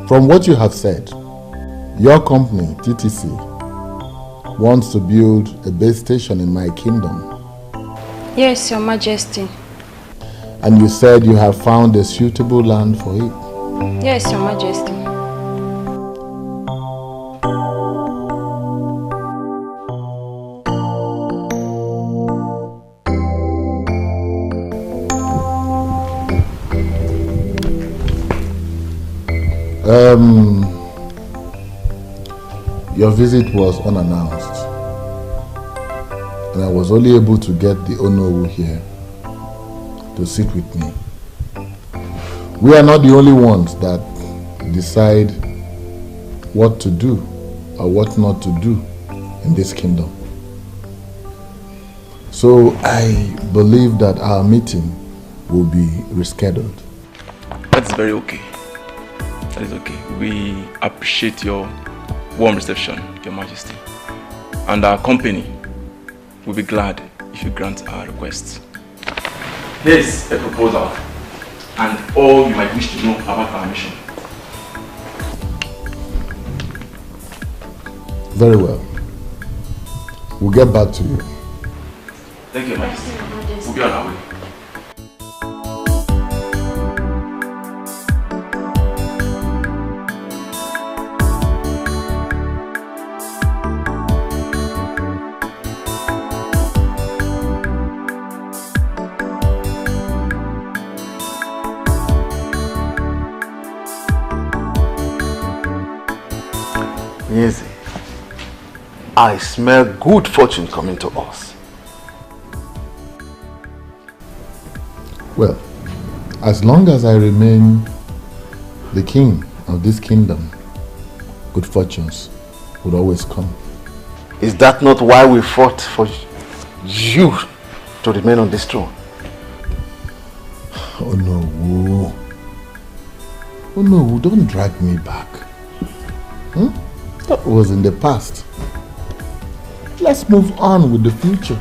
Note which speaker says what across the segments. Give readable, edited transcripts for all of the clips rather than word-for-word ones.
Speaker 1: From what you have said, your company, TTC, wants to build a base station in my kingdom.
Speaker 2: Yes, Your Majesty.
Speaker 1: And you said you have found a suitable land for it.
Speaker 2: Yes, Your Majesty.
Speaker 1: Your visit was unannounced, and I was only able to get the Onowu here to sit with me. We are not the only ones that decide what to do or what not to do in this kingdom. So I believe that our meeting will be rescheduled.
Speaker 3: That's very okay. That is okay. We appreciate your warm reception, Your Majesty. And our company will be glad if you grant our request. Here's a proposal and all you might wish to know about our mission.
Speaker 1: Very well. We'll get back to you.
Speaker 3: Thank you, Your Majesty. We'll be on our way.
Speaker 4: Easy. I smell good fortune coming to us.
Speaker 1: Well, as long as I remain the king of this kingdom, good fortunes would always come.
Speaker 4: Is that not why we fought for you to remain on this throne?
Speaker 1: Oh no, oh no, don't drag me back. That was in the past. Let's move on with the future.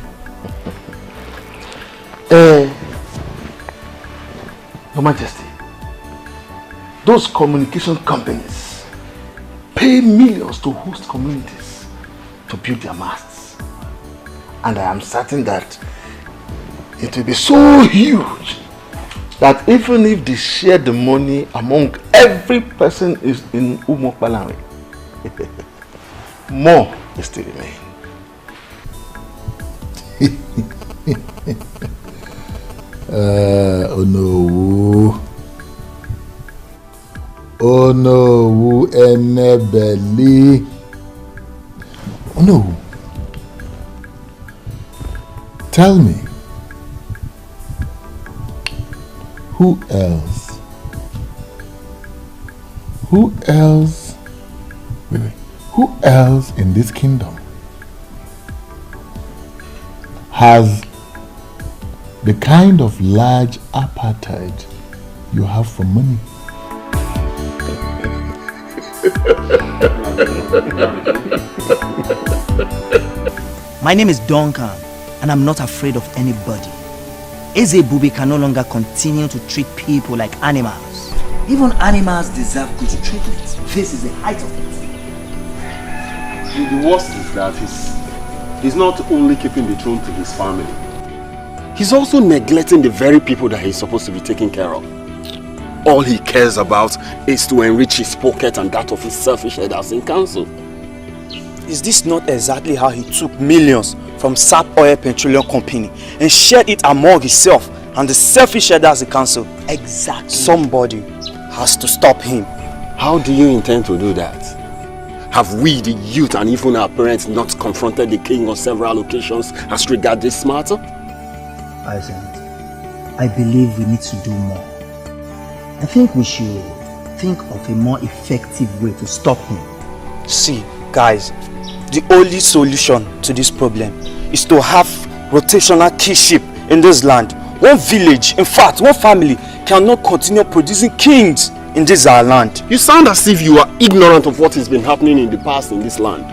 Speaker 4: Your Majesty, those communication companies pay millions to host communities to build their masts. And I am certain that it will be so huge that even if they share the money among every person is in Umokbalari, more will still remain.
Speaker 1: Oh no. Oh no, Enebeli. Oh no. Tell me, who else? Who else? Wait. Who else in this kingdom has the kind of large appetite you have for money?
Speaker 5: My name is Donka, and I'm not afraid of anybody. Eze Bubi can no longer continue to treat people like animals. Even animals deserve good treatment. This is the height of it.
Speaker 6: The worst is that he's not only keeping the throne to his family, he's also neglecting the very people that he's supposed to be taking care of. All he cares about is to enrich his pocket and that of his selfish headers in council.
Speaker 7: Is this not exactly how he took millions from SAP Oil Petroleum Company and shared it among himself and the selfish headers in council?
Speaker 5: Exactly.
Speaker 7: Somebody has to stop him.
Speaker 6: How do you intend to do that? Have we, the youth, and even our parents not confronted the king on several occasions as regards this matter?
Speaker 5: I believe we need to do more. I think we should think of a more effective way to stop him.
Speaker 7: See, guys, the only solution to this problem is to have rotational kingship in this land. One village, in fact, one family cannot continue producing kings in this our land.
Speaker 6: You sound as if you are ignorant of what has been happening in the past in this land.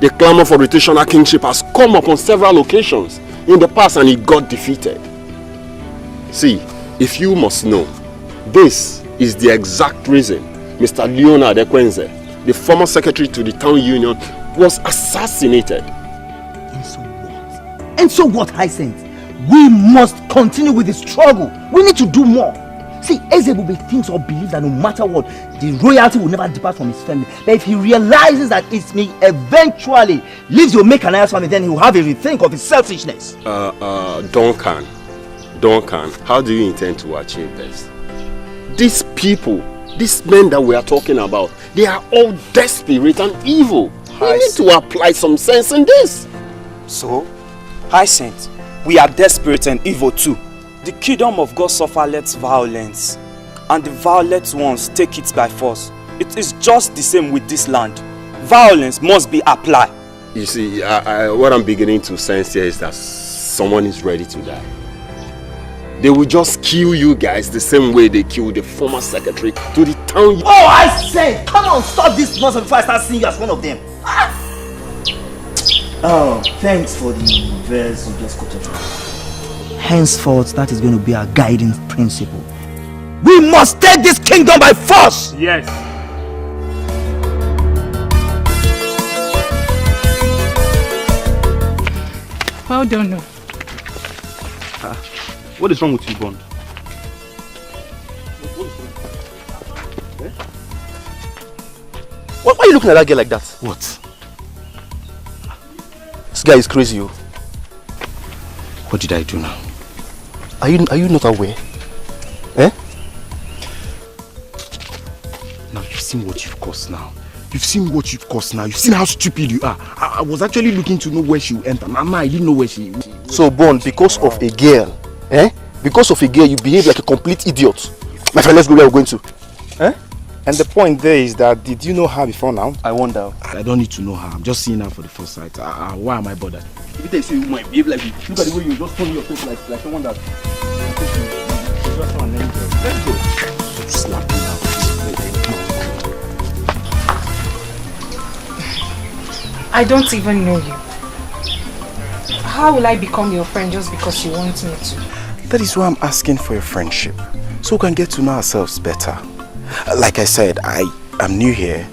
Speaker 6: The clamor for rotational kingship has come up on several occasions in the past and it got defeated. See, if you must know, this is the exact reason Mr. Leonard Ekwenze, the former secretary to the town union, was assassinated.
Speaker 5: And so what? And so what, Hyacinth? We must continue with the struggle. We need to do more. See, Ezebube thinks or believes that no matter what, the royalty will never depart from his family. But if he realizes that it may eventually leave the Omekanaya's family, then he will have a rethink of his selfishness.
Speaker 6: Duncan, how do you intend to achieve this? These people, these men that we are talking about, they are all desperate and evil. We need to apply some sense in this.
Speaker 7: So, Hyacinth, we are desperate and evil too. The kingdom of God suffer less violence, and the violent ones take it by force. It is just the same with this land. Violence must be applied.
Speaker 6: You see, what I'm beginning to sense here is that someone is ready to die. They will just kill you guys the same way they killed the former secretary to the town.
Speaker 5: Oh, I say, come on, stop this nonsense before I start seeing you as one of them. Oh, thanks for the verse you just quoted. Henceforth, that is going to be our guiding principle. We must take this kingdom by force!
Speaker 7: Yes.
Speaker 8: Well done, no.
Speaker 4: What is wrong with you, Bond? Why are you looking at that girl like that?
Speaker 9: What?
Speaker 4: This guy is crazy, yo.
Speaker 9: What did I do now?
Speaker 4: Are you not aware? Eh?
Speaker 9: Now you've seen what you've caused now. You've seen what you've caused now. You've seen how stupid you are. I was actually looking to know where she will enter. Now I didn't know where she will.
Speaker 4: So, Bond, because of a girl, because of a girl, you behave like a complete idiot. My friend, let's go where we're going to.
Speaker 10: And the point there is that, did you know her before now?
Speaker 4: I wonder.
Speaker 9: I don't need to know her. I'm just seeing her for the first sight. Why am I bothered?
Speaker 4: If they say you might behave like this, look at the way you just turn your face like someone that... Just an angel. Let's go.
Speaker 9: Slap me now.
Speaker 8: I don't even know you. How will I become your friend just because you want me to?
Speaker 10: That is why I'm asking for your friendship, so we can get to know ourselves better. Like I said, I am new here,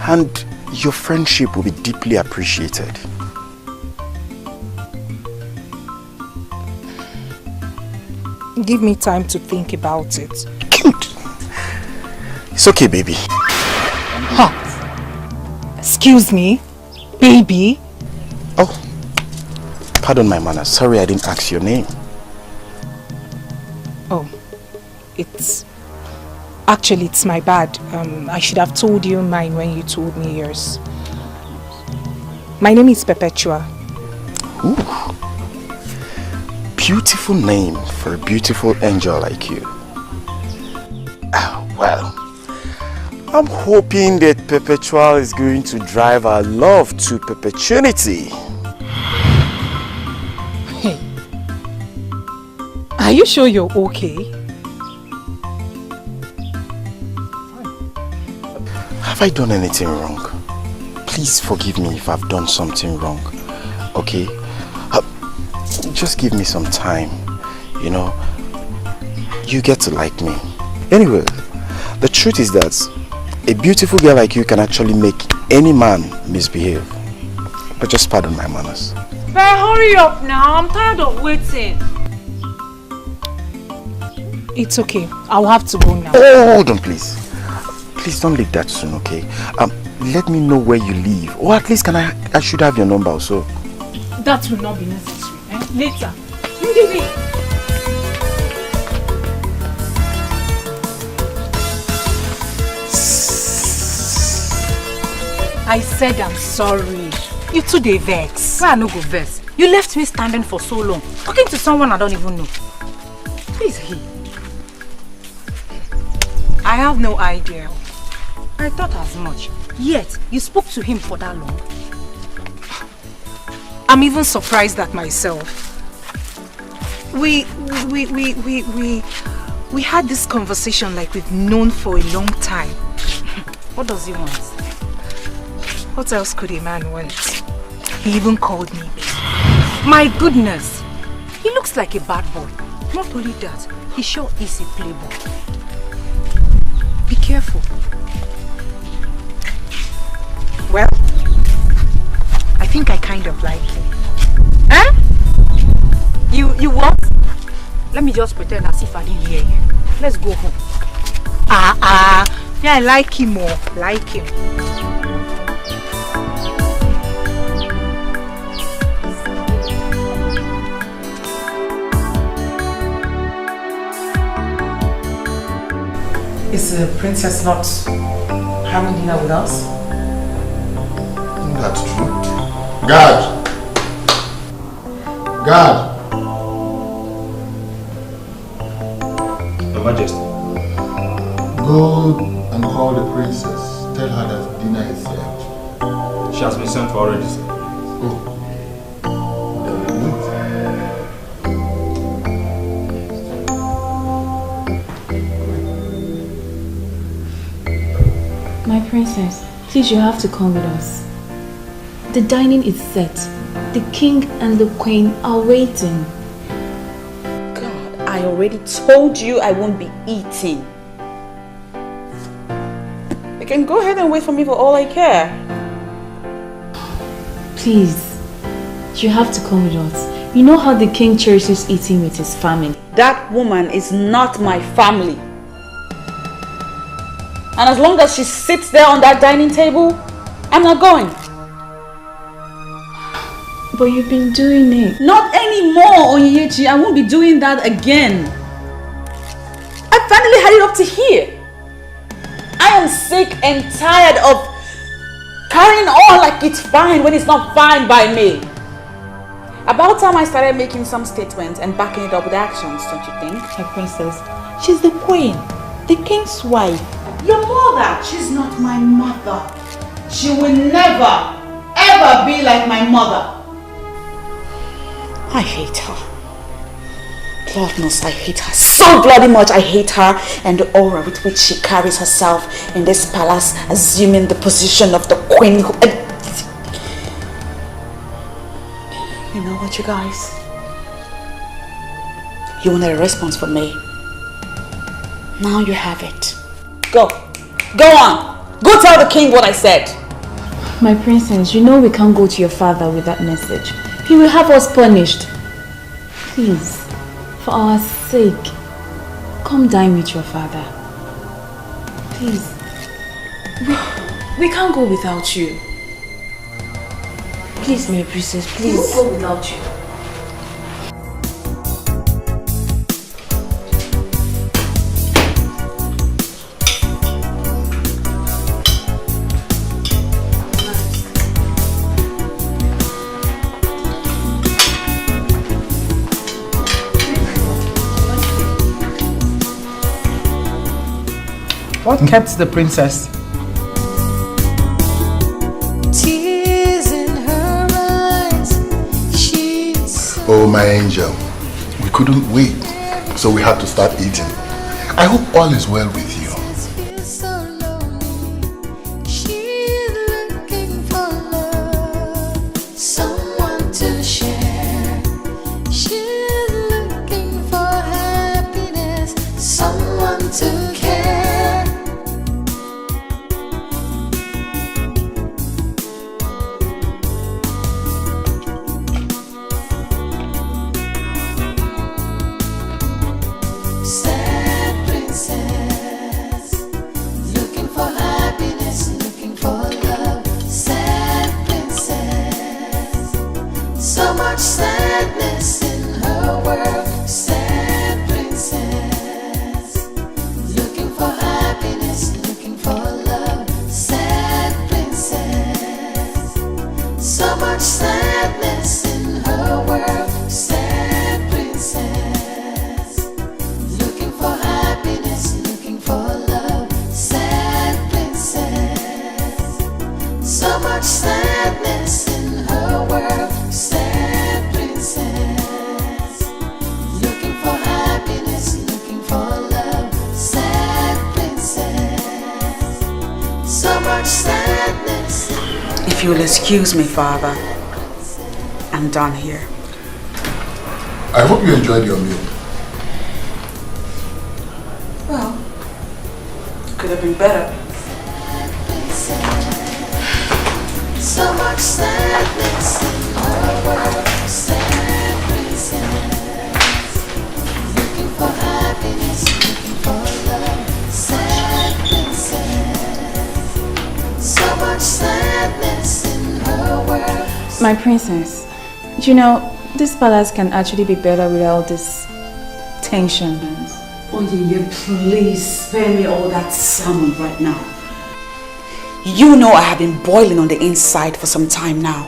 Speaker 10: and your friendship will be deeply appreciated.
Speaker 8: Give me time to think about it.
Speaker 10: Good. It's okay, baby.
Speaker 8: Huh? Excuse me? Baby?
Speaker 10: Oh, pardon my manners. Sorry I didn't ask your name.
Speaker 8: Oh, Actually, it's my bad. I should have told you mine when you told me yours. My name is Perpetua.
Speaker 10: Ooh. Beautiful name for a beautiful angel like you. Well, I'm hoping that Perpetual is going to drive our love to perpetuity.
Speaker 8: Hey, are you sure you're okay?
Speaker 10: Have I done anything wrong? Please forgive me if I've done something wrong, okay? Just give me some time, you know. You get to like me. Anyway, the truth is that a beautiful girl like you can actually make any man misbehave. But just pardon my manners.
Speaker 11: But hurry up now, I'm tired of waiting.
Speaker 8: It's okay, I'll have to go now.
Speaker 10: Oh, hold on please. Please don't leave that soon, okay? Let me know where you live. Or at least I should have your number also.
Speaker 8: That will not be necessary. Later. You give it. I said I'm sorry.
Speaker 11: You too dey vex. Why I no go vex? You left me standing for so long, talking to someone I don't even know. Who is he? I have no idea. I thought as much. Yet, you spoke to him for that long.
Speaker 8: I'm even surprised at myself. We had this conversation like we've known for a long time.
Speaker 11: What does he want?
Speaker 8: What else could a man want? He even called me babe.
Speaker 11: My goodness! He looks like a bad boy. Not only that, he sure is a playboy. Be careful. think I kind of like him. Eh? You what? Let me just pretend as if I didn't hear you. Let's go home. Yeah, I like him more. Like him.
Speaker 12: Is the princess not having dinner with us?
Speaker 1: That's true. Guard! Guard!
Speaker 9: Your Majesty.
Speaker 1: Go and call the princess. Tell her that dinner is served.
Speaker 9: She has been sent for already, sir.
Speaker 1: Oh.
Speaker 13: My princess, please, you have to come with us. The dining is set. The king and the queen are waiting.
Speaker 14: God, I already told you I won't be eating. You can go ahead and wait for me for all I care.
Speaker 13: Please, you have to come with us. You know how the king cherishes eating with his family.
Speaker 14: That woman is not my family. And as long as she sits there on that dining table, I'm not going.
Speaker 13: But you've been doing it.
Speaker 14: Not anymore, Onyechi. I won't be doing that again. I finally had it up to here. I am sick and tired of carrying on like it's fine when it's not fine by me. About time I started making some statements and backing it up with actions, don't you think?
Speaker 12: My princess, she's the queen, the king's wife.
Speaker 14: Your mother, she's not my mother. She will never, ever be like my mother. I hate her. Lord knows I hate her so bloody much. I hate her and the aura with which she carries herself in this palace, assuming the position of the queen. You know what, you guys? You wanted a response from me. Now you have it. Go. Go on. Go tell the king what I said.
Speaker 13: My princess, you know we can't go to your father with that message. He will have us punished. Please, for our sake, come dine with your father. Please. We can't go without you.
Speaker 12: Please, my princess, please.
Speaker 13: We won't go without you.
Speaker 12: What kept the princess?
Speaker 15: Tears in her eyes.
Speaker 1: Oh, my angel. We couldn't wait, so we had to start eating. I hope all is well with you.
Speaker 15: She's looking for love, someone to share. She's looking for happiness, someone to care. Sad princess, looking for happiness, looking for love. Sad princess, so much sadness in her world. Sad princess, looking for happiness, looking for love. Sad princess, so much sadness in her world. Sad princess, looking for happiness, looking for love. Sad princess, so much sadness in her world. Sad princess, looking for happiness, looking for love. Sad princess, so much sadness. If you'll excuse me, Father, I'm done here.
Speaker 1: I hope you enjoyed your meal.
Speaker 14: Well, could have been better.
Speaker 15: So much sadness in her world. Sad princess, looking for happiness, looking for love. Sad princess, so much sadness in her world.
Speaker 13: My princess, you know, this palace can actually be better without this tension.
Speaker 14: Oh yeah, please spare me all that salmon right now. You know I have been boiling on the inside for some time now.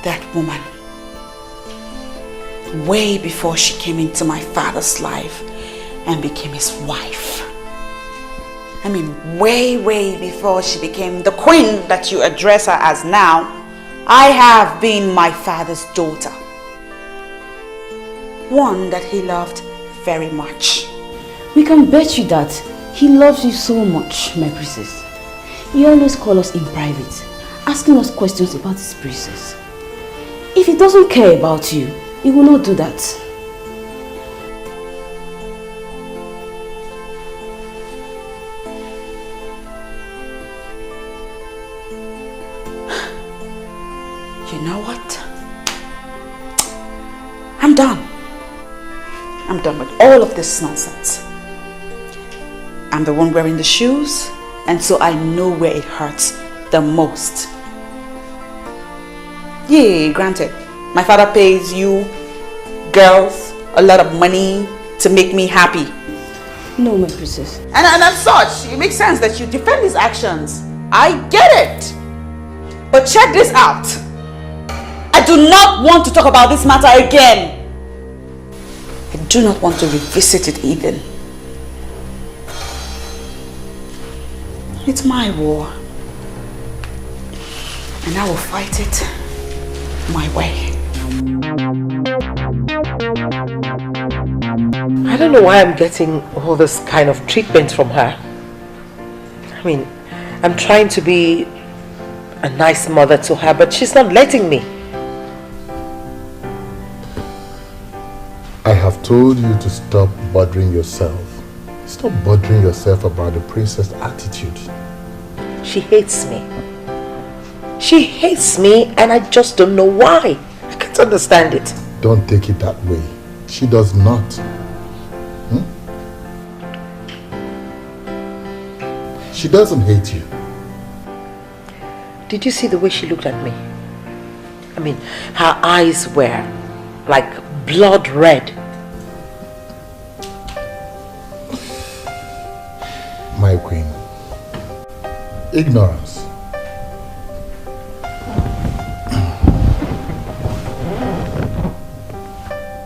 Speaker 14: That woman, way before she came into my father's life and became his wife. I mean, way before she became the queen that you address her as now, I have been my father's daughter. One that he loved very much.
Speaker 16: We can bet you that he loves you so much, my princess. He always calls us in private, asking us questions about his princess. If he doesn't care about you, he will not do that.
Speaker 14: You know what? I'm done. I'm done with all of this nonsense. I'm the one wearing the shoes, and so I know where it hurts the most. Yeah, granted, my father pays you girls a lot of money to make me happy.
Speaker 16: No, my princess.
Speaker 14: And as such, it makes sense that you defend his actions. I get it. But check this out. I do not want to talk about this matter again. I do not want to revisit it even. It's my war. And I will fight it my way.
Speaker 12: I don't know why I'm getting all this kind of treatment from her. I mean, I'm trying to be a nice mother to her, but she's not letting me.
Speaker 1: I have told you to stop bothering yourself. Stop bothering yourself about the princess' attitude.
Speaker 12: She hates me. She hates me and I just don't know why. I can't understand it.
Speaker 1: Don't take it that way. She does not. She doesn't hate you.
Speaker 12: Did you see the way she looked at me? I mean, her eyes were like blood red.
Speaker 1: My queen. Ignorance.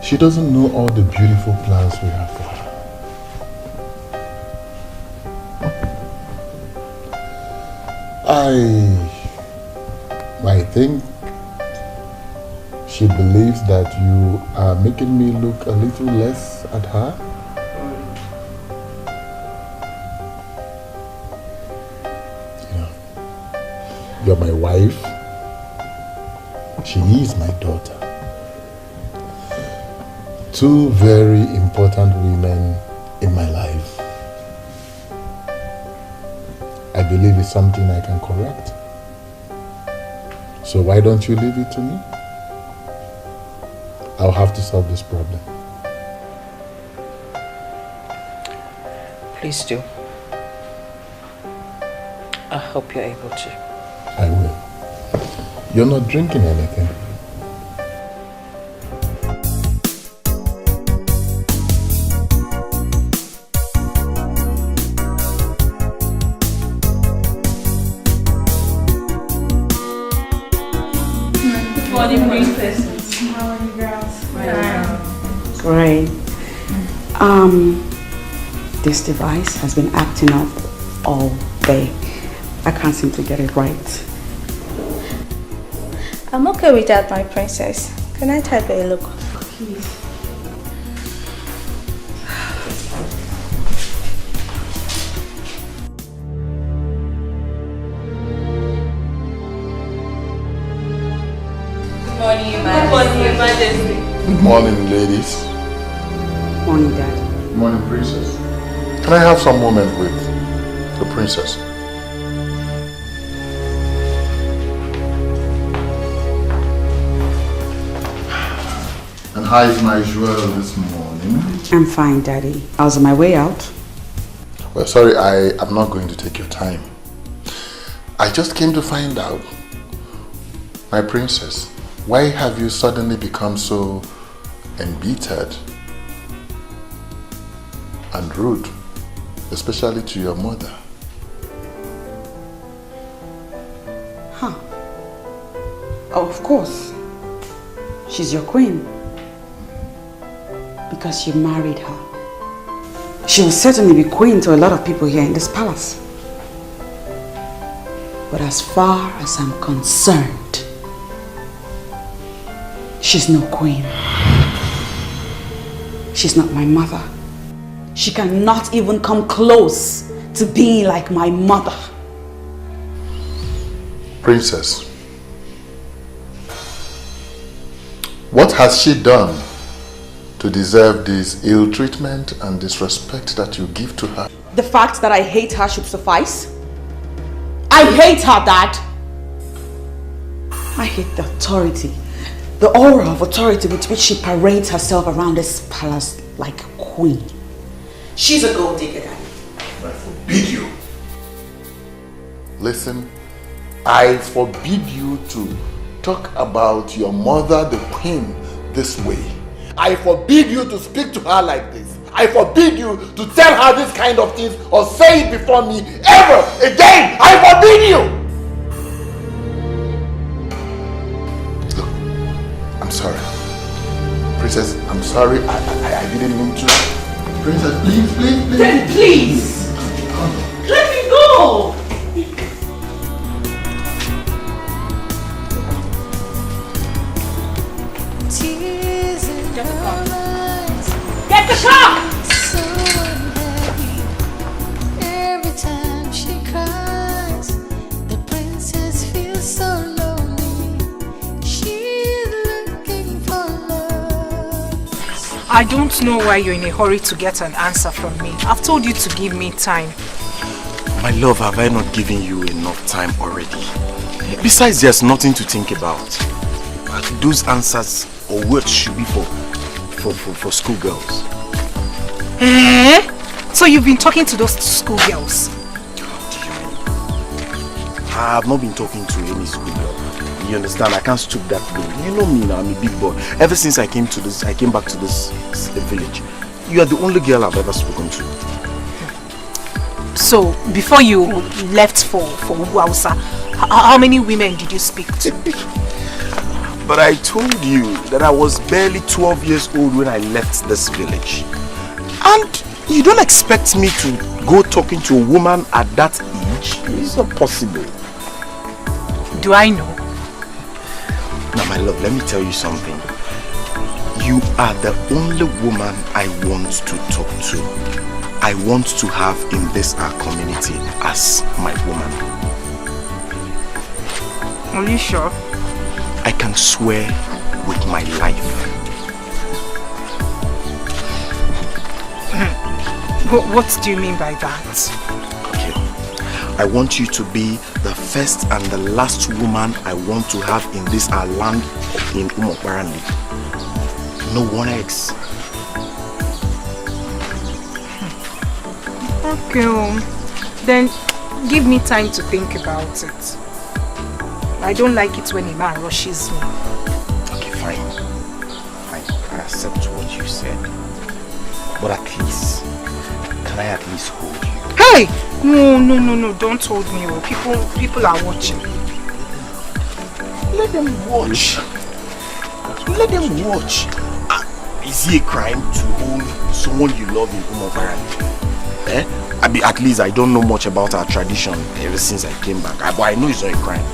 Speaker 1: She doesn't know all the beautiful plans we have for her. I think she believes that you are making me look a little less at her. You know, you're my wife. She is my daughter. Two very important women in my life. I believe it's something I can correct. So why don't you leave it to me? I'll have to solve this problem.
Speaker 12: Please do. I hope you're able to.
Speaker 1: I will. You're not drinking anything.
Speaker 14: Great. This device has been acting up all day. I can't seem to get it right.
Speaker 2: I'm okay with that, my princess. Can I take a look?
Speaker 14: Please.
Speaker 2: Good Majesty.
Speaker 1: Good morning, ladies.
Speaker 14: Morning, Dad.
Speaker 1: Good morning, princess. Can I have some moment with the princess? And how is my jewel this morning?
Speaker 14: I'm fine, Daddy. I was on my way out.
Speaker 1: Well, sorry, I am not going to take your time. I just came to find out, my princess, why have you suddenly become so embittered and rude, especially to your mother?
Speaker 14: Huh. Oh, of course. She's your queen. Because you married her. She will certainly be queen to a lot of people here in this palace. But as far as I'm concerned, she's no queen. She's not my mother. She cannot even come close to being like my mother.
Speaker 1: Princess, what has she done to deserve this ill treatment and disrespect that you give to her?
Speaker 14: The fact that I hate her should suffice. I hate her, Dad. I hate the authority, the aura of authority with which she parades herself around this palace like a queen. She's a gold digger, Daddy.
Speaker 1: I forbid you. Listen, I forbid you to talk about your mother, the queen, this way. I forbid you to speak to her like this. I forbid you to tell her this kind of things or say it before me ever again. I forbid you. Look, I'm sorry. Princess, I'm sorry. I didn't mean to. Princess, please.
Speaker 14: Then please. Let me go. Get the car!
Speaker 15: So unhappy. Every time she cries, the princess feels so lonely. She's looking for love.
Speaker 8: I don't know why you're in a hurry to get an answer from me. I've told you to give me time.
Speaker 9: My love, have I not given you enough time already? Besides, there's nothing to think about. Those answers or words should be for schoolgirls.
Speaker 8: Eh? So you've been talking to those schoolgirls?
Speaker 9: I have not been talking to any schoolgirl. You understand? I can't stoop that low. You know me now, I'm a big boy. Ever since I came back to this village, you are the only girl I've ever spoken to.
Speaker 8: So, before you left for Hausa, how many women did you speak to?
Speaker 9: But I told you that I was barely 12 years old when I left this village. And you don't expect me to go talking to a woman at that age? It's not possible.
Speaker 8: Do I know?
Speaker 9: Now my love, let me tell you something. You are the only woman I want to talk to. I want to have in this our community as my woman.
Speaker 8: Are you sure?
Speaker 9: I can swear with my life.
Speaker 8: What do you mean by that?
Speaker 9: Okay. I want you to be the first and the last woman I want to have in this our land in Umokwarandi. No one else.
Speaker 8: Okay, then give me time to think about it. I don't like it when a man rushes me.
Speaker 9: Okay, fine. I accept what you said. But at least, can I at least hold you?
Speaker 8: Hey! No, don't hold me. People are watching.
Speaker 9: Let them watch. Let them watch. Is it a crime to hold someone you love in Umobarani? At least I don't know much about our tradition ever since I came back. But I know it's not a crime.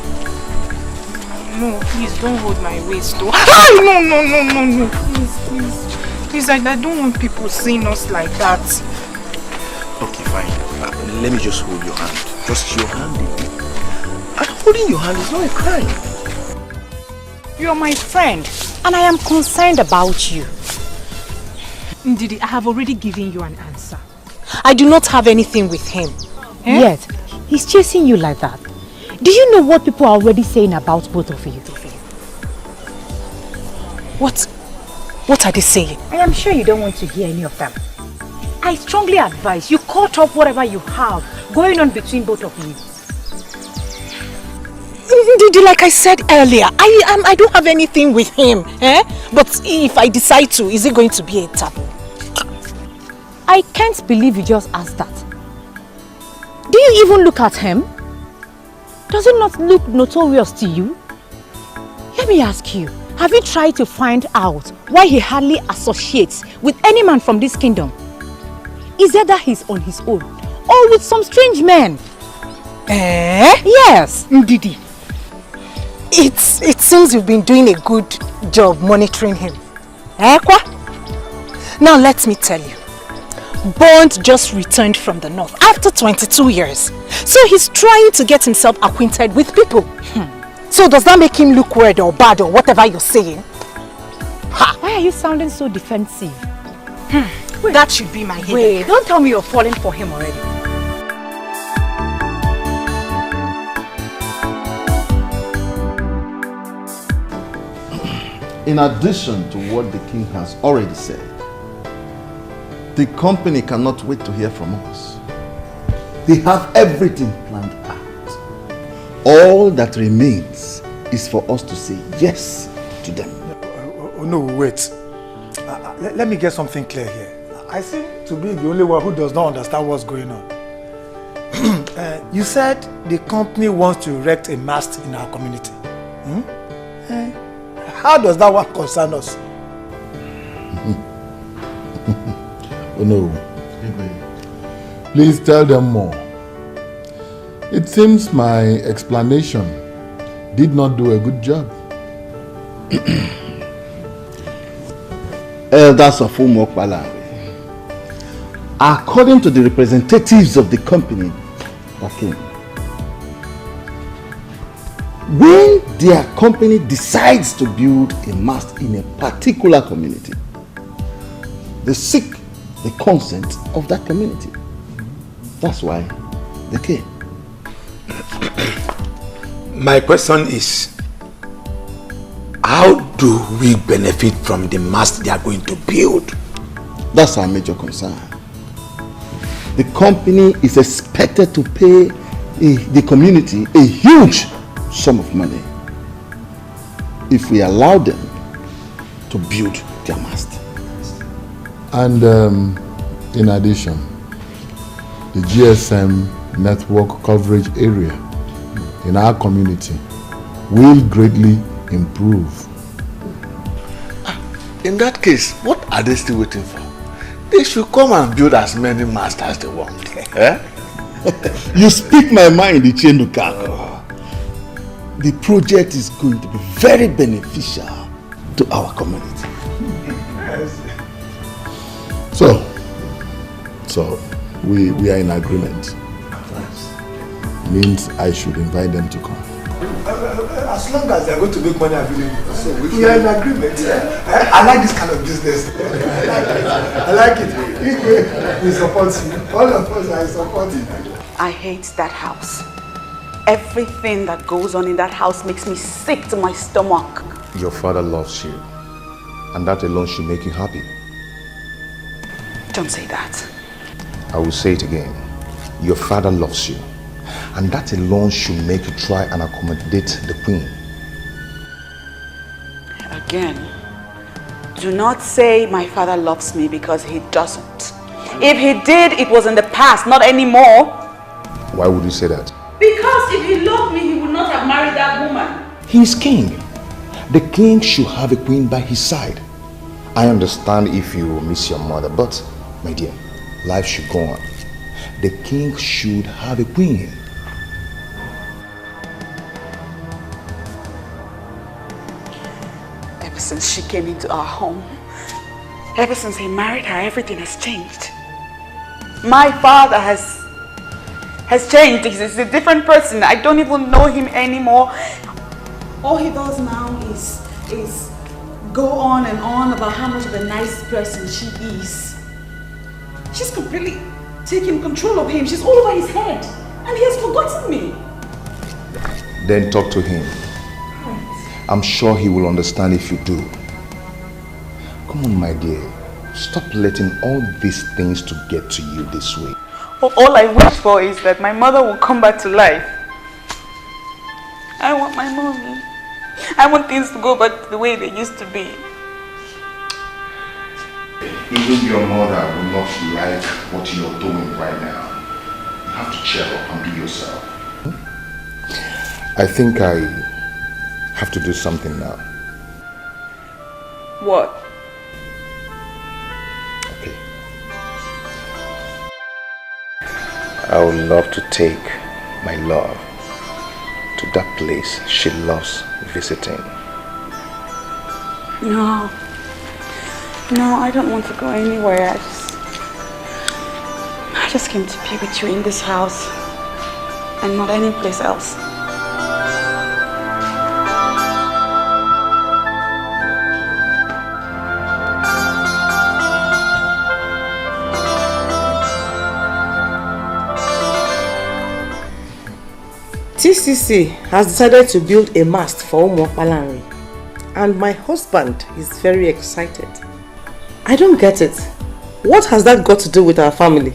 Speaker 8: No, please don't hold my waist though. No. Please, I don't want people seeing us like that.
Speaker 9: Okay, fine. Let me just hold your hand. Just your hand. And holding your hand is not a crime.
Speaker 11: You're my friend, and I am concerned about you.
Speaker 8: Ndidi, I have already given you an answer. I do not have anything with him.
Speaker 11: Yet, he's chasing you like that. Do you know what people are already saying about both of you? What are they saying?
Speaker 14: I am sure you don't want to hear any of them. I strongly advise you cut off whatever you have going on between both of you.
Speaker 11: Didi, like I said earlier, I don't have anything with him. But if I decide to, is it going to be a taboo?
Speaker 14: I can't believe you just asked that. Do you even look at him? Does it not look notorious to you? Let me ask you, have you tried to find out why he hardly associates with any man from this kingdom? Is it that he's on his own or with some strange men? Yes.
Speaker 11: Didi, it seems you've been doing a good job monitoring him. Now let me tell you. Bond just returned from the north after 22 years. So he's trying to get himself acquainted with people. So does that make him look weird or bad or whatever you're saying?
Speaker 14: Why are you sounding so defensive?
Speaker 11: That should be my headache.
Speaker 14: Wait, don't tell me you're falling for him already.
Speaker 4: In addition to what the king has already said, the company cannot wait to hear from us. They have everything planned out. All that remains is for us to say yes to them.
Speaker 17: No, wait. Let me get something clear here. I seem to be the only one who does not understand what's going on. You said the company wants to erect a mast in our community. How does that one concern us?
Speaker 1: Oh no. Please tell them more. It seems my explanation did not do a good job.
Speaker 4: Elders of Umokbala, according to the representatives of the company that came, when their company decides to build a mast in a particular community, they seek the consent of that community. That's why they came.
Speaker 18: My question is, how do we benefit from the mast they are going to build?
Speaker 4: That's our major concern. The company is expected to pay the community a huge sum of money if we allow them to build their mast.
Speaker 1: And in addition, the GSM network coverage area in our community will greatly improve.
Speaker 4: In that case, what are they still waiting for? They should come and build as many masts as they want. You speak my mind, Ichenduka. The project is going to be very beneficial to our community.
Speaker 1: So we are in agreement. Means I should invite them to come.
Speaker 17: As long as they are going to make money available. So we are in agreement. I like this kind of business. I like it. We support you. All of us are supporting.
Speaker 14: I hate that house. Everything that goes on in that house makes me sick to my stomach.
Speaker 10: Your father loves you, and that alone should make you happy.
Speaker 14: Don't say that.
Speaker 10: I will say it again. Your father loves you, and that alone should make you try and accommodate the queen.
Speaker 14: Again, do not say my father loves me, because he doesn't. If he did, it was in the past, not anymore.
Speaker 10: Why would you say that?
Speaker 14: Because if he loved me, he would not have married that woman.
Speaker 10: He is king. The king should have a queen by his side. I understand if you miss your mother, but my dear, life should go on. The king should have a queen.
Speaker 14: Ever since she came into our home, ever since he married her, everything has changed. My father has changed. He's a different person. I don't even know him anymore. All he does now is go on and on about how much of a nice person she is. She's completely taking control of him. She's all over his head. And he has forgotten me.
Speaker 10: Then talk to him. I'm sure he will understand if you do.
Speaker 1: Come on, my dear. Stop letting all these things to get to you this way.
Speaker 8: All I wish for is that my mother will come back to life. I want my mommy. I want things to go back to the way they used to be.
Speaker 1: Even your mother will not like what you're doing right now. You have to cheer up and be yourself. I think I have to do something now.
Speaker 8: What?
Speaker 1: Okay.
Speaker 10: I would love to take my love to that place she loves visiting.
Speaker 8: No. No, I don't want to go anywhere. I just came to be with you in this house and not any place else.
Speaker 12: TCC has decided to build a mast for Umwakpalanri, and my husband is very excited. I don't get it. What has that got to do with our family?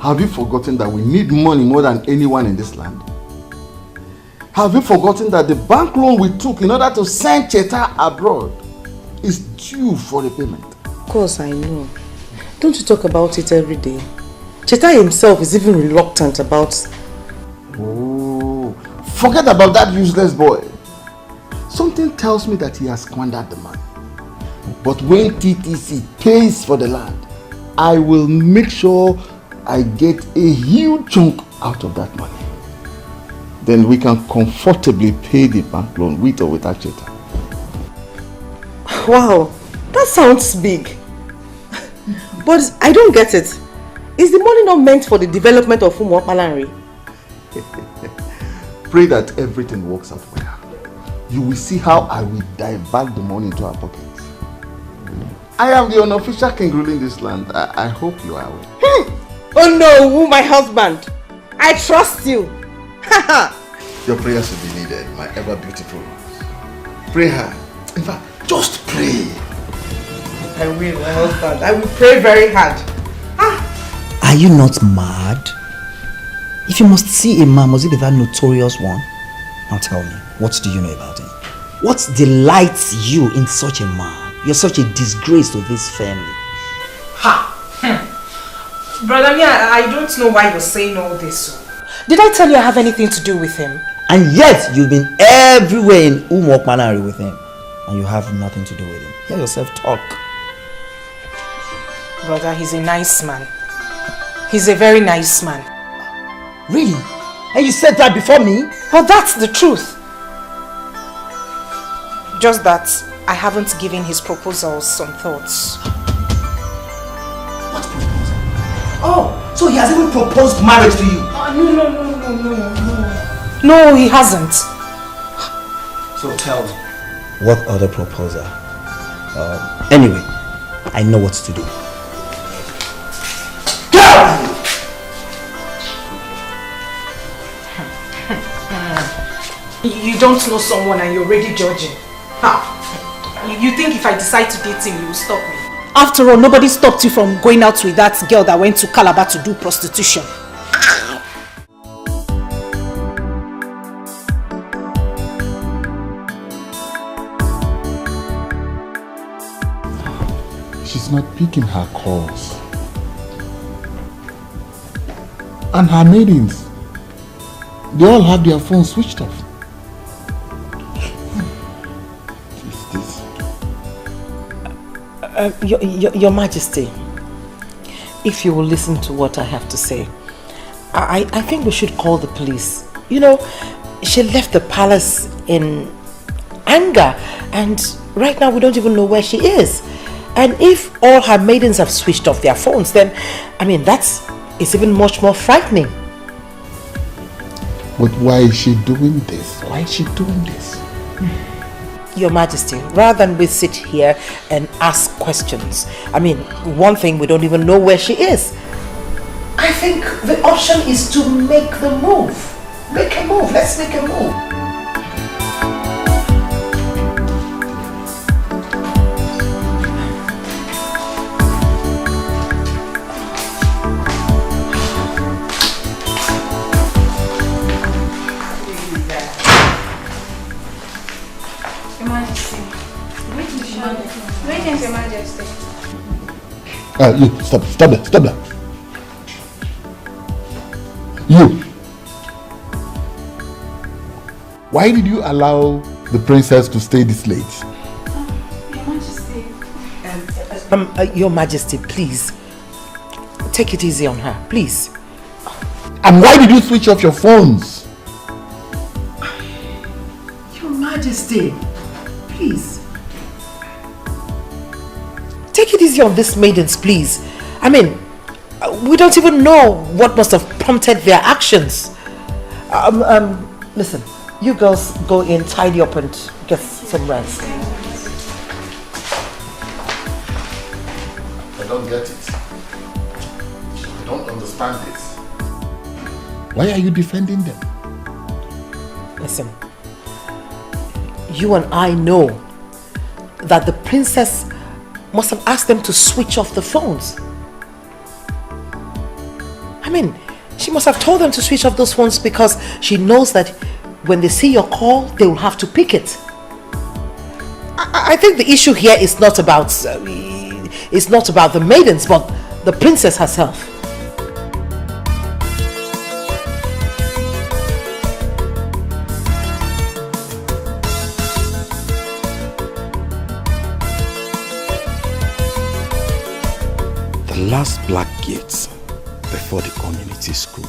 Speaker 4: Have you forgotten that we need money more than anyone in this land? Have you forgotten that the bank loan we took in order to send Cheta abroad is due for repayment?
Speaker 12: Of course I know. Don't you talk about it every day? Cheta himself is even reluctant about...
Speaker 4: Oh, forget about that useless boy. Something tells me that he has squandered the money. But when TTC pays for the land, I will make sure I get a huge chunk out of that money. Then we can comfortably pay the bank loan with or without Cheta.
Speaker 12: Wow, that sounds big. But I don't get it. Is the money not meant for the development of Umwakpalanri?
Speaker 4: Pray that everything works out well. You will see how I will divert the money into our pockets. I am the unofficial king ruling this land. I hope you are aware.
Speaker 12: Oh no, my husband. I trust you.
Speaker 4: Your prayers will be needed, my ever beautiful. Pray hard. In fact, just pray.
Speaker 12: I will, my husband. I will pray very hard.
Speaker 5: Are you not mad? If you must see a man, must it be that notorious one? Now tell me, what do you know about him? What delights you in such a man? You're such a disgrace to this family.
Speaker 11: Brother Mia, I don't know why you're saying all this. Did I tell you I have anything to do with him?
Speaker 5: And yet, you've been everywhere in Umwakpalanri with him. And you have nothing to do with him. Hear yourself talk.
Speaker 11: Brother, he's a nice man. He's a very nice man.
Speaker 5: Really? And you said that before me?
Speaker 11: Well, that's the truth. Just that I haven't given his proposals some thoughts.
Speaker 5: What proposal? Oh, so he has even proposed marriage to you?
Speaker 11: No. No, he hasn't.
Speaker 5: So tell me. What other proposal? Anyway, I know what to do.
Speaker 11: You don't know someone and you're already judging. You think if I decide to date him, you will stop me? After all, nobody stopped you from going out with that girl that went to Calabar to do prostitution.
Speaker 1: She's not picking her calls. And her maidens, they all have their phones switched off.
Speaker 12: Your Majesty, if you will listen to what I have to say, I think we should call the police. You know, she left the palace in anger, and right now we don't even know where she is. And if all her maidens have switched off their phones, then, I mean, it's even much more frightening.
Speaker 1: But why is she doing this? Why is she doing this?
Speaker 12: Your Majesty, rather than we sit here and ask questions, I mean, one thing, we don't even know where she is. I think the option is to make the move. Make a move. Let's make a move.
Speaker 2: Greetings, Your Majesty.
Speaker 1: You, stop there. You. Why did you allow the princess to stay this late?
Speaker 2: Your Majesty.
Speaker 12: Your Majesty, please. Take it easy on her, please.
Speaker 1: And why did you switch off your phones?
Speaker 12: Your Majesty, please. Take it easy on these maidens, please. I mean, we don't even know what must have prompted their actions. Listen, you girls go in, tidy up and get some rest.
Speaker 1: I don't get it. I don't understand this. Why are you defending them?
Speaker 12: Listen, you and I know that the princess must have asked them to switch off the phones. I mean, she must have told them to switch off those phones because she knows that when they see your call, they will have to pick it. I think the issue here is not about the maidens, but the princess herself.
Speaker 10: Last black gates before the community school.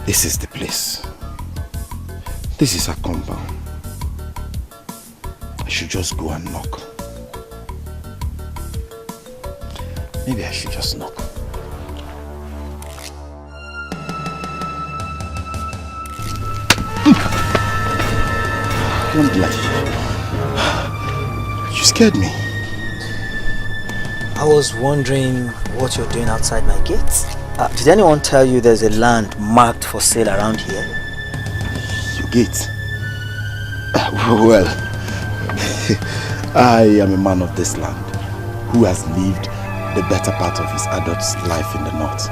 Speaker 10: This is the place. This is her compound. I should just go and knock. Maybe I should just knock. Don't lie. You scared me.
Speaker 5: I was wondering what you're doing outside my gates. Did anyone tell you there's a land marked for sale around here?
Speaker 10: Your gate? Well, I am a man of this land who has lived the better part of his adult life in the north.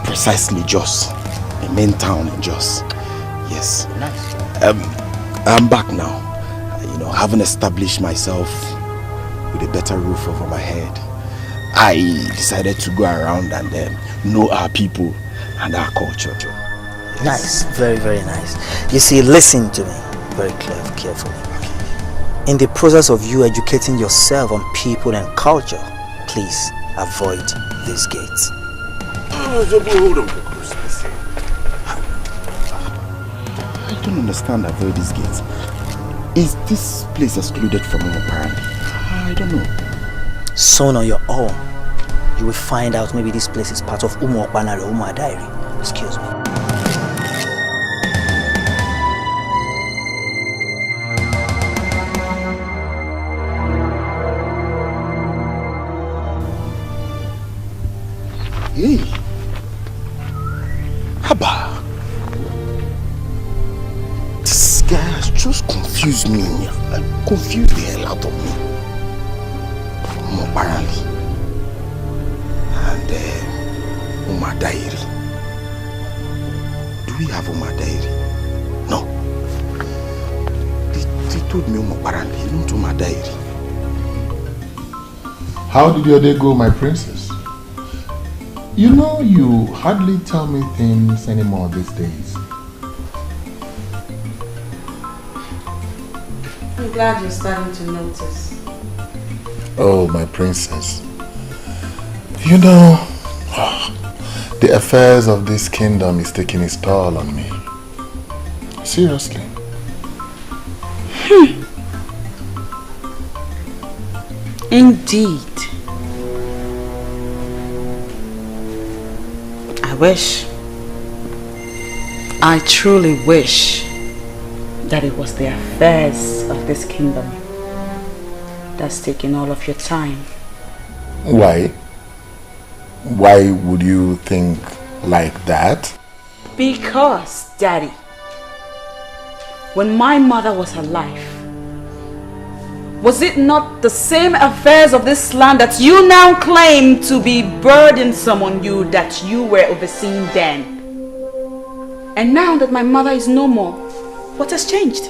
Speaker 10: Precisely Jos, the main town in Jos. Yes.
Speaker 5: Nice.
Speaker 10: I'm back now. Having established myself with a better roof over my head, I decided to go around and know our people and our culture. Yes.
Speaker 5: Nice, very, very nice. You see, listen to me very carefully. In the process of you educating yourself on people and culture, please avoid these gates.
Speaker 10: Hold on. I don't understand avoid these gates. Is this place excluded from Umoparani? I don't know.
Speaker 5: Soon on your own, you will find out maybe this place is part of Umo Okpanare or Umo Adairi. Excuse me.
Speaker 10: Hey! Haba! This guy has just confused me. Confused the hell out of me. Apparently. And Umadairi. Do we have Umadairi? No. They told me apparently, not Umadairi.
Speaker 1: How did your day go, my princess? You know, you hardly tell me things anymore these days.
Speaker 14: I'm glad you're starting to notice.
Speaker 1: Oh, my princess. You know, the affairs of this kingdom is taking its toll on me. Seriously.
Speaker 14: Indeed. I truly wish that it was the affairs of this kingdom that's taking all of your time.
Speaker 1: Why? Why would you think like that?
Speaker 14: Because, Daddy, when my mother was alive, was it not the same affairs of this land that you now claim to be burdensome on you that you were overseeing then? And now that my mother is no more, what has changed?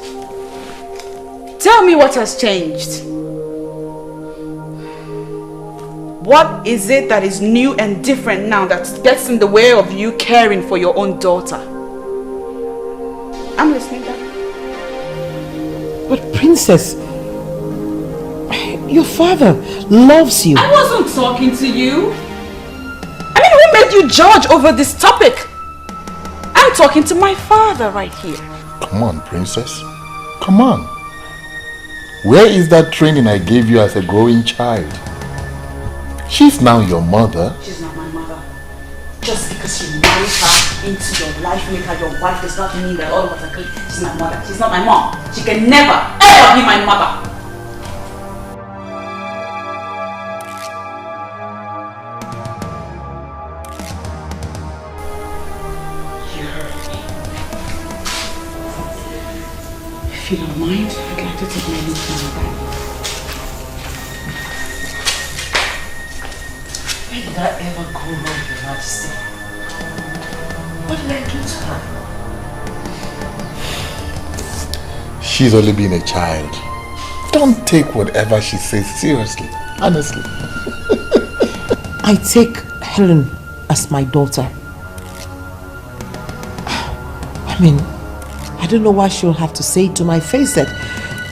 Speaker 14: Tell me what has changed. What is it that is new and different now that gets in the way of you caring for your own daughter? I'm listening, Dad.
Speaker 12: But Princess, your father loves you.
Speaker 14: I wasn't talking to you. I mean, who made you judge over this topic? I'm talking to my father right here.
Speaker 1: Come on, Princess. Come on. Where is that training I gave you as a growing child? She's now your mother.
Speaker 14: She's not my mother. Just because you married her into your life, make her your wife, does not mean that all of us agree she's my mother. She's not my mom. She can never, ever be my mother. You heard me. If you don't mind, I'd like to take my leave now.
Speaker 12: Where did I ever go wrong, Your Majesty? What did I do to her?
Speaker 1: She's only been a child. Don't take whatever she says seriously. Honestly.
Speaker 12: I take Helen as my daughter. I mean, I don't know why she'll have to say to my face that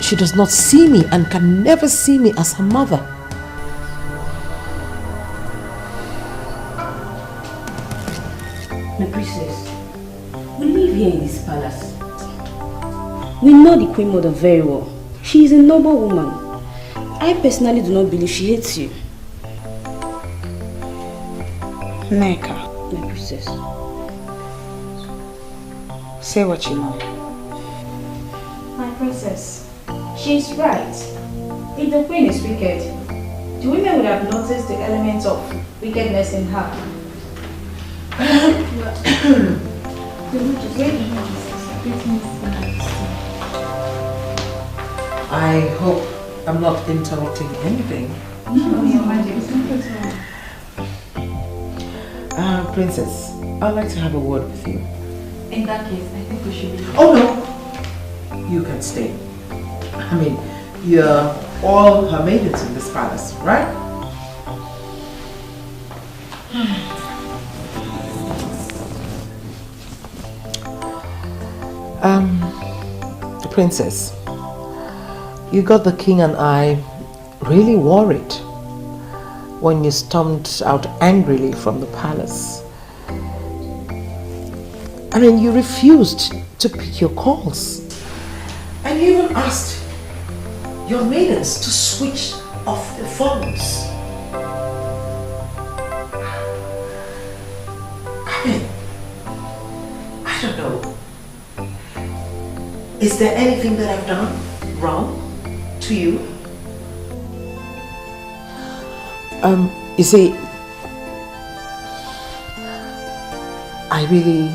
Speaker 12: she does not see me and can never see me as her mother.
Speaker 16: My princess, we live here in this palace. We know the Queen Mother very well. She is a noble woman. I personally do not believe she hates you.
Speaker 14: Neka.
Speaker 16: My princess.
Speaker 14: Say what you know.
Speaker 2: My princess, she is right. If the queen is wicked, the women would have noticed the element of wickedness in her.
Speaker 12: I hope I'm not interrupting anything.
Speaker 2: No, Your Majesty.
Speaker 12: Princess, I'd like to have a word with you.
Speaker 2: In that case, I think we should be...
Speaker 12: Oh no! You can stay. I mean, you're all her maidens in this palace, right? Princess, you got the king and I really worried when you stormed out angrily from the palace. I mean, you refused to pick your calls. And you even asked your maidens to switch off the phones. I mean, I don't know. Is there anything that I've done wrong to you? You see, I really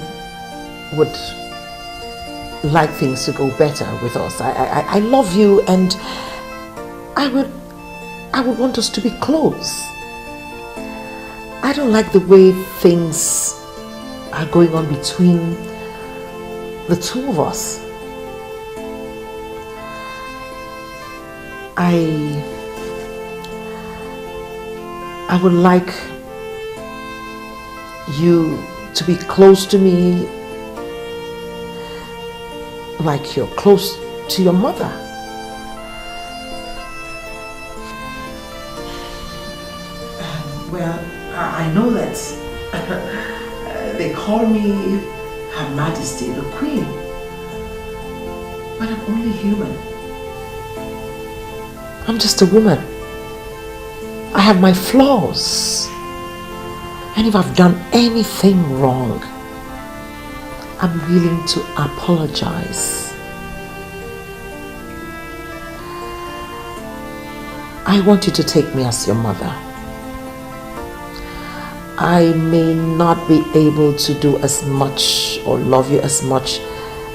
Speaker 12: would like things to go better with us. I love you, and I would want us to be close. I don't like the way things are going on between the two of us. I would like you to be close to me like you're close to your mother. Well, I know that they call me Her Majesty the Queen, but I'm only human. I'm just a woman. I have my flaws. And if I've done anything wrong, I'm willing to apologize. I want you to take me as your mother. I may not be able to do as much or love you as much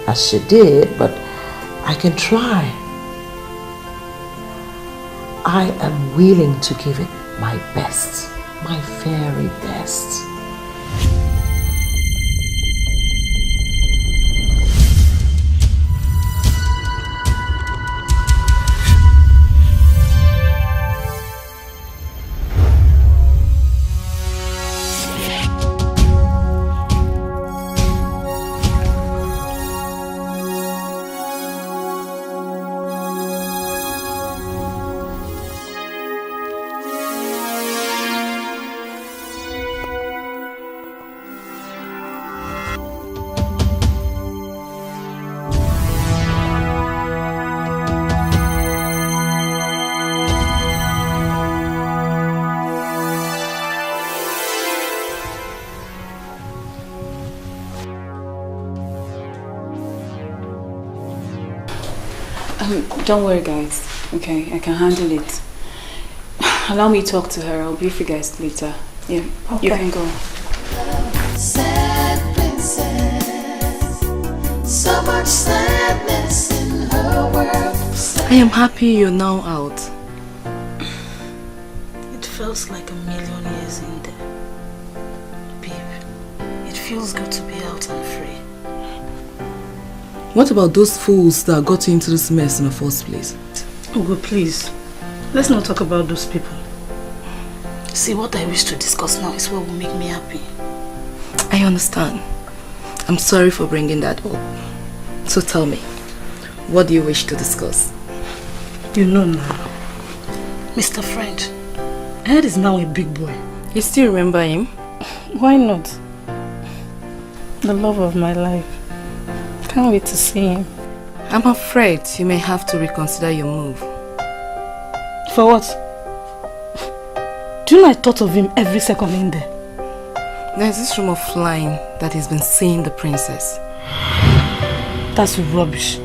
Speaker 12: as she did, but I can try. I am willing to give it my best, my very best.
Speaker 13: Don't worry, guys. Okay, I can handle it. Allow me to talk to her. I'll brief you guys later. Yeah, okay. You can go.
Speaker 15: Sad princess, so much sadness in her world.
Speaker 12: I am happy you're now out.
Speaker 11: It feels like a million years in there. Babe, it feels good to be out and free.
Speaker 19: What about those fools that got you into this mess in the first place?
Speaker 11: Ugo, please. Let's not talk about those people. See, what I wish to discuss now is what will make me happy.
Speaker 19: I understand. I'm sorry for bringing that up. So tell me, what do you wish to discuss?
Speaker 11: You know now. Mr. French, Ed is now a big boy.
Speaker 19: You still remember him?
Speaker 11: Why not? The love of my life. Can't wait to see him.
Speaker 19: I'm afraid you may have to reconsider your move.
Speaker 11: For what? Do you know I thought of him every second in there?
Speaker 19: There's this rumor flying that he's been seeing the princess.
Speaker 11: That's rubbish.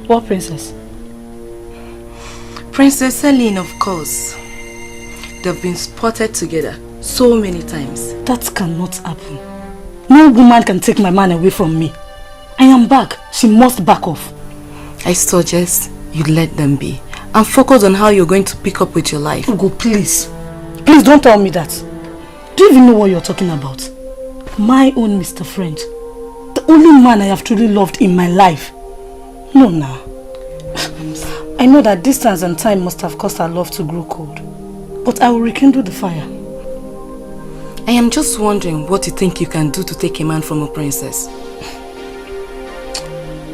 Speaker 11: What princess?
Speaker 19: Princess Helen, of course. They've been spotted together so many times.
Speaker 11: That cannot happen. No woman can take my man away from me. I am back. She must back off.
Speaker 19: I suggest you let them be and focus on how you're going to pick up with your life.
Speaker 11: Ugo, please. Please don't tell me that. Do you even know what you're talking about? My own Mr. French. The only man I have truly loved in my life. No, now. I know that distance and time must have caused our love to grow cold. But I will rekindle the fire.
Speaker 19: I am just wondering what you think you can do to take a man from a princess.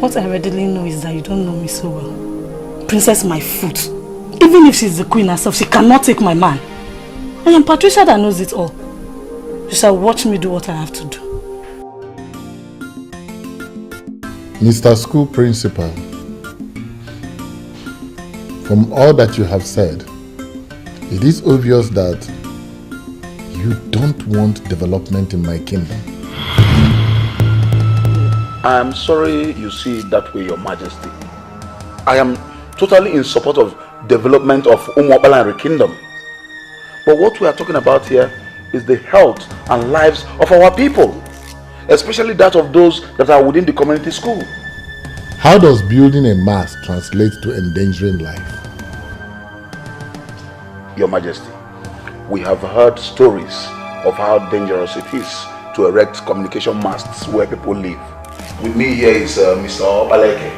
Speaker 11: What I readily know is that you don't know me so well. Princess my foot. Even if she's the queen herself, she cannot take my man. I am Patricia that knows it all. You shall watch me do what I have to do.
Speaker 1: Mr. School Principal, from all that you have said, it is obvious that you don't want development in my kingdom.
Speaker 4: I am sorry you see it that way, Your Majesty. I am totally in support of development of Umuabalanri Kingdom. But what we are talking about here is the health and lives of our people, especially that of those that are within the community school.
Speaker 1: How does building a mast translate to endangering life?
Speaker 4: Your Majesty, we have heard stories of how dangerous it is to erect communication masts where people live. With me here is Mr. Obaleke.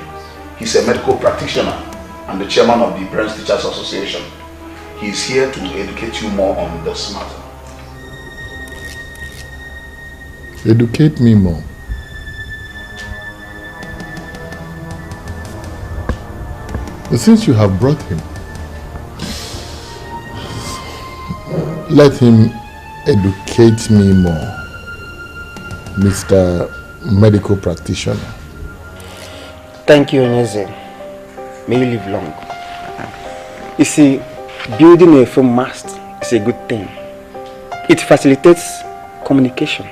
Speaker 4: He's a medical practitioner and the chairman of the Parents Teachers Association. He's here to educate you more on this matter.
Speaker 1: Educate me more. But since you have brought him, let him educate me more, Mr. Medical Practitioner.
Speaker 10: Thank you, Onyeze. May you live long. You see, building a firm mast is a good thing. It facilitates communication.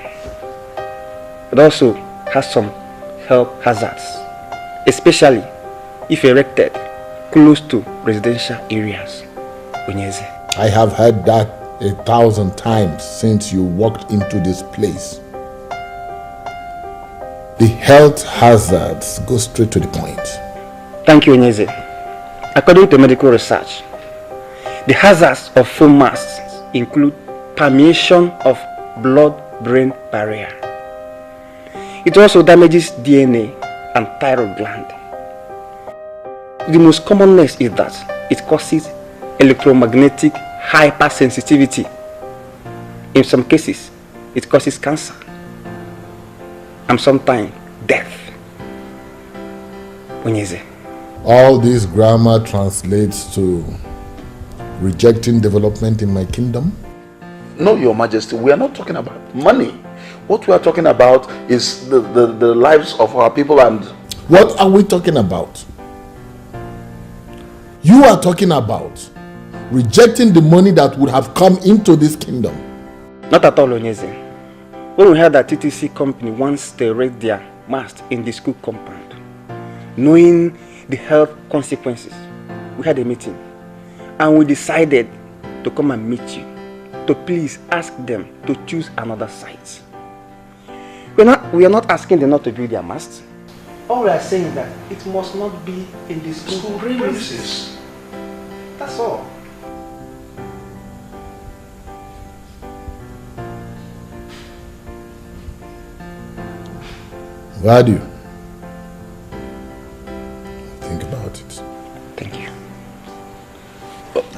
Speaker 10: It also has some health hazards, especially if erected close to residential areas. Onyeze.
Speaker 1: I have heard that 1,000 times since you walked into this place. The health hazards go straight to the point.
Speaker 10: Thank you, Onyeze. According to medical research, the hazards of foam masts include permeation of blood-brain barrier. It also damages DNA and thyroid gland. The most commonness is that it causes electromagnetic hypersensitivity. In some cases, it causes cancer and sometimes death. Onyeze.
Speaker 1: All this grammar translates to rejecting development in my kingdom?
Speaker 4: No, Your Majesty, we are not talking about money. What we are talking about is the lives of our people. And
Speaker 1: what are we talking about? You are talking about rejecting the money that would have come into this kingdom.
Speaker 10: Not at all, Onyeze. When we heard that TTC company wants to erect their mast in the school compound, knowing the health consequences
Speaker 7: we had a meeting and we decided to come and meet you to please ask them to choose another site. We are not asking them not to build their mast. All we are saying is that it must not be in the school premises. That's all.
Speaker 1: Why do you think about it?
Speaker 7: Thank you.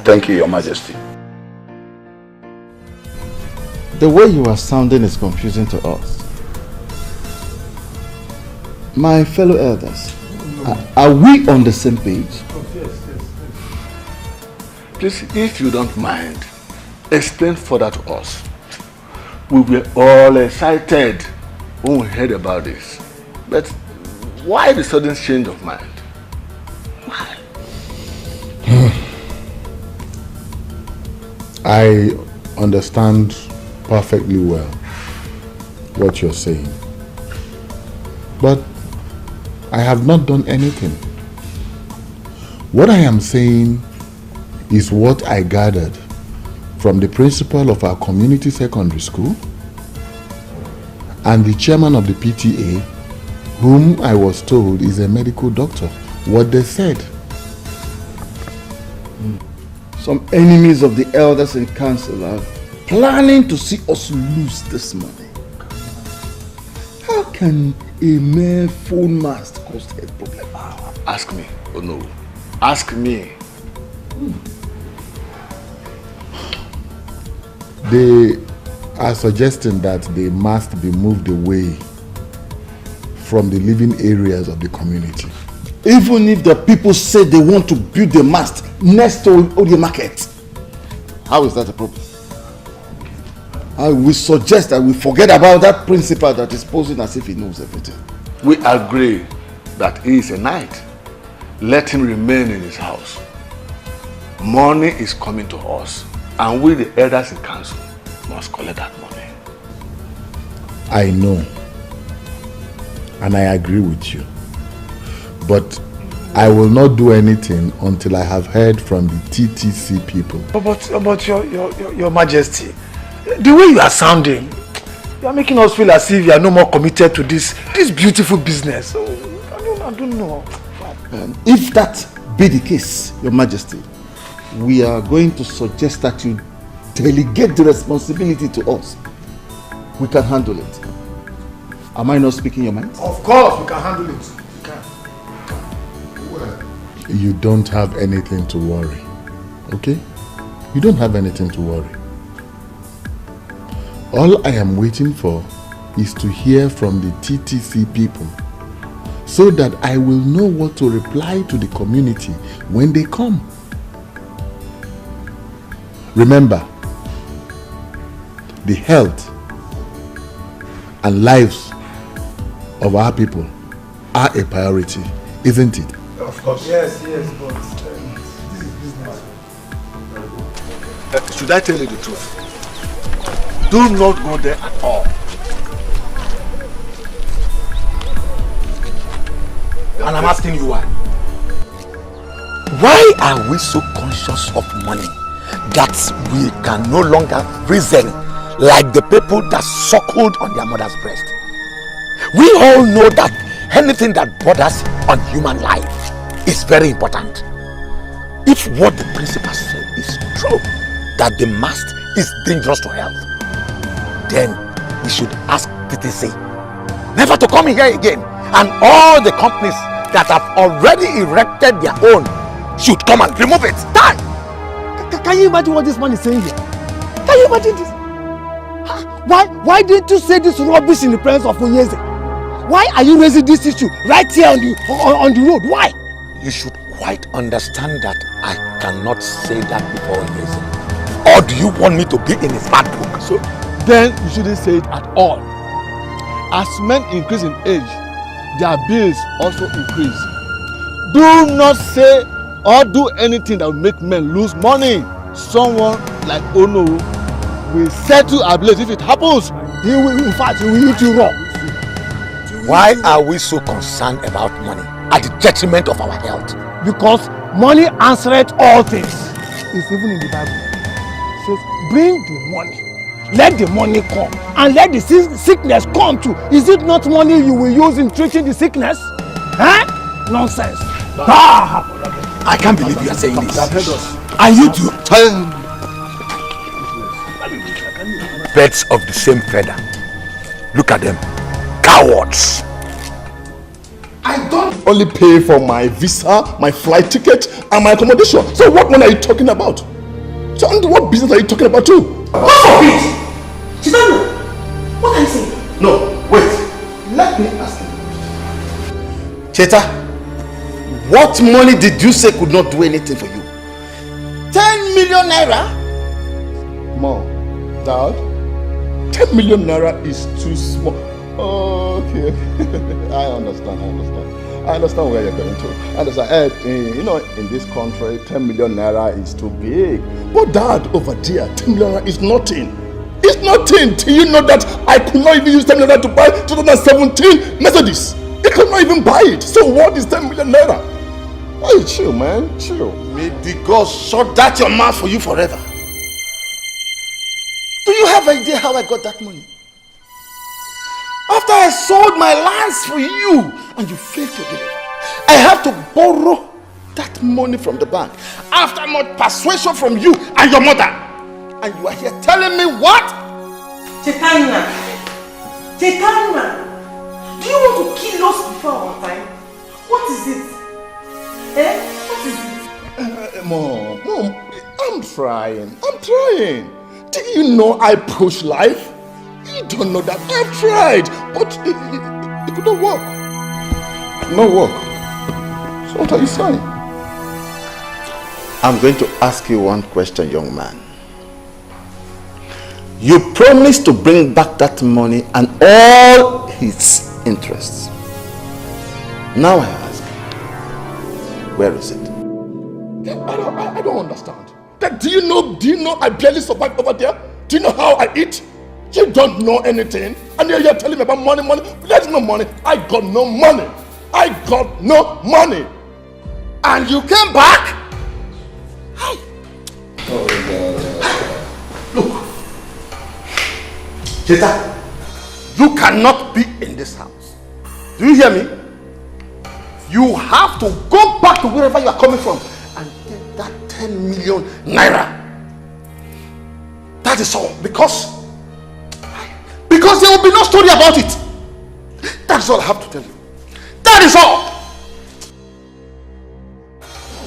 Speaker 4: Thank you, Your Majesty.
Speaker 20: The way you are sounding is confusing to us. My fellow elders, are we on the same page?
Speaker 4: Please, if you don't mind, explain further to us. We were all excited when we heard about this. But why the sudden change of mind? Why?
Speaker 1: I understand perfectly well what you're saying. But I have not done anything. What I am saying is what I gathered from the principal of our community secondary school and the chairman of the PTA, whom I was told is a medical doctor. What they said.
Speaker 20: Some enemies of the elders and council are planning to see us lose this money. How can a mere phone mast cause a problem?
Speaker 4: Ask me. Oh no. Ask me.
Speaker 1: They are suggesting that they must be moved away from the living areas of the community.
Speaker 20: Even if the people say they want to build the mast next to the market, how is that a problem? I will suggest that we forget about that principal that is posing as if he knows everything.
Speaker 4: We agree that he is a knight. Let him remain in his house. Money is coming to us, and we, the elders in council, must collect that money.
Speaker 1: I know, and I agree with you. But I will not do anything until I have heard from the TTC people.
Speaker 17: But your Majesty, the way you are sounding, you are making us feel as if you are no more committed to this beautiful business. So, I don't know.
Speaker 20: If that be the case, Your Majesty, we are going to suggest that you delegate the responsibility to us. We can handle it. Am I not speaking your mind?
Speaker 17: Of course, we can handle it.
Speaker 1: You don't have anything to worry, okay? You don't have anything to worry. All I am waiting for is to hear from the TTC people so that I will know what to reply to the community when they come. Remember, the health and lives of our people are a priority, isn't it?
Speaker 17: Of course. Yes, but this is business.
Speaker 4: Should I tell you the truth? Do not go there at all. And I'm asking you why.
Speaker 18: Why are we so conscious of money that we can no longer reason like the people that suckled on their mother's breast? We all know that anything that borders on human life is very important. If what the principal said is true, that the mast is dangerous to health, then we should ask TTC never to come here again, and all the companies that have already erected their own should come and remove it. Done!
Speaker 17: Can you imagine what this man is saying here? Can you imagine this? Why didn't you say this rubbish in the presence of Onyeze? Why are you raising this issue right here on the road? Why?
Speaker 18: You should quite understand that I cannot say that before Onyeze. Or do you want me to be in his bad book?
Speaker 4: So then you shouldn't say it at all. As men increase in age, their bills also increase. Do not say or do anything that will make men lose money. Someone like Ono will settle our bills if it happens.
Speaker 17: He will, in fact, he will eat you raw.
Speaker 18: Why are we so concerned about money at the detriment of our health?
Speaker 17: Because money answereth all things. It's even in the Bible. It says, bring the money. Let the money come. And let the sickness come too. Is it not money you will use in treating the sickness? Huh? Nonsense.
Speaker 18: I can't believe you are saying this. And you two, birds of the same feather. Look at them. Cowards.
Speaker 1: I don't only pay for my visa, my flight ticket, and my accommodation. So what money are you talking about? So what business are you talking about too?
Speaker 4: God forbid! Chidano, what are you saying?
Speaker 1: No, wait. Let me ask you.
Speaker 20: Cheta, what money did you say could not do anything for you? 10 million naira?
Speaker 1: Mom, Dad, 10 million naira is too small. Okay. I understand where you're going to. I understand. You know, in this country, 10 million naira is too big. But Dad, over there, 10 million naira is nothing. It's nothing. Do you know that I could not even use 10 million naira to buy 2017 Mercedes? I could not even buy it. So what is 10 million naira? Hey, chill, man. Chill.
Speaker 20: May the gods shut that your mouth for you forever. Do you have an idea how I got that money? After I sold my lands for you and you failed to deliver, I have to borrow that money from the bank after much persuasion from you and your mother. And you are here telling me what?
Speaker 11: Chetana, do you want to kill us before our time? What is it? What is it?
Speaker 1: Mom, I'm trying. Do you know I push life? You don't know that. I've tried, but it could not work. No work. So what are you saying?
Speaker 20: I'm going to ask you one question, young man. You promised to bring back that money and all its interests. Now I ask, where is it?
Speaker 1: I don't understand. Do you know I barely survive over there? Do you know how I eat? You don't know anything, and you're telling me about money. There's no money. I got no money.
Speaker 20: And you came back? Hi. Look, Cheta, you cannot be in this house. Do you hear me? You have to go back to wherever you are coming from and get that 10 million naira. That is all, because there will be no story about it. That's all I have to tell you. That is all.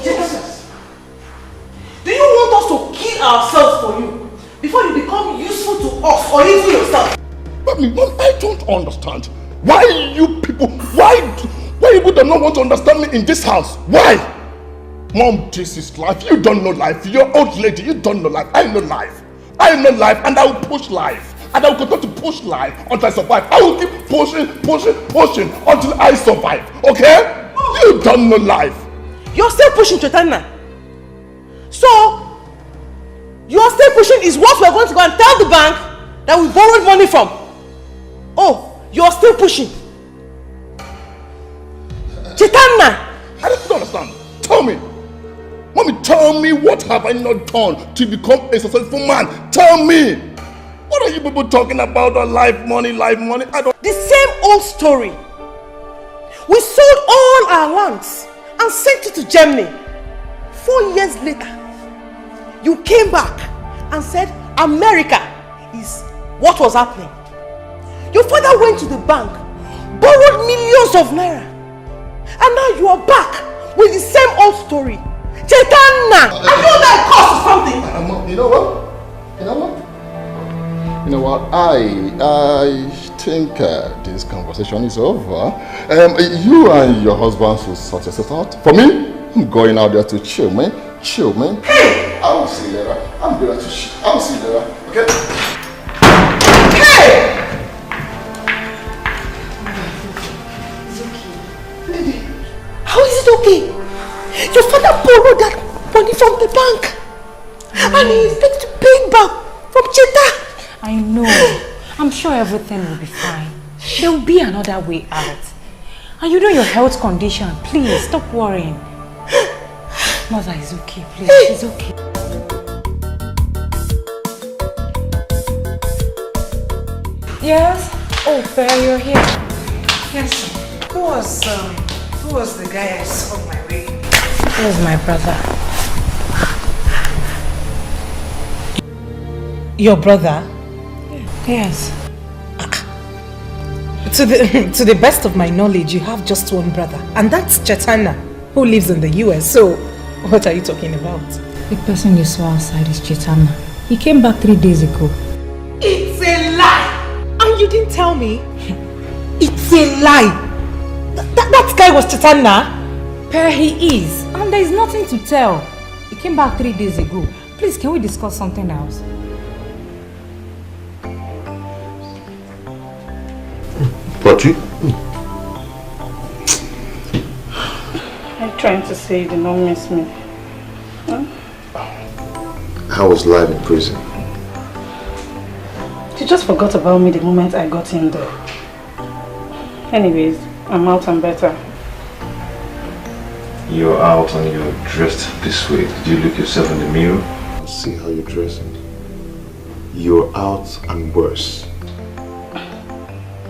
Speaker 11: Jesus, do you want us to kill ourselves for you before you become useful to us or even yourself?
Speaker 1: Mom, I don't understand. Why you people do not want to understand me in this house? Why? Mom, this is life. You don't know life. You're old lady. You don't know life. I know life, and I will push life. And I will continue to push life until I survive. I will keep pushing until I survive. Okay? You don't know life.
Speaker 11: You're still pushing, Chetana. So, you're still pushing is what we're going to go and tell the bank that we borrowed money from. Oh, you're still pushing. Chetana!
Speaker 1: I don't understand. Tell me. Mommy, tell me, what have I not done to become a successful man? Tell me. What are you people talking about? Life, money? I don't...
Speaker 11: The same old story. We sold all our lands and sent it to Germany. 4 years later, you came back and said America is what was happening. Your father went to the bank, borrowed millions of naira, and now you are back with the same old story. Chetana! Are you that cost something?
Speaker 1: You know what? I think this conversation is over. You and your husband should sort yourself out. For me, I'm going out there to chill, man. Hey! I will see you later. I'm going to chill. I will see you later. Okay?
Speaker 11: Hey! How is it okay? Your father borrowed that money from the bank. And he expects to pay it back from Cheta.
Speaker 21: I know. I'm sure everything will be fine. There will be another way out. And you know your health condition. Please, stop worrying. Mother is okay, please. She's okay. Yes? Oh, Fair, you're here.
Speaker 12: Yes. Who was the guy I saw on my way?
Speaker 21: He was my brother.
Speaker 12: Your brother?
Speaker 21: Yes.
Speaker 12: To the best of my knowledge, you have just one brother, and that's Chetana, who lives in the US. So, what are you talking about?
Speaker 21: The person you saw outside is Chetana. He came back 3 days ago.
Speaker 12: It's a lie! And you didn't tell me? It's a lie! That guy was Chetana?
Speaker 21: Per, he is. And there is nothing to tell. He came back 3 days ago. Please, can we discuss something else?
Speaker 4: Patty?
Speaker 2: I'm trying to say you did not miss me. Huh?
Speaker 4: How was life in prison?
Speaker 2: You just forgot about me the moment I got in there. Anyways, I'm out and better.
Speaker 4: You're out and you're dressed this way. Did you look yourself in the mirror? See how you're dressing. You're out and worse.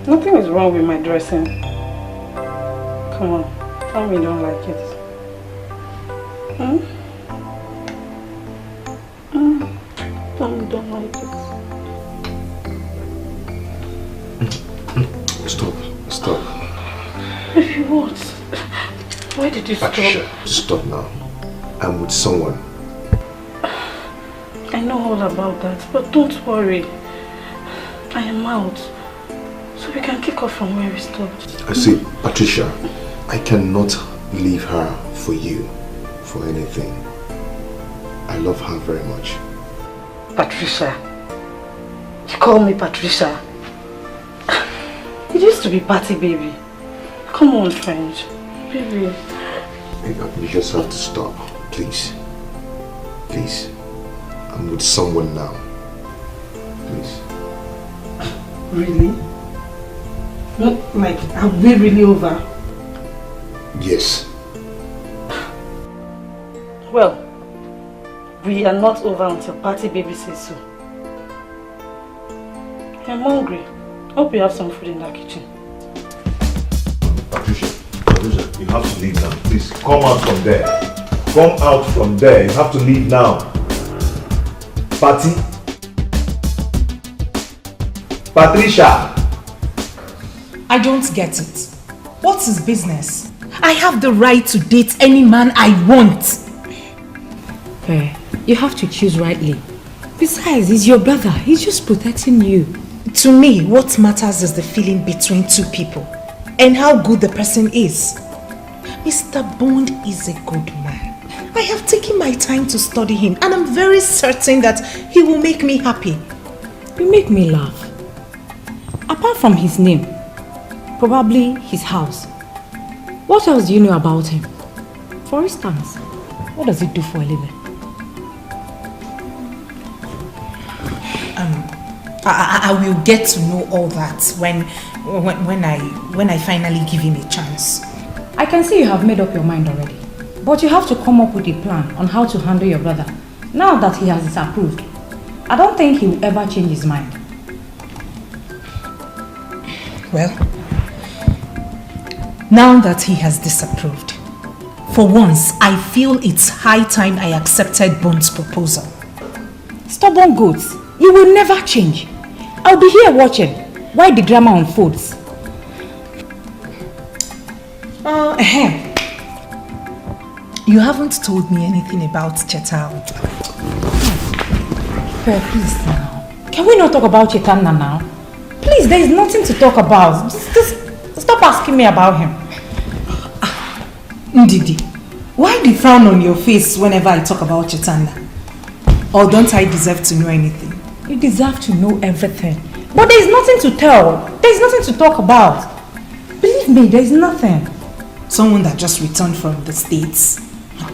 Speaker 2: Nothing is wrong with my dressing. Come on, tell me you don't like it. Hmm? Tell me you don't like it.
Speaker 4: Stop.
Speaker 2: What? Why did you
Speaker 4: Patricia,
Speaker 2: stop?
Speaker 4: stop now. I'm with someone.
Speaker 2: I know all about that, but don't worry. I am out. So we can kick off from where we stopped.
Speaker 4: I see, Patricia, I cannot leave her for you, for anything. I love her very much.
Speaker 2: Patricia. You call me Patricia. It used to be Patty, baby. Come on, friend. Baby.
Speaker 4: You just have to stop, please. Please. I'm with someone now. Please.
Speaker 2: Really? Not like, are we really over?
Speaker 4: Yes.
Speaker 2: Well, we are not over until Patty baby says so. I'm hungry. Hope you have some food in that kitchen.
Speaker 4: Patricia, you have to leave now. Please, come out from there. Come out from there. You have to leave now. Patty? Patricia!
Speaker 12: I don't get it. What's his business? I have the right to date any man I want.
Speaker 21: Per, you have to choose rightly. Besides, he's your brother. He's just protecting you.
Speaker 12: To me, what matters is the feeling between two people and how good the person is. Mr. Bond is a good man. I have taken my time to study him and I'm very certain that he will make me happy.
Speaker 21: You make me laugh. Apart from his name, probably his house. What else do you know about him? For instance, what does he do for a living?
Speaker 12: I will get to know all that when I finally give him a chance.
Speaker 21: I can see you have made up your mind already. But you have to come up with a plan on how to handle your brother. Now that he has disapproved, I don't think he will ever change his mind.
Speaker 12: Well, now that he has disapproved, for once I feel it's high time I accepted Bond's proposal.
Speaker 21: Stubborn goats, you will never change. I'll be here watching while the drama unfolds.
Speaker 12: You haven't told me anything about Chetal.
Speaker 21: Please now. Can we not talk about Chetana now? Please, there is nothing to talk about. Just stop asking me about him.
Speaker 12: Ndidi, why the frown on your face whenever I talk about Chetana? Or don't I deserve to know anything?
Speaker 21: You deserve to know everything. But there is nothing to tell. There is nothing to talk about. Believe me, there is nothing.
Speaker 12: Someone that just returned from the States.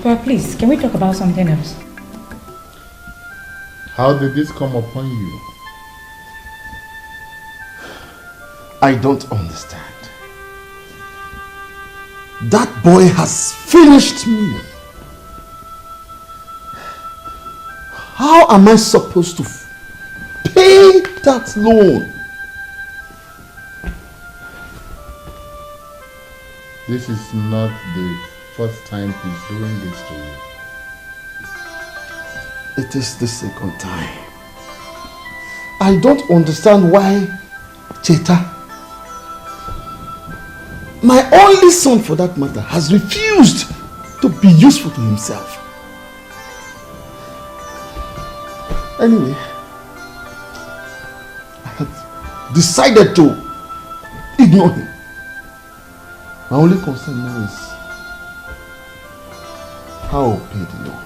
Speaker 21: Well, please, can we talk about something else?
Speaker 1: How did this come upon you?
Speaker 20: I don't understand. That boy has finished me. How am I supposed to pay that loan?
Speaker 1: This is not the first time he's doing this to you.
Speaker 20: It is the second time. I don't understand why Cheta, my only son for that matter, has refused to be useful to himself. Anyway, I had decided to ignore him. My only concern now is how I'll pay the loan.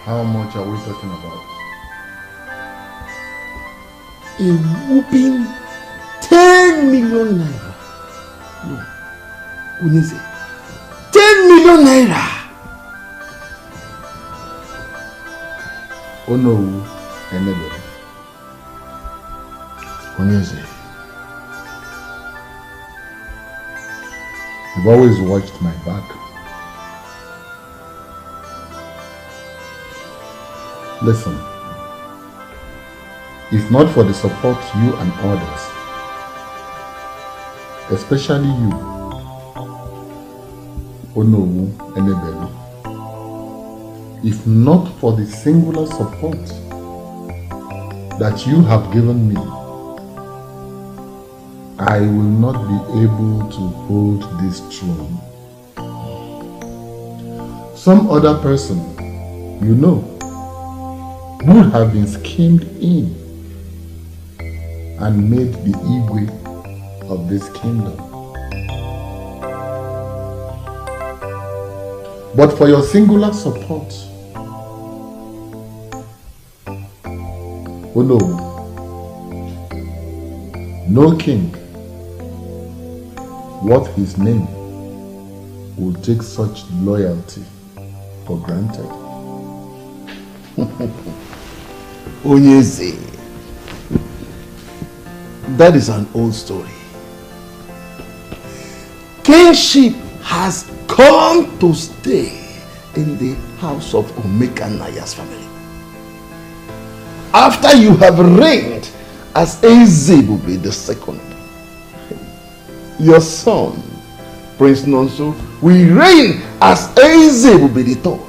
Speaker 1: How much are we talking about?
Speaker 20: A whooping 10 million naira. No, Unise, 10 million naira.
Speaker 1: Oh no, anybody. Unise, you've always watched my back. Listen, if not for the support you and others, especially you, Onowu Enebelu, if not for the singular support that you have given me, I will not be able to hold this throne. Some other person, you know, would have been schemed in and made the Igwe of this kingdom. But for your singular support, oh no, no king worth his name will take such loyalty for granted.
Speaker 20: Onyeze, that is an old story. Kingship has come to stay in the house of Omeka Naya's family. After you have reigned as Ezebube II, your son, Prince Nonso, will reign as Ezebube III.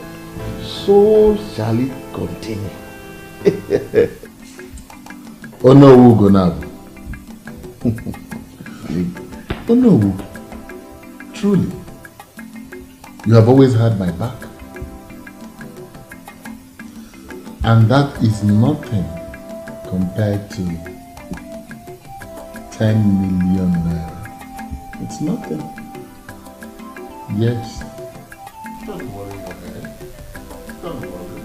Speaker 20: So shall it continue.
Speaker 1: Onowu Gonabu. Onowu, truly, you have always had my back. And that is nothing compared to 10 million naira. It's nothing. Yes. Don't worry, okay? Don't worry.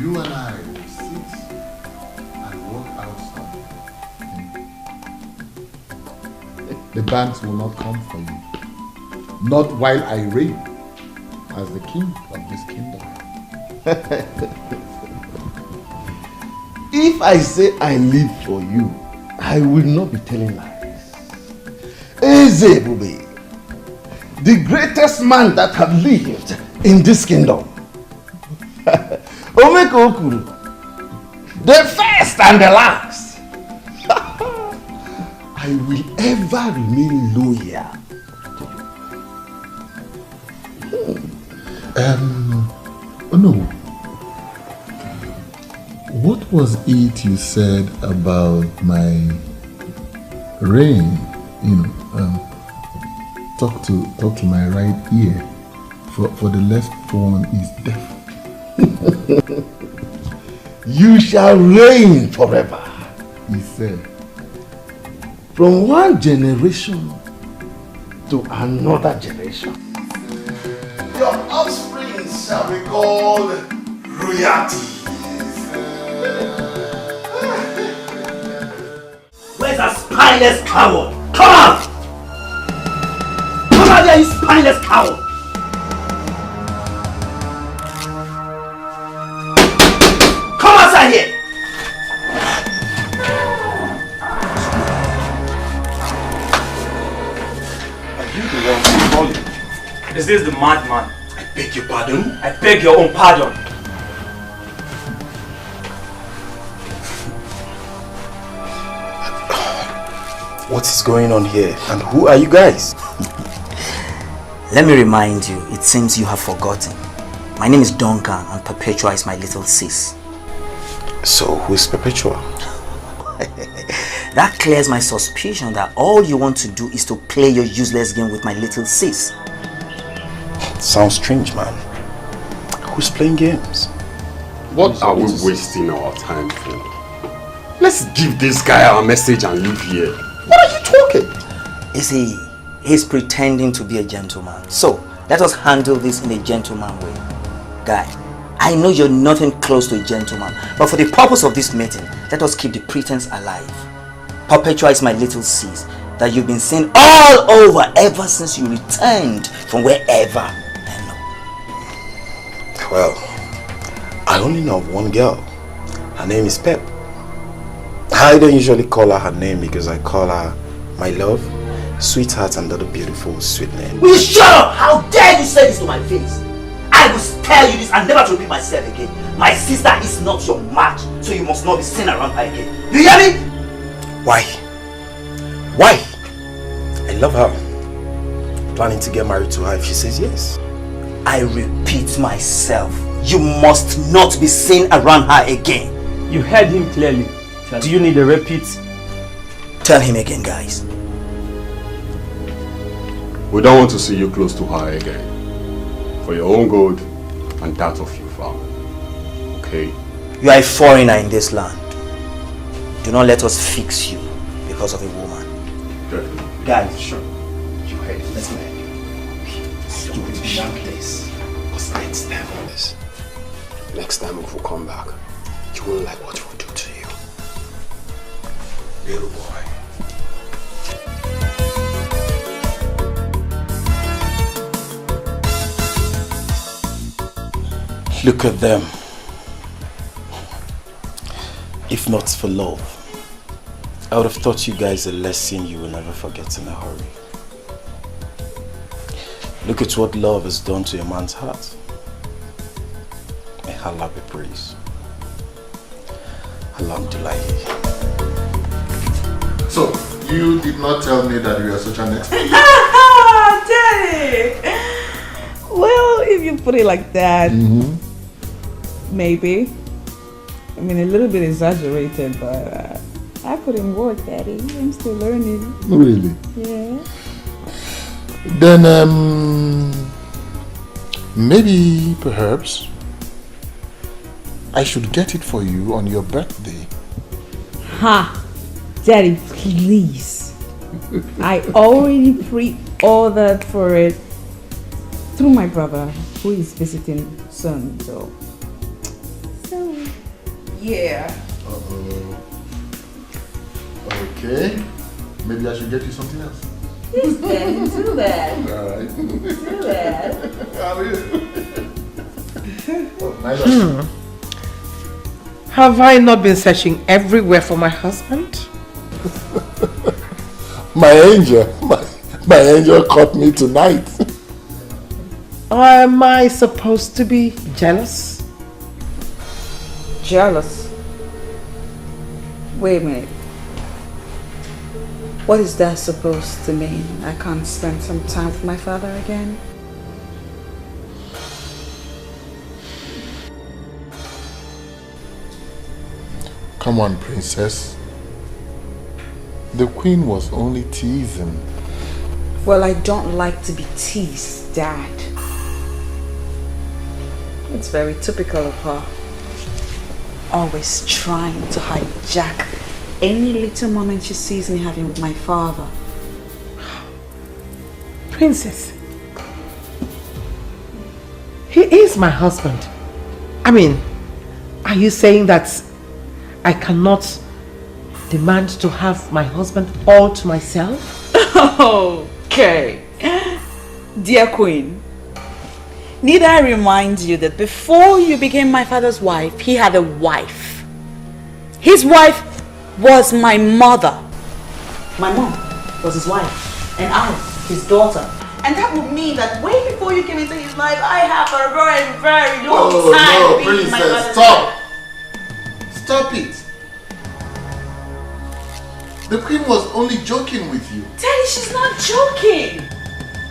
Speaker 1: You and I will sit and work out something. The banks will not come for you. Not while I reign as the king of this kingdom.
Speaker 20: If I say I live for you, I will not be telling lies. Ezebube, the greatest man that have lived in this kingdom. Omeka Okuru, the first and the last. I will ever remain loyal to you.
Speaker 1: Oh no. What was it you said about my reign? You know, talk to my right ear, for the left one is deaf.
Speaker 20: You shall reign forever,
Speaker 1: he said.
Speaker 20: From one generation to another generation. Your offspring shall be called royalty.
Speaker 5: Where's that spineless coward? Come out! Come out there, you spineless coward! Come outside here!
Speaker 7: you the one to call him? Is this the madman?
Speaker 9: I beg your pardon?
Speaker 7: I beg your own pardon.
Speaker 10: What is going on here? And who are you guys?
Speaker 5: Let me remind you, it seems you have forgotten. My name is Donka and Perpetua is my little sis.
Speaker 10: So, who is Perpetua?
Speaker 5: That clears my suspicion that all you want to do is to play your useless game with my little sis.
Speaker 10: Sounds strange, man. Who's playing games?
Speaker 6: What are we wasting our time for? Let's give this guy our message and leave here. What are you talking?
Speaker 5: You see, he's pretending to be a gentleman. So, let us handle this in a gentleman way. Guy, I know you're nothing close to a gentleman, but for the purpose of this meeting, let us keep the pretense alive. Perpetua is my little sis that you've been seeing all over ever since you returned from wherever.
Speaker 10: Well, I only know of one girl. Her name is Pep. I don't usually call her name because I call her my love, sweetheart, and other beautiful sweet name.
Speaker 5: Will you shut up? How dare you say this to my face? I will tell you this and never to repeat myself again. My sister is not your match, so you must not be seen around her again. You hear me?
Speaker 10: Why? Why? I love her. Planning to get married to her if she says yes.
Speaker 5: I repeat myself. You must not be seen around her again.
Speaker 7: You heard him clearly. Do you need a repeat?
Speaker 5: Tell him again, guys.
Speaker 6: We don't want to see you close to her again. For your own good and that of your family. Okay?
Speaker 5: You are a foreigner in this land. Do not let us fix you because of a woman.
Speaker 6: Definitely.
Speaker 5: Guys,
Speaker 6: sure.
Speaker 5: You heard it. Let's go.
Speaker 10: You will be young place. Because I stand on this. Next time if we come back, you will like what we'll do to you. Little boy. Look at them. If not for love, I would have taught you guys a lesson you will never forget in a hurry. Look at what love has done to a man's heart. May Allah be praised. Alhamdulillah.
Speaker 1: So, you did not tell me that you are such an expert.
Speaker 14: Daddy! Well, if you put it like that, maybe. I mean, a little bit exaggerated, but I put in work, Daddy. I'm still learning.
Speaker 1: Really?
Speaker 14: Yeah.
Speaker 1: Then, maybe, perhaps, I should get it for you on your birthday.
Speaker 14: Ha! Daddy, please. I already pre-ordered for it through my brother, who is visiting soon, so yeah.
Speaker 1: Okay. Maybe I should get you something else.
Speaker 14: Yes, Daddy, do that.
Speaker 1: Alright.
Speaker 14: Do that.
Speaker 12: Have I not been searching everywhere for my husband?
Speaker 1: My angel caught me tonight.
Speaker 12: Am I supposed to be jealous?
Speaker 14: Jealous? Wait a minute. What is that supposed to mean? I can't spend some time with my father again?
Speaker 1: Come on, princess. The queen was only teasing.
Speaker 14: Well, I don't like to be teased, Dad. It's very typical of her. Always trying to hijack any little moment she sees me having with my father.
Speaker 12: Princess, he is my husband. I mean, are you saying that I cannot demand to have my husband all to myself?
Speaker 14: Okay. Dear Queen, need I remind you that before you became my father's wife, he had a wife. His wife was my mother. My mom was his wife, and I
Speaker 12: his daughter.
Speaker 14: And that would mean that way before you came into his life, I have a very, very long time
Speaker 1: no,
Speaker 14: being my
Speaker 1: princess,
Speaker 14: mother's
Speaker 1: stop! Stop it! The queen was only joking with you.
Speaker 14: Daddy, she's not joking.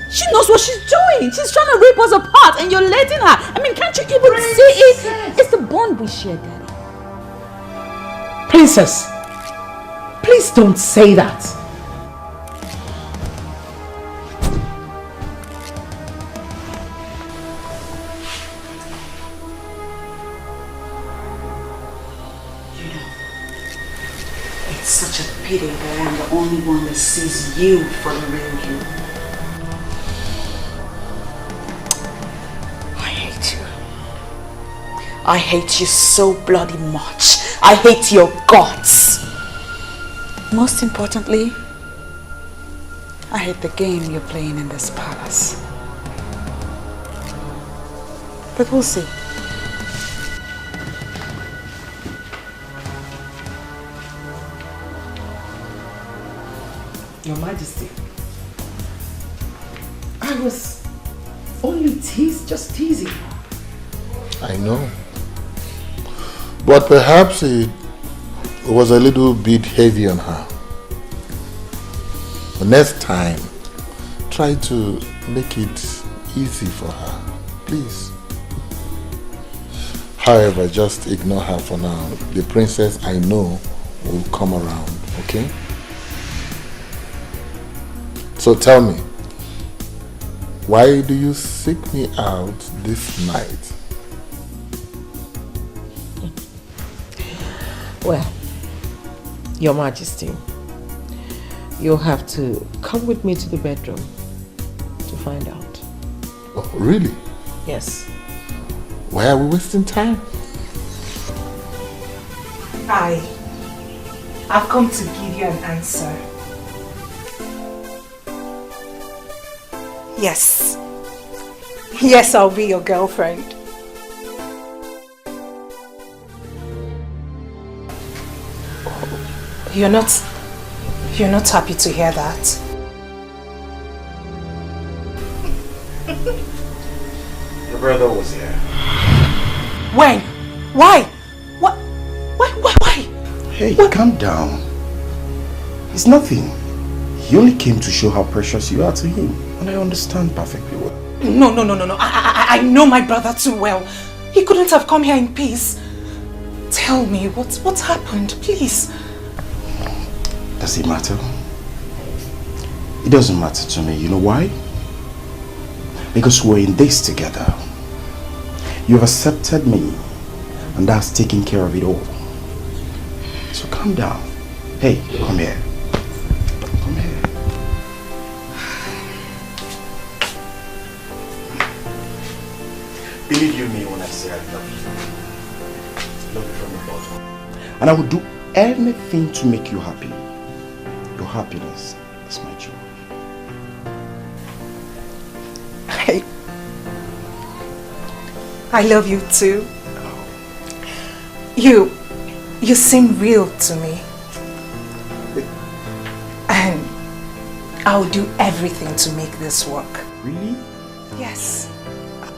Speaker 14: She knows what she's doing. She's trying to rip us apart and you're letting her. I mean, can't you even see it? It's the bond we share, Daddy.
Speaker 12: Princess, please don't say that.
Speaker 14: It's such a pity that I'm the only one that sees you for the real you. I hate you. I hate you so bloody much. I hate your guts. Most importantly, I hate the game you're playing in this palace. But we'll see.
Speaker 12: Your Majesty, I was only just teasing.
Speaker 1: I know. But perhaps it was a little bit heavy on her. The next time, try to make it easy for her, please. However, just ignore her for now. The princess, I know, will come around, okay? So tell me, why do you seek me out this night?
Speaker 12: Well, Your Majesty, you'll have to come with me to the bedroom to find out.
Speaker 1: Oh, really?
Speaker 12: Yes.
Speaker 1: Why are we wasting time?
Speaker 8: I've come to give you an answer. Yes. Yes, I'll be your girlfriend. You're not happy to hear that?
Speaker 10: Your brother was here.
Speaker 8: When? Why? What? Why?
Speaker 10: Hey, calm down. It's nothing. He only came to show how precious you are to him. And I understand perfectly well.
Speaker 8: No. I know my brother too well. He couldn't have come here in peace. Tell me, what's happened, please?
Speaker 10: Does it matter? It doesn't matter to me. You know why? Because we're in this together. You've accepted me, and that's taking care of it all. So calm down. Hey, come here. Come here. Believe you me when I say I love you. I love you from the bottom. And I will do anything to make you happy. Your happiness is my joy.
Speaker 8: I love you too. You seem real to me. And I'll do everything to make this work.
Speaker 10: Really?
Speaker 8: Yes.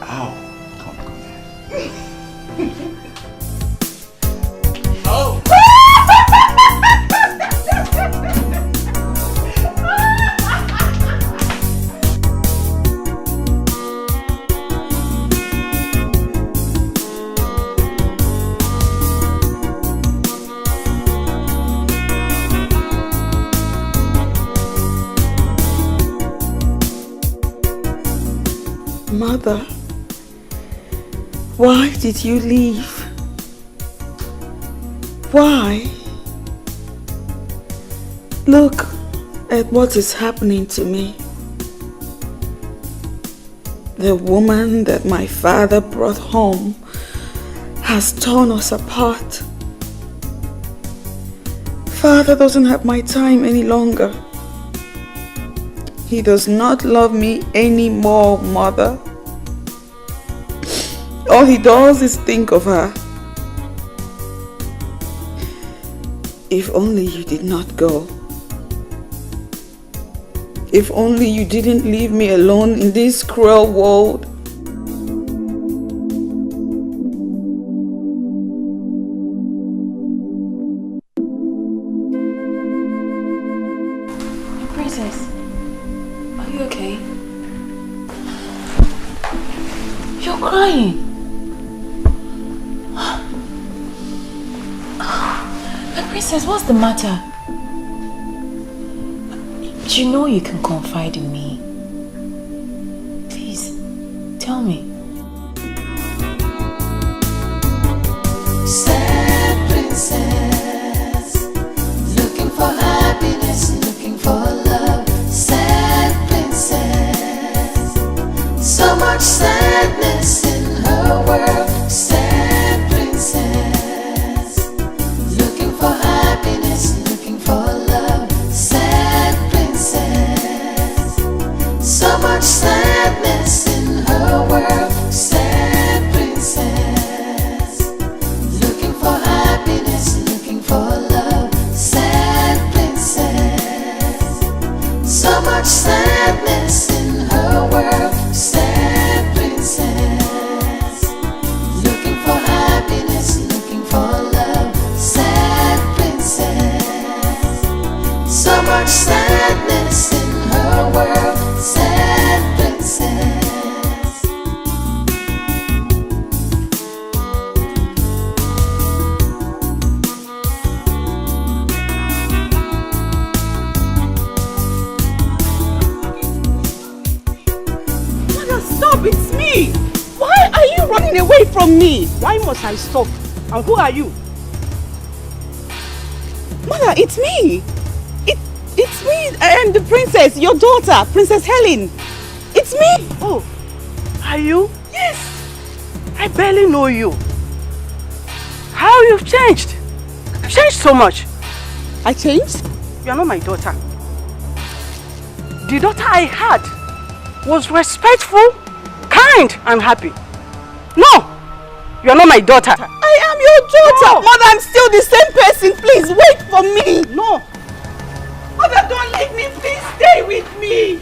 Speaker 10: Ow. Come here.
Speaker 8: Oh.
Speaker 14: Mother, why did you leave? Why? Look at what is happening to me. The woman that my father brought home has torn us apart. Father doesn't have my time any longer. He does not love me anymore, Mother. All he does is think of her. If only you did not go. If only you didn't leave me alone in this cruel world.
Speaker 13: Princess, are you okay? You're crying. My princess, what's the matter? You know you can confide in me. Please, tell me.
Speaker 15: Sad princess, looking for happiness, looking for love. Sad princess, so much sadness in her world. Sad princess, looking for happiness, looking for love. Sad princess, so much sadness in her world. Sad princess, looking for happiness, looking for love. Sad princess, so much sadness in her world. Sad princess, looking for happiness, looking for love. Sad princess, so much sadness in her world. Sad princess.
Speaker 3: Mother, stop! It's me! Why are you running away from me? Why must I stop? And who are you? Mother, it's me! It's me and the princess, your daughter, Princess Helen. It's me! Oh, are you? Yes! I barely know you. How you've changed? You've changed so much. I changed? You're not my daughter. The daughter I had was respectful, kind and happy. No! You're not my daughter. I am your daughter! No. Mother, I'm still the same person. Please, wait for me. No. Mother, don't leave me. Please stay with me.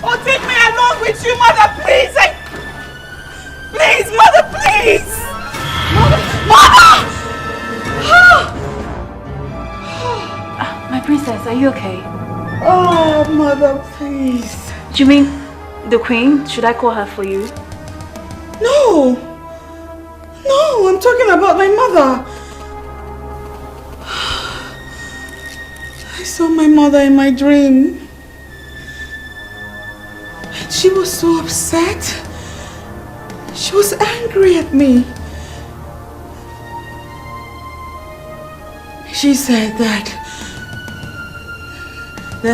Speaker 3: Or take me along with you, Mother, please. Please, Mother, please. Mother!
Speaker 13: My princess, are you okay?
Speaker 14: Oh, Mother, please.
Speaker 13: Do you mean the queen? Should I call her for you?
Speaker 14: No. No, I'm talking about my mother. I saw my mother in my dream. And she was so upset. She was angry at me. She said that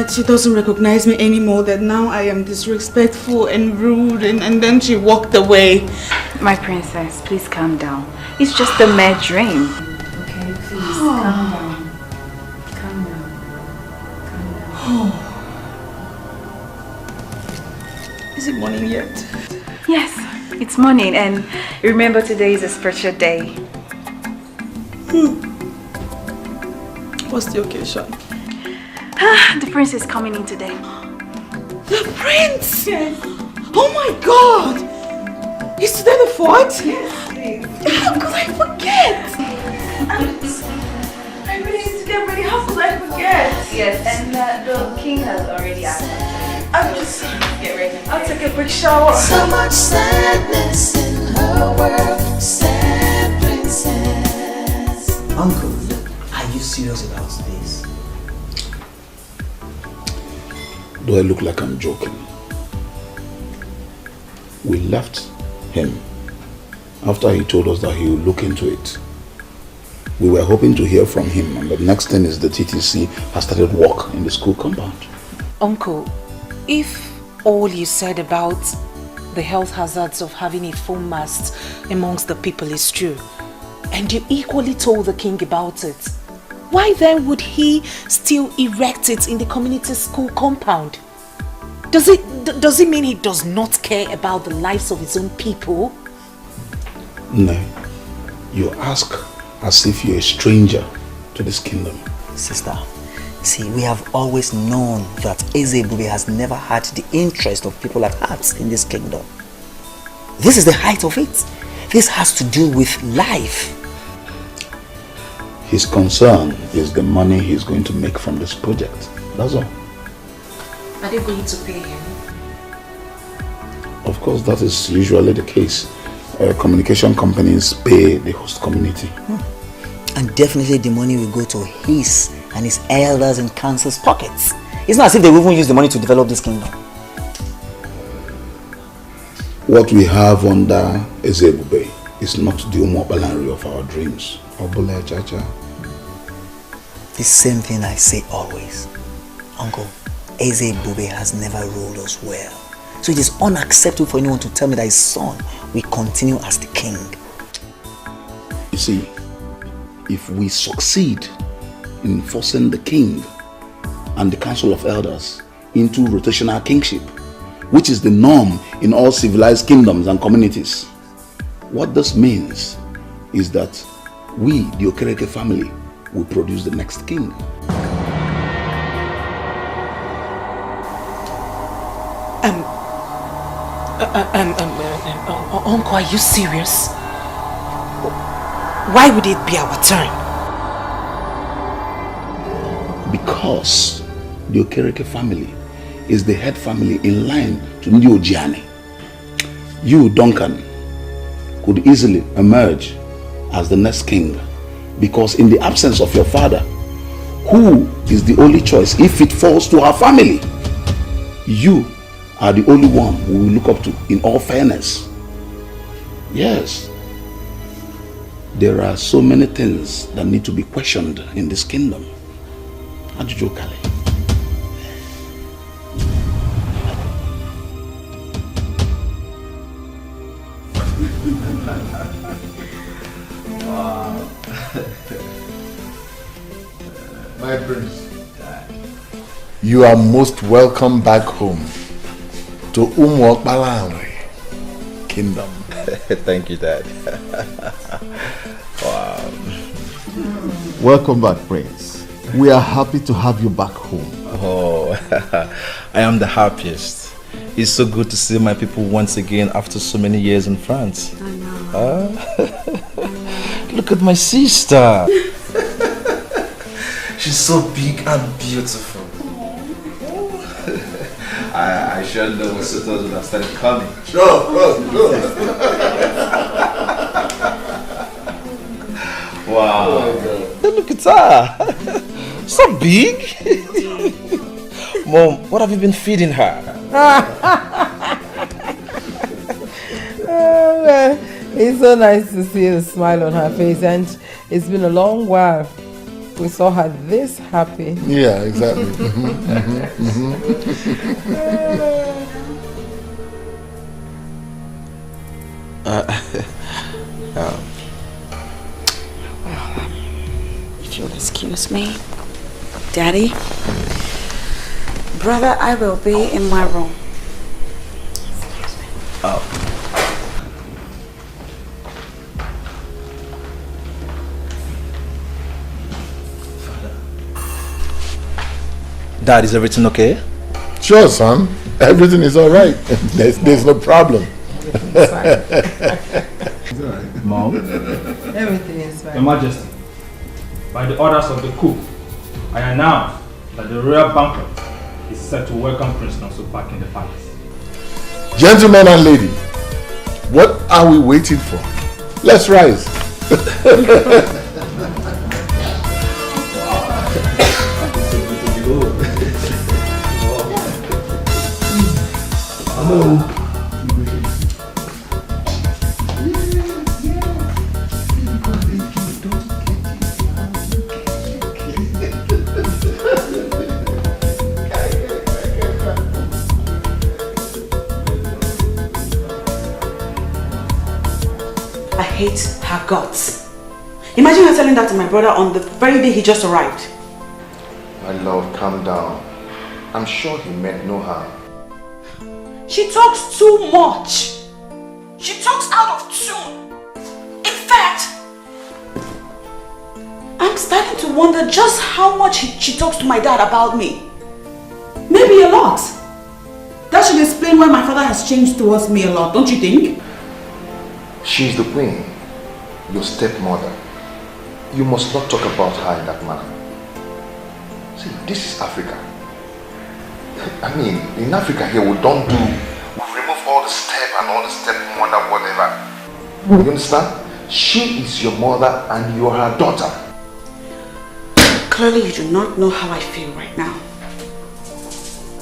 Speaker 14: she doesn't recognize me anymore, that now I am disrespectful and rude, and then she walked away.
Speaker 13: My princess, please calm down. It's just a mere dream. Okay, please calm down. Calm down. Calm down.
Speaker 14: Is it morning yet?
Speaker 13: Yes, it's morning, and remember today is a special day.
Speaker 14: What's the occasion?
Speaker 13: The prince is coming in today.
Speaker 14: The prince? Yes. Oh my God! Is today the 4th?
Speaker 13: Yes, please.
Speaker 14: How could I forget?
Speaker 13: I really need to get ready. How could I forget? Yes, and the king has already asked.
Speaker 14: I'll just
Speaker 13: get ready.
Speaker 14: I'll take a quick shower.
Speaker 15: So much sadness in her world. Sad princess.
Speaker 5: Uncle, are you serious about this?
Speaker 1: Do I look like I'm joking? We left him after he told us that he would look into it. We were hoping to hear from him, and the next thing is the TTC has started work in the school compound.
Speaker 11: Uncle, if all you said about the health hazards of having a phone mast amongst the people is true, and you equally told the king about it, why then would he still erect it in the community school compound? Does it mean he does not care about the lives of his own people?
Speaker 1: No. You ask as if you're a stranger to this kingdom.
Speaker 5: Sister, See, we have always known that Ezebube has never had the interest of people at heart in this kingdom. This is the height of it. This has to do with life.
Speaker 20: His concern is the money he's going to make from this project. That's all.
Speaker 11: Are they going to pay him?
Speaker 20: Of course, that is usually the case. Communication companies pay the host community.
Speaker 5: And definitely the money will go to his and his elders and council's pockets. It's not as if they will even use the money to develop this kingdom.
Speaker 20: What we have under Ezebube is not the umobalari of our dreams. Obule Chacha.
Speaker 5: The same thing I say always. Uncle, Ezebube has never ruled us well. So it is unacceptable for anyone to tell me that his son will continue as the king.
Speaker 20: You see, if we succeed in forcing the king and the council of elders into rotational kingship, which is the norm in all civilized kingdoms and communities, what this means is that we, the Okereke family, will produce the next king.
Speaker 11: Uncle, are you serious? Why would it be our turn?
Speaker 20: Because the Okereke family is the head family in line to Ndi Ojiane. You, Duncan, could easily emerge as the next king, because in the absence of your father, who is the only choice if it falls to our family, you are the only one we will look up to in all fairness. Yes, there are so many things that need to be questioned in this kingdom. Ajujo Kale.
Speaker 1: Wow. My prince, you are most welcome back home to Umwokbalanri Kingdom.
Speaker 10: Thank you, Dad. Wow.
Speaker 20: Welcome back, Prince. We are happy to have you back home.
Speaker 10: Oh, I am the happiest. It's so good to see my people once again after so many years in France.
Speaker 19: I know.
Speaker 10: Look at my sister. She's so big and beautiful. I sure know what suitors would have started coming.
Speaker 1: Sure.
Speaker 10: Wow. Oh, look at her. So big. Mom, what have you been feeding her?
Speaker 12: Well, it's so nice to see the smile on her face, and it's been a long while we saw her this happy.
Speaker 1: Yeah, exactly.
Speaker 14: If you'll excuse me, Daddy, brother, I will be in my room. Excuse me.
Speaker 10: Oh. Dad, is everything okay?
Speaker 1: Sure, son. Everything is all right. There's no problem.
Speaker 12: It's fine.
Speaker 9: Mom?
Speaker 12: Everything is fine.
Speaker 9: Your Majesty, by the orders of the coup, I announce that the royal banquet is set to welcome Prince Nonso back in the palace.
Speaker 1: Gentlemen and ladies, what are we waiting for? Let's rise. Hello.
Speaker 14: I hate her guts. Imagine her telling that to my brother on the very day he just arrived.
Speaker 18: My love, calm down. I'm sure he meant no harm.
Speaker 14: She talks too much. She talks out of tune. In fact, I'm I'm starting to wonder just how much she talks to my dad about me. Maybe a lot. That should explain why my father has changed towards me a lot, don't you think?
Speaker 4: She's the queen, your stepmother. You must not talk about her in that manner. See, this is Africa. I mean, in Africa here, we don't do, we remove all the step and all the stepmother, whatever. You understand? She is your mother and you are her daughter.
Speaker 14: Clearly you do not know how I feel right now.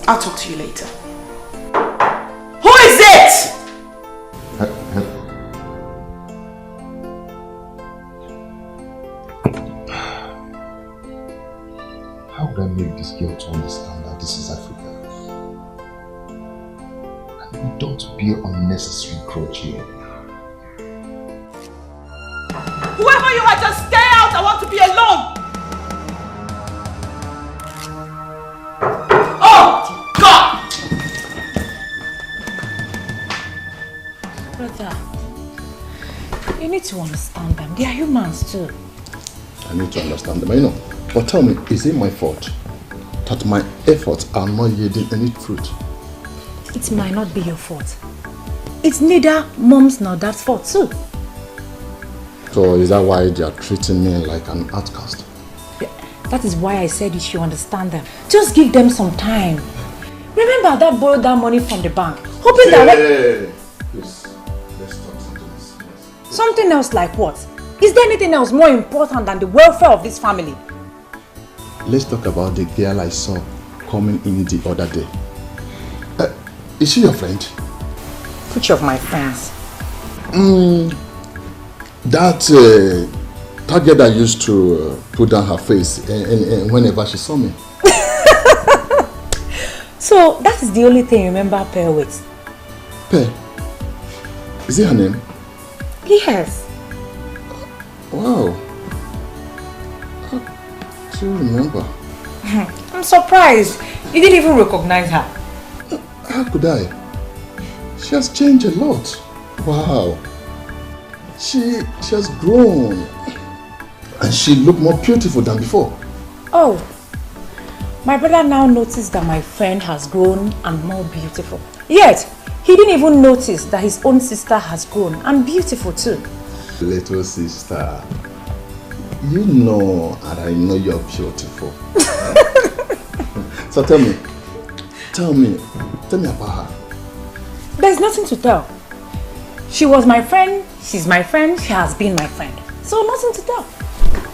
Speaker 14: I'll talk to you later. Who is it?
Speaker 1: How would I make this girl to understand that this is Africa? And we don't bear unnecessary grudge here.
Speaker 14: Whoever you are, just stay out. I want to be alone. Oh, God!
Speaker 21: Brother, you need to understand them. They are humans too.
Speaker 1: I need to understand them, I know. But tell me, is it my fault that my efforts are not yielding any fruit?
Speaker 21: It might not be your fault. It's neither mom's nor dad's fault too.
Speaker 1: So is that why they are treating me like an outcast?
Speaker 21: That is why I said you should understand them. Just give them some time. Remember that borrowed that money from the bank, hoping that
Speaker 1: Please, let's talk something else.
Speaker 21: Something else like what? Is there anything else more important than the welfare of this family?
Speaker 1: Let's talk about the girl I saw coming in the other day. Is she your friend?
Speaker 21: Which of my friends?
Speaker 1: That girl that used to put down her face whenever she saw me.
Speaker 21: So that is the only thing you remember Pearl with?
Speaker 1: Pearl? Is it her name?
Speaker 21: Yes.
Speaker 1: Wow. I do remember.
Speaker 21: I'm surprised. You didn't even recognize her.
Speaker 1: How could I? She has changed a lot. Wow. She has grown. And she looked more beautiful than before.
Speaker 21: Oh. My brother now noticed that my friend has grown and more beautiful. Yet, he didn't even notice that his own sister has grown and beautiful too.
Speaker 1: Little sister, you know and I know you're beautiful. So tell me about her.
Speaker 21: There's nothing to tell. She was my friend, she's my friend, she has been my friend. So nothing to tell.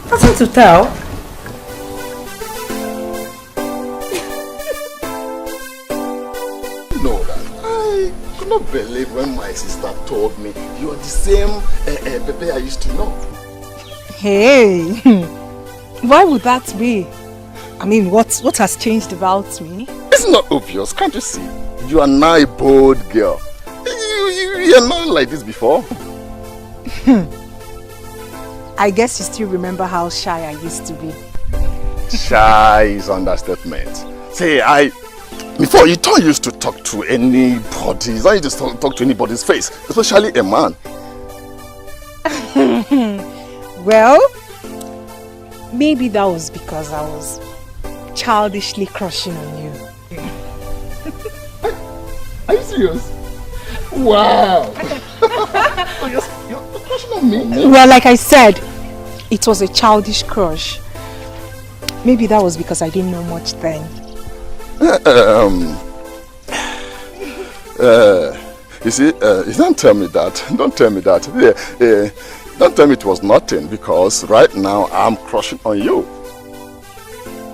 Speaker 21: Nothing to tell.
Speaker 1: No, I could not believe when my sister told me you are the same Pepe I used to know.
Speaker 11: Hey, why would that be? I mean, what has changed about me?
Speaker 1: It's not obvious, can't you see? You are now a bold girl. You are not like this before.
Speaker 11: I guess you still remember how shy I used to be.
Speaker 1: Shy is understatement. See, before you don't used to talk to anybody. You don't used to talk to anybody's face, especially a man.
Speaker 11: Well, maybe that was because I was childishly crushing on you.
Speaker 1: Are you serious? Wow! Oh, you're crushing on me?
Speaker 11: Well, like I said, it was a childish crush. Maybe that was because I didn't know much then.
Speaker 1: You see, don't tell me that. Don't tell me that. Don't tell me it was nothing, because right now I'm crushing on you.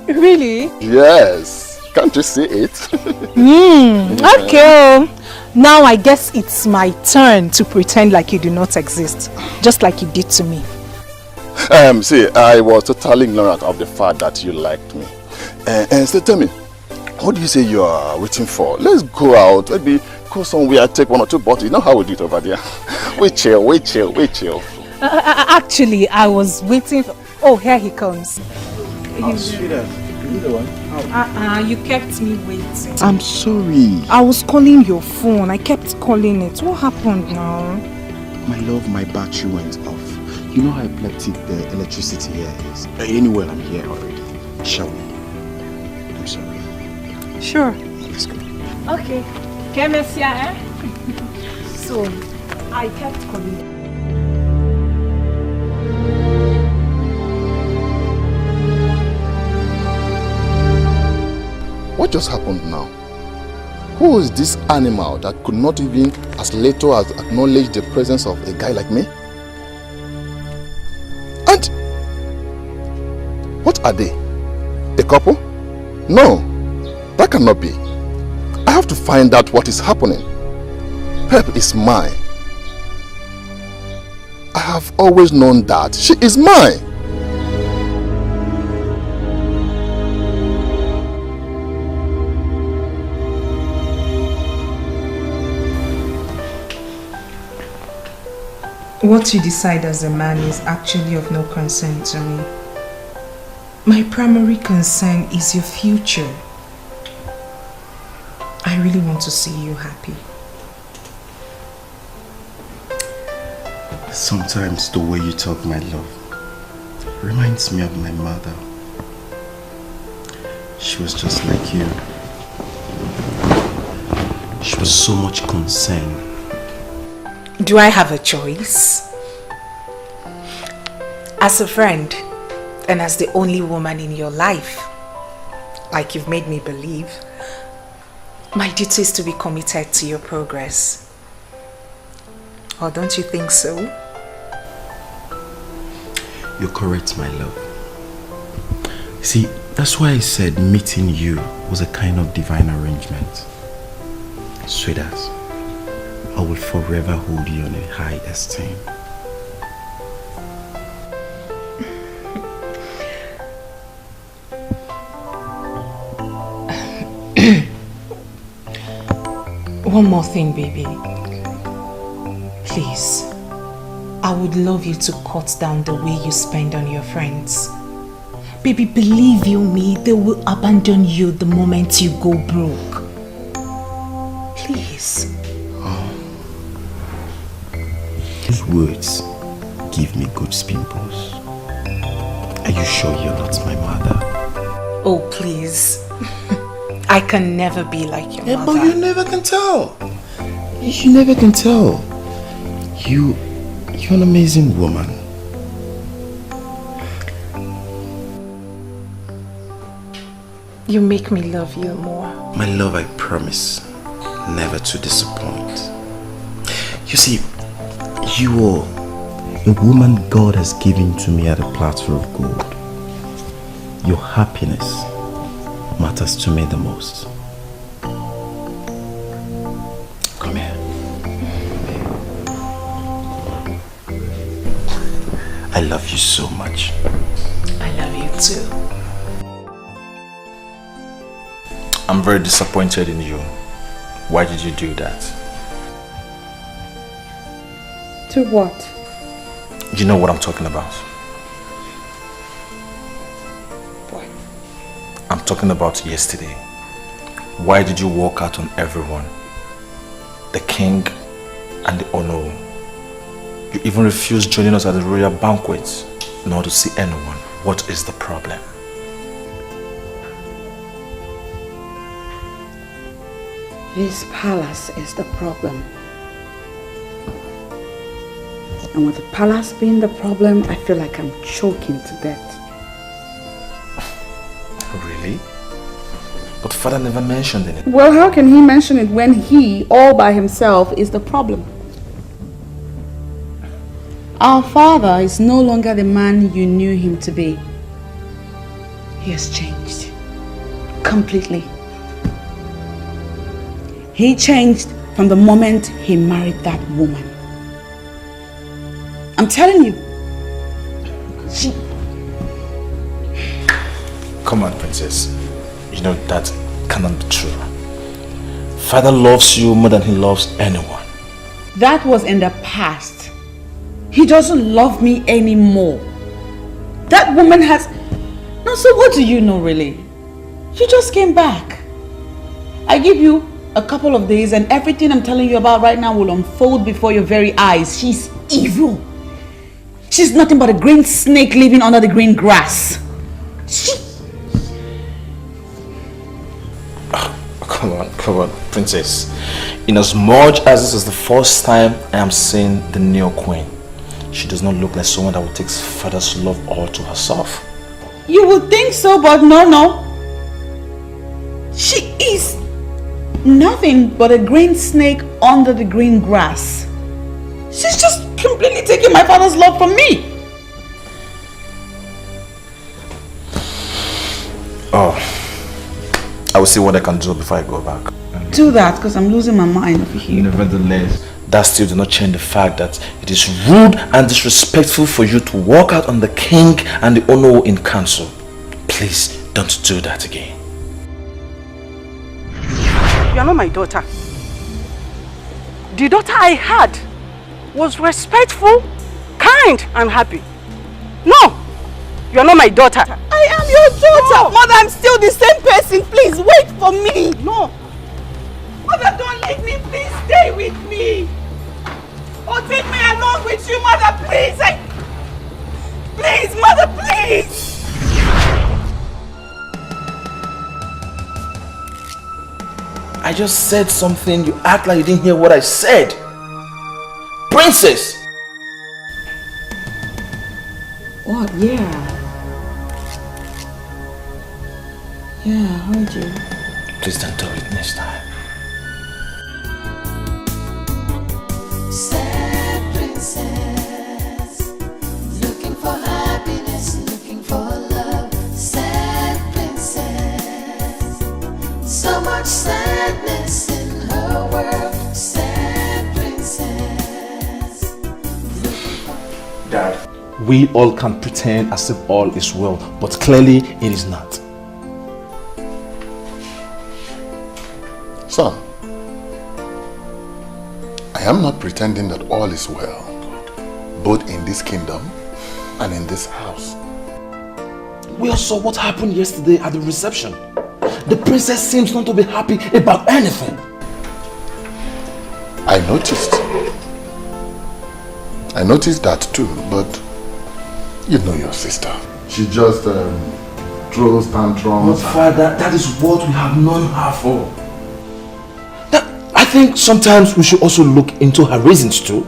Speaker 11: Really?
Speaker 1: Yes. Can't you see it?
Speaker 11: Okay. Now I guess it's my turn to pretend like you do not exist, just like you did to me.
Speaker 1: See, I was totally ignorant of the fact that you liked me. And so tell me, what do you say you are waiting for? Let's go out, maybe go somewhere, take one or two bottles. You know how we do it over there. We chill.
Speaker 11: Actually, I was waiting for... Oh, here he comes.
Speaker 1: Sweetheart, you the one?
Speaker 11: You kept me waiting.
Speaker 1: I'm sorry.
Speaker 11: I was calling your phone. I kept calling it. What happened now?
Speaker 1: My love, my battery went off.
Speaker 10: You know how epileptic the electricity here is. Anyway, I'm here already. Shall we? I'm sorry.
Speaker 11: Sure.
Speaker 10: Let's go.
Speaker 11: Okay. Kemesia, eh? So, I kept calling.
Speaker 1: What just happened now? Who is this animal that could not even as little as acknowledge the presence of a guy like me? And what are they? A couple? No, that cannot be. I have to find out what is happening. Pep is mine. I have always known that she is mine.
Speaker 8: What you decide as a man is actually of no concern to me. My primary concern is your future. I really want to see you happy.
Speaker 10: Sometimes the way you talk, my love, reminds me of my mother. She was just like you. She was so much concerned.
Speaker 11: Do I have a choice? As a friend, and as the only woman in your life, like you've made me believe, my duty is to be committed to your progress. Or don't you think so?
Speaker 10: You're correct, my love. See, that's why I said meeting you was a kind of divine arrangement. Sweetheart, I will forever hold you in a high esteem.
Speaker 11: One more thing, baby. Please, I would love you to cut down the way you spend on your friends. Baby, believe you me, they will abandon you the moment you go broke. Please.
Speaker 10: Those words give me good pimples. Are you sure you're not my mother?
Speaker 11: Oh, please. I can never be like your mother.
Speaker 10: But you never can tell. You never can tell. You're an amazing woman.
Speaker 11: You make me love you more.
Speaker 10: My love, I promise never to disappoint. You see, you are a woman God has given to me at a platter of gold. Your happiness matters to me the most. Come here. I love you so much.
Speaker 11: I love you too.
Speaker 9: I'm very disappointed in you. Why did you do that?
Speaker 16: To what?
Speaker 9: You know what I'm talking about.
Speaker 16: What?
Speaker 9: I'm talking about yesterday. Why did you walk out on everyone? The king and the Ono. You even refused joining us at the royal banquet, not to see anyone. What is the problem?
Speaker 16: This palace is the problem. And with the palace being the problem, I feel like I'm choking to death.
Speaker 9: Really? But father never mentioned it.
Speaker 16: Well, how can he mention it when he, all by himself, is the problem? Our father is no longer the man you knew him to be. He has changed. Completely. He changed from the moment he married that woman. I'm telling you. She...
Speaker 9: Come on, princess. You know that cannot be true. Father loves you more than he loves anyone.
Speaker 16: That was in the past. He doesn't love me anymore. That woman has... No, so what do you know really? You just came back. I give you a couple of days and everything I'm telling you about right now will unfold before your very eyes. She's evil. She's nothing but a green snake living under the green grass.
Speaker 4: Come on, princess. In as much as this is the first time I am seeing the new queen, she does not look like someone that would take father's love all to herself.
Speaker 16: You would think so, but no. She is nothing but a green snake under the green grass. She's just completely taking my father's love from me.
Speaker 4: Oh, I will see what I can do before I go back.
Speaker 16: Do that, because I'm losing my mind over here.
Speaker 4: Nevertheless, that still does not change the fact that it is rude and disrespectful for you to walk out on the king and the Ono in council. Please don't do that again.
Speaker 3: You are not my daughter. The daughter I had was respectful, kind, and happy. No, you are not my daughter.
Speaker 16: I am your daughter.
Speaker 3: No. Mother, I'm still the same person. Please wait for me. No.
Speaker 16: Mother, don't leave me. Please stay with me. Or take me along with you, Mother, please. Please, Mother, please.
Speaker 4: I just said something. You act like you didn't hear what I said. Princess!
Speaker 16: What? Yeah, I heard you.
Speaker 4: Please don't do it next time.
Speaker 15: Sad princess, looking for happiness, looking for love. Sad princess, so much sadness in her world. Sad princess.
Speaker 4: Dad, we all can pretend as if all is well, but clearly it is not.
Speaker 1: Son, I am not pretending that all is well, both in this kingdom and in this house.
Speaker 4: We all saw what happened yesterday at the reception. The princess seems not to be happy about anything.
Speaker 1: I noticed that too, but you know your sister. She just throws tantrums.
Speaker 4: But father, that is what we have known her for. I think sometimes we should also look into her reasons too.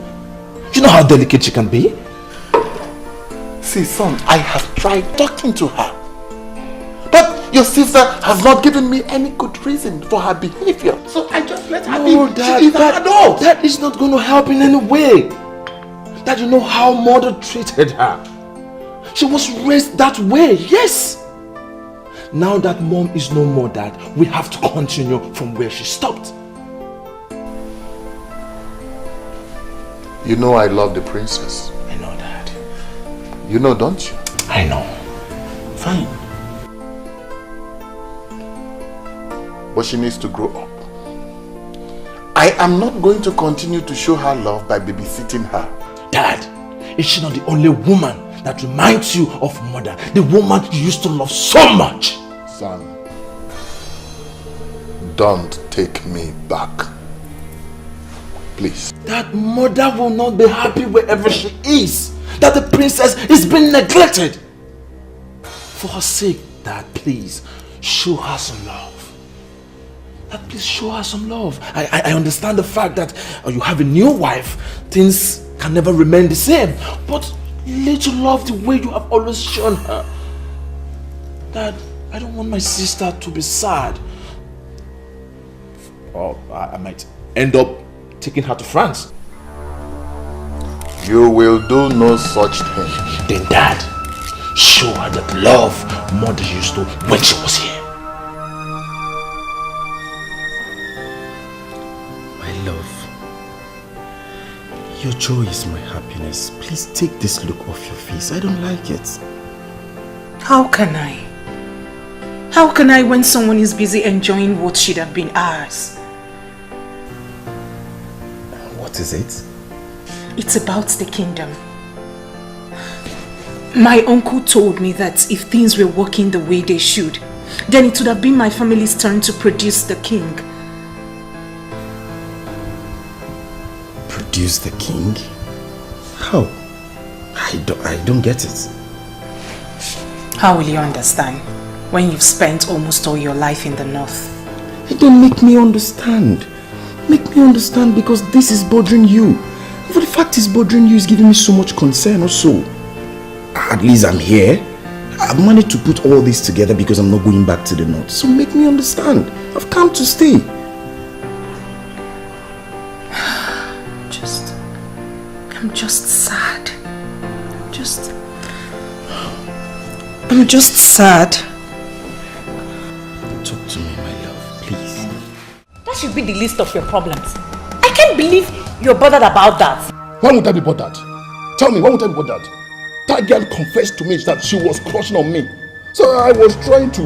Speaker 4: You know how delicate she can be?
Speaker 1: See, son, I have tried talking to her. But your sister has not given me any good reason for her behavior. So I just let her be. She is an adult.
Speaker 4: That is not going to help in any way. That you know how mother treated her. She was raised that way, yes. Now that mom is no more, dad, we have to continue from where she stopped.
Speaker 1: You know I love the princess.
Speaker 4: I know that.
Speaker 1: You know, don't you?
Speaker 4: I know.
Speaker 1: Fine. But she needs to grow up. I am not going to continue to show her love by babysitting her.
Speaker 4: Dad, is she not the only woman that reminds you of mother? The woman you used to love so much.
Speaker 1: Son, don't take me back. Please.
Speaker 4: That mother will not be happy wherever she is. That the princess is being neglected. For her sake, Dad, please, show her some love. Dad, please show her some love. I understand the fact that you have a new wife. Things can never remain the same. But little love the way you have always shown her. Dad, I don't want my sister to be sad. Or I might end up taking her to France.
Speaker 1: You will do no such thing.
Speaker 4: Then Dad, show her that love mother used to when she was here.
Speaker 10: My love, your joy is my happiness. Please take this look off your face. I don't like it.
Speaker 8: How can I? How can I when someone is busy enjoying what should have been ours?
Speaker 10: What is it?
Speaker 8: It's about the kingdom. My uncle told me that if things were working the way they should, then it would have been my family's turn to produce the king.
Speaker 10: Produce the king? How? I don't get it.
Speaker 11: How will you understand when you've spent almost all your life in the north?
Speaker 10: It don't make me understand. Make me understand because this is bothering you. But the fact is bothering you is giving me so much concern also. At least I'm here. I've managed to put all this together because I'm not going back to the north. So make me understand. I've come to stay.
Speaker 11: I'm just sad. I'm just sad.
Speaker 10: Talk to me, my love, please.
Speaker 11: That should be the least of your problems. I can't believe you're bothered about that.
Speaker 1: Why would I be bothered? Tell me, why would I be bothered? That girl confessed to me that she was crushing on me. So I was trying to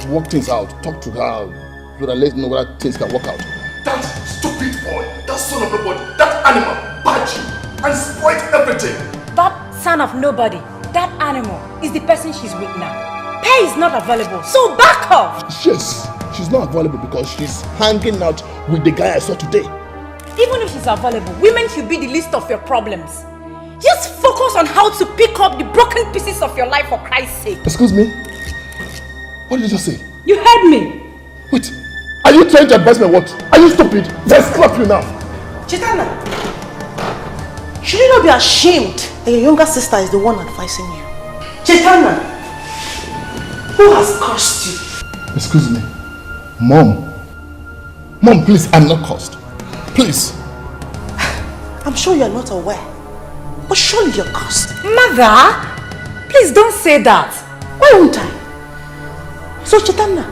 Speaker 1: work things out, talk to her, so that let me know whether things can work out.
Speaker 9: That stupid boy, that son of nobody, that animal, badged you and spoiled everything.
Speaker 21: That son of nobody, that animal, is the person she's with now. Pay is not available, so back off!
Speaker 1: Yes, she's not available because she's hanging out with the guy I saw today.
Speaker 21: Even if she's available, women should be the least of your problems. Just focus on how to pick up the broken pieces of your life for Christ's sake.
Speaker 1: Excuse me? What did you just say?
Speaker 21: You heard me.
Speaker 1: Wait, are you trying to advise me what? Are you stupid? Let's slap you now.
Speaker 3: Chitana, should you not be ashamed that your younger sister is the one advising you? Chitana, who has cursed you?
Speaker 1: Excuse me. Mom. Mom, please, I'm not cursed. Please.
Speaker 3: I'm sure you're not aware, but surely you're cursed.
Speaker 21: Mother, please don't say that.
Speaker 3: Why won't I? So Chitana,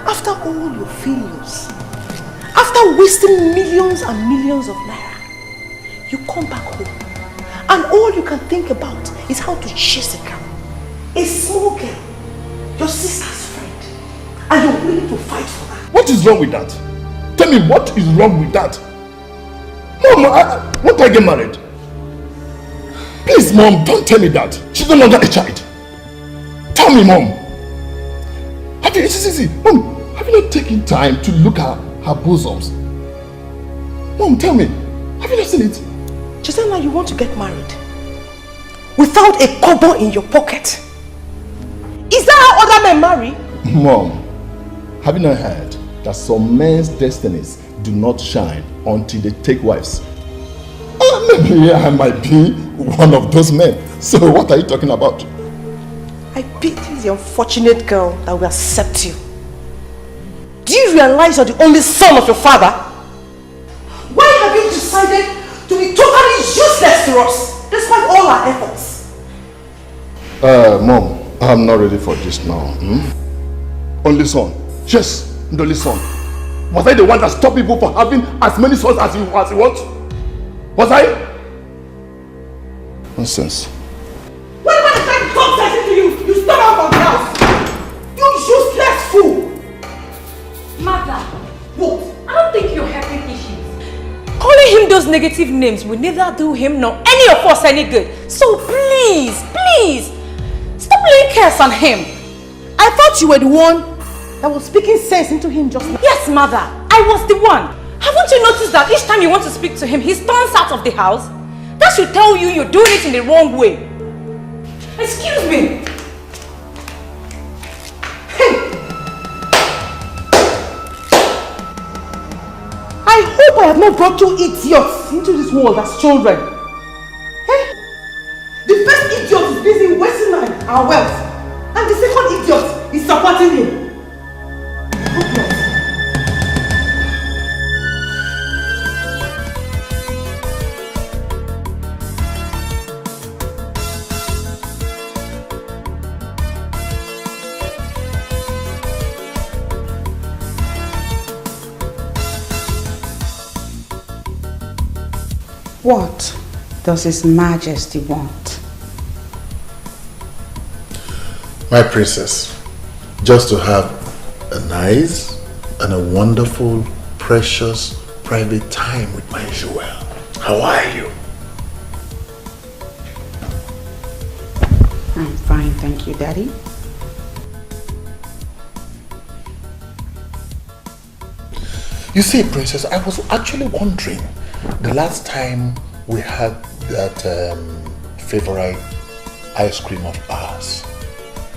Speaker 3: after all your failures, after wasting millions and millions of naira, you come back home and all you can think about is how to chase a girl, a small girl, your sister's friend, and you're willing to fight for her.
Speaker 1: What is wrong with that? Tell me, what is wrong with that? Mom, won't I get married? Please, Mom, don't tell me that. She's no longer a child. Tell me, Mom. Mom, have you not taken time to look at her bosoms? Mom, tell me, have you not seen it?
Speaker 3: Chitana, you want to get married without a kobo in your pocket? Is that how other men marry?
Speaker 1: Mom, have you not heard that some men's destinies do not shine until they take wives? Maybe I might be one of those men. So what are you talking about?
Speaker 3: I pity the unfortunate girl that will accept you. Do you realize you're the only son of your father? Why have you decided to be totally useless to us despite all our efforts?
Speaker 1: Mom, I'm not ready for this now. Only son. Yes, the only son. Was I the one that stopped people from having as many sons as he wants? Was I? Nonsense.
Speaker 3: When I tried to talk sense to you, you stop out of the house. You useless fool.
Speaker 21: Mother, what? I don't think you're having issues. Calling him those negative names will neither do him nor any of us any good. So please, stop laying curse on him.
Speaker 3: I thought you were the one that was speaking sense into him just now.
Speaker 21: Yes, Mother, I was the one. Haven't you noticed that each time you want to speak to him, he storms out of the house? That should tell you you're doing it in the wrong way. Excuse me.
Speaker 3: I hope I have not brought two idiots into this world as children. The first idiot is busy wasting our wealth, and the second idiot is supporting him.
Speaker 16: What does His Majesty want?
Speaker 1: My princess, just to have a nice and a wonderful, precious, private time with my Joel. How are you?
Speaker 16: I'm fine, thank you, Daddy.
Speaker 1: You see, princess, I was actually wondering, the last time we had that favorite ice cream of ours.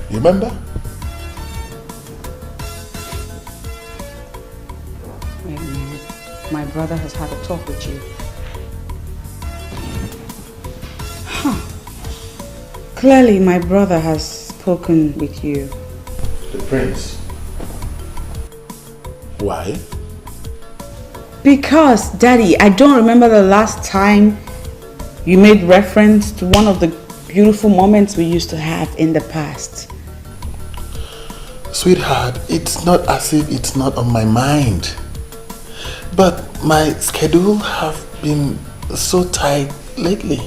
Speaker 1: You remember?
Speaker 16: Wait a minute. My brother has had a talk with you. Huh. Clearly, my brother has spoken with you.
Speaker 1: The prince. Why?
Speaker 16: Because, Daddy, I don't remember the last time you made reference to one of the beautiful moments we used to have in the past.
Speaker 1: Sweetheart, it's not as if it's not on my mind. But my schedule have been so tight lately.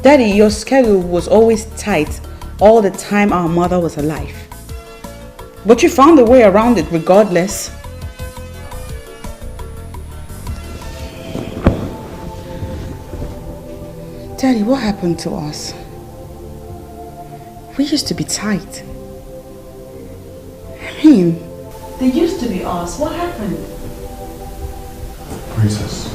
Speaker 16: Daddy, your schedule was always tight all the time our mother was alive. But you found a way around it regardless. Daddy, what happened to us? We used to be tight. I mean, they used to be us. What happened?
Speaker 1: Princess.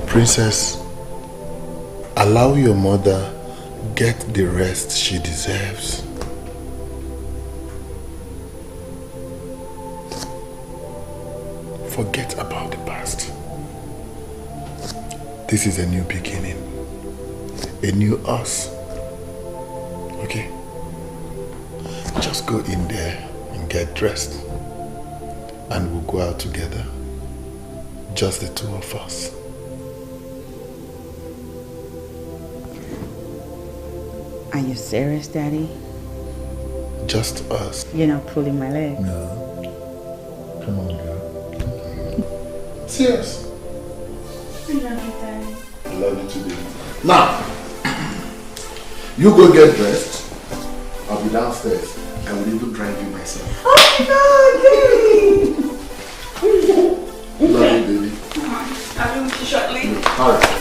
Speaker 1: Princess, allow your mother get the rest she deserves. Forget about the past. This is a new beginning. A new us. Okay? Just go in there and get dressed. And we'll go out together. Just the two of us.
Speaker 16: Are you serious, Daddy?
Speaker 1: Just us.
Speaker 16: You're not pulling my leg.
Speaker 1: No. Come on, girl. Serious.
Speaker 2: I love you, Daddy.
Speaker 1: I love you too, baby. Now, you go get dressed. I'll be downstairs. I will even drive you myself.
Speaker 16: Oh my God,
Speaker 1: Love you, baby.
Speaker 16: I'll be with you shortly.
Speaker 1: All right.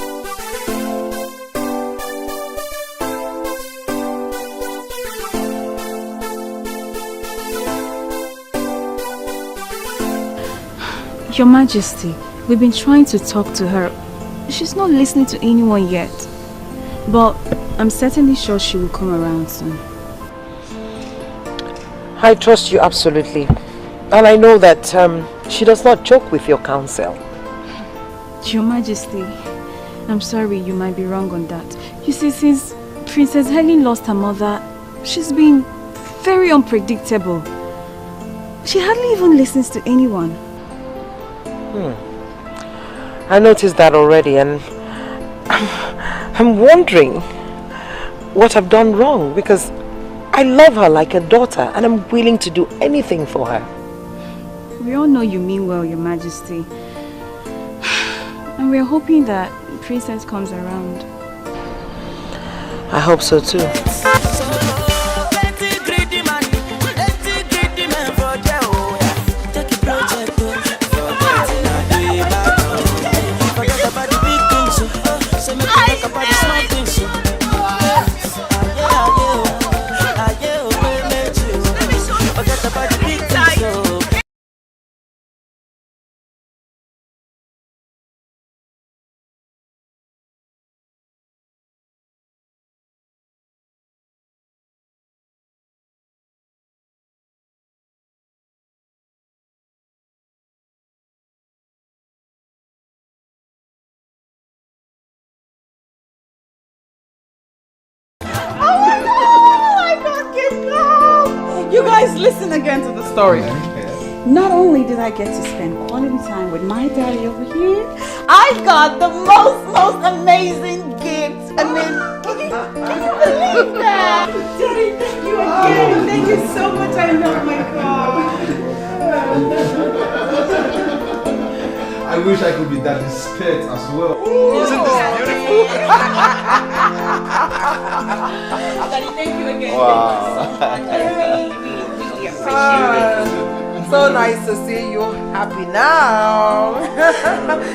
Speaker 13: Your Majesty, we've been trying to talk to her. She's not listening to anyone yet. But I'm certainly sure she will come around soon.
Speaker 12: I trust you absolutely. And I know that she does not joke with your counsel.
Speaker 13: Your Majesty, I'm sorry, you might be wrong on that. You see, since Princess Helen lost her mother, she's been very unpredictable. She hardly even listens to anyone.
Speaker 12: I noticed that already, and I'm wondering what I've done wrong, because I love her like a daughter and I'm willing to do anything for her.
Speaker 13: We all know you mean well, Your Majesty. And we're hoping that Princess comes around.
Speaker 12: I hope so too.
Speaker 16: You guys listen again to the story. Not only did I get to spend quality time with my daddy over here, I got the most amazing gift. I mean, can you believe that? Daddy, thank you again. Thank you so much. I love my God.
Speaker 17: I wish I could be daddy's pet as well.
Speaker 16: Isn't this beautiful? Daddy, thank you again.
Speaker 17: Wow.
Speaker 16: Thank you so much. I really appreciate it.
Speaker 12: So nice to see you happy now.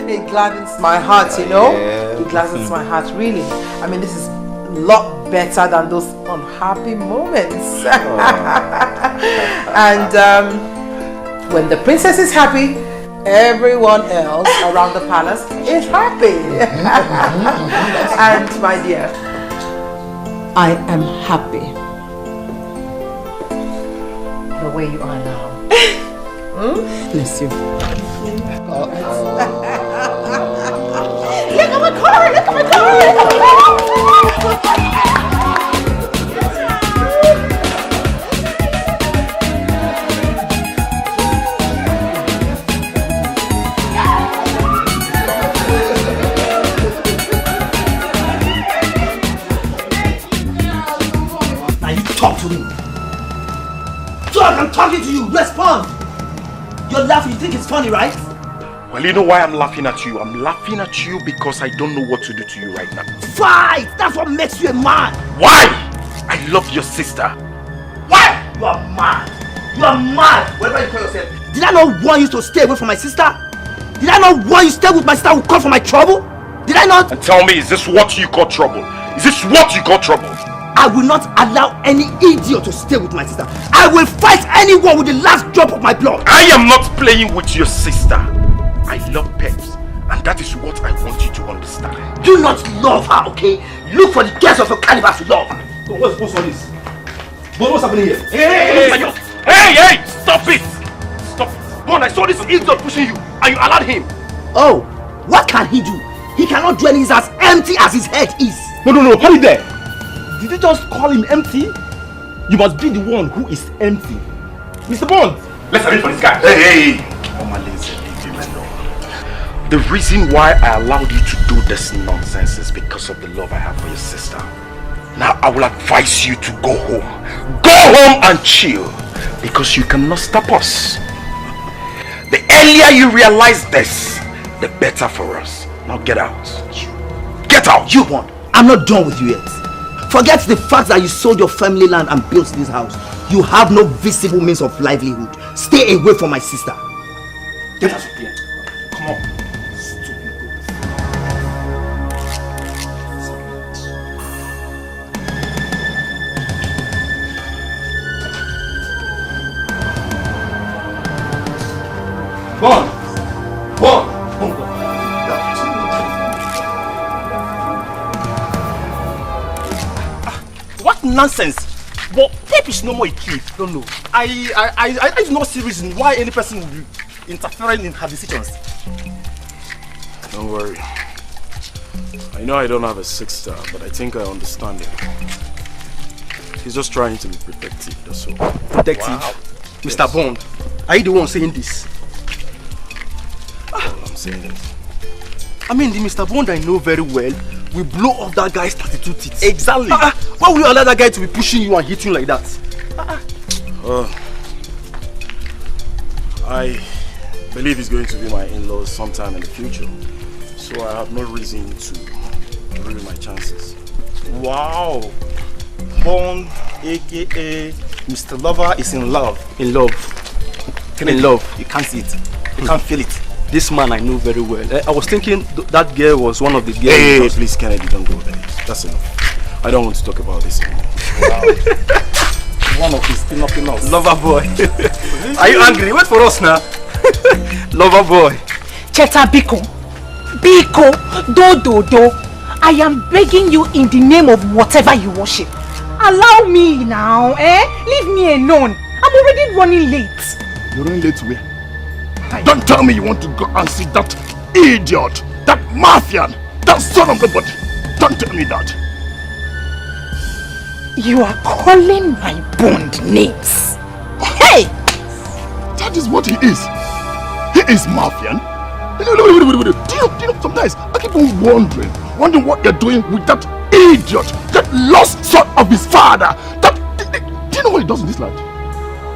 Speaker 12: It gladdens my heart, you know.
Speaker 17: Yeah.
Speaker 12: It gladdens my heart, really. I mean, this is a lot better than those unhappy moments. And when the princess is happy, everyone else around the palace is happy. And my dear, I am happy the way you are now. Bless you. Look at my car! Look at my car! Look at my car!
Speaker 5: Now you talk to me. Talk, I'm talking to you. Respond. You're laughing. You think it's funny, right?
Speaker 9: Well, you know why I'm laughing at you? I'm laughing at you because I don't know what to do to you right now.
Speaker 5: Fight! That's what makes you a man.
Speaker 9: Why? I love your sister.
Speaker 5: Why? You are mad. You are mad. Whatever you call yourself. Did I not want you to stay away from my sister? Did I not want you to stay with my sister who called for my trouble? Did I not?
Speaker 9: And tell me, is this what you call trouble? Is this what you call trouble?
Speaker 5: I will not allow any idiot to stay with my sister. I will fight anyone with the last drop of my blood.
Speaker 9: I am not playing with your sister. I love pets, and that is what I want you to understand.
Speaker 5: Do not love her, okay? Look for the girls of your caliber to love her.
Speaker 17: What's all this? What's happening here?
Speaker 9: Hey! Stop it! Stop it! Bon, I saw this idiot pushing you, and you allowed him.
Speaker 5: Oh, what can he do? He cannot do anything as empty as his head is.
Speaker 17: No, put it there. Did you just call him empty? You must be the one who is empty. Mr. Bond!
Speaker 9: Let's have it for this guy. Hey! The reason why I allowed you to do this nonsense is because of the love I have for your sister. Now I will advise you to go home. Go home and chill. Because you cannot stop us. The earlier you realize this, the better for us. Now get out. Get out!
Speaker 5: You won. I'm not done with you yet. Forget the fact that you sold your family land and built this house. You have no visible means of livelihood. Stay away from my sister.
Speaker 9: Get out of here. Come on.
Speaker 17: Bon!
Speaker 9: What nonsense! But Pep is no more a kid. No. I do not see reason why any person will be interfering in her decisions.
Speaker 6: Don't worry. I know I don't have a sister, but I think I understand him. He's just trying to be protective, that's all.
Speaker 9: Protective? Wow. Mr. Yes. Bond, are you the one saying this?
Speaker 6: Well, I'm saying it.
Speaker 9: I mean, the Mr. Bond I know very well will blow off that guy's 32 teeth.
Speaker 6: Exactly.
Speaker 9: Why will you allow that guy to be pushing you and hitting you like that?
Speaker 6: I believe he's going to be my in-laws sometime in the future. So I have no reason to ruin my chances.
Speaker 9: Wow. Bond, aka Mr. Lover, is in love. In love. In love. You can't see it. You can't feel it. This man I know very well. I was thinking that girl was one of the girls.
Speaker 6: Hey, please, Kennedy, don't go there. That's enough. I don't want to talk about this anymore.
Speaker 9: Wow. One of his knocking us. Lover boy. Are you angry? Wait for us now. Lover boy.
Speaker 11: Cheta Biko. Do. I am begging you in the name of whatever you worship. Allow me now, Leave me alone. I'm already running late.
Speaker 18: You're running late to where? Don't tell me you want to go and see that idiot, that mafian, that son of the body. Don't tell me that.
Speaker 11: You are calling my bond names. Hey!
Speaker 18: That is what he is. He is mafian. Wait. Do you know, sometimes I keep on wondering what you're doing with that idiot, that lost son of his father. Do you know what he does in this land?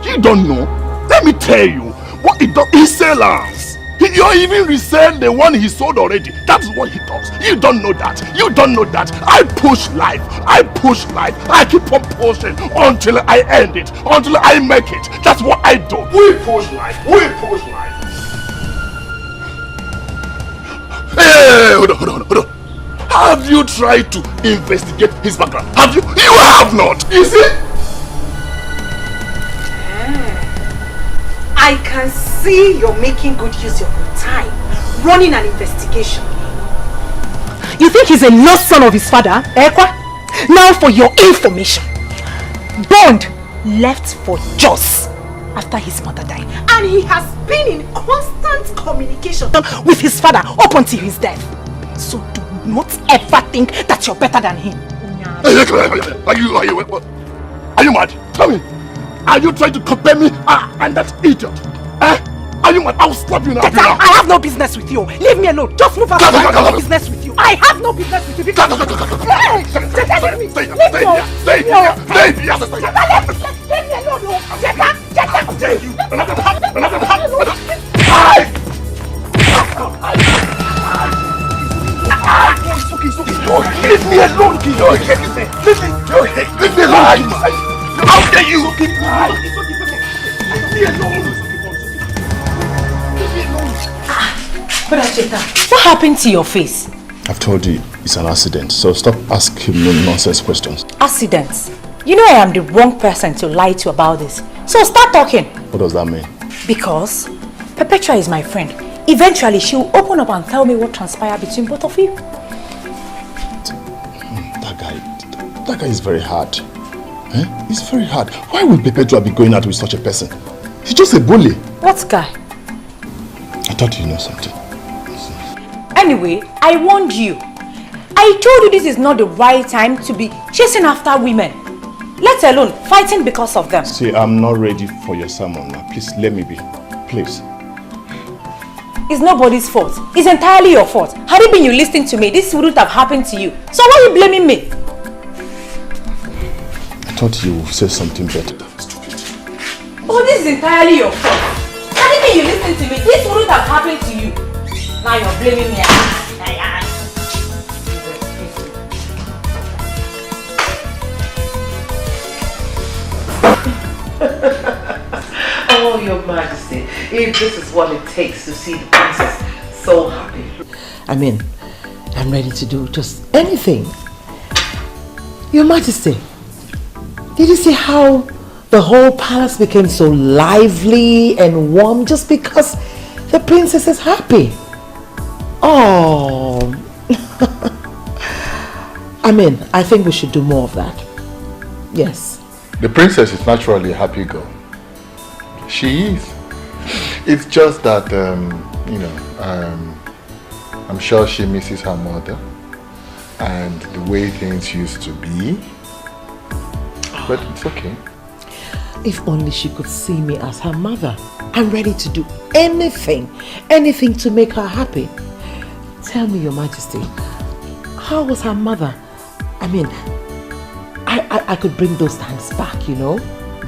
Speaker 18: You don't know. Let me tell you. What he does, he sells. You even resell the one he sold already. That's what he does. You don't know that. I push life. I keep on pushing until I end it, until I make it. That's what I do. We push life. Hey, hold on. Have you tried to investigate his background? Have you? You have not. You see?
Speaker 11: I can see you're making good use of your time, running an investigation. You think he's a lost son of his father, Ekwa? Now for your information, Bond left for Jos after his mother died, and he has been in constant communication with his father up until his death. So do not ever think that you're better than him.
Speaker 18: Are you mad? Tell me, are you trying to compare me and that idiot? Are you mad? I'll slap you now.
Speaker 11: I have no business with you. Leave me alone. Just move out. I have no business with you. I have no business with you. Leave me alone.
Speaker 18: Leave me alone. How dare you? Leave me alone.
Speaker 11: What happened to your face?
Speaker 10: I've told you it's an accident, so stop asking me nonsense questions.
Speaker 11: Accidents? You know I am the wrong person to lie to about this. So start talking.
Speaker 10: What does that mean?
Speaker 11: Because Perpetua is my friend. Eventually she will open up and tell me what transpired between both of you.
Speaker 10: That guy is very hard. He's very hard. Why would Perpetua be going out with such a person? He's just a bully.
Speaker 11: What guy?
Speaker 10: I thought you know something.
Speaker 11: Anyway, I warned you. I told you this is not the right time to be chasing after women. Let alone fighting because of them.
Speaker 10: See, I'm not ready for your sermon now. Please let me be. Please.
Speaker 11: It's nobody's fault. It's entirely your fault. Had it been you listening to me, this wouldn't have happened to you. So why are you blaming me?
Speaker 10: I thought you would say something better.
Speaker 11: Oh, this is entirely your fault. Had it been you listening to me, this wouldn't have happened to you. Now you're blaming me.
Speaker 12: Oh, Your Majesty, if this is what it takes to see the princess so happy. I mean, I'm ready to do just anything. Your Majesty, did you see how the whole palace became so lively and warm just because the princess is happy? Oh, I mean, I think we should do more of that. Yes.
Speaker 1: The princess is naturally a happy girl. She is. It's just that, I'm sure she misses her mother and the way things used to be. But it's okay.
Speaker 12: If only she could see me as her mother. I'm ready to do anything to make her happy. Tell me, Your Majesty, how was her mother? I mean, I could bring those times back, you know?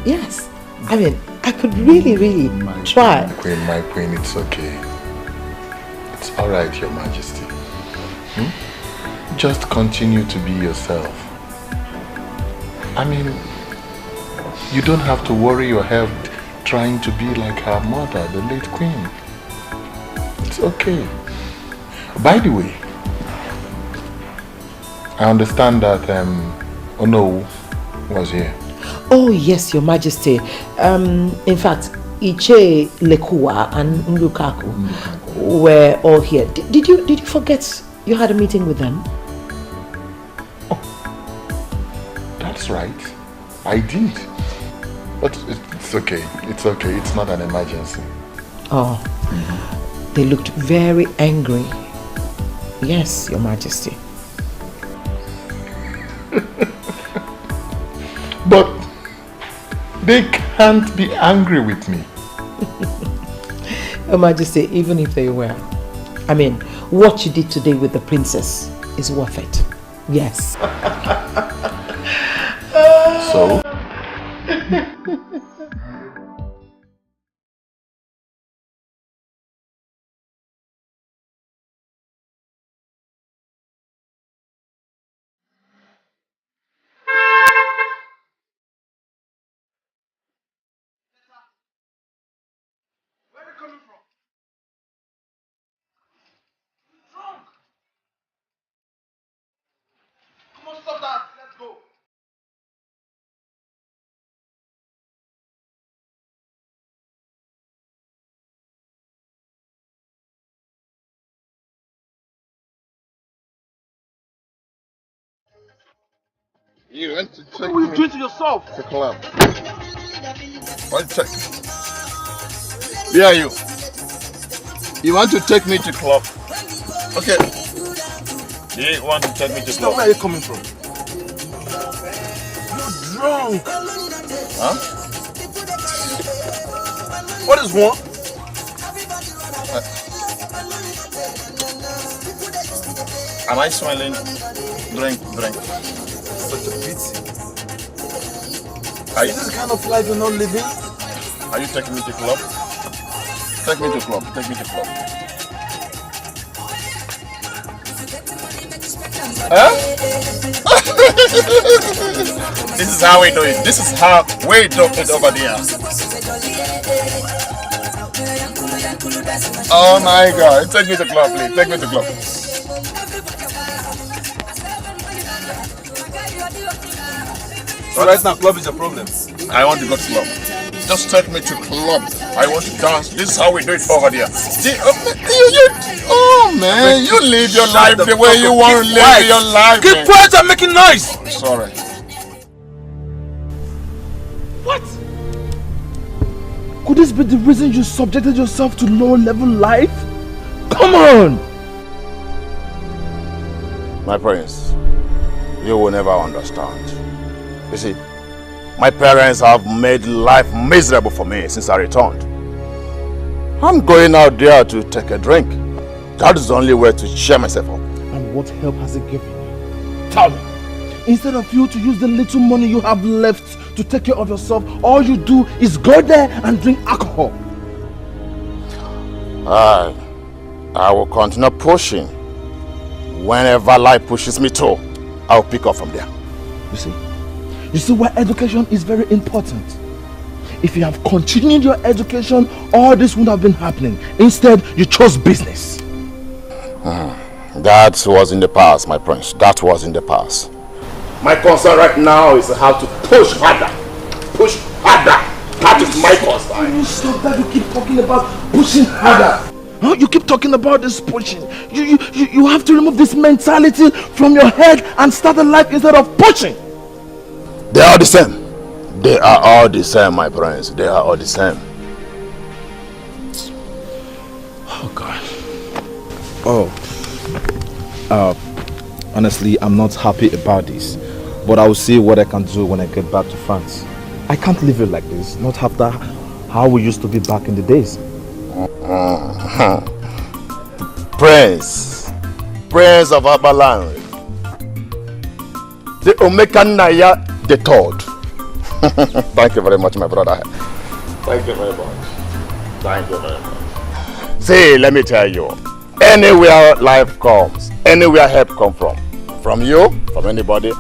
Speaker 12: Yes. I mean, I could really try.
Speaker 1: My queen, it's okay. It's alright, Your Majesty. Just continue to be yourself. I mean, you don't have to worry your head trying to be like her mother, the late queen. It's okay. By the way, I understand that Ono was here.
Speaker 12: Oh yes, Your Majesty. In fact, Iche, Lekua and Ndukaku were all here. Did you forget you had a meeting with them?
Speaker 1: Oh, that's right. I did. But it's okay. It's okay. It's not an emergency.
Speaker 12: Oh, they looked very angry. Yes, Your Majesty.
Speaker 1: But they can't be angry with me.
Speaker 12: Your Majesty, even if they were, I mean, what you did today with the princess is worth it. Yes.
Speaker 1: So?
Speaker 18: Come on, stop that. Let's go.
Speaker 1: You want to take
Speaker 17: What are you doing to yourself?
Speaker 1: the club? One sec. Where are you? You want to take me to club? Okay. You want to take me to club?
Speaker 17: Where are you coming from? You're drunk.
Speaker 1: Huh?
Speaker 17: What is wrong?
Speaker 1: Am I smelling? Drink.
Speaker 17: Such a pity.
Speaker 1: Are you,
Speaker 17: Is this the kind of life you're not living?
Speaker 1: are you taking me to club? Take me to club. Take me to club. Huh? This is how we do it. This is how we do it over there. Oh my God! Take me to club, please. Take me to club.
Speaker 17: So right now, club is a problem.
Speaker 1: I want to go to club. Just take me to club. I want to dance. This is how we do it over there. Oh man, you live your life the way you want to live your life.
Speaker 17: Keep quiet and making noise.
Speaker 1: Sorry.
Speaker 17: What? Could this be the reason you subjected yourself to low-level life? Come on!
Speaker 18: My prince, you will never understand. You see, my parents have made life miserable for me since I returned. I'm going out there to take a drink. That is the only way to cheer myself up.
Speaker 17: And what help has it given you? Tell me. Instead of you to use the little money you have left to take care of yourself, all you do is go there and drink alcohol.
Speaker 18: I will continue pushing. Whenever life pushes me to, I'll pick up from there.
Speaker 17: You see why education is very important. If you have continued your education, all this would have been happening. Instead, you chose business.
Speaker 18: That was in the past, my prince. That was in the past. My concern right now is how to push harder. Push harder. That is my concern.
Speaker 17: You stop that. You keep talking about pushing harder. Huh? You keep talking about this pushing. You have to remove this mentality from your head and start a life instead of pushing.
Speaker 18: They are the same. They are all the same, my friends. They are all the same.
Speaker 17: Oh God. Honestly, I'm not happy about this. But I will see what I can do when I get back to France. I can't live it like this. Not after how we used to be back in the days.
Speaker 18: Prince of Abalan. The Omekanaya the third. Thank you very much, my brother. Thank you very much. Thank you very much. See, let me tell you, anywhere life comes, anywhere help come from you, from anybody,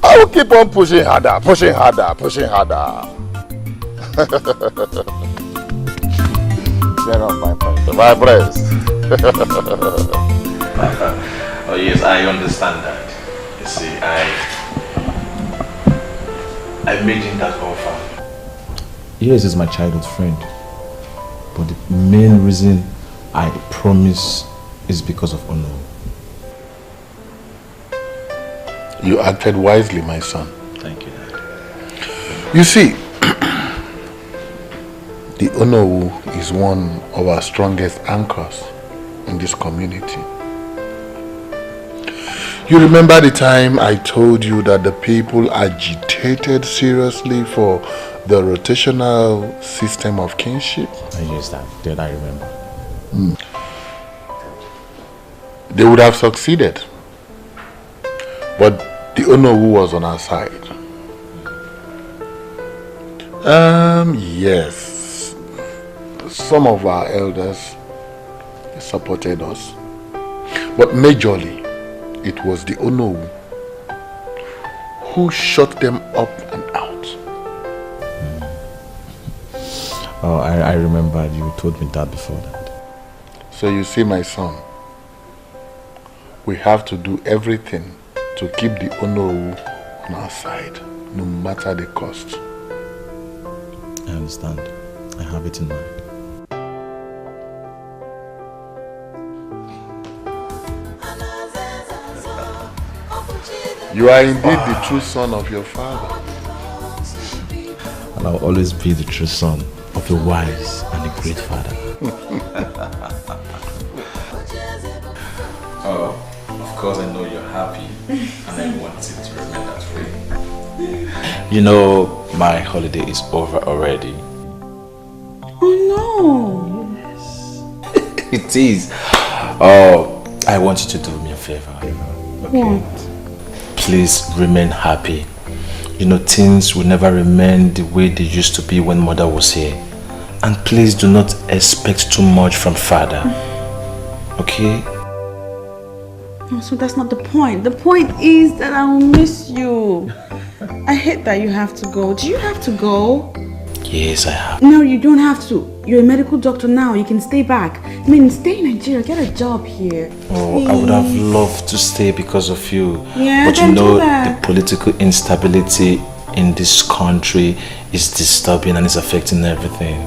Speaker 18: I will keep on pushing harder, pushing harder, pushing harder. Share up, my friend. My friends.
Speaker 7: Oh yes, I understand that. You see, I made him that offer.
Speaker 17: Yes, he's my childhood friend. But the main reason I promise is because of honor.
Speaker 1: You acted wisely, my son.
Speaker 7: Thank you, Dad.
Speaker 1: You see, the Onowu is one of our strongest anchors in this community. You remember the time I told you that the people agitated seriously for the rotational system of kinship?
Speaker 17: Yes, that I remember.
Speaker 1: They would have succeeded, but the Onowu was on our side. Yes, some of our elders supported us, but majorly it was the Onowu who shut them up and out.
Speaker 17: Oh, I remember you told me that before that.
Speaker 1: So you see, my son, we have to do everything to keep the Onowu on our side, no matter the cost.
Speaker 17: I understand. I have it in mind.
Speaker 1: You are indeed the true son of your father.
Speaker 17: And I'll always be the true son of a wise and a great father.
Speaker 7: Of course I know you're happy and I want it to remain that way.
Speaker 17: You know, my holiday is over already.
Speaker 16: Oh no!
Speaker 17: It is. Oh, I want you to do me a favor.
Speaker 16: Okay. What?
Speaker 17: Please remain happy. You know, things will never remain the way they used to be when mother was here. And please do not expect too much from father. Okay?
Speaker 16: Oh, so that's not the point. The point is that I will miss you. I hate that you have to go. Do you have to go?
Speaker 17: Yes, I have.
Speaker 16: No, you don't have to. You're a medical doctor now. You can stay back. I mean, stay in Nigeria. Get a job here.
Speaker 17: Oh,
Speaker 16: Please.
Speaker 17: I would have loved to stay because of you.
Speaker 16: Yeah,
Speaker 17: but you
Speaker 16: don't
Speaker 17: know,
Speaker 16: do that.
Speaker 17: the political instability in this country is disturbing and is affecting everything.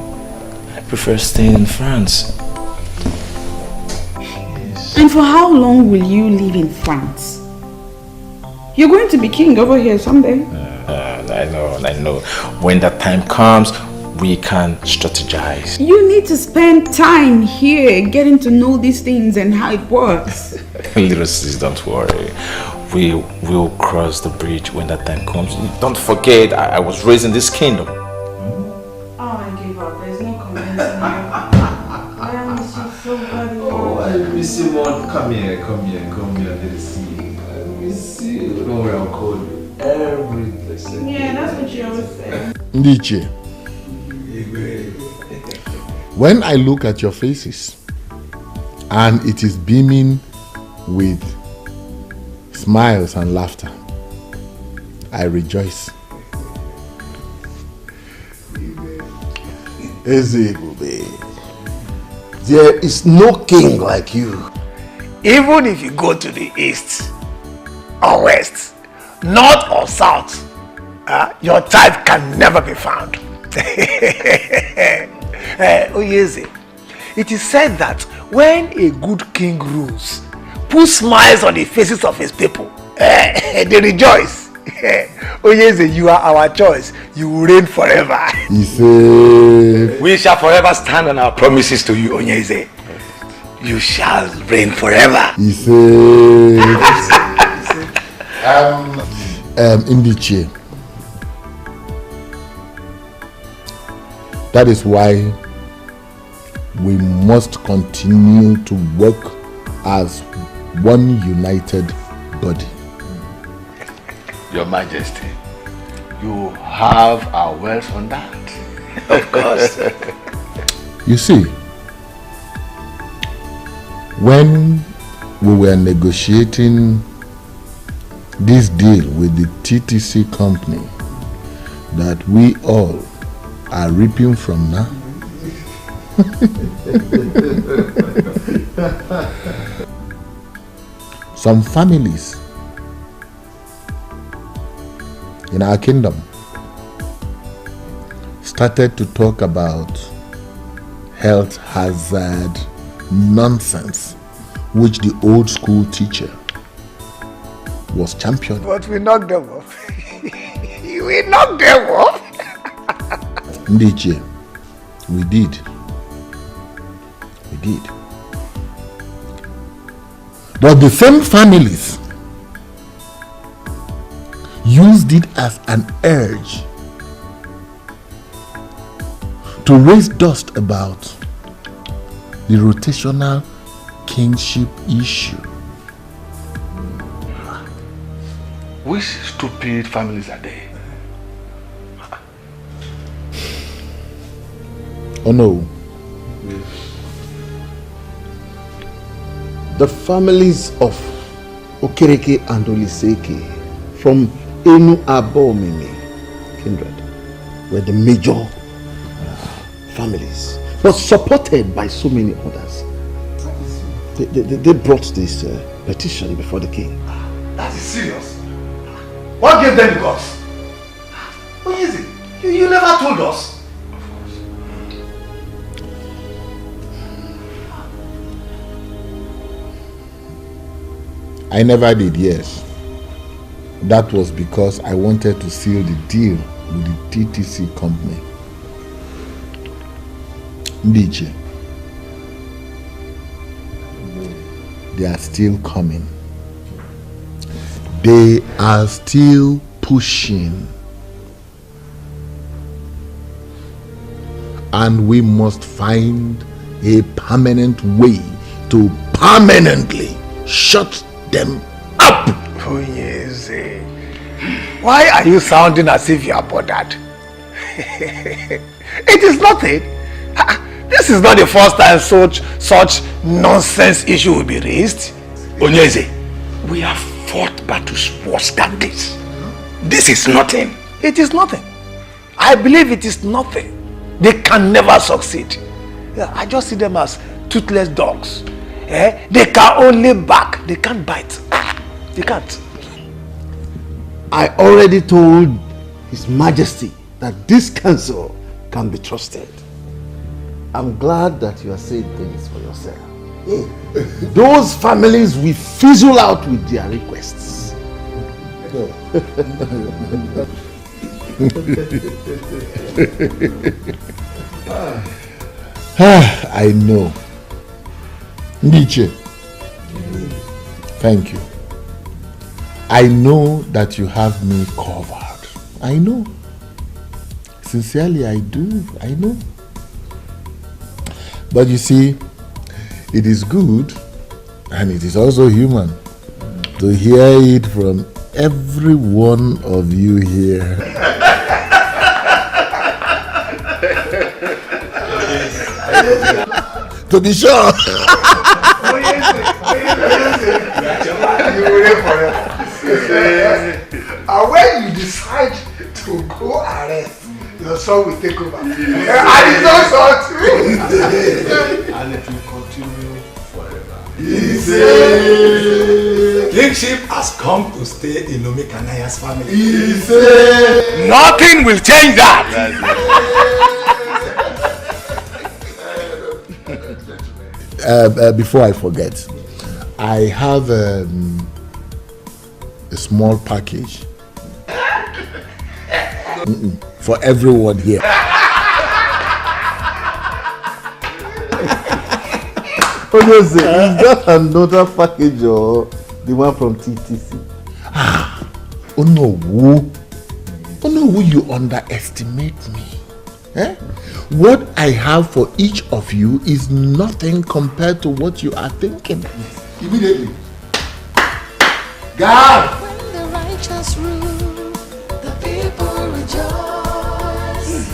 Speaker 17: I prefer staying in France.
Speaker 16: And for how long will you live in France? You're going to be king over here someday.
Speaker 17: I know. When that time comes, we can strategize.
Speaker 16: You need to spend time here getting to know these things and how it works.
Speaker 17: Little sis, don't worry. We will cross the bridge when that time comes. Don't forget, I was raised in this kingdom.
Speaker 16: Oh, I give up. There's no comments in I miss you so badly.
Speaker 7: Oh, I miss you more. Come here, let us see. I miss you. Don't worry, I'll call you every blessed day.
Speaker 16: Yeah, that's what you always say.
Speaker 1: Ndiche, when I look at your faces and it is beaming with smiles and laughter, I rejoice.
Speaker 18: There is no king like you. Even if you go to the east or west, north or south, your type can never be found. Oyeze, it is said that when a good king rules, puts smiles on the faces of his people, they rejoice. Oyeze, you are our choice. You will reign forever. We shall forever stand on our promises to you, Onyeze. You shall reign forever.
Speaker 1: Ndiche, that is why we must continue to work as one united body.
Speaker 4: Your Majesty, you have our words on that.
Speaker 18: Of course.
Speaker 1: You see, when we were negotiating this deal with the TTC company that we all are reaping from now, some families in our kingdom started to talk about health hazard nonsense which the old school teacher was championing.
Speaker 18: But we knocked them off. We knocked them off.
Speaker 1: Ndiche, we did. But the same families used it as an urge to raise dust about the rotational kingship issue.
Speaker 4: Which stupid families are they?
Speaker 1: Oh no.
Speaker 9: The families of Okereke and Oliseke from Enu Abomimi kindred were the major families, but supported by so many others. They brought this petition before the king.
Speaker 4: That is serious. What gave them the guts? What is it? You never told us.
Speaker 1: I never did, yes. That was because I wanted to seal the deal with the TTC company. Dikeh, they are still coming. They are still pushing. And we must find a permanent way to permanently shut them up.
Speaker 4: Oh yes. Why are you sounding as if you are bothered? It is nothing. This is not the first time such nonsense issue will be raised. Onyeze, we have fought battles worse than this. This is nothing. It is nothing. I believe it is nothing. They can never succeed. I just see them as toothless dogs. They can only bark. They can't bite. They can't.
Speaker 20: I already told His Majesty that this council can be trusted. I'm glad that you are saying things for yourself. Those families will fizzle out with their requests.
Speaker 1: I know. Dikeh, thank you. I know that you have me covered. I know. Sincerely, I do. I know. But you see, it is good and it is also human to hear it from every one of you here. To be sure.
Speaker 4: And when you decide to go arrest, your son will take over. And his own son too.
Speaker 7: And it will continue forever.
Speaker 22: Kingship has come to stay in Omekanaya's family.
Speaker 4: Nothing will change that.
Speaker 1: Before I forget, I have a small package for everyone here.
Speaker 20: Is that another package or the one from TTC?
Speaker 1: Oh no, you underestimate me. What I have for each of you is nothing compared to what you are thinking.
Speaker 20: Immediately.
Speaker 1: God!
Speaker 15: When the righteous rule, the people rejoice.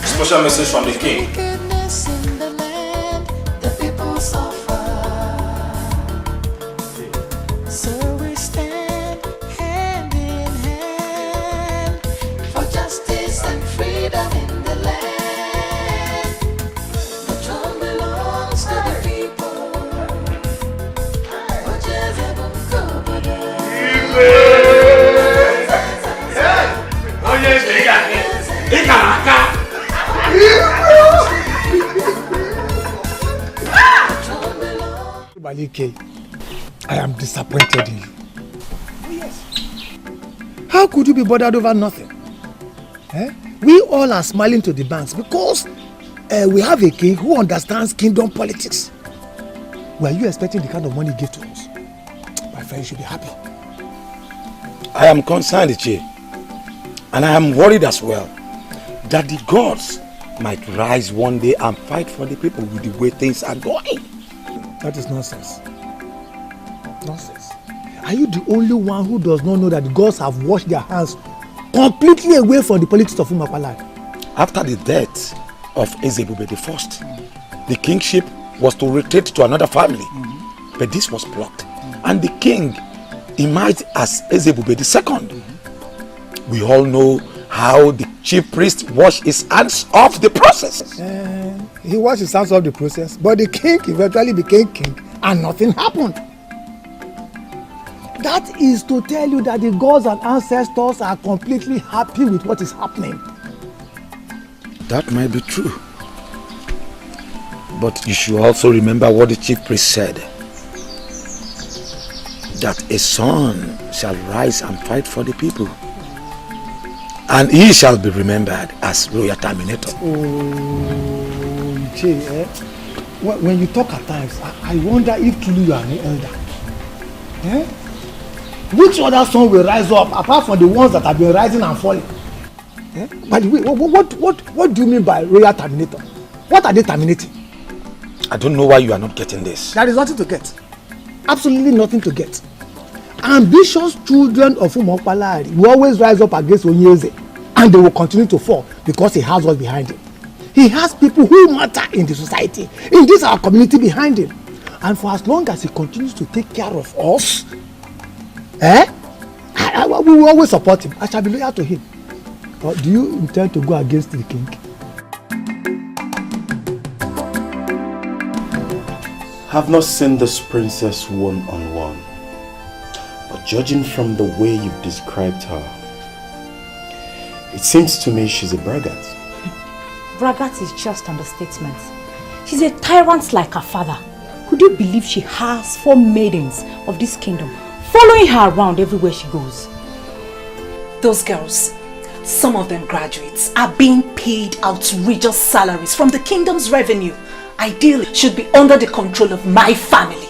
Speaker 9: Special message from the king.
Speaker 15: Wickedness in the land, the people suffer. So we stand hand in hand for justice and freedom in the land. The throne belongs to the people.
Speaker 4: Dike, I am disappointed in you. How could you be bothered over nothing? We all are smiling to the banks because we have a king who understands kingdom politics. Were you expecting the kind of money he gave to us? My friend, you should be happy.
Speaker 9: I am concerned, Ichi, and I am worried as well that the gods might rise one day and fight for the people with the way things are going.
Speaker 4: That is nonsense. Nonsense. Are you the only one who does not know that the gods have washed their hands completely away from the politics of Umakwala?
Speaker 9: After the death of Ezebube I, the kingship was to retreat to another family, but this was blocked, and the king emerged as Ezebube II. We all know how the chief priest washed his hands off the process.
Speaker 4: He washed his hands off the process, but the king eventually became king and nothing happened. That is to tell you that the gods and ancestors are completely happy with what is happening.
Speaker 9: That might be true. But you should also remember what the chief priest said.
Speaker 18: that a son shall rise and fight for the people. And he shall be remembered as royal terminator.
Speaker 14: Oh, Che, when you talk at times, I wonder if truly you are an elder. Eh? Which other son will rise up apart from the ones that have been rising and falling? Eh? By the way, what do you mean by royal terminator? What are they terminating?
Speaker 18: I don't know why you are not getting this.
Speaker 14: There is nothing to get. Absolutely nothing to get. Ambitious children of Umokpalari will always rise up against Onyeze, and they will continue to fall because he has us behind him. He has people who matter in the society, in this our community behind him. And for as long as he continues to take care of us, we will always support him. I shall be loyal to him. Or do you intend to go against the king?
Speaker 10: I've not seen this princess one-on-one, but judging from the way you've described her, it seems to me she's a braggart.
Speaker 21: Braggart is just understatement. She's a tyrant like her father. Could you believe she has 4 maidens of this kingdom following her around everywhere she goes?
Speaker 11: Those girls, some of them graduates, are being paid outrageous salaries from the kingdom's revenue. Ideally, should be under the control of my family.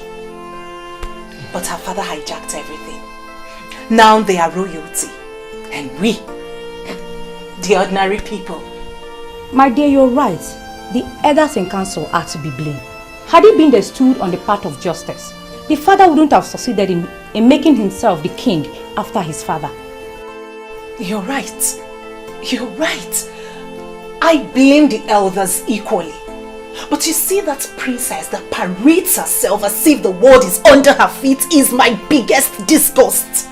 Speaker 11: But her father hijacked everything. Now they are royalty. And we, the ordinary people.
Speaker 21: My dear, you're right. The elders in council are to be blamed. Had he been they stood on the path of justice, the father wouldn't have succeeded in making himself the king after his father.
Speaker 11: You're right. You're right. I blame the elders equally. But you see, that princess that parades herself as if the world is under her feet is my biggest disgust.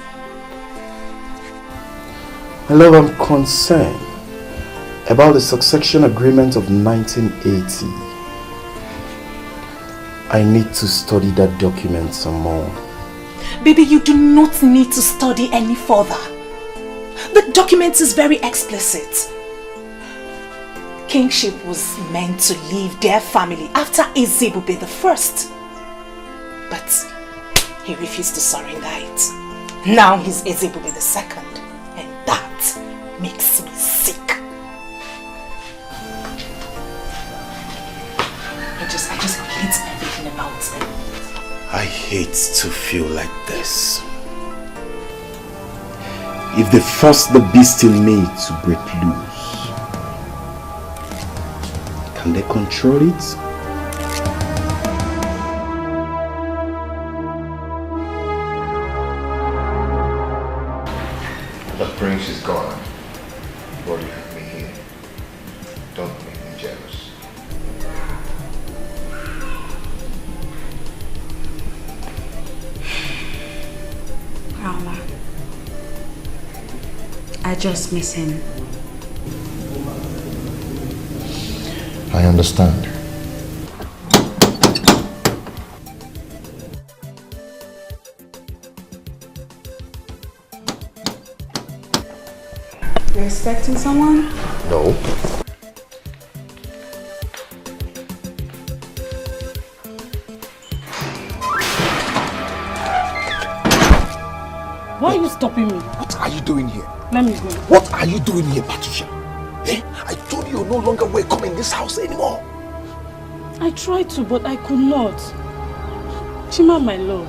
Speaker 10: My love, I'm concerned about the succession agreement of 1980. I need to study that document some more.
Speaker 11: Baby, you do not need to study any further. The document is very explicit. Kingship was meant to leave their family after Ezebube the first. But he refused to surrender it. Now he's Ezebube the second. And that makes me sick. I just hate everything about him.
Speaker 10: I hate to feel like this. If they force the beast in me to break loose, can they control it?
Speaker 1: The prince is gone, but you have me here. Don't make me jealous.
Speaker 2: Rama, I just miss him.
Speaker 1: I understand.
Speaker 2: You're expecting someone?
Speaker 1: No.
Speaker 21: Why are you stopping me?
Speaker 18: What are you doing here?
Speaker 21: Let me go.
Speaker 18: What are you doing here, Patricia? Eh? I told you you're no longer welcome in this house anymore.
Speaker 21: I tried to, but I could not. Chima, my love.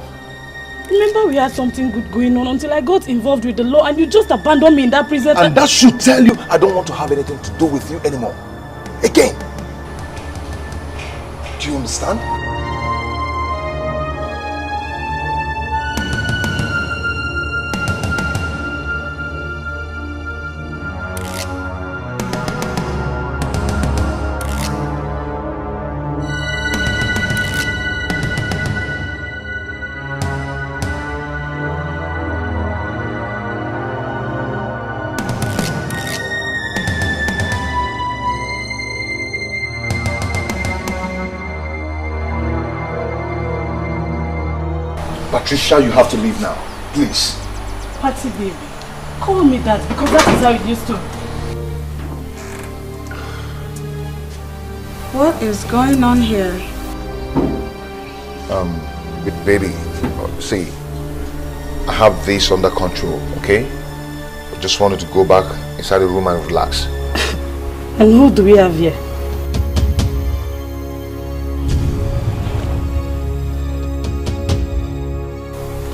Speaker 21: Remember we had something good going on until I got involved with the law and you just abandoned me in that prison.
Speaker 18: And that should tell you I don't want to have anything to do with you anymore. Again. Do you understand? Patricia, you have to leave now. Please.
Speaker 21: Patty baby, call me that because that is how it used to.
Speaker 2: What is going on here?
Speaker 1: Baby, see, I have this under control, okay? I just wanted to go back inside the room and relax.
Speaker 11: And who do we have here?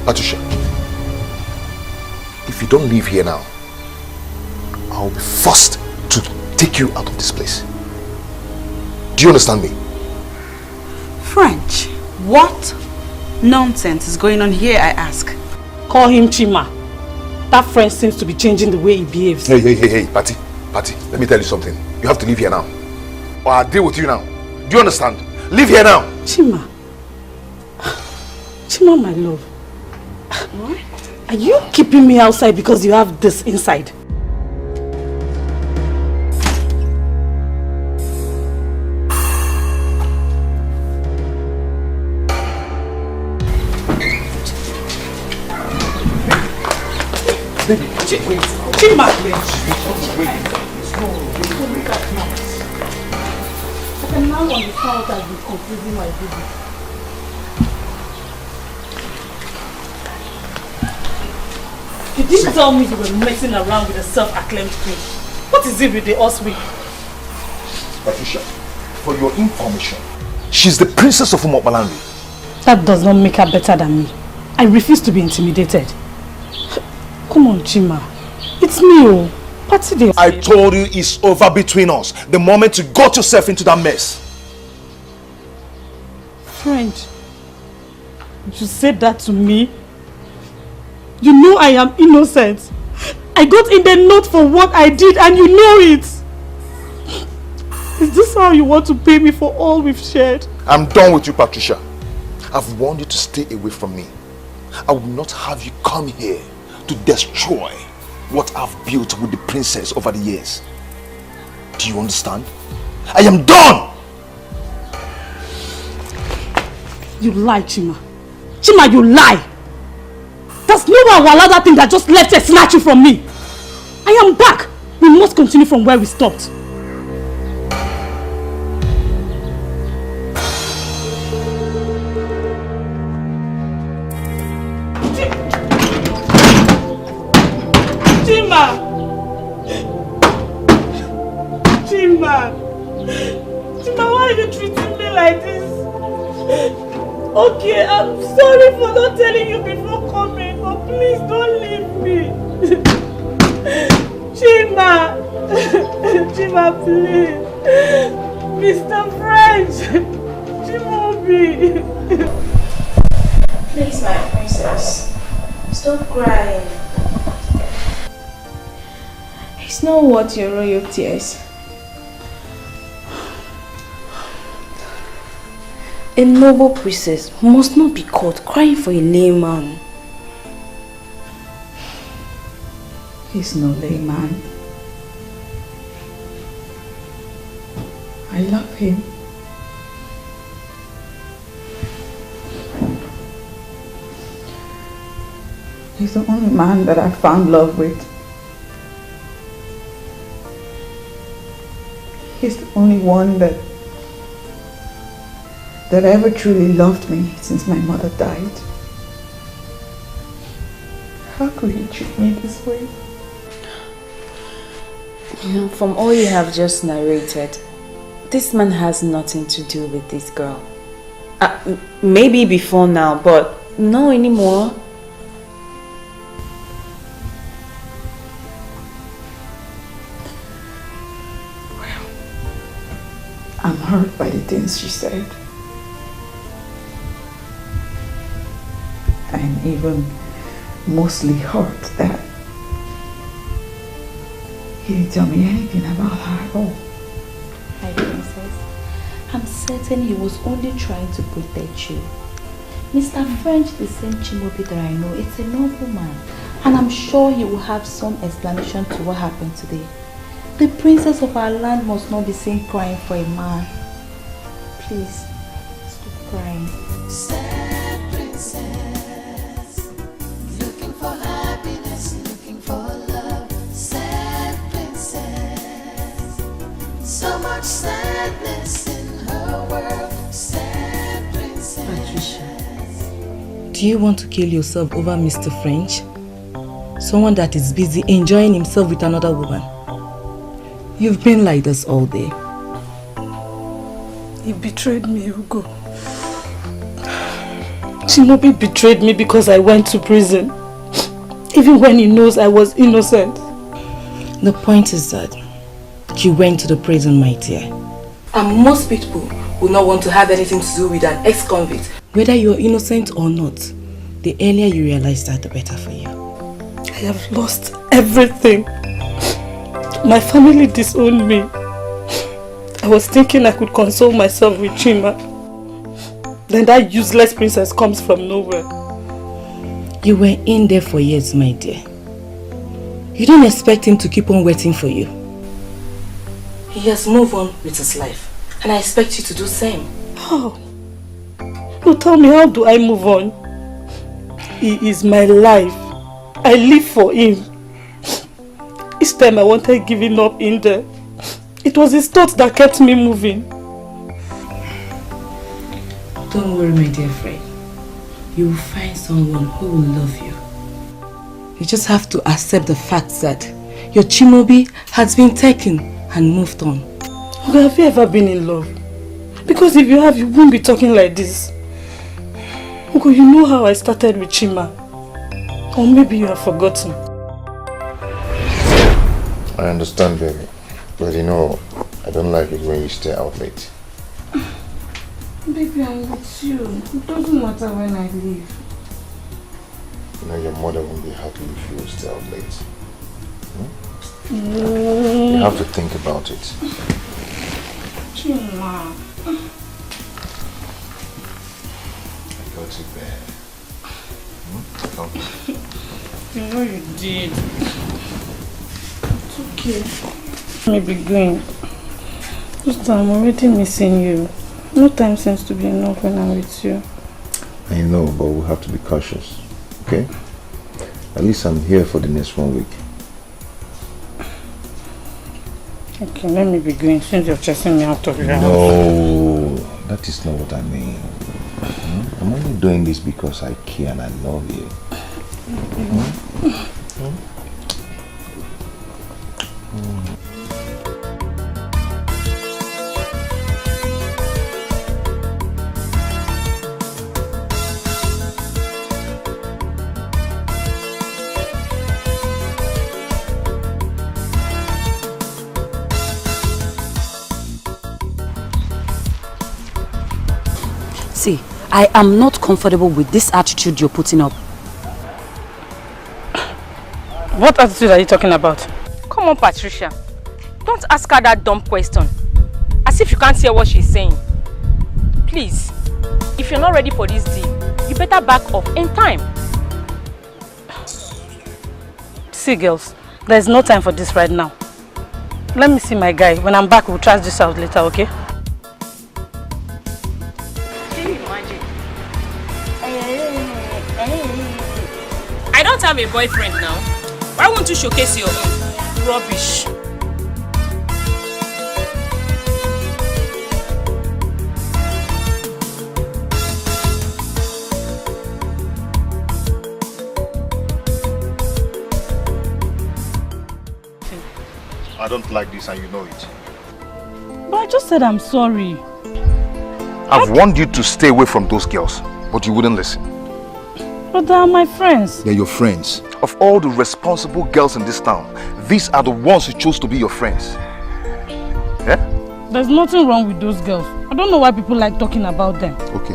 Speaker 1: Atusha, if you don't leave here now, I'll be forced to take you out of this place. Do you understand me?
Speaker 16: French, what nonsense is going on here, I ask?
Speaker 11: Call him Chima. That French seems to be changing the way he behaves.
Speaker 1: Hey, Patty, let me tell you something. You have to leave here now. Or I'll deal with you now. Do you understand? Leave here now.
Speaker 11: Chima, my love. What? Are you keeping me outside because you have this inside? Chima! I can now understand what has been confusing my business. You didn't tell me you were messing around with a self-acclaimed queen. What is it with the Oswig?
Speaker 1: Patricia, for your information, she's the princess of Umobalanri.
Speaker 11: That does not make her better than me. I refuse to be intimidated. Come on, Chima. It's me, oh.
Speaker 4: I told you it's over between us. The moment you got yourself into that mess.
Speaker 11: French, you said that to me? You know I am innocent. I got in the note for what I did and you know it. Is this how you want to pay me for all we've shared?
Speaker 1: I'm done with you, Patricia. I've warned you to stay away from me. I will not have you come here to destroy what I've built with the princess over the years. Do you understand? I am done!
Speaker 11: You lie, Chima. Chima, you lie! There's no one will allow that thing that just left here snatch you from me. I am back. We must continue from where we stopped. Chima, why are you treating me like this? Okay, I'm sorry for not telling you before coming, but please don't leave me. Chima, please. Mr. French, Chimobi.
Speaker 2: Please, my princess, stop crying. It's not worth your royal tears.
Speaker 13: A noble princess must not be caught crying for a layman.
Speaker 16: He's no layman. I love him. He's the only man that I found love with. He's the only one that ever truly loved me since my mother died. How could he treat me this way?
Speaker 13: You know, from all you have just narrated, this man has nothing to do with this girl. Maybe before now, but no anymore.
Speaker 16: Well, I'm hurt by the things she said. And even mostly hurt that he didn't tell me anything about her at all.
Speaker 13: Hi, princess. I'm certain he was only trying to protect you. Mr. French, the same Chimobi that I know, it's a noble man. And I'm sure he will have some explanation to what happened today. The princess of our land must not be seen crying for a man. Please, stop crying.
Speaker 15: Sad princess, looking for happiness, looking for love. Sad princess, so much sadness in her world. Sad princess.
Speaker 11: Patricia, do
Speaker 12: Do you want to kill yourself over Mr. French? Someone that is busy enjoying himself with another woman. You've been like this all day.
Speaker 11: He betrayed me, Hugo. Shinobi betrayed me because I went to prison. Even when he knows I was innocent.
Speaker 12: The point is that you went to the prison, my dear. And most people will not want to have anything to do with an ex-convict. Whether you're innocent or not, the earlier you realize that, the better for you.
Speaker 11: I have lost everything. My family disowned me. I was thinking I could console myself with Chima. Then that useless princess comes from nowhere.
Speaker 12: You were in there for years, my dear. You don't expect him to keep on waiting for you. He has moved on with his life, and I expect you to do the same.
Speaker 11: How? You tell me, how do I move on? He is my life. I live for him. Each time I wanted giving up in there, it was his thoughts that kept me moving.
Speaker 12: Don't worry, my dear friend. You will find someone who will love you. You just have to accept the fact that your Chimobi has been taken and moved on.
Speaker 11: Have you ever been in love? Because if you have, you won't be talking like this. Uncle, you know how I started with Chima. Or maybe you have forgotten.
Speaker 8: I understand, baby. But you know, I don't like it when you stay out late.
Speaker 11: Baby, I'm with you. It doesn't matter when I leave.
Speaker 8: You know, your mother won't be happy if you stay out late.
Speaker 11: Mm.
Speaker 8: You have to think about it.
Speaker 11: Chima.
Speaker 8: I got you bad. Come.
Speaker 11: You know you did. It's okay. Let me be going. Just I'm already missing you. No time seems to be enough when I'm with you.
Speaker 8: I know, but we'll have to be cautious. Okay? At least I'm here for the next 1 week.
Speaker 11: Okay, let me be going since you're chasing me out of your house.
Speaker 8: No, that is not what I mean. I'm only doing this because I care and I love you.
Speaker 21: See, I am not comfortable with this attitude you're putting up.
Speaker 11: What attitude are you talking about?
Speaker 19: Come on, Patricia. Don't ask her that dumb question. As if you can't hear what she's saying. Please, if you're not ready for this deal, you better back off in time.
Speaker 11: See, girls, there's no time for this right now. Let me see my guy. When I'm back, we'll trash this out later, okay?
Speaker 19: I don't have a boyfriend now. Why won't you showcase your own? Rubbish.
Speaker 4: I don't like this and you know it.
Speaker 11: But I just said I'm sorry.
Speaker 4: I've warned you to stay away from those girls, but you wouldn't listen.
Speaker 11: But they are my friends.
Speaker 4: They're your friends. Of all the responsible girls in this town, these are the ones who chose to be your friends. Yeah?
Speaker 11: There's nothing wrong with those girls. I don't know why people like talking about them.
Speaker 4: Okay,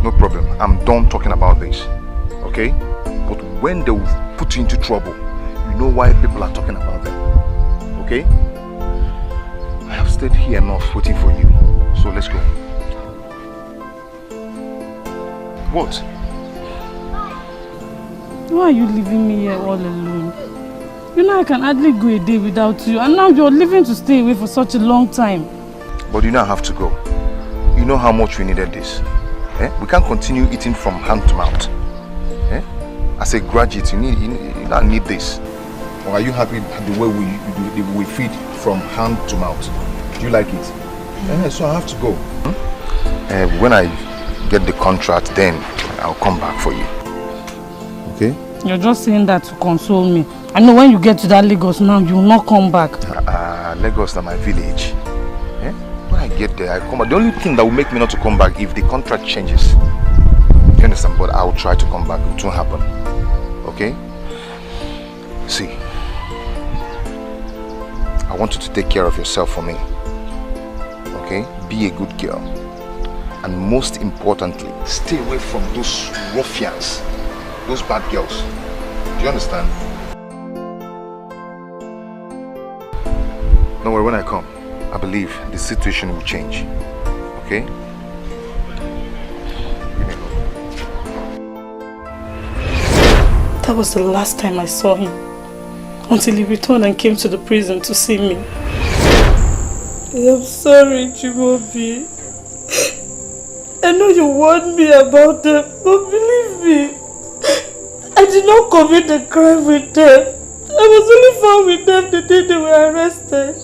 Speaker 4: no problem. I'm done talking about this. Okay? But when they will put you into trouble, you know why people are talking about them. Okay? I have stayed here enough waiting for you. So let's go. What?
Speaker 11: Why are you leaving me here all alone? You know I can hardly go a day without you, and now you're leaving to stay away for such a long time.
Speaker 4: But you now have to go. You know how much we needed this. Eh? We can't continue eating from hand to mouth. Eh? As a graduate, you now need this. Or are you happy the way we feed from hand to mouth? Do you like it? So I have to go. When I get the contract, then I'll come back for you.
Speaker 8: okay?
Speaker 3: You're just saying that to console me. I know when you get to that Lagos now, you will not come back.
Speaker 8: Lagos is my village. Eh? When I get there, I come back. The only thing that will make me not to come back if the contract changes. You understand? But I will try to come back. It won't happen. Okay? See, I want you to take care of yourself for me. Okay? Be a good girl. And most importantly, stay away from those ruffians, those bad girls. Do you understand? Don't worry, when I come, I believe the situation will change. Okay?
Speaker 3: That was the last time I saw him. Until he returned and came to the prison to see me. I'm sorry, Chimaobi. I know you warned me about them, but believe me, I did not commit the crime with them. I was only found with them the day they were arrested.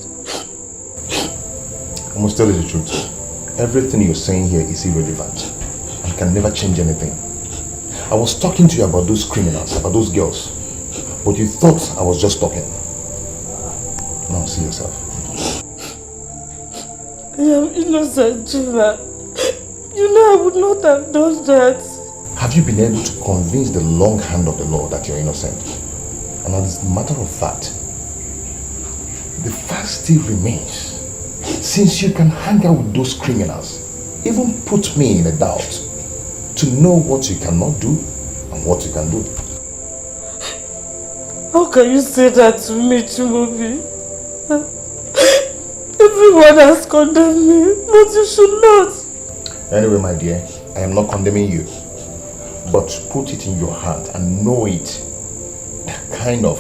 Speaker 8: I must tell you the truth. Everything you're saying here is irrelevant and can never change anything. I was talking to you about those criminals, about those girls, but you thought I was just talking. Now see yourself.
Speaker 3: I am innocent, Jima. You know I would not have done that.
Speaker 8: Have you been able to convince the long hand of the law that you're innocent? And as a matter of fact, the fact still remains. Since you can hang out with those criminals, even put me in a doubt to know what you cannot do and what you can do.
Speaker 3: How can you say that to me, Chimaobi? Everyone has condemned me, but you should not.
Speaker 8: Anyway, my dear, I am not condemning you. But put it in your heart and know it. The kind of,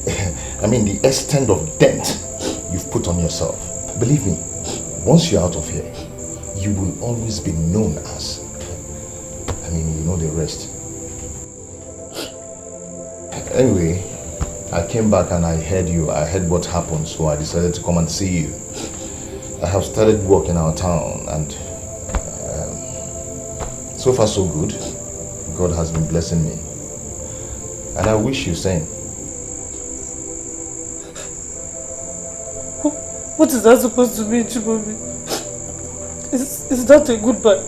Speaker 8: the extent of dent you've put on yourself. Believe me, once you're out of here, you will always be known as, you know the rest. Anyway, I came back and I heard what happened, so I decided to come and see you. I have started work in our town and so far so good. God has been blessing me. And I wish you same.
Speaker 3: What is that supposed to mean, Chimaobi? Is that a goodbye?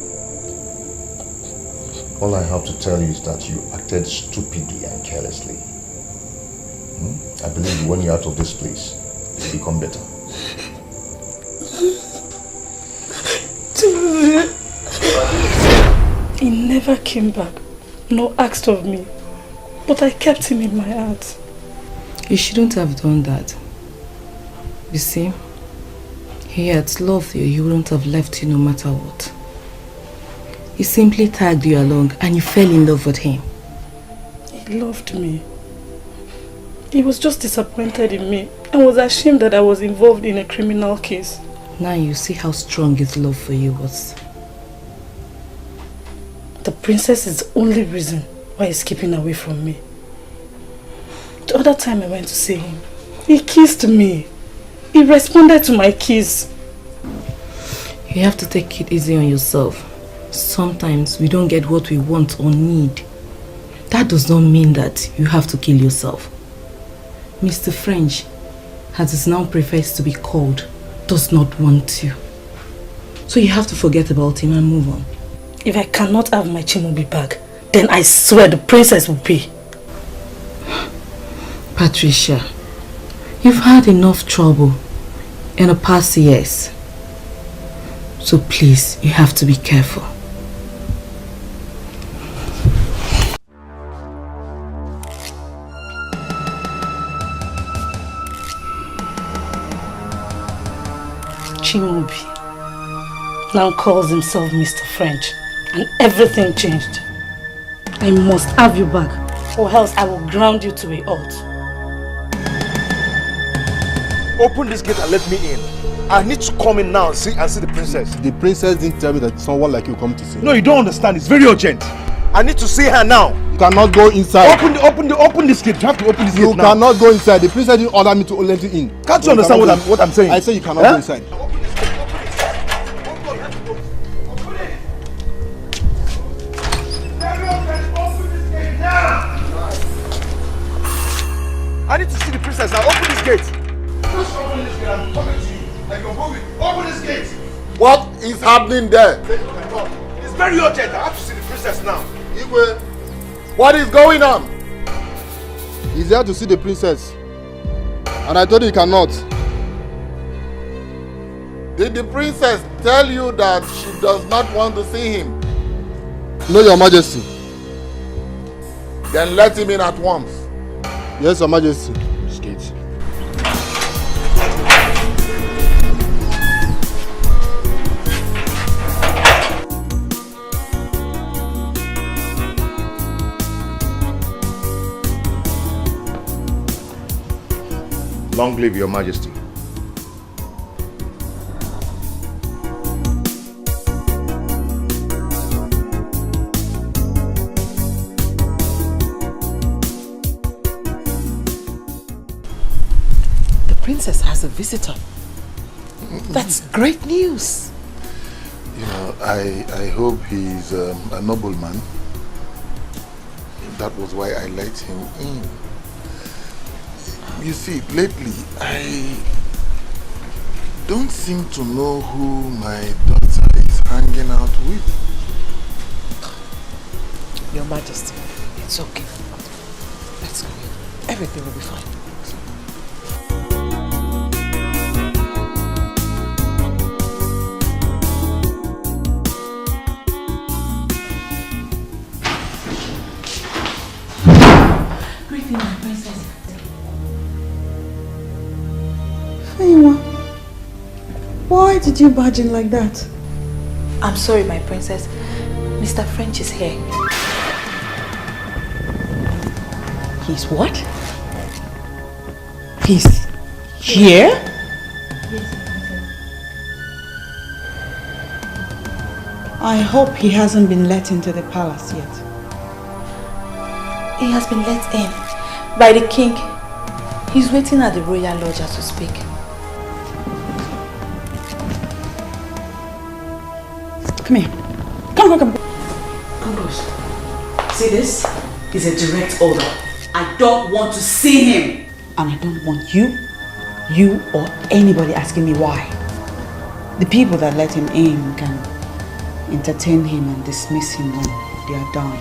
Speaker 8: All I have to tell you is that you acted stupidly and carelessly. I believe when you're out of this place, you'll become better.
Speaker 3: He never came back, nor asked of me, but I kept him in my heart.
Speaker 21: You shouldn't have done that. You see, he had loved you, he wouldn't have left you no matter what. He simply tagged you along and you fell in love with him.
Speaker 3: He loved me. He was just disappointed in me and was ashamed that I was involved in a criminal case.
Speaker 21: Now you see how strong his love for you was.
Speaker 3: The princess is the only reason why he's keeping away from me. The other time I went to see him, he kissed me. He responded to my kiss.
Speaker 21: You have to take it easy on yourself. Sometimes we don't get what we want or need. That does not mean that you have to kill yourself. Mr. French, as it now prefers to be called, does not want you. So you have to forget about him and move on.
Speaker 3: If I cannot have my Chimaobi back, then I swear the princess will pay.
Speaker 21: Patricia, you've had enough trouble in the past years. So please, you have to be careful.
Speaker 3: Chimaobi now calls himself Mr. French, and everything changed. I must have you back, or else I will ground you to a halt.
Speaker 8: Open this gate and let me in. I need to come in now and see the princess.
Speaker 5: The princess didn't tell me that someone like you come to see.
Speaker 8: No, you don't understand. It's very urgent. I need to see her now.
Speaker 5: You cannot go inside.
Speaker 8: Open this gate. You have to open this gate now.
Speaker 5: You cannot go inside. The princess didn't order me to let you in.
Speaker 8: Can't you understand what I'm saying?
Speaker 5: I say you cannot go inside.
Speaker 1: is happening there?
Speaker 9: It's very urgent. I have to see the princess now.
Speaker 1: Igwe, what is going on?
Speaker 5: He's here to see the princess. And I told him he cannot.
Speaker 1: Did the princess tell you that she does not want to see him?
Speaker 5: No, Your Majesty.
Speaker 1: Then let him in at once.
Speaker 5: Yes, Your Majesty.
Speaker 9: Skates.
Speaker 8: Long live Your Majesty.
Speaker 12: The princess has a visitor. That's great news.
Speaker 1: You know, I hope he's a nobleman. That was why I let him in. You see, lately, I don't seem to know who my daughter is hanging out with.
Speaker 12: Your Majesty, it's okay. Let's go. Everything will be fine.
Speaker 16: Greeting, my princess. Miwa, why did you barge in like that?
Speaker 21: I'm sorry, my princess. Mr. French is here.
Speaker 16: He's what? He's here? I hope he hasn't been let into the palace yet.
Speaker 21: He has been let in by the king. He's waiting at the royal lodge as we speak.
Speaker 16: Come here. Come.
Speaker 6: Kudos. See this? Is a direct order. I don't want to see him.
Speaker 16: And I don't want you or anybody asking me why. The people that let him in can entertain him and dismiss him when they are done.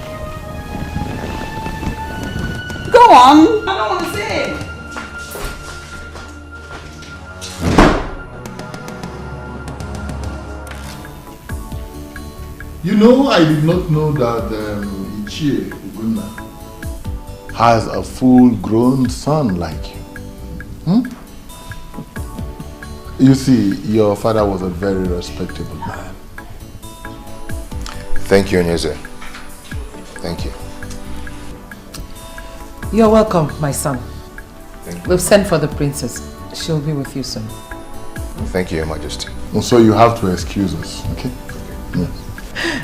Speaker 16: Go on! I don't want to see him.
Speaker 1: You know, I did not know that Ichie Uguna has a full-grown son like you. You see, your father was a very respectable man.
Speaker 8: Thank you, Onyeze. Thank you.
Speaker 12: You're welcome, my son.
Speaker 8: Thank you.
Speaker 12: We've sent for the princess. She'll be with you soon.
Speaker 8: Thank you, Your Majesty.
Speaker 1: So you have to excuse us, okay? Yes.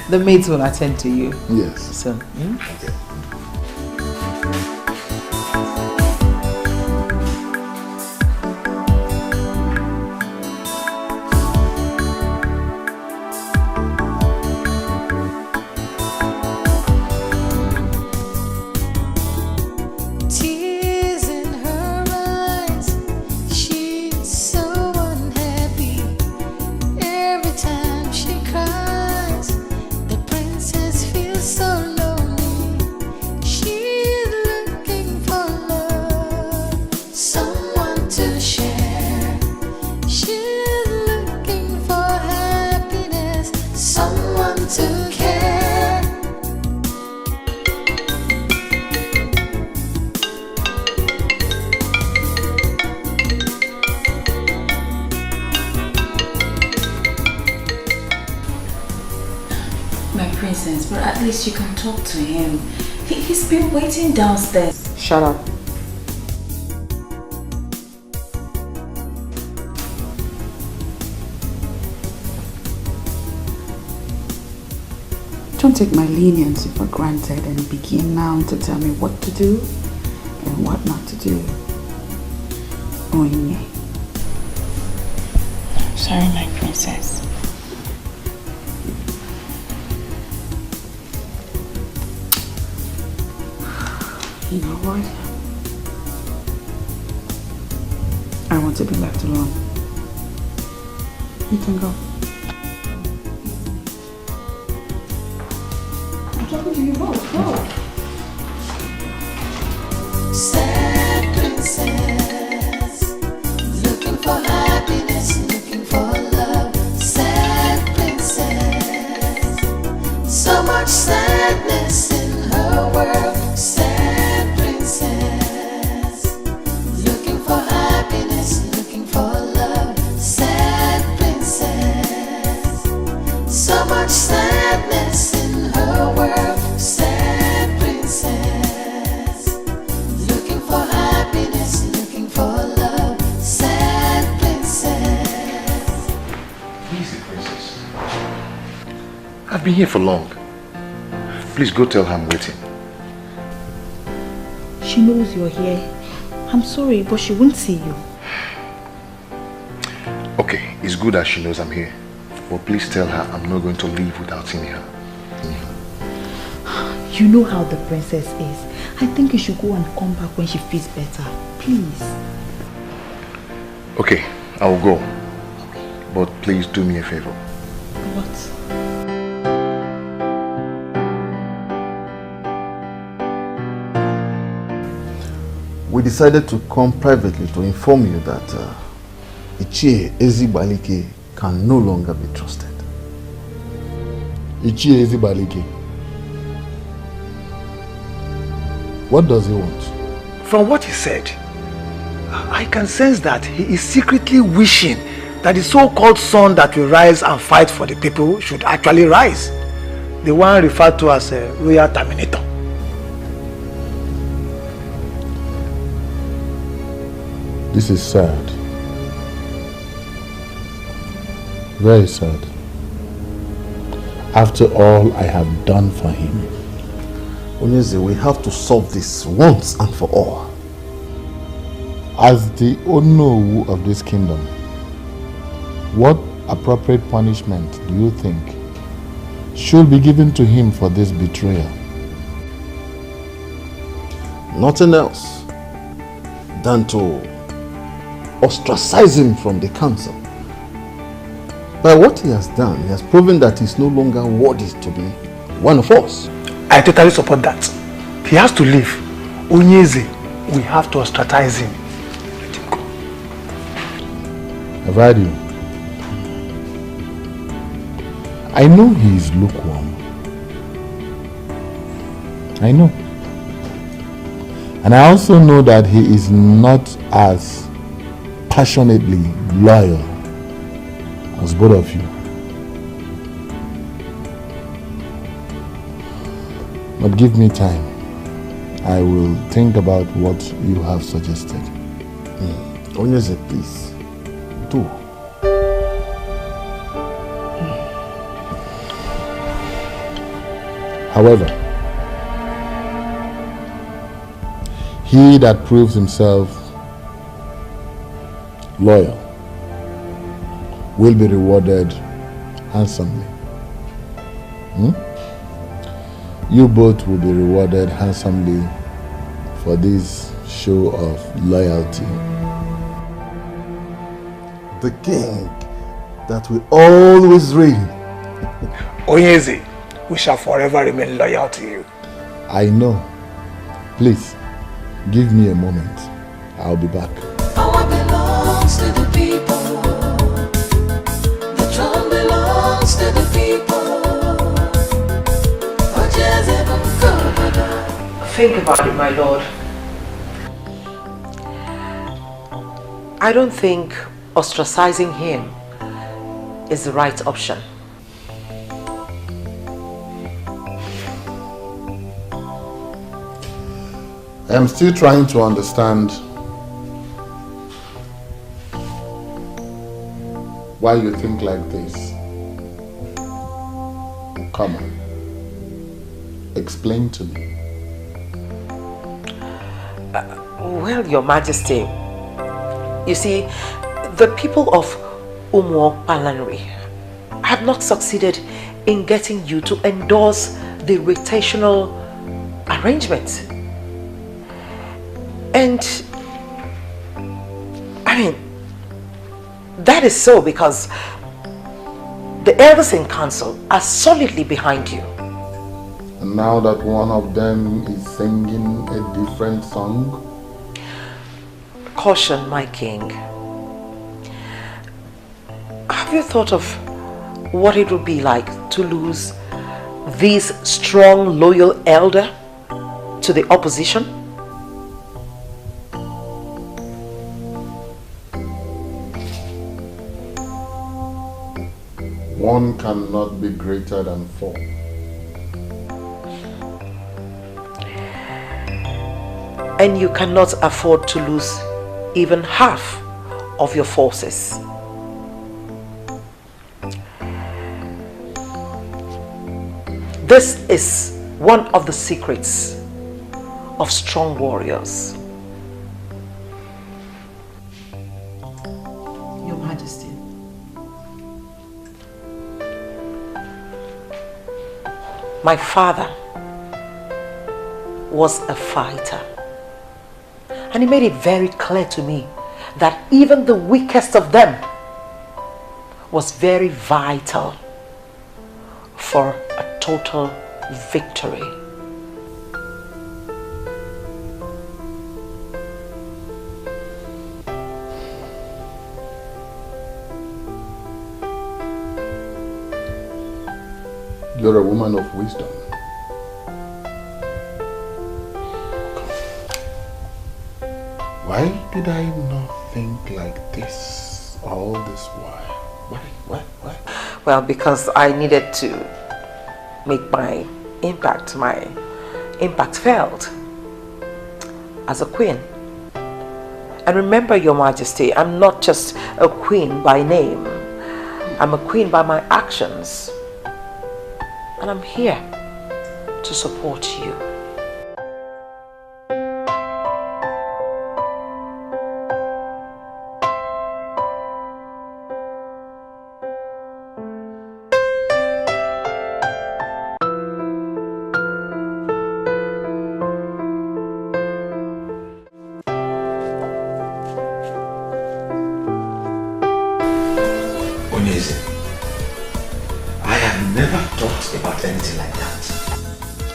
Speaker 12: The maids will attend to you.
Speaker 1: Yes.
Speaker 12: So,
Speaker 8: Okay.
Speaker 15: Tears in her eyes, she's so unhappy. Every time she cries, the princess feels so lonely. She's looking for love, someone to share. She's looking for happiness, someone to care.
Speaker 21: My princess, but at least you can talk to him. He's been waiting downstairs.
Speaker 12: shut up.
Speaker 16: Don't take my leniency for granted and begin now to tell me what to do and what not to do. Oinye.
Speaker 21: Sorry, my princess.
Speaker 16: You know what? I want to be left alone. You can go.
Speaker 2: talking to you both. Go.
Speaker 15: Sad princess, looking for happiness, looking for love. Sad princess, so much sadness in her world. Sad princess, looking for happiness, looking for love. Sad princess, so much sadness in her world. Sad princess, looking for happiness, looking for love. Sad princess.
Speaker 4: Easy, princess. I've been here for long. Please go tell her I'm waiting.
Speaker 21: She knows you're here. I'm sorry, but she won't see you.
Speaker 4: Okay, it's good that she knows I'm here. But please tell her I'm not going to leave without seeing her.
Speaker 21: You know how the princess is. I think you should go and come back when she feels better. Please.
Speaker 4: Okay, I will go. But please do me a favor.
Speaker 21: What?
Speaker 20: We decided to come privately to inform you that Ichie Ezibalike can no longer be trusted.
Speaker 1: Ichie Ezibalike? What does he want?
Speaker 4: From what he said, I can sense that he is secretly wishing that the so-called son that will rise and fight for the people should actually rise. The one referred to as a royal terminator.
Speaker 1: This is sad. Very sad. After all I have done for him.
Speaker 20: Onyeze, we have to solve this once and for all.
Speaker 1: As the Onowu of this kingdom, what appropriate punishment do you think should be given to him for this betrayal?
Speaker 20: Nothing else than to ostracize him from the council. By what he has done, he has proven that he is no longer worthy to be one of us.
Speaker 4: I totally support that. He has to leave. Onyeze, we have to ostracize him. Let him go.
Speaker 1: I've heard you. I know he is lukewarm. I know. And I also know that he is not as passionately loyal as both of you. But give me time. I will think about what you have suggested.
Speaker 20: Onyeze, please. Do.
Speaker 1: However, he that proves himself loyal will be rewarded handsomely. You both will be rewarded handsomely for this show of loyalty.
Speaker 20: The king that will always reign.
Speaker 4: Onyeze, we shall forever remain loyal to you.
Speaker 1: I know. Please, give me a moment. I'll be back.
Speaker 15: Power belongs to the people. The throne belongs to the people.
Speaker 12: Think about it, my lord. I don't think ostracizing him is the right option.
Speaker 1: I'm still trying to understand why you think like this. Come on. Explain to me.
Speaker 12: Well, Your Majesty, you see, the people of Umuokpalanri have not succeeded in getting you to endorse the rotational arrangement. And, I mean, that is so because the elders in council are solidly behind you.
Speaker 1: And now that one of them is singing a different song?
Speaker 12: Caution, my king. Have you thought of what it would be like to lose this strong, loyal elder to the opposition?
Speaker 1: One cannot be greater than four.
Speaker 12: And you cannot afford to lose even half of your forces. This is one of the secrets of strong warriors.
Speaker 16: Your Majesty.
Speaker 12: My father was a fighter. And he made it very clear to me that even the weakest of them was very vital for a total victory.
Speaker 1: You're a woman of wisdom. Why did I not think like this all this while? Why?
Speaker 12: Well, because I needed to make my impact felt as a queen. And remember, Your Majesty, I'm not just a queen by name. I'm a queen by my actions. And I'm here to support you.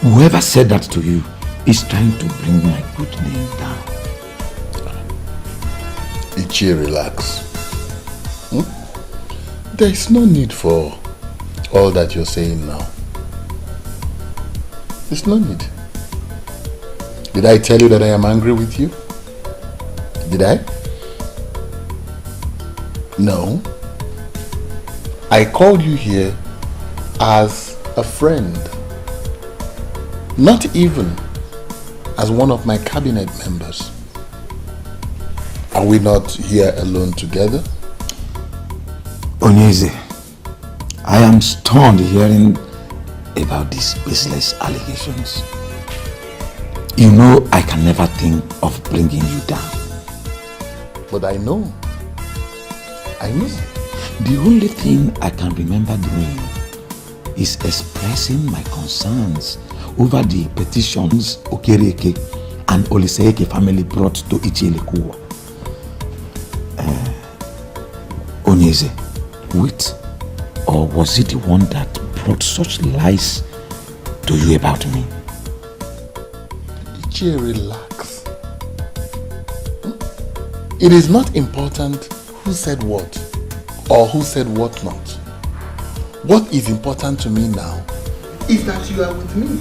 Speaker 20: Whoever said that to you is trying to bring my good name down.
Speaker 1: Ichie, relax. There is no need for all that you're saying now. There's no need. Did I tell you that I am angry with you? Did I? No. I called you here as a friend. Not even as one of my cabinet members. Are we not here alone together?
Speaker 20: Onyeze, I am stunned hearing about these baseless allegations. You know I can never think of bringing you down.
Speaker 1: But I know.
Speaker 20: The only thing I can remember doing is expressing my concerns over the petitions Okereke and Oliseeke family brought to Ichielekuwa. Onyeze, wait, or was it the one that brought such lies to you about me?
Speaker 1: Ichie, relax. It is not important who said what or who said what not. What is important to me now is that you are with me.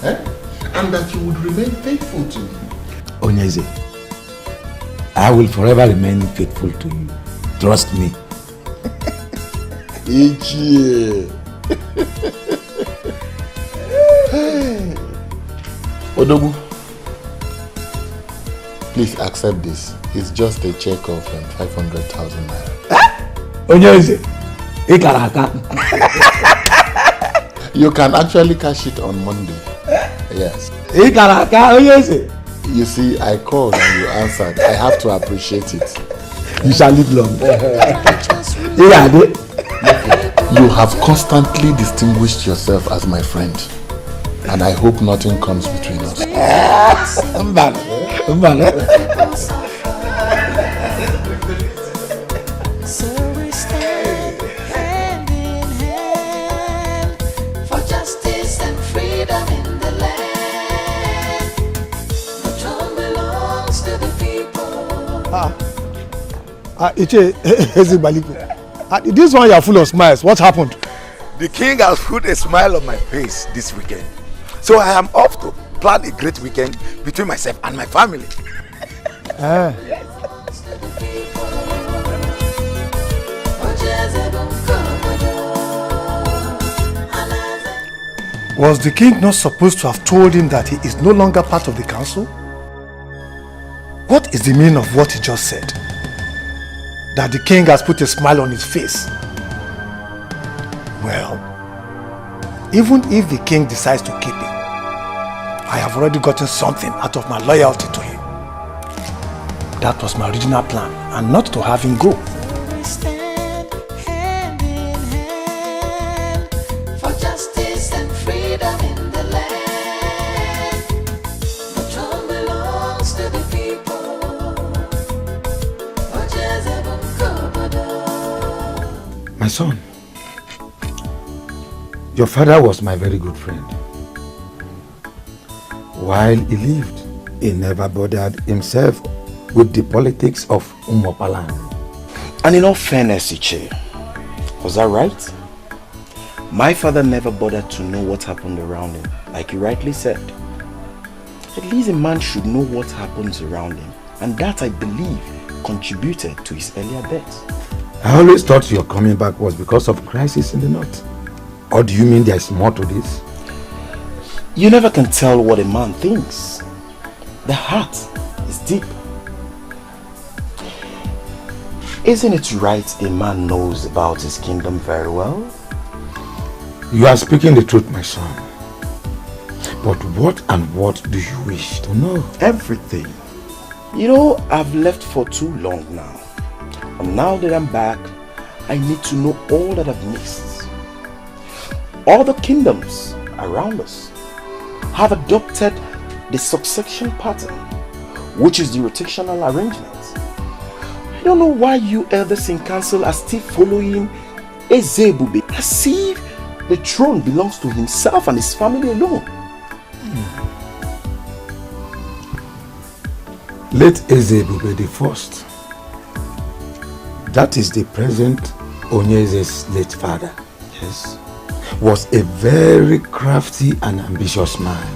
Speaker 1: And that you would remain faithful to me.
Speaker 20: Onyeze, I will forever remain faithful to you. Trust me.
Speaker 1: Ichie. Hey. Odogu, please accept this. It's just a check of 500,000 naira.
Speaker 20: Onyeze, ikaraka.
Speaker 1: You can actually cash it on Monday. Yes. You see, I called and you answered. I have to appreciate it.
Speaker 20: You shall live long.
Speaker 1: You have constantly distinguished yourself as my friend. And I hope nothing comes between us.
Speaker 15: So we stand hand in hand for justice and freedom.
Speaker 14: This one you are full of smiles. What happened?
Speaker 18: The king has put a smile on my face this weekend. So I am off to plan a great weekend between myself and my family.
Speaker 14: Was the king not supposed to have told him that he is no longer part of the council? What is the meaning of what he just said? That the king has put a smile on his face. Well, even if the king decides to keep him, I have already gotten something out of my loyalty to him. That was my original plan, and not to have him go.
Speaker 15: We stand hand in hand for justice and freedom in the land. The throne belongs to the people.
Speaker 20: My son, your father was my very good friend. While he lived, he never bothered himself with the politics of Umopalan.
Speaker 10: And in all fairness, Iche, was that right? My father never bothered to know what happened around him, like you rightly said. At least a man should know what happens around him, and that, I believe, contributed to his earlier death.
Speaker 20: I always thought your coming back was because of crisis in the north. Or do you mean there is more to this?
Speaker 10: You never can tell what a man thinks. The heart is deep. Isn't it right a man knows about his kingdom very well?
Speaker 20: You are speaking the truth, my son. But what and what do you wish to know?
Speaker 10: Everything. You know, I've left for too long now. And now that I'm back, I need to know all that I've missed. All the kingdoms around us have adopted the succession pattern, which is the rotational arrangement. I don't know why you elders in council are still following Ezebube as if the throne belongs to himself and his family alone.
Speaker 20: Late Ezebube the first, that is the present Onyeze's late father, yes, was a very crafty and ambitious man.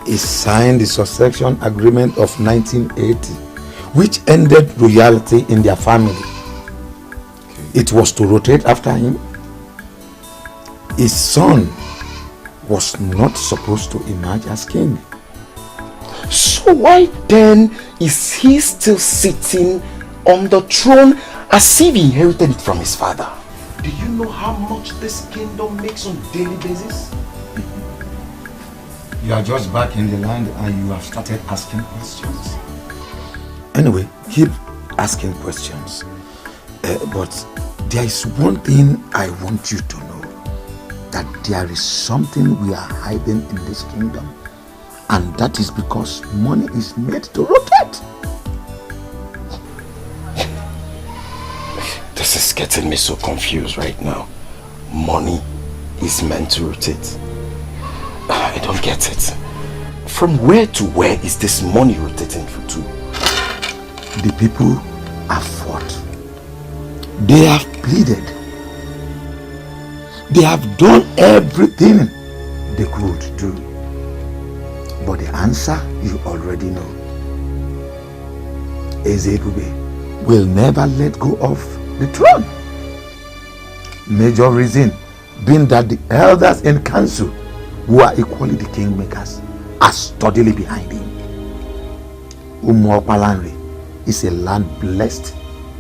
Speaker 20: He signed the succession agreement of 1980, which ended royalty in their family. It was to rotate after him. His son was not supposed to emerge as king.
Speaker 10: So why then is he still sitting on the throne as if he inherited it from his father? Do you know how much this kingdom makes on a daily basis?
Speaker 20: You are just back in the land and you have started asking questions. Anyway, keep asking questions. But there is one thing I want you to know. That there is something we are hiding in this kingdom. And that is because money is made to rotate.
Speaker 10: This is getting me so confused right now. Money is meant to rotate. I don't get it. From where to where is this money rotating to?
Speaker 20: The people have fought. They have pleaded. They have done everything they could do. But the answer you already know. Ezebube will never let go of the throne. Major reason being that the elders in council, who are equally the kingmakers, are steadily behind him. Umuopalanri is a land blessed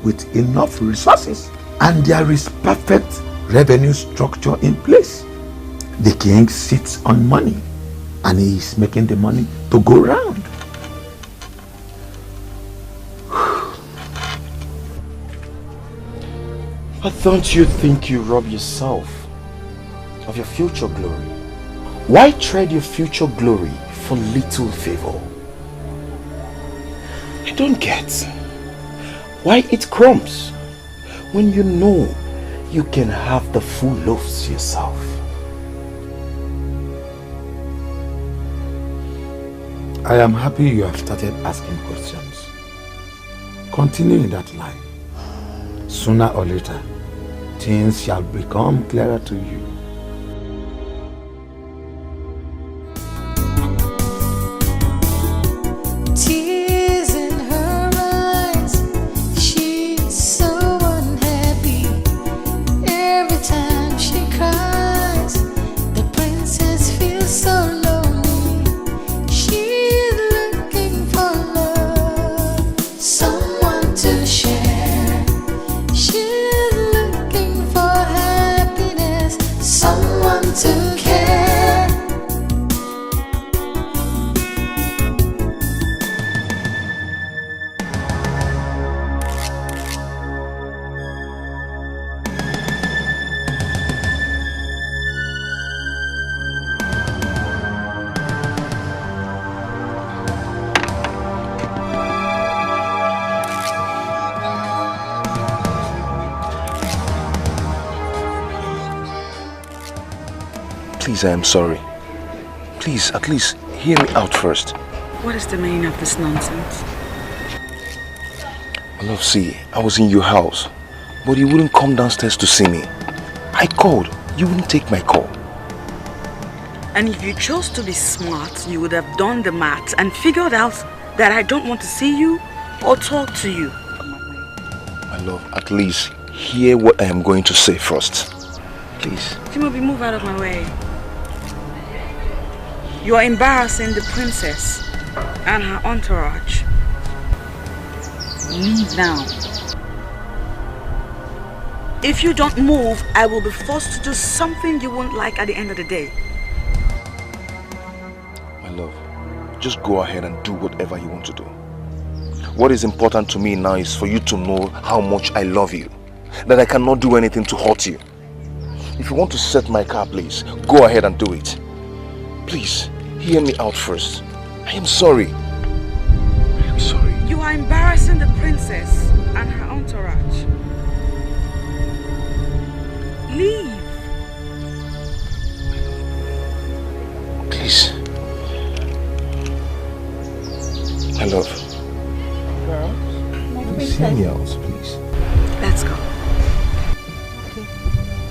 Speaker 20: with enough resources, and there is perfect revenue structure in place. The king sits on money, and he is making the money to go round.
Speaker 10: But don't you think you rob yourself of your future glory? Why trade your future glory for little favor? I don't get why eat crumbs when you know you can have the full loaves yourself.
Speaker 20: I am happy you have started asking questions. continue in that line, sooner or later, things shall become clearer to you.
Speaker 15: Tears in her eyes, she's so unhappy. Every time she cries, the princess feels so lonely. She's looking for love, someone to share. She's looking for happiness, someone to care.
Speaker 10: Please, I am sorry. Please, at least hear me out first.
Speaker 16: What is the meaning of this nonsense?
Speaker 10: My love, see, I was in your house, but you wouldn't come downstairs to see me. I called, you wouldn't take my call.
Speaker 16: And if you chose to be smart, you would have done the math and figured out that I don't want to see you or talk to you.
Speaker 10: My love, at least hear what I am going to say first. Please.
Speaker 16: Timothy, move out of my way. You are embarrassing the princess and her entourage. Leave now. If you don't move, I will be forced to do something you won't like at the end of the day.
Speaker 10: My love, just go ahead and do whatever you want to do. What is important to me now is for you to know how much I love you. That I cannot do anything to hurt you. If you want to set my car, please, go ahead and do it. Please, hear me out first. I am sorry. I am sorry.
Speaker 16: You are embarrassing the princess and her entourage. Leave.
Speaker 10: Please. My love.
Speaker 16: Girl.
Speaker 10: Please hear me out, please.
Speaker 16: Let's go.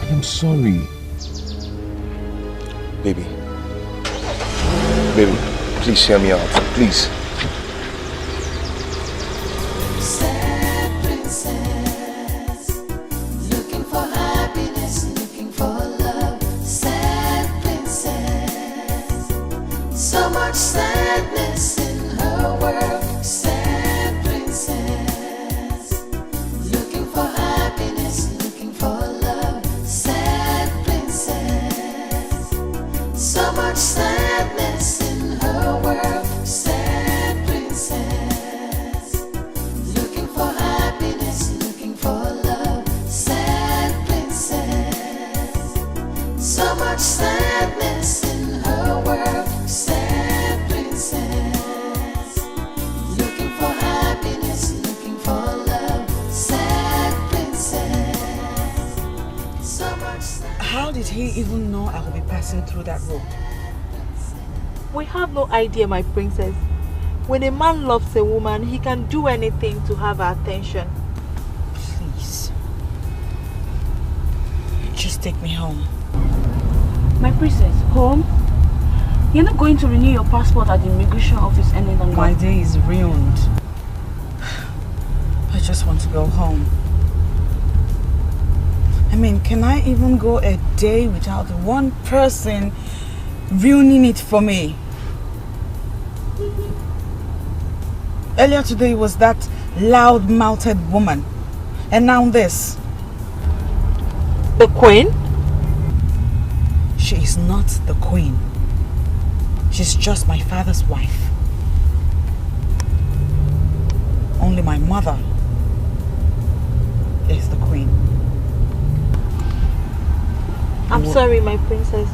Speaker 10: I am sorry. Baby. Baby, please hear me out. Please.
Speaker 15: Sad princess, looking for happiness, looking for love. Sad princess, so much sadness in her world. Sad princess, looking for happiness, looking for love. Sad princess, so much sadness in her world. Sad princess, looking for happiness, looking for love. Sad princess, so much sadness in her world. Sad princess, looking for happiness, looking for love. Sad princess, so much sadness.
Speaker 16: How did he even know I will be passing through that road?
Speaker 7: We have no idea, my princess. When a man loves a woman, he can do anything to have her attention.
Speaker 16: Please. Just take me home.
Speaker 2: My princess, home? You're not going to renew your passport at the immigration office any longer.
Speaker 16: My day is ruined. I just want to go home. I mean, can I even go a day without one person ruining it for me? Earlier today was that loud-mouthed woman. And now this.
Speaker 7: The queen?
Speaker 16: She is not the queen. She's just my father's wife. Only my mother is the queen.
Speaker 7: I'm sorry, my princess.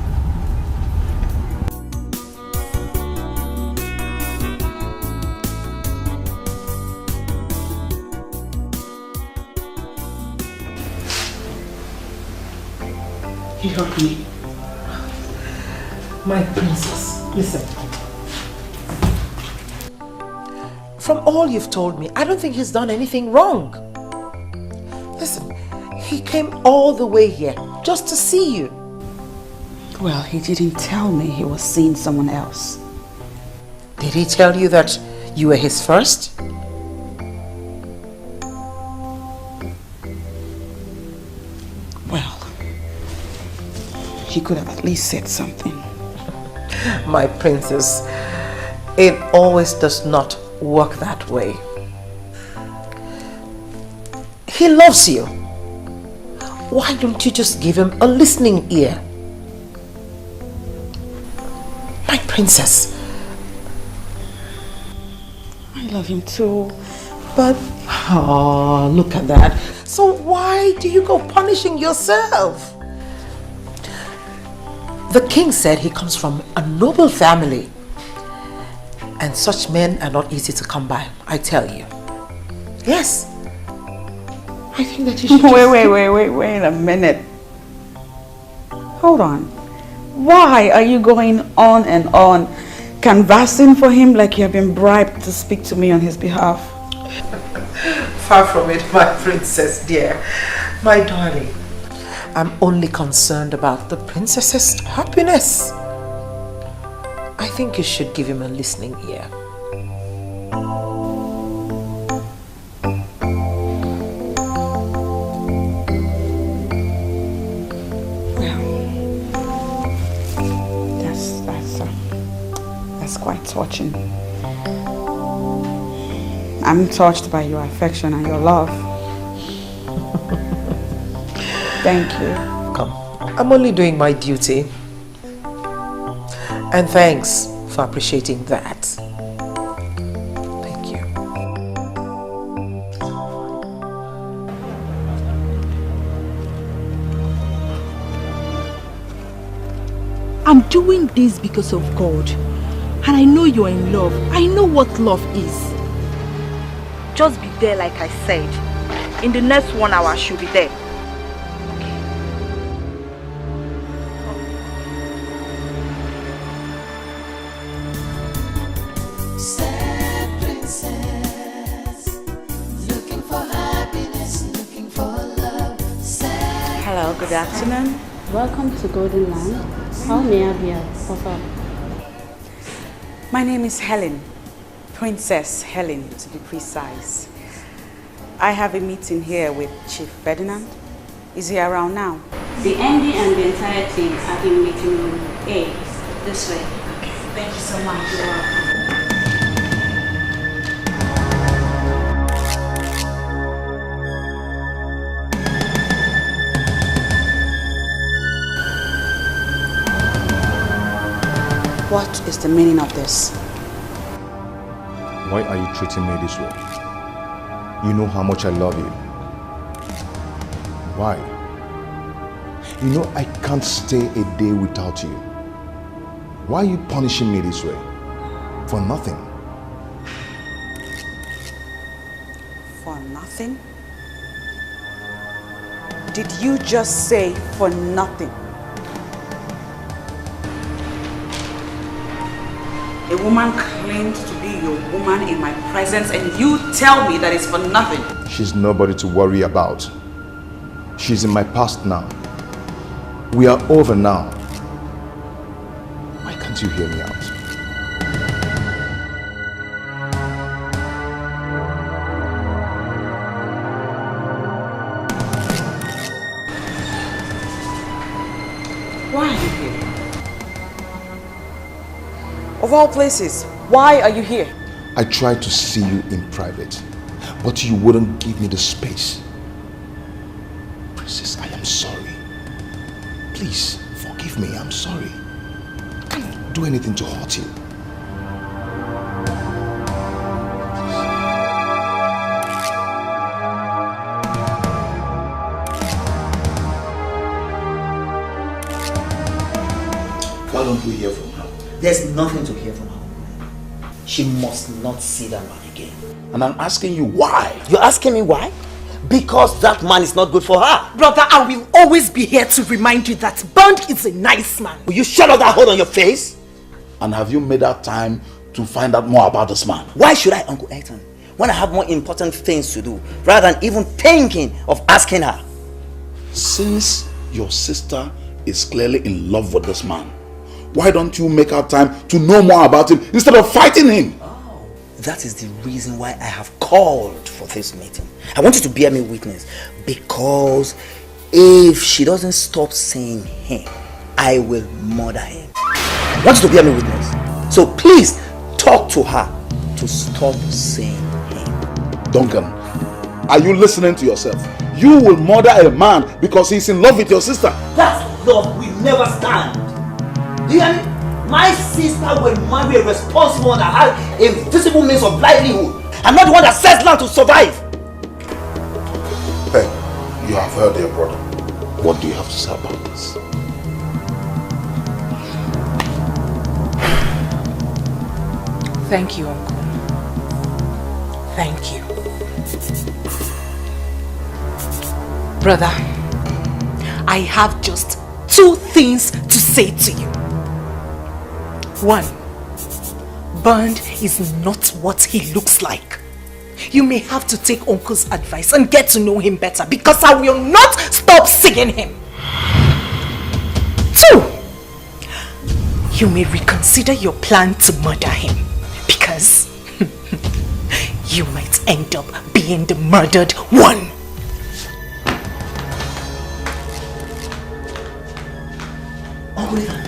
Speaker 12: He hurt me. My princess, listen. From all you've told me, I don't think he's done anything wrong. Listen, he came all the way here just to see you.
Speaker 16: Well, he didn't tell me he was seeing someone else.
Speaker 12: Did he tell you that you were his first?
Speaker 16: Well, he could have at least said something.
Speaker 12: My princess, it always does not work that way. He loves you. Why don't you just give him a listening ear? My princess.
Speaker 16: I love him too, but...
Speaker 12: Oh, look at that. So why do you go punishing yourself? The king said he comes from a noble family. And such men are not easy to come by, I tell you. Yes. I think that you should
Speaker 16: Wait a minute. Hold on. Why are you going on and on, canvassing for him like you have been bribed to speak to me on his behalf?
Speaker 12: Far from it, my princess dear. My darling. I'm only concerned about the princess's happiness. I think you should give him a listening ear.
Speaker 16: That's quite touching. I'm touched by your affection and your love. Thank you.
Speaker 12: Come, I'm only doing my duty. And thanks for appreciating that. Thank you.
Speaker 11: I'm doing this because of God. And I know you're in love. I know what love is. Just be there like I said. In the next 1 hour, I should be there.
Speaker 15: Sad princess, looking for happiness, looking for love. Sad
Speaker 16: Hello, good afternoon.
Speaker 17: Welcome to Golden Land. How may I be of help?
Speaker 16: My name is Helen, Princess Helen to be precise. I have a meeting here with Chief Ferdinand. Is he around now?
Speaker 17: The MD and the entire team are in meeting room A. This way.
Speaker 16: Okay, thank you so much. You're welcome. What is the meaning of this?
Speaker 8: Why are you treating me this way? You know how much I love you. Why? You know I can't stay a day without you. Why are you punishing me this way? For nothing.
Speaker 16: For nothing? Did you just say for nothing? A woman claimed to be your woman in my presence and you tell me that it's for nothing.
Speaker 8: She's nobody to worry about. She's in my past now. We are over now. Why can't you hear me out?
Speaker 16: Why are you here? Of all places, why are you here?
Speaker 8: I tried to see you in private, but you wouldn't give me the space. Princess, I am sorry. Please, forgive me, I'm sorry. I can't do anything to hurt you.
Speaker 18: Why don't we hear from her?
Speaker 22: There's nothing to hear from her. She must not see that man again.
Speaker 18: And I'm asking you why?
Speaker 22: You're asking me why? Because that man is not good for her.
Speaker 11: Brother, I will always be here to remind you that Bond is a nice man.
Speaker 22: Will you shut up that hole on your face?
Speaker 18: And have you made that time
Speaker 4: to find out more about this man.
Speaker 13: Why should I, Uncle Ethan? When I have more important things to do, rather than even thinking of asking her.
Speaker 4: Since your sister is clearly in love with this man, why don't you make out time to know more about him instead of fighting him?
Speaker 13: Oh, that is the reason why I have called for this meeting. I want you to bear me witness, because if she doesn't stop saying him, I will murder him. I want you to bear me witness. So please talk to her to stop saying him.
Speaker 4: Duncan, are you listening to yourself? You will murder a man because he's in love with your sister.
Speaker 13: That love will never stand. Do you hear me? My sister will marry a responsible one that has a visible means of livelihood. I'm not the one that sets land to survive.
Speaker 4: Hey, you have heard your brother. What do you have to say about this?
Speaker 11: Thank you, Uncle. Thank you. Brother, I have just 2 things to say to you. 1, Bernd is not what he looks like. You may have to take Uncle's advice and get to know him better, because I will not stop seeing him. 2, you may reconsider your plan to murder him, because you might end up being the murdered one.
Speaker 13: Uncle Ethan,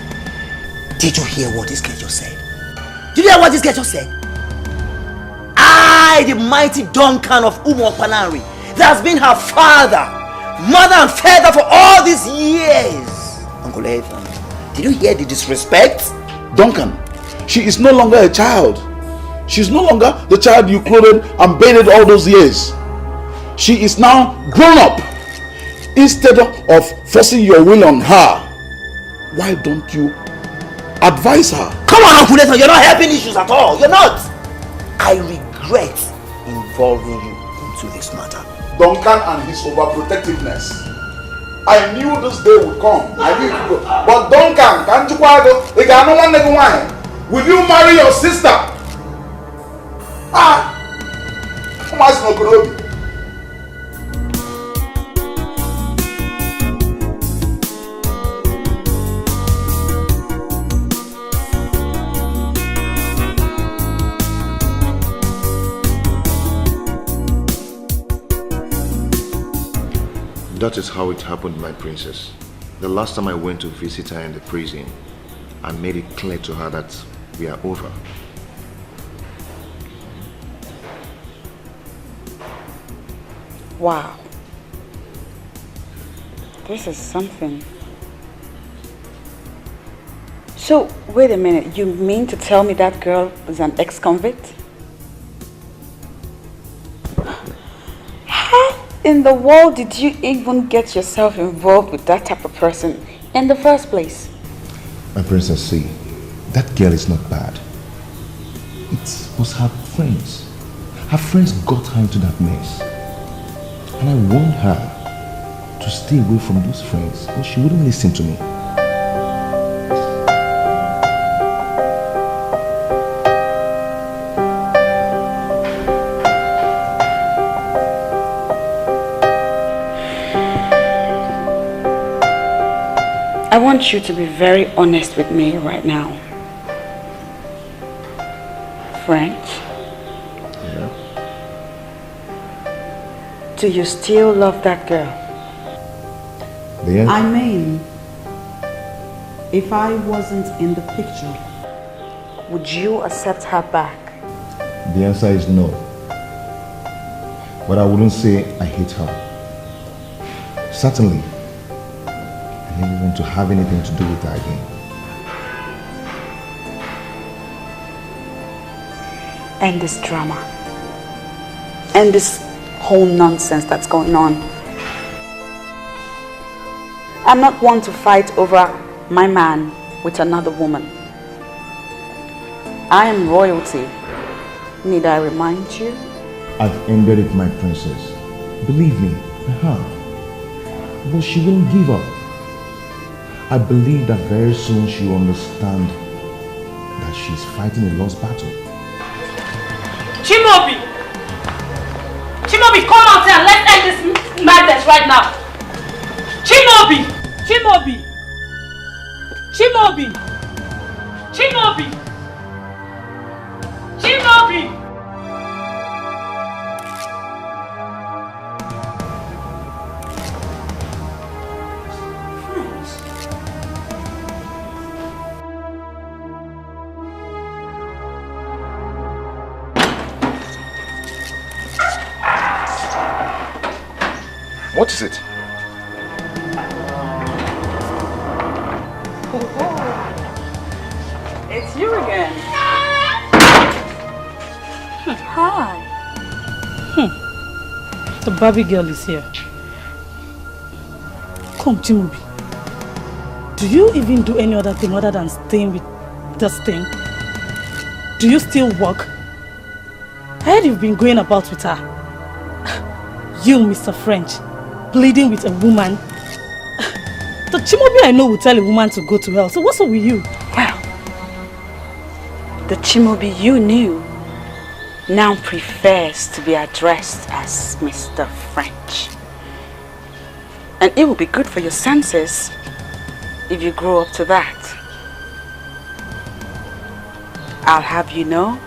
Speaker 13: did you hear what this girl just said? Did you hear what this girl just said? I, the mighty Duncan of Umokpanari, that has been her father, mother and father for all these years. Uncle Ethan, did you hear the disrespect?
Speaker 4: Duncan, she is no longer a child. She's no longer the child you clothed and bathed all those years. She is now grown up. Instead of forcing your will on her, why don't you advise her?
Speaker 13: Come on, Uncle Ethan, you're not helping issues at all. You're not. I regret involving you into this matter.
Speaker 4: Duncan and his overprotectiveness. I knew this day would come. I knew it would. But Duncan, can't you will you marry your sister? Come on, Snokurobi.
Speaker 8: That is how it happened, my princess. The last time I went to visit her in the prison, I made it clear to her that we are over.
Speaker 16: Wow. This is something. So, wait a minute. You mean to tell me that girl is an ex-convict? How in the world did you even get yourself involved with that type of person in the first place?
Speaker 8: My princess, see, that girl is not bad. It was her friends. Her friends got her into that mess. And I warned her to stay away from those friends, but she wouldn't listen to me.
Speaker 16: I want you to be very honest with me right now. French?
Speaker 8: Yeah.
Speaker 16: Do you still love that girl?
Speaker 8: Yeah.
Speaker 6: I mean, if I wasn't in the picture,
Speaker 16: would you accept her back?
Speaker 8: The answer is no. But I wouldn't say I hate her. Certainly, I never want to have anything to do with her again.
Speaker 16: End this drama. End this whole nonsense that's going on. I'm not one to fight over my man with another woman. I am royalty. Need I remind you?
Speaker 8: I've ended it, my princess. Believe me, I have. But she won't give up. I believe that very soon she'll understand
Speaker 1: that she's fighting a lost battle.
Speaker 6: Chimobi! Chimobi, come out here and let's end this madness right now! Chimobi! Chimobi! Chimobi! Chimobi! Chimobi!
Speaker 8: What is it?
Speaker 6: It's you again. Hi.
Speaker 3: The Barbie girl is here. Come, Chimobi. Do you even do any other thing other than staying with this thing? Do you still work? I heard you've been going about with her. You, Mr. French, pleading with a woman. The Chimobi I know will tell a woman to go to hell. So what's up with you?
Speaker 6: Well, the Chimobi you knew now prefers to be addressed as Mr. French. And it will be good for your senses if you grow up to that. I'll have you know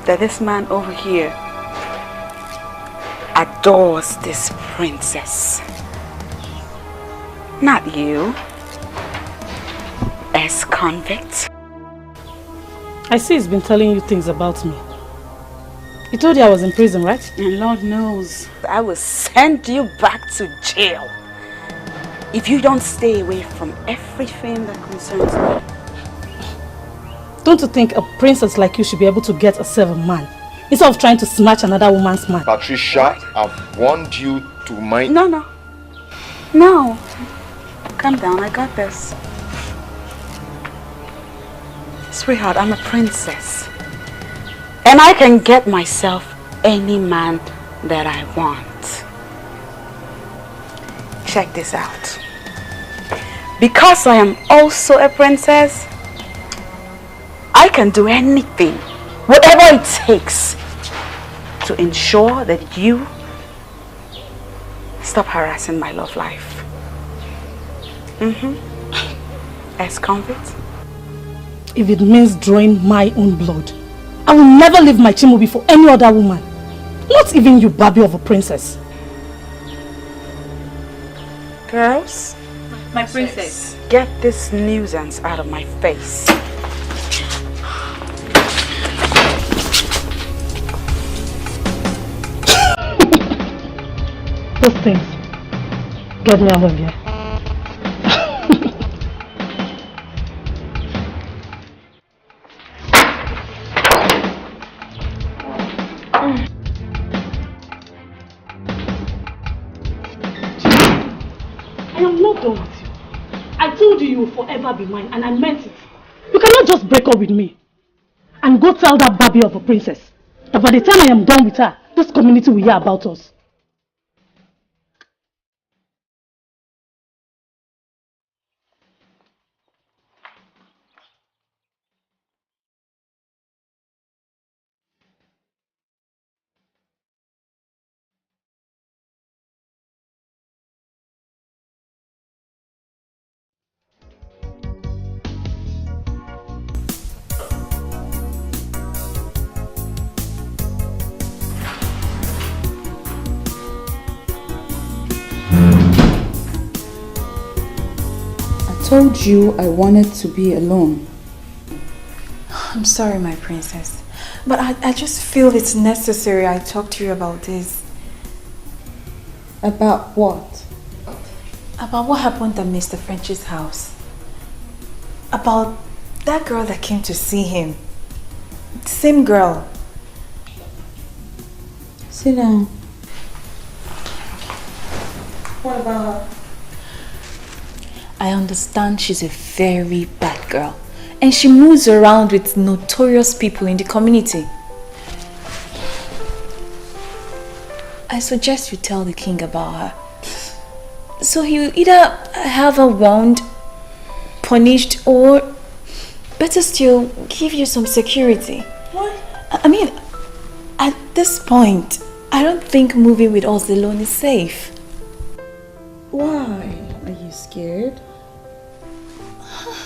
Speaker 6: that this man over here adores this princess. Not you, ex-convict.
Speaker 3: I see he's been telling you things about me. He told you I was in prison, right?
Speaker 6: And Lord knows, I will send you back to jail if you don't stay away from everything that concerns me.
Speaker 3: Don't you think a princess like you should be able to get herself a man instead of trying to snatch another woman's man?
Speaker 8: Patricia, I've warned you to mind...
Speaker 6: No. Calm down, I got this. Sweetheart, I'm a princess. And I can get myself any man that I want. Check this out. Because I am also a princess, I can do anything, whatever it takes, to ensure that you stop harassing my love life. Ex-convict?
Speaker 3: If it means drawing my own blood, I will never leave my Chimobi for any other woman. Not even you, Barbie of a princess.
Speaker 6: Girls,
Speaker 7: My princess.
Speaker 6: get this nuisance out of my face.
Speaker 3: Those things. Get me out of here. I am not done with you. I told you you will forever be mine, and I meant it. You cannot just break up with me and go tell that Barbie of a princess that by the time I am done with her, this community will hear about us.
Speaker 16: I told you I wanted to be alone.
Speaker 19: I'm sorry, my princess, but I just feel it's necessary I talk to you about this.
Speaker 16: About what?
Speaker 19: About what happened at Mr. French's house. About that girl that came to see him. The same girl.
Speaker 16: Sit down.
Speaker 19: What about her?
Speaker 16: I understand she's a very bad girl and she moves around with notorious people in the community. I suggest you tell the king about her. So he will either have her warned, punished, or
Speaker 19: better still give you some security.
Speaker 7: What?
Speaker 19: I mean, at this point, I don't think moving with us alone is safe.
Speaker 16: Why? Are you scared?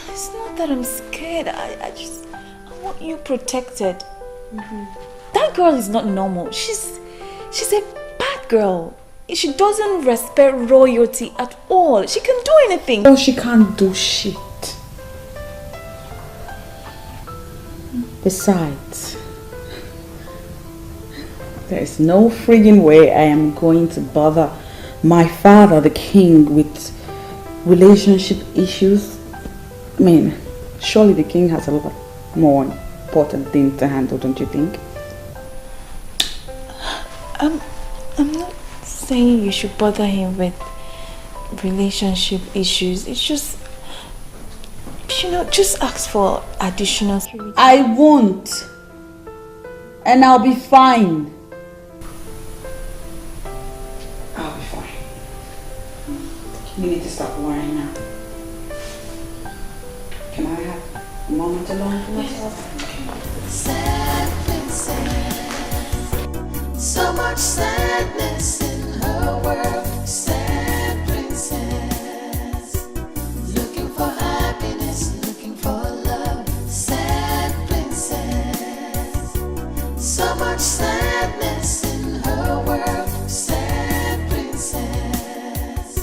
Speaker 19: It's not that I'm scared. I want you protected. That girl is not normal. She's a bad girl. She doesn't respect royalty at all. She can do anything.
Speaker 16: No, she can't do shit. Besides, there is no friggin' way I am going to bother my father, the king, with relationship issues. I mean, surely the king has a lot more important things to handle, don't you think?
Speaker 19: I'm not saying you should bother him with relationship issues. It's just, just ask for additional security.
Speaker 16: I won't. And I'll be fine. I'll be fine. You need to stop worrying now. Can I have a moment alone for myself?
Speaker 15: Sad princess, so much sadness in her world. Sad princess, looking for happiness, looking for love. Sad princess, so much sadness in her world. Sad princess,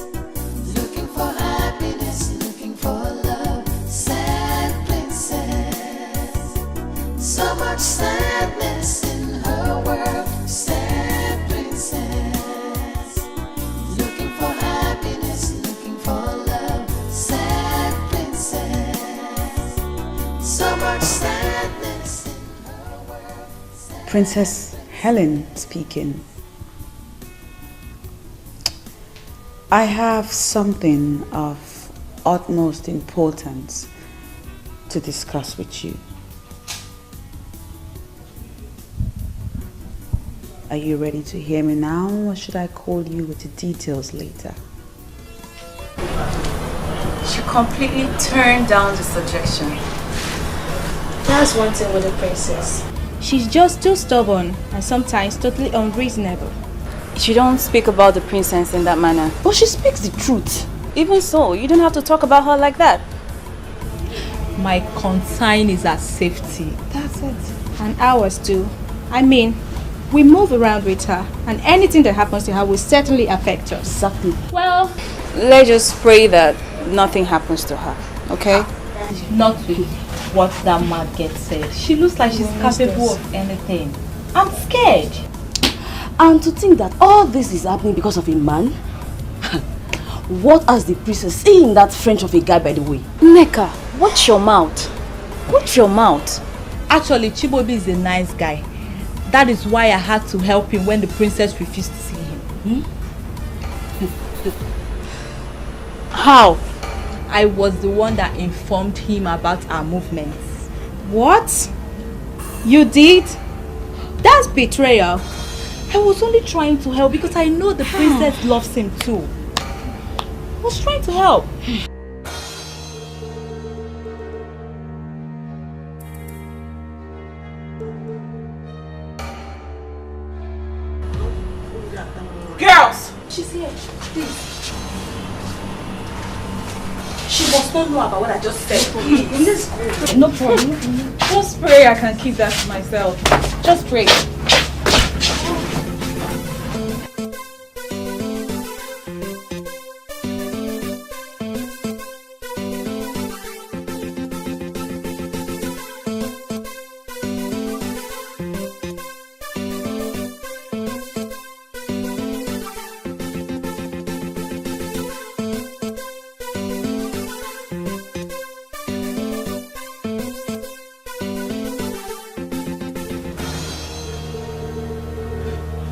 Speaker 15: looking for happiness, looking for love. Sad princess, so much sadness in her world. Sad princess, looking for happiness, looking for love. Sad princess, so much sadness in her world.
Speaker 16: Princess Helen speaking. I have something of utmost importance to discuss with you. Are you ready to hear me now, or should I call you with the details later?
Speaker 19: She completely turned down the suggestion.
Speaker 2: That's one thing with the princess. She's just too stubborn and sometimes totally unreasonable.
Speaker 6: You don't speak about the princess in that manner.
Speaker 2: But she speaks the truth.
Speaker 6: Even so, you don't have to talk about her like that.
Speaker 7: My concern is her safety.
Speaker 2: That's it. And ours too. I mean, we move around with her, and anything that happens to her will certainly affect us.
Speaker 16: Exactly.
Speaker 6: Well, let's just pray that nothing happens to her, okay?
Speaker 7: Not with what that mad gets said. She looks like she's capable of anything. I'm scared.
Speaker 5: And to think that all this is happening because of a man? What has the princess seen in that French of a guy, by the way?
Speaker 6: Neka, watch your mouth. Watch your mouth.
Speaker 7: Actually, Chibobi is a nice guy. That is why I had to help him when the princess refused to see him.
Speaker 6: How?
Speaker 7: I was the one that informed him about our movements.
Speaker 2: What? You did? That's betrayal.
Speaker 7: I was only trying to help because I know the princess loves him too. I was trying to help.
Speaker 11: Girls!
Speaker 7: She's here. Please.
Speaker 11: She must not know about what I just said.
Speaker 7: Let's go. No problem. Just pray I can keep that to myself. Just pray.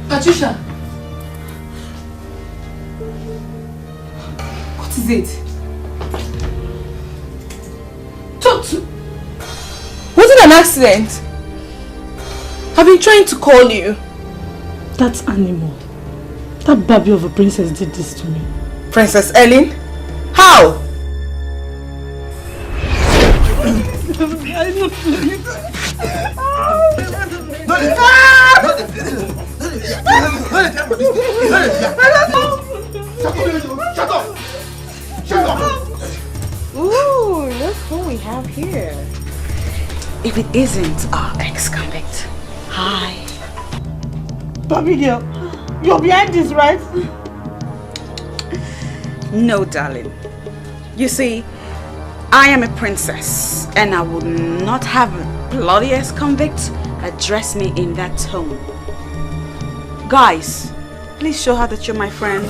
Speaker 11: Patricia! What is it? Talk to... Was it an accident? I've been trying to call you.
Speaker 3: That animal, that baby of a princess did this to me.
Speaker 11: Princess Helen? How?
Speaker 6: Ooh, look who we have here. If it isn't our ex-convict. Hi.
Speaker 3: Baby girl, you're behind this, right?
Speaker 6: No, darling. You see, I am a princess, and I would not have a bloody ex-convict address me in that tone. Guys, please show her that you're my friend.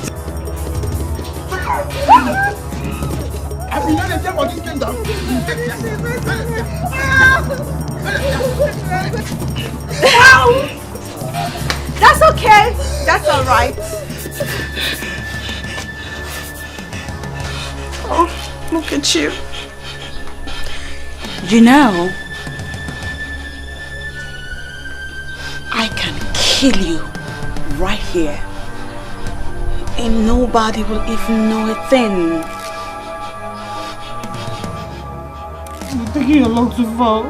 Speaker 15: I've been on a for this kingdom.
Speaker 6: That's okay. That's all right. Oh, look at you. You know, I can kill you right here. And nobody will even know a thing.
Speaker 3: You're taking your long too far.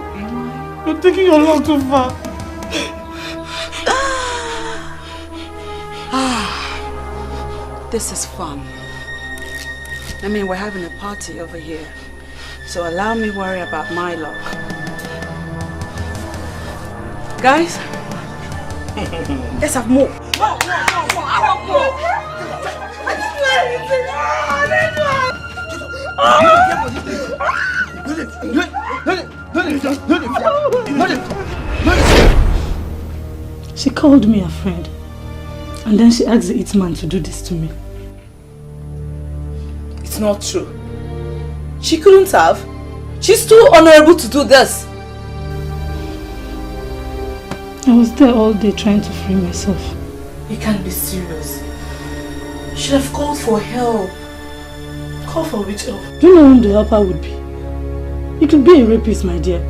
Speaker 3: You're taking your long too far.
Speaker 6: This is fun. I mean, we're having a party over here. So allow me worry about my luck. Guys, let's have more. I want more.
Speaker 3: She called me a friend, and then she asked the hitman to do this to me.
Speaker 12: It's not true. She couldn't have. She's too honorable to do this.
Speaker 3: I was there all day trying to free myself.
Speaker 12: You can't be serious. You should have called for help. Call for which help?
Speaker 3: Do you know whom the helper would be? He could be a rapist, my dear.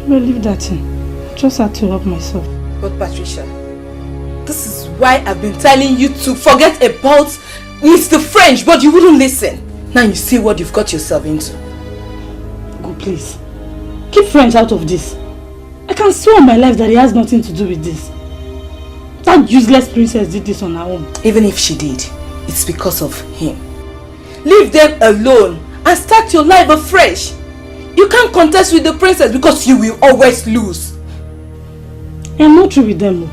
Speaker 3: Well, leave that in. I just had to help myself.
Speaker 12: But Patricia, this is why I've been telling you to forget about Mr. French, but you wouldn't listen. Now you see what you've got yourself into.
Speaker 3: Go, please. Keep French out of this. I can swear on my life that he has nothing to do with this. That useless princess did this on her own.
Speaker 12: Even if she did, it's because of him. Leave them alone and start your life afresh. You can't contest with the princess because you will always lose.
Speaker 3: I am not through with them.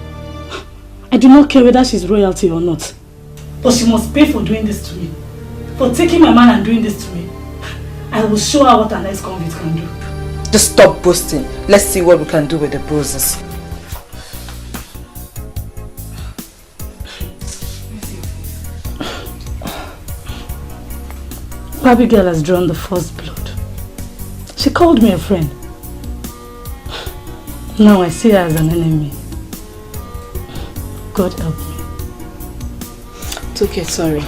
Speaker 3: I do not care whether she's royalty or not. But she must pay for doing this to me. For taking my man and doing this to me. I will show her what an ex-convict can do.
Speaker 12: Just stop boasting. Let's see what we can do with the bruises.
Speaker 3: Abigail has drawn the first blood. She called me a friend. Now I see her as an enemy. God help me.
Speaker 12: It's okay, sorry.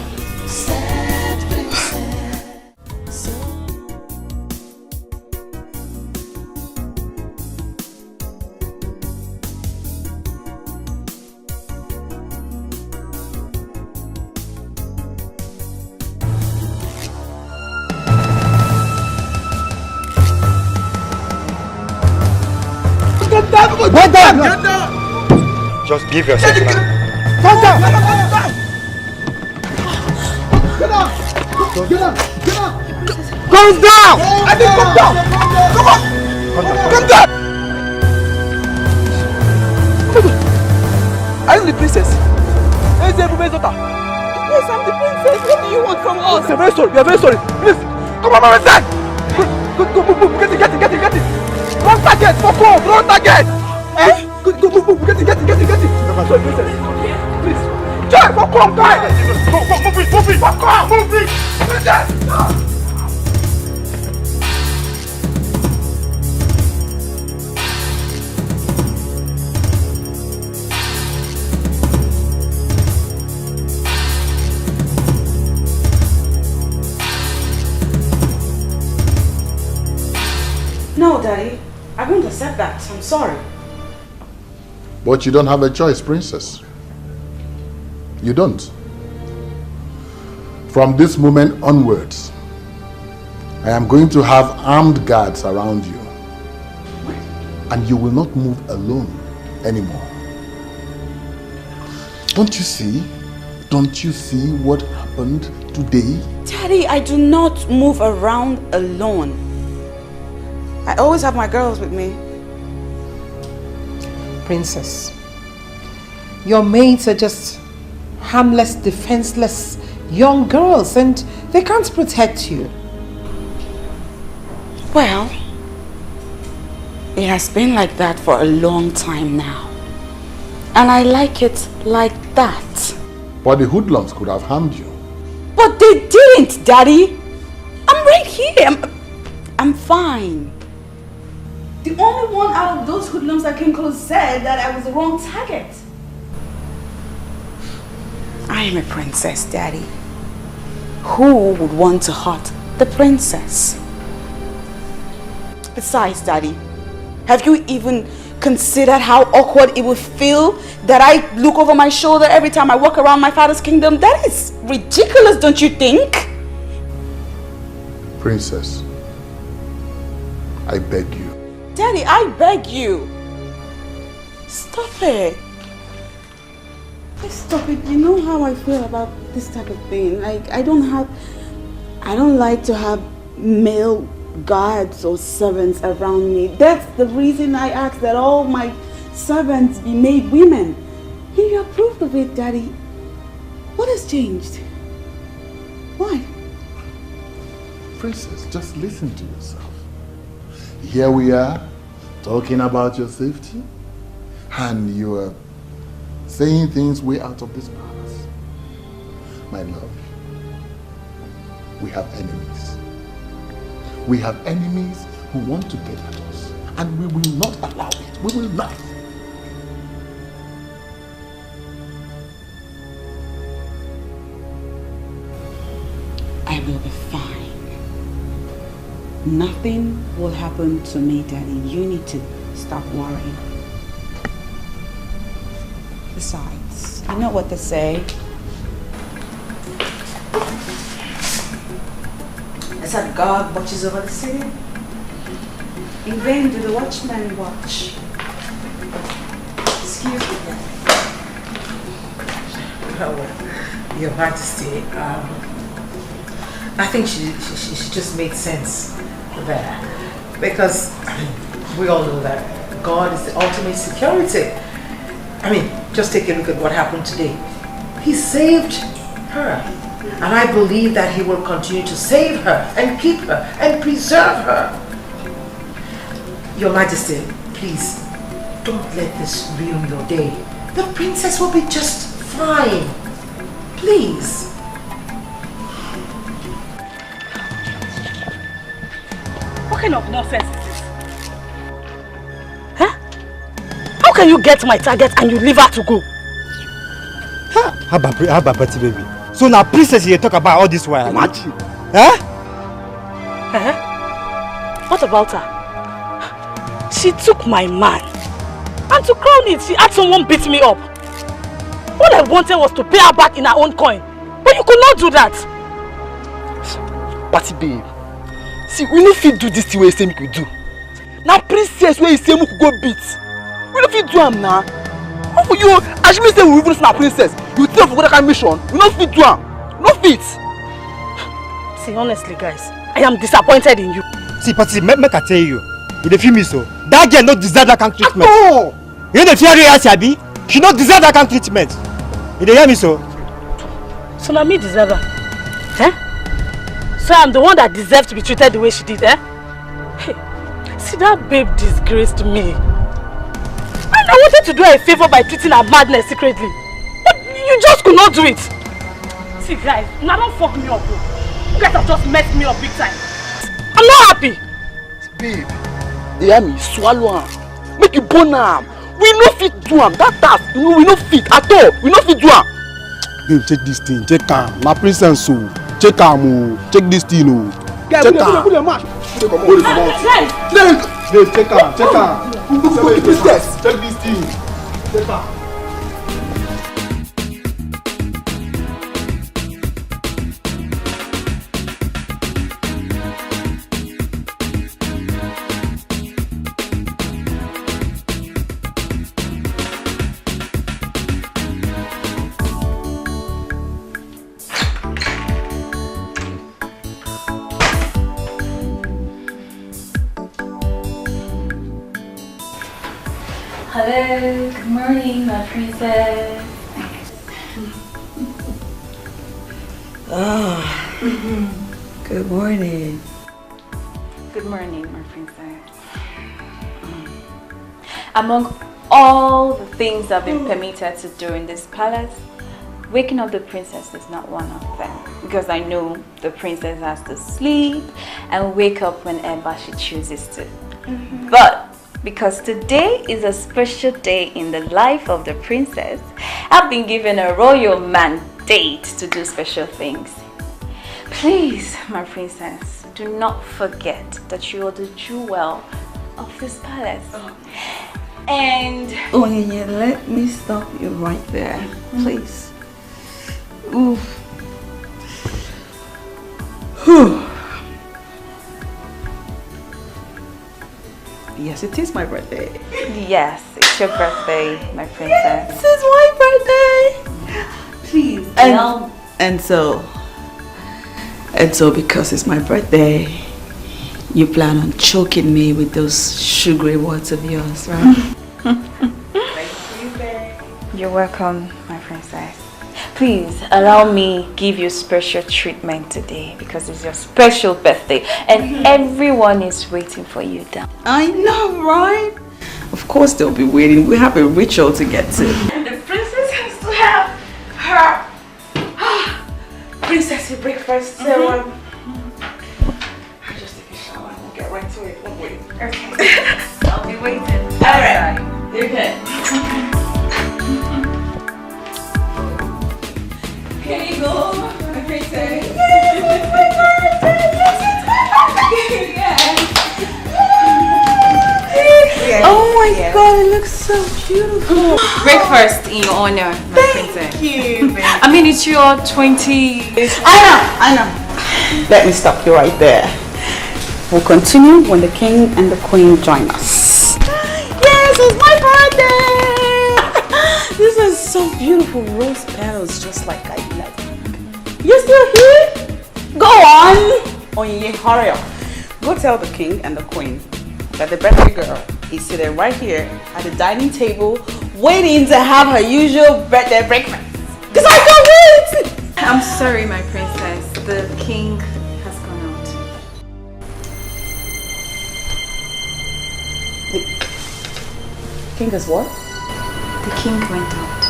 Speaker 15: Get down!
Speaker 10: Just give yourself time.
Speaker 15: Come down! Get down! Get down! Get down! Come down! I think come down! Come on! Come down!
Speaker 9: Are you the princess? Where's the Ebube's daughter? Yes, I'm the princess. What do you want from us? We are very sorry. We are very sorry. Please, come on, my son. Go, move. Get it. Run target. Fuck off. Run target. Eh? Go, move. Get it. Sorry, princess. Please. Joy, fuck off, guys. Move it. Fuck off. Move it. Princess.
Speaker 6: No, Daddy. I won't accept that. I'm sorry.
Speaker 1: But you don't have a choice, princess. You don't. From this moment onwards, I am going to have armed guards around you. And you will not move alone anymore. Don't you see? Don't you see what happened today?
Speaker 6: Daddy, I do not move around alone. I always have my girls with me.
Speaker 12: Princess, your maids are just harmless, defenseless young girls and they can't protect you.
Speaker 6: Well, it has been like that for a long time now. And I like it like that.
Speaker 1: But the hoodlums could have harmed you.
Speaker 6: But they didn't, Daddy. I'm right here. I'm fine.
Speaker 2: The only one out of those hoodlums that came close said that I was the wrong target.
Speaker 6: I am a princess, Daddy. Who would want to hurt the princess? Besides, Daddy, have you even considered how awkward it would feel that I look over my shoulder every time I walk around my father's kingdom? That is ridiculous, don't you think?
Speaker 1: Princess, I beg you.
Speaker 6: Daddy, I beg you. Stop it. Please stop it. You know how I feel about this type of thing. Like, I don't like to have male guards or servants around me. That's the reason I asked that all my servants be made women. And you approved of it, Daddy. What has changed? Why?
Speaker 1: Princess, just listen to yourself. Here we are, talking about your safety, and you are saying things way out of this palace. My love, we have enemies. We have enemies who want to get at us, and we will not allow it. We will not.
Speaker 6: I will be fine. Nothing will happen to me, Daddy. You need to stop worrying. Besides, you know what they say. They said God watches over the city. In vain do the watchmen watch. Excuse me, Daddy.
Speaker 12: Well, Your Majesty, I think she just made sense there, because we all know that God is the ultimate security. I mean, just take a look at what happened today. He saved her, and I believe that he will continue to save her and keep her and preserve her. Your Majesty, please don't let this ruin your day. The princess will be just fine. Please.
Speaker 3: What kind of nonsense is this? Huh? How can you get my target and you leave her to go?
Speaker 9: How about Betty, baby? So now princess you talk about all this while.
Speaker 4: Imagine.
Speaker 3: Huh? What about her? She took my man. And to crown it, she had someone beat me up. All I wanted was to pay her back in her own coin. But you could not do that.
Speaker 4: Patty babe. See, we no fit do this thing where you say we could do. Now princess where you say we could go beat. We no fit do am now. How for you? As you say we even na princess, you think of what kind of mission? We no fit do am. No fit.
Speaker 3: See, honestly, guys, I am disappointed in you.
Speaker 9: See, Patty, make I tell you. You dey feel me so? That girl no deserve that kind of treatment.
Speaker 4: No.
Speaker 9: You dey fear her, Sabi? She no deserve that kind of treatment. You dey hear me so?
Speaker 3: So now me deserve her. So I'm the one that deserves to be treated the way she did, Hey, see, that babe disgraced me. And I wanted to do her a favor by treating her madness secretly. But you just could not do it. See, guys, now don't fuck me up. You guys have just messed me up big time. I'm not happy.
Speaker 4: Babe, you hear me? Swallow am. Make you burn am. We no fit do am. That task, we no fit at all. We no fit do am.
Speaker 9: Babe, check this thing. Check am. My princess, so. Check am, check this thing,
Speaker 4: Check am. Put your match. Check am.
Speaker 9: Babe, check am. Check this thing. Check am.
Speaker 19: Hello, good morning, my princess.
Speaker 16: Good morning.
Speaker 19: Good morning, my princess. Among all the things I've been permitted to do in this palace, waking up the princess is not one of them. Because I know the princess has to sleep and wake up whenever she chooses to. But because today is a special day in the life of the princess, I've been given a royal mandate to do special things. Please, my princess, do not forget that you are the jewel of this palace. And
Speaker 16: Oh yeah, let me stop you right there, please. Oof. Whew. Yes, it is my birthday.
Speaker 19: yes, it's your birthday, my princess.
Speaker 16: This is my birthday. Please. And so because it's my birthday, you plan on choking me with those sugary words of yours, right?
Speaker 19: Thank you, babe. You're welcome, my princess. Please allow me give you special treatment today because it's your special birthday and everyone is waiting for you down.
Speaker 16: I know, right? Of course they'll be waiting. We have a ritual to get to.
Speaker 19: The princess has to have her princessy breakfast. So I'll just take a shower and we'll get right to it. Won't wait. Okay. I'll be waiting. Alright. Okay. Here you go, my princess. Yes, it's my birthday. Yes,
Speaker 16: Yes. Oh my God, it looks so beautiful.
Speaker 19: Breakfast in your honor, my princess.
Speaker 16: Thank you, baby.
Speaker 19: I mean, it's your 20.
Speaker 16: I know. Let me stop you right there. We'll continue when the king and the queen join us. Yes, it's my birthday! This is so beautiful. Rose petals, just like I like. You're still here? Go on! Oh yeah, hurry up. Go tell the king and the queen that the birthday girl is sitting right here at the dining table waiting to have her usual birthday breakfast. Because I can't wait!
Speaker 19: I'm sorry, my princess. The king has gone out.
Speaker 16: The king has what?
Speaker 19: The king went out.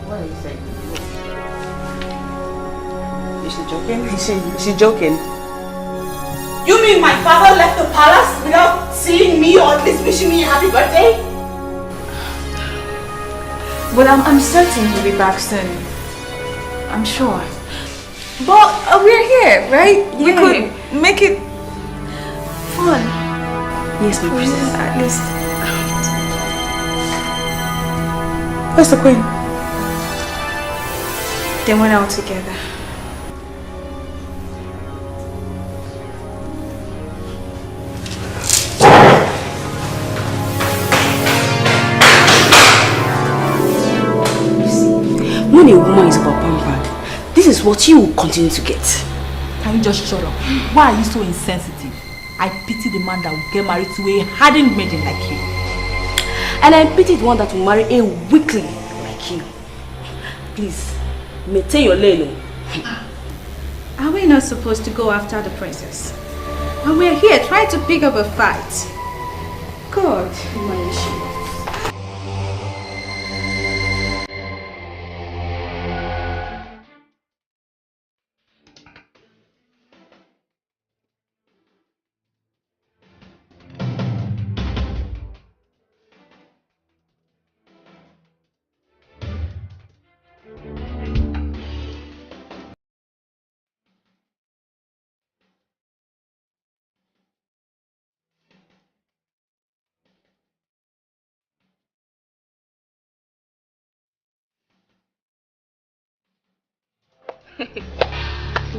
Speaker 16: What are you saying? Is she joking? Is she joking? You mean my father left the palace without seeing me or at least wishing me a happy birthday?
Speaker 19: Well, I'm certain he'll be back soon. I'm sure. But we're here, right? We could make it fun.
Speaker 16: Yes, my princess.
Speaker 19: At least.
Speaker 16: Where's the queen?
Speaker 19: They went out together.
Speaker 5: When a woman is about pampered, this is what you will continue to get.
Speaker 7: Can you just shut up? Why are you so insensitive? I pity the man that will get married to a hardened maiden like you.
Speaker 5: And I pity the one that will marry a weakling like you. Please, maintain your lane.
Speaker 2: Are we not supposed to go after the princess? And we're here trying to pick up a fight. God, my issue.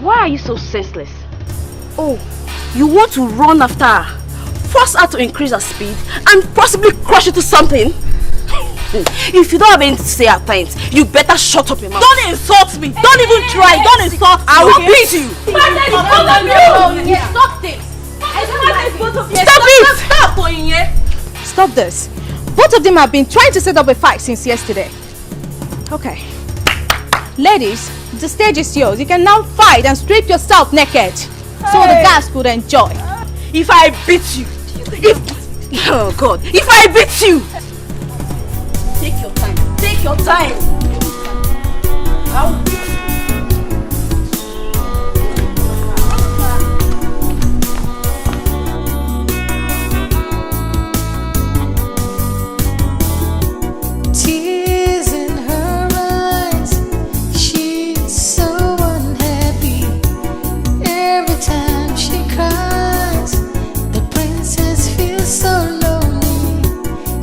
Speaker 5: Why are you so senseless? Oh, you want to run after her, force her to increase her speed, and possibly crush into something? If you don't have anything to say at times, you better shut up your mouth.
Speaker 11: Don't insult me! Don't even try! Don't insult me!
Speaker 5: I will beat you!
Speaker 11: Stop this! I don't like both of
Speaker 5: stop this. Both of them have been trying to set up a fight since yesterday. Okay. Ladies, the stage is yours. You can now fight and strip yourself naked. So the guys could enjoy.
Speaker 6: If I beat you, oh God, if I beat you, take your time. Take your time. I'll beat you.
Speaker 14: Tears in her eyes, she's so unhappy. Every time she cries, the princess feels so lonely.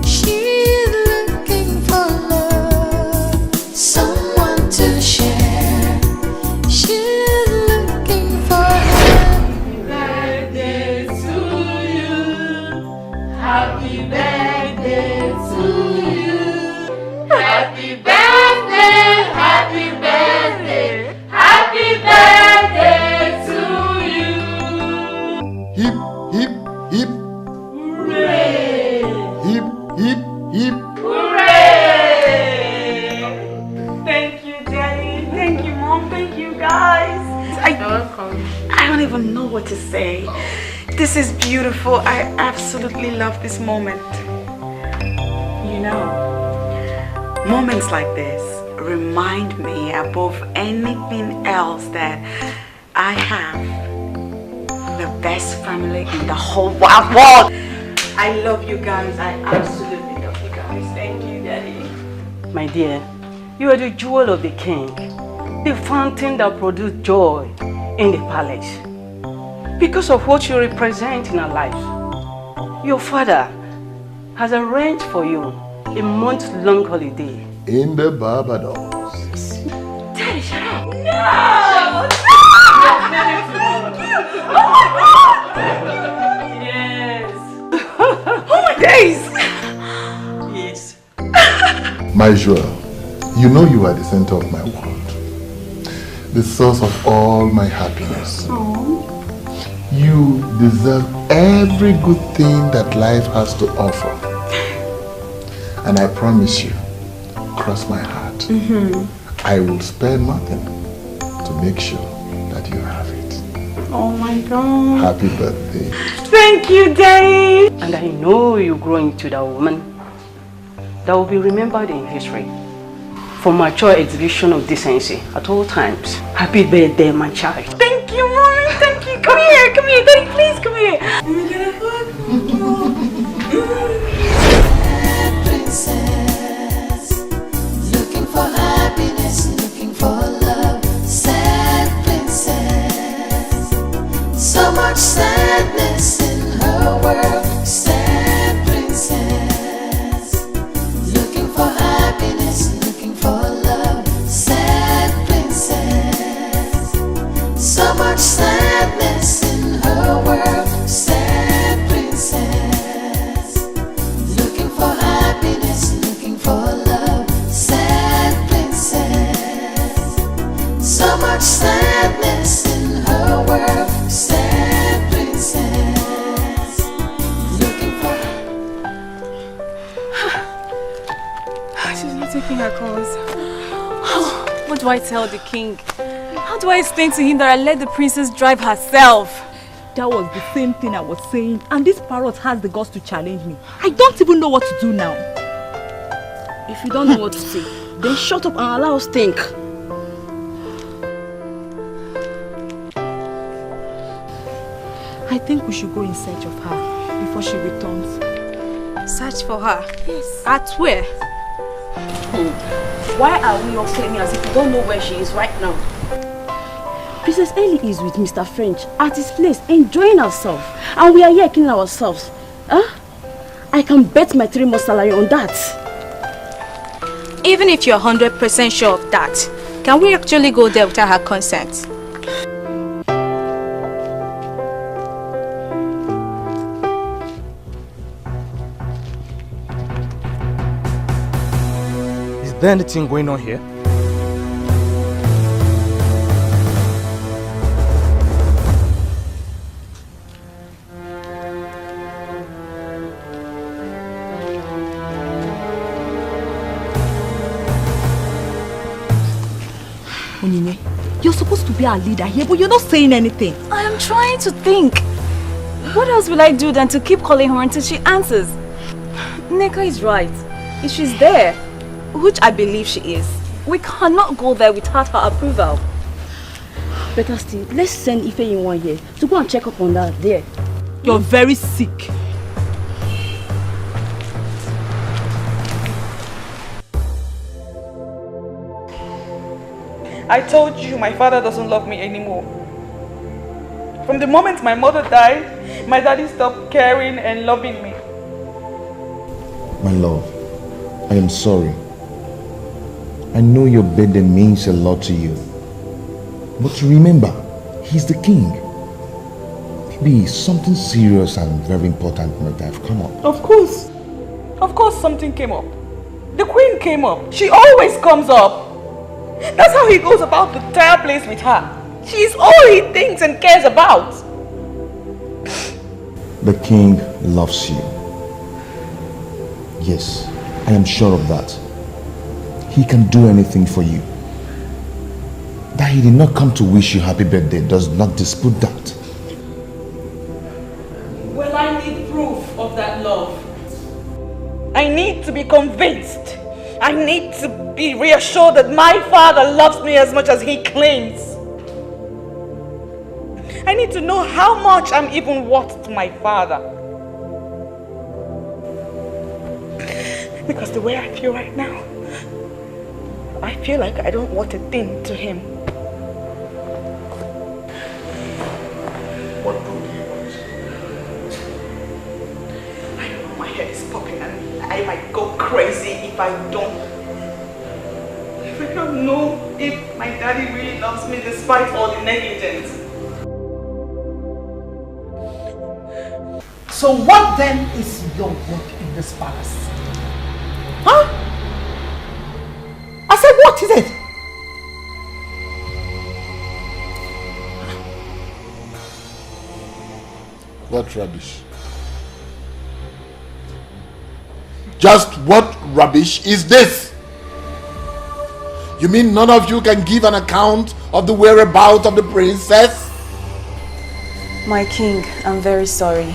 Speaker 14: She's looking for love, someone to share. She's looking for happy birthday to you. Happy birthday to you. Happy birthday, happy birthday, happy birthday to you.
Speaker 1: Hip, hip, hip.
Speaker 14: Hooray!
Speaker 1: Hip, hip, hip.
Speaker 6: Hooray! Thank you, Daddy. Thank you, Mom. Thank you, guys. I don't even know what to say. This is beautiful. I absolutely love this moment. You know, moments like this remind me above anything else that I have the best family in the whole wide world. I love you guys. I absolutely love you guys. Thank you, Daddy.
Speaker 21: My dear, you are the jewel of the king, the fountain that produced joy in the palace. Because of what you represent in our lives, your father has arranged for you a month-long holiday
Speaker 1: in the Barbados.
Speaker 6: Daddy, shut up. No! Yes. Oh my days! Yes.
Speaker 1: My jewel, you know you are the center of my world, the source of all my happiness. You deserve every good thing that life has to offer. And I promise you, cross my heart, I will spare nothing to make sure that you have it.
Speaker 21: Oh my God.
Speaker 1: Happy birthday.
Speaker 21: Thank you, Daddy. And I know you grow into that woman that will be remembered in history for mature exhibition of decency at all times. Happy birthday, my child.
Speaker 6: Thank you, Mommy. Thank you. Come here, Daddy. Please come here.
Speaker 14: Princess, looking for happiness, looking for love. Sad princess, so much sadness in her world. Sad princess, looking for happiness, looking for love. Sad princess, so much sadness in her world. Sad princess, looking for happiness, looking for love. Sad princess, so much sadness in her world. Sad princess, looking for.
Speaker 19: She's not taking her calls. What do I tell the king? How do I explain to him that I let the princess drive herself?
Speaker 3: That was the same thing I was saying, and this parrot has the guts to challenge me. I don't even know what to do now.
Speaker 5: If you don't know what to say, then shut up and allow us think.
Speaker 3: I think we should go in search of her before she returns.
Speaker 5: Search for her?
Speaker 3: Yes.
Speaker 5: At where? Why are we all claiming as if we don't know where she is right now? Princess Ellie is with Mr. French at his place, enjoying herself. And we are here killing ourselves. Huh? I can bet my 3 months salary on that.
Speaker 19: Even if you're 100% sure of that, can we actually go there without her consent?
Speaker 9: Is there anything going on here?
Speaker 5: be our leader here, but you're not saying anything. I am trying to think. What else will I do than to keep calling her until she answers? Nneka is right. If she's there, which I believe she is, we cannot go there without her approval. Better still, let's send Ife in one here to go and check up on that there.
Speaker 7: You're very sick.
Speaker 17: I told you my father doesn't love me anymore. From the moment my mother died, my daddy stopped caring and loving me.
Speaker 1: My love, I am sorry. I know your birthday means a lot to you. But remember, he's the king. Maybe something serious and very important might have come up.
Speaker 17: Of course something came up. The queen came up. She always comes up. That's how he goes about the entire place with her. She's all he thinks and cares about.
Speaker 1: The king loves you. Yes, I am sure of that. He can do anything for you. That he did not come to wish you happy birthday does not dispute that.
Speaker 17: Well, I need proof of that love. I need to be convinced. I need to be reassured that my father loves me as much as he claims. I need to know how much I'm even worth to my father. Because the way I feel right now, I feel like I don't want a thing to him.
Speaker 8: What do you want?
Speaker 17: I know my head is popping and I might go crazy if I don't. If I don't know if my daddy really loves me despite all the negligence.
Speaker 12: So what then is your work in this palace? Huh? I said, what is it?
Speaker 1: What rubbish? Just what rubbish is this? You mean none of you can give an account of the whereabouts of the princess?
Speaker 5: My king, I'm very sorry.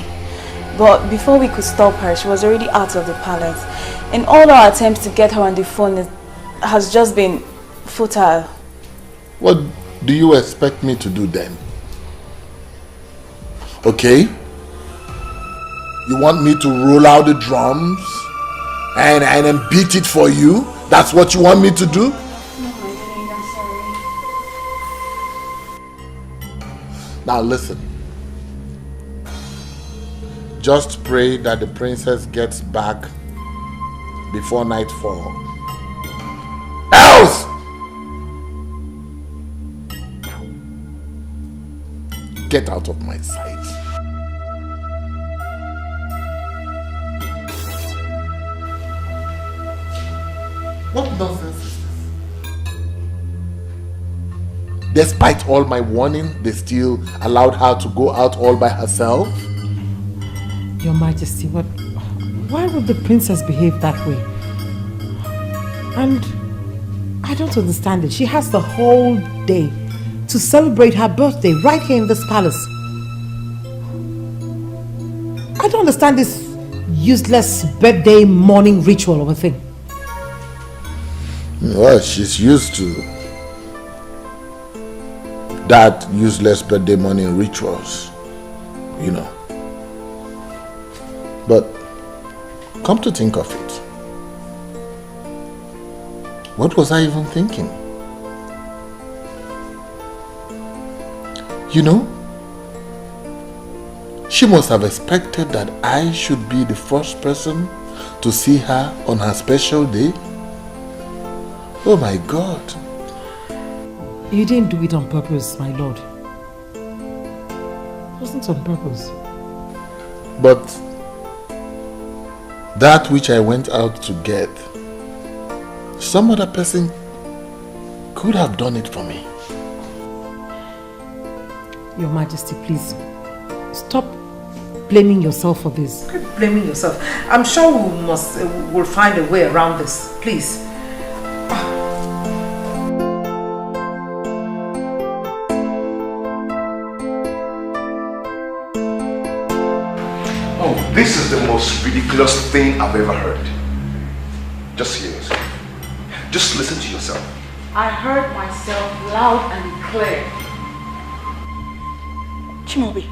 Speaker 5: But before we could stop her, she was already out of the palace. And all our attempts to get her on the phone has just been futile.
Speaker 1: What do you expect me to do then? Okay? You want me to roll out the drums and then beat it for you? That's what you want me to do?
Speaker 2: No, I'm sorry.
Speaker 1: Now listen. Just pray that the princess gets back before nightfall. Else! Get out of my sight. What nonsense is this? Despite all my warning, they still allowed her to go out all by herself?
Speaker 12: Your Majesty, why would the princess behave that way? And I don't understand it. She has the whole day to celebrate her birthday right here in this palace. I don't understand this useless birthday morning ritual of a thing.
Speaker 1: Well, she's used to that useless birthday morning rituals, you know. But come to think of it, what was I even thinking? You know, she must have expected that I should be the first person to see her on her special day. Oh my God.
Speaker 12: You didn't do it on purpose, my lord. It wasn't on purpose.
Speaker 1: But that which I went out to get, some other person could have done it for me.
Speaker 12: Your Majesty, please stop blaming yourself for this. Quit blaming yourself. I'm sure we'll find a way around this. Please.
Speaker 4: this is the most ridiculous thing I've ever heard. Just hear it. Just listen to yourself.
Speaker 6: I heard myself loud and clear. Chimobi,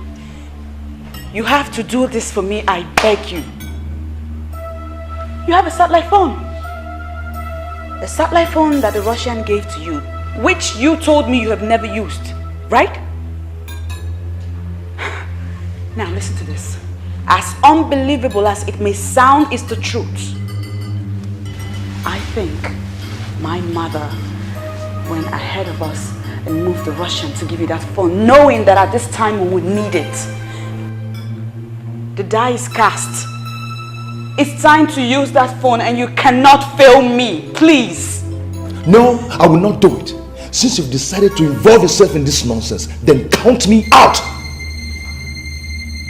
Speaker 6: you have to do this for me, I beg you. You have a satellite phone. The satellite phone that the Russian gave to you, which you told me you have never used, right? Now listen to this. As unbelievable as it may sound, it's the truth. I think my mother went ahead of us and moved the Russian to give you that phone, knowing that at this time we would need it. The die is cast. It's time to use that phone and you cannot fail me, please.
Speaker 18: No, I will not do it. Since you've decided to involve yourself in this nonsense, then count me out.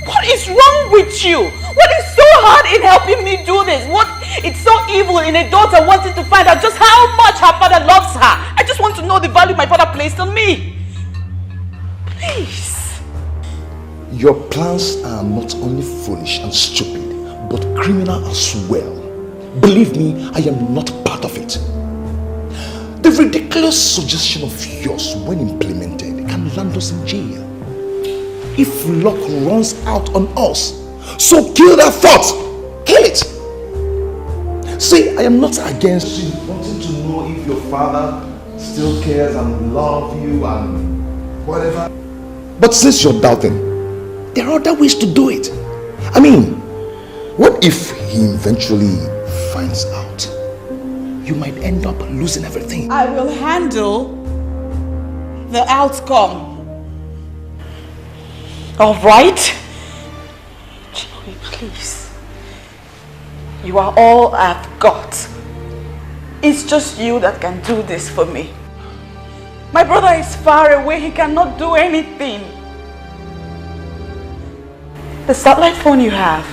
Speaker 6: What is wrong with you? What is so hard in helping me do this? What is so evil in a daughter wanting to find out just how much her father loves her? I just want to know the value my father placed on me. Please.
Speaker 18: Your plans are not only foolish and stupid, but criminal as well. Believe me, I am not part of it. The ridiculous suggestion of yours, when implemented, can land us in jail. If luck runs out on us, so kill that thought. Kill it. See, I am not against you wanting to know if your father still cares and loves you and whatever. But since you're doubting, there are other ways to do it. I mean, what if he eventually finds out? You might end up losing everything.
Speaker 16: I will handle the outcome.
Speaker 6: All right? Chloe, please. You are all I've got. It's just you that can do this for me. My brother is far away. He cannot do anything. The satellite phone you have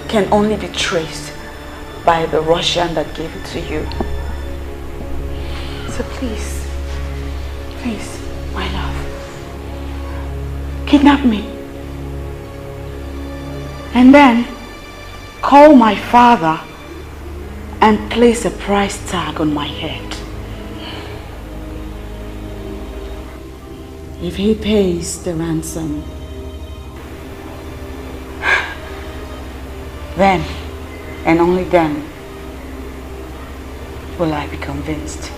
Speaker 6: can only be traced by the Russian that gave it to you. So please, my love, kidnap me. And then call my father and place a price tag on my head. If he pays the ransom, then and only then will I be convinced.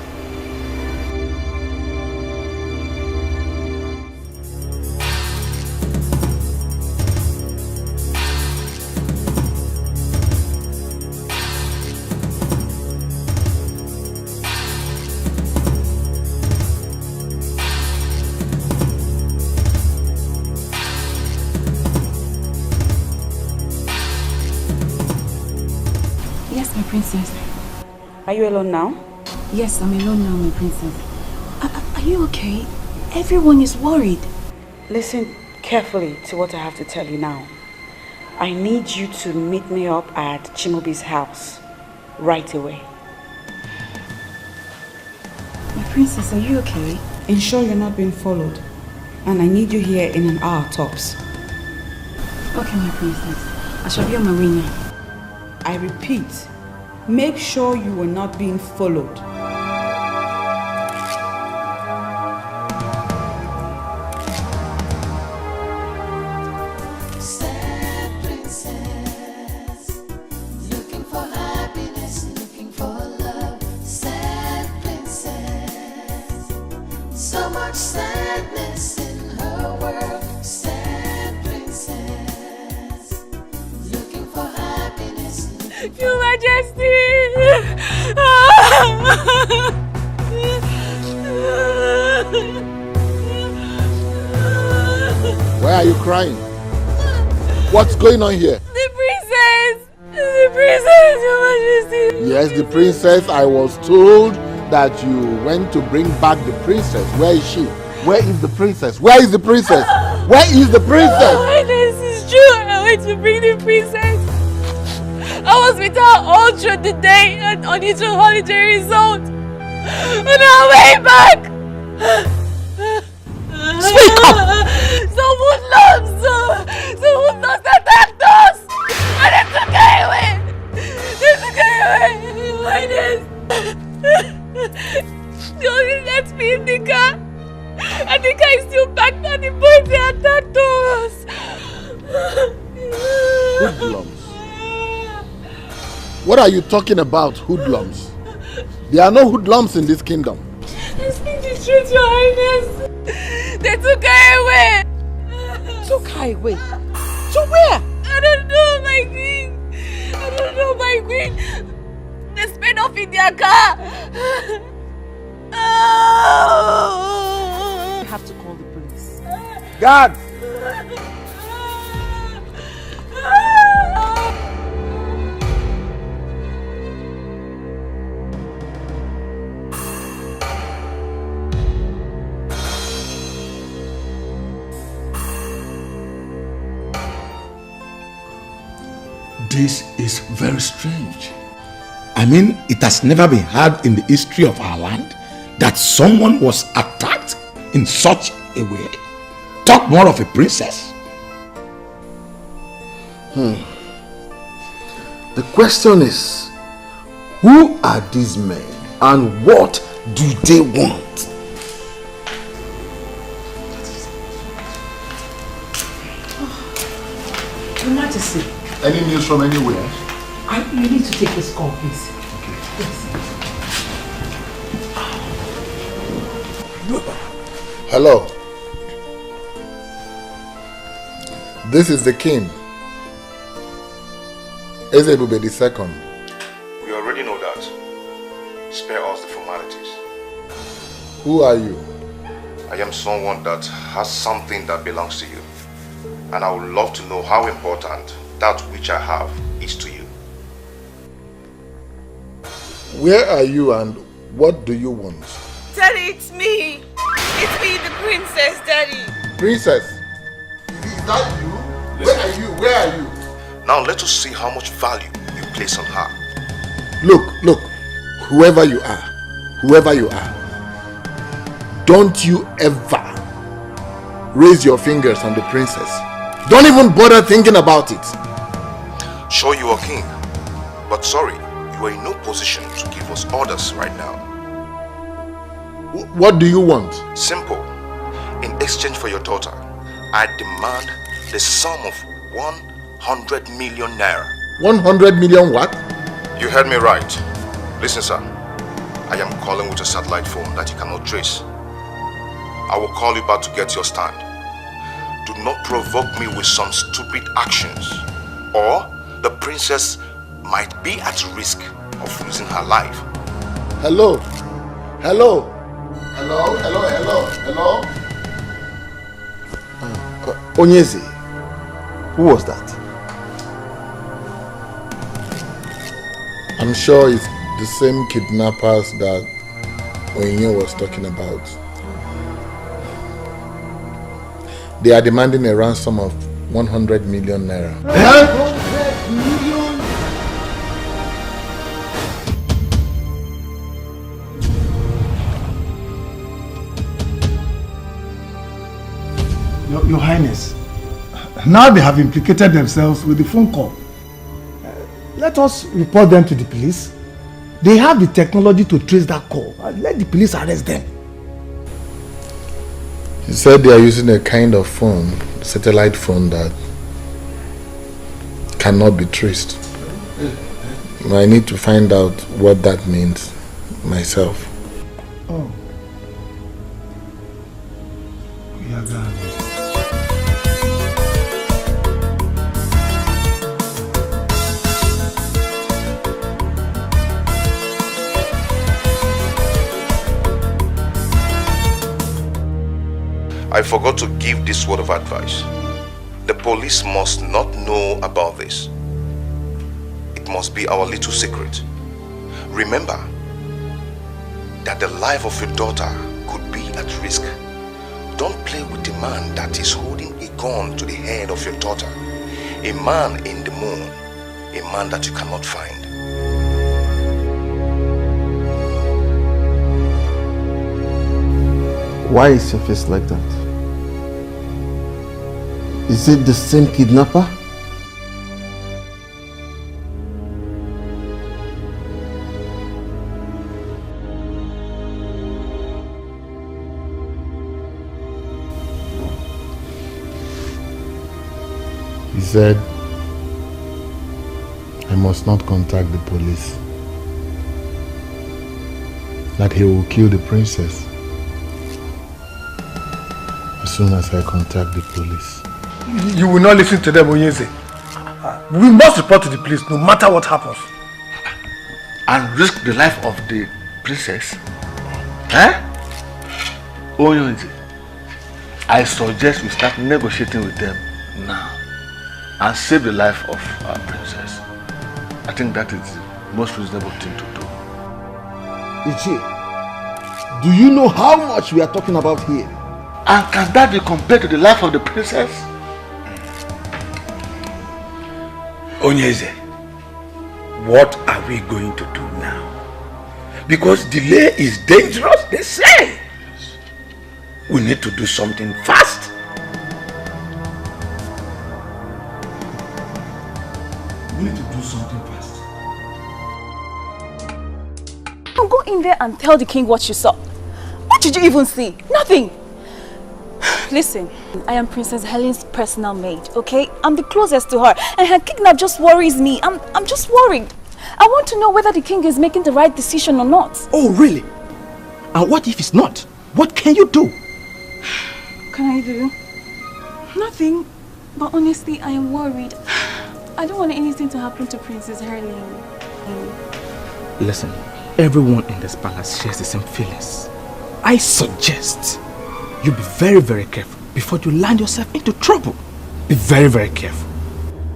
Speaker 19: Princess.
Speaker 6: Are you alone now?
Speaker 19: Yes, I'm alone now, my princess. Are you okay? Everyone is worried.
Speaker 6: Listen carefully to what I have to tell you now. I need you to meet me up at Chimobi's house right away.
Speaker 16: My princess, are you okay? Ensure you're not being followed. And I need you here in an hour tops.
Speaker 19: Okay, my princess. I shall be on my way now.
Speaker 16: I repeat, make sure you are not being followed.
Speaker 14: Sad princess, looking for happiness, looking for love. Sad princess, so much sadness in her world. Sad princess, looking for happiness.
Speaker 17: Your Majesty!
Speaker 1: Why are you crying? What's going on here?
Speaker 17: The princess! The princess, Your Majesty!
Speaker 1: Yes, the princess. I was told that you went to bring back the princess. Where is she? Where is the princess? Where is the princess? Where is the princess?
Speaker 17: Oh, this is true. I went to bring the princess. I was with her all through the day and on its holiday resort. On our way back,
Speaker 18: speak up!
Speaker 17: Someone loves attacked us.
Speaker 1: What are you talking about, hoodlums? There are no hoodlums in this kingdom.
Speaker 19: I speak the truth, Your Highness. They took her away.
Speaker 12: Took her away? To where?
Speaker 19: I don't know, my queen. I don't know, my queen. They sped off in their car.
Speaker 12: We have to call the police.
Speaker 9: Guard!
Speaker 18: This is very strange. I mean, it has never been heard in the history of our land that someone was attacked in such a way. Talk more of a princess.
Speaker 4: The question is, who are these men and what do they want?
Speaker 12: Your Majesty.
Speaker 1: Any news from anywhere?
Speaker 12: You need to take this call, please. Okay. Yes.
Speaker 1: Hello. This is the king. Ezebube II.
Speaker 8: We already know that. Spare us the formalities.
Speaker 1: Who are you?
Speaker 8: I am someone that has something that belongs to you. And I would love to know how important that which I have is to you.
Speaker 1: Where are you and what do you want?
Speaker 19: Daddy, it's me. It's me, the princess, Daddy.
Speaker 1: Princess? Is that you? Where are you? Where are you?
Speaker 8: Now let us see how much value you place on her.
Speaker 1: Look, whoever you are, don't you ever raise your fingers on the princess. Don't even bother thinking about it.
Speaker 8: Sure, you are king, but sorry, you are in no position to give us orders right now.
Speaker 1: What do you want?
Speaker 8: Simple. In exchange for your daughter, I demand the sum of 100 million naira.
Speaker 1: 100 million what?
Speaker 8: You heard me right. Listen, sir. I am calling with a satellite phone that you cannot trace. I will call you back to get your stand. Do not provoke me with some stupid actions, or the princess might be at risk of losing her life.
Speaker 1: Hello?
Speaker 4: Onyeze, who was that?
Speaker 1: I'm sure it's the same kidnappers that Onye was talking about. They are demanding a ransom of 100 million naira.
Speaker 15: 100 million?
Speaker 20: Your Highness, now they have implicated themselves with the phone call. Let us report them to the police. They have the technology to trace that call. Let the police arrest them.
Speaker 1: He said they are using a kind of phone, satellite phone, that cannot be traced. I need to find out what that means myself.
Speaker 20: Oh. We are gone.
Speaker 8: I forgot to give this word of advice. The police must not know about this. It must be our little secret. Remember that the life of your daughter could be at risk. Don't play with the man that is holding a gun to the head of your daughter. A man in the moon, a man that you cannot find.
Speaker 4: Why is your face like that? Is it the same kidnapper?
Speaker 1: He said, I must not contact the police. That he will kill the princess as soon as I contact the police.
Speaker 20: You will not listen to them, Onyeze. We must report to the police no matter what happens.
Speaker 4: And risk the life of the princess? Eh? Onyeze, I suggest we start negotiating with them now and save the life of our princess. I think that is the most reasonable thing to do.
Speaker 18: Ichi, do you know how much we are talking about here?
Speaker 4: And can that be compared to the life of the princess?
Speaker 13: Onyeze, what are we going to do now? Because delay is dangerous, they say. We need to do something fast. We need to do something fast.
Speaker 5: I'll go in there and tell the king what you saw. What did you even see? Nothing. Listen, I am Princess Helen's personal maid, okay? I'm the closest to her, and her kidnap just worries me. I'm just worried. I want to know whether the king is making the right decision or not.
Speaker 13: Oh, really? And what if it's not? What can you do?
Speaker 5: What can I do? Nothing. But honestly, I am worried. I don't want anything to happen to Princess Helen.
Speaker 13: Listen, everyone in this palace shares the same feelings. I suggest you be very, very careful before you land yourself into trouble. Be very, very careful.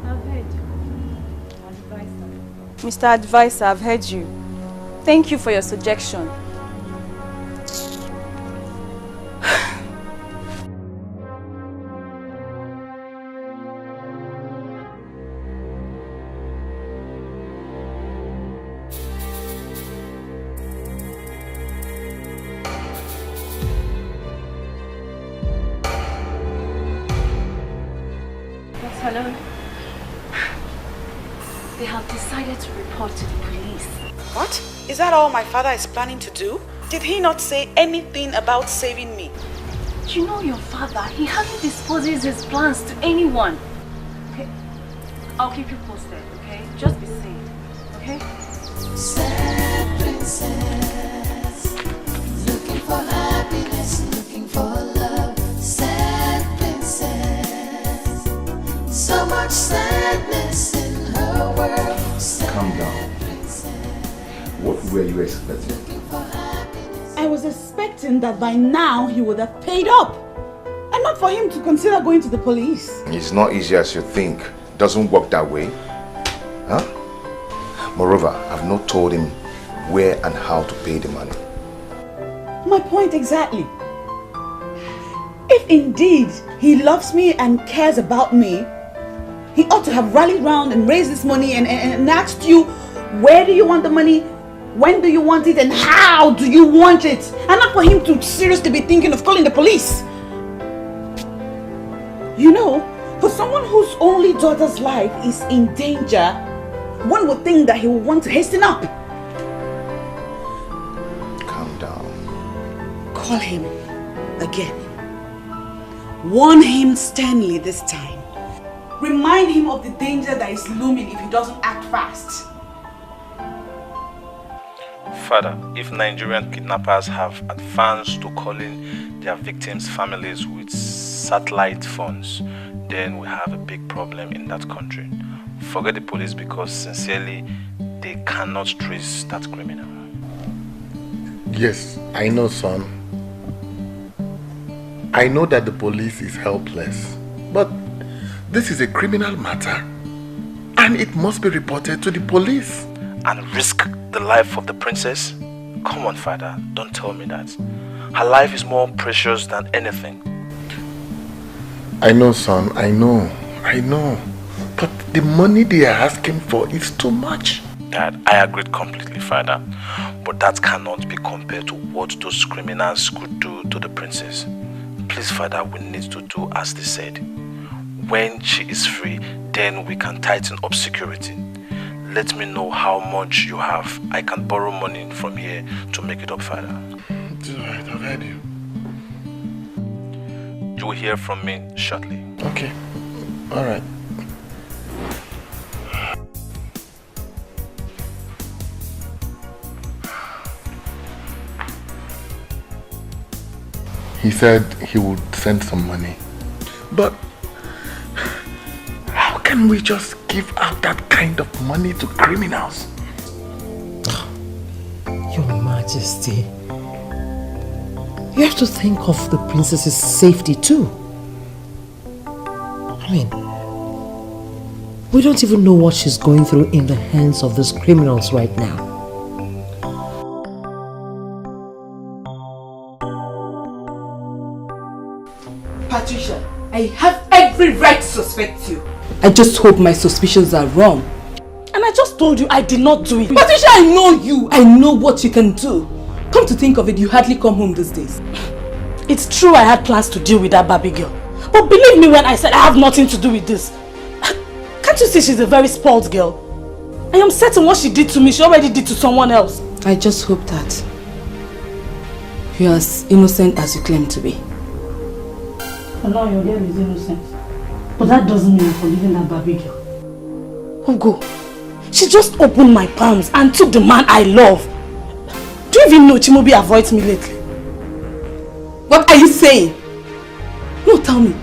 Speaker 5: I've heard. Mr. Advisor, I've heard you. Thank you for your suggestion. Hello. They have decided to report to the police.
Speaker 6: What? Is that all my father is planning to do? Did he not say anything about saving me?
Speaker 5: You know your father, he hardly disposes his plans to anyone. Okay, I'll keep you posted, okay? Just be safe, okay?
Speaker 14: Sad princess, looking for happiness, looking for love. Sad princess, so much sadness in her world. Sad
Speaker 8: Calm down. What were you expecting?
Speaker 16: I was expecting that by now he would have paid up. And not for him to consider going to the police.
Speaker 8: It's not easy as you think. It doesn't work that way. Huh? Moreover, I've not told him where and how to pay the money.
Speaker 16: My point exactly. If indeed he loves me and cares about me, he ought to have rallied round and raised this money and asked you, where do you want the money? When do you want it? And how do you want it? And not for him to seriously be thinking of calling the police. You know, for someone whose only daughter's life is in danger, one would think that he would want to hasten up.
Speaker 8: Calm down.
Speaker 16: Call him again. Warn him sternly this time. Remind him of the danger that is looming if he doesn't act fast.
Speaker 22: Father, if Nigerian kidnappers have advanced to calling their victims' families with satellite phones, then we have a big problem in that country. Forget the police, because sincerely, they cannot trace that criminal.
Speaker 1: Yes, I know, son. I know that the police is helpless, but this is a criminal matter and it must be reported to the police.
Speaker 22: And risk the life of the princess? Come on, Father, don't tell me that. Her life is more precious than anything.
Speaker 1: I know, son, I know. But the money they are asking for is too much.
Speaker 22: Dad, I agree completely, Father. But that cannot be compared to what those criminals could do to the princess. Please, Father, we need to do as they said. When she is free, then we can tighten up security. Let me know how much you have. I can borrow money from here to make it up, Father.
Speaker 1: It's alright, I've heard you.
Speaker 22: You will hear from me shortly.
Speaker 1: Okay, alright. He said he would send some money. But how can we just give out that kind of money to criminals?
Speaker 12: Your Majesty, you have to think of the princess's safety too. I mean, we don't even know what she's going through in the hands of these criminals right now.
Speaker 17: Patricia, I have every right to suspect you. I just hope my suspicions are wrong.
Speaker 3: And I just told you I did not do it.
Speaker 17: Patricia, I know you. I know what you can do. Come to think of it, you hardly come home these days.
Speaker 3: It's true I had plans to deal with that Barbie girl. But believe me when I said I have nothing to do with this. Can't you see she's a very spoiled girl? I am certain what she did to me, she already did to someone else.
Speaker 17: I just hope that you're as innocent as you claim to be.
Speaker 3: For now, your girl is innocent. But that doesn't mean I'm forgiving that Barbie girl. Hugo, she just opened my palms and took the man I love. Do you even know Chimobi avoids me lately?
Speaker 17: What are you saying? No, tell me.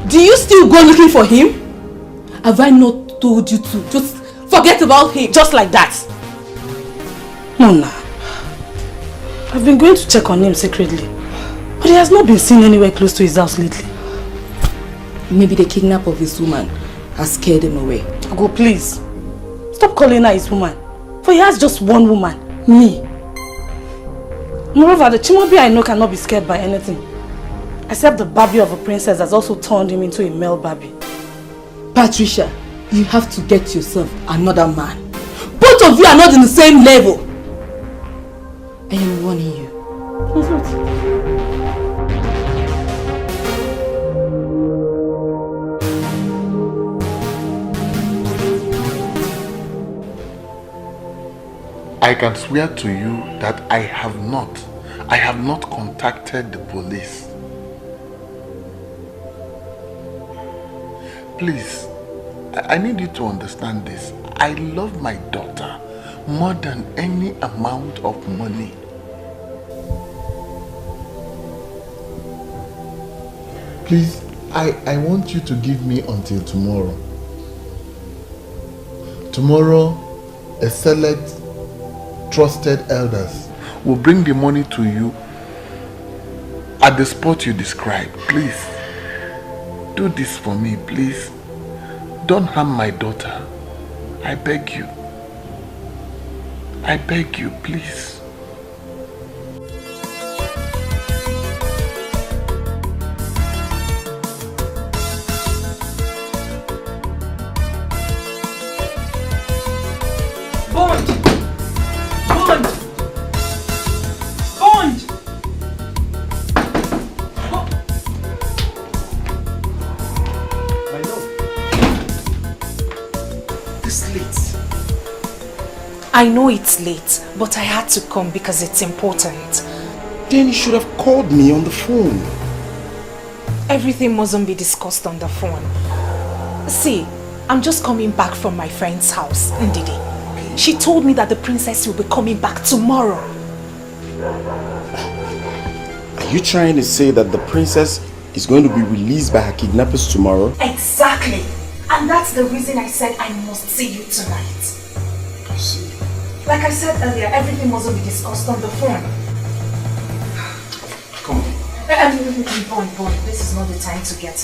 Speaker 17: Do you still go looking for him? Have I not told you to just forget about him?
Speaker 3: Just like that? No, nah. I've been going to check on him secretly. But he has not been seen anywhere close to his house lately.
Speaker 17: Maybe the kidnap of his woman has scared him away.
Speaker 3: Go, please. Stop calling her his woman. For he has just one woman. Me. Moreover, the Chimobi I know cannot be scared by anything. Except the Barbie of a princess has also turned him into a male Barbie.
Speaker 17: Patricia, you have to get yourself another man. Both of you are not in the same level. I am warning you.
Speaker 3: What's that?
Speaker 1: I can swear to you that I have not contacted the police. Please, I need you to understand this. I love my daughter more than any amount of money. Please, I want you to give me until tomorrow. Tomorrow, a select trusted elders will bring the money to you at the spot you described. Please, do this for me, please. Don't harm my daughter. I beg you. I beg you, please.
Speaker 6: I know it's late, but I had to come because it's important.
Speaker 18: Then you should have called me on the phone.
Speaker 6: Everything mustn't be discussed on the phone. See, I'm just coming back from my friend's house, Ndidi. She told me that the princess will be coming back tomorrow.
Speaker 18: Are you trying to say that the princess is going to be released by her kidnappers tomorrow?
Speaker 6: Exactly. And that's the reason I said I must see you tonight.
Speaker 18: I see.
Speaker 6: Like I said earlier, everything mustn't be discussed on the phone.
Speaker 18: Come on.
Speaker 6: Bond, this is not the time to get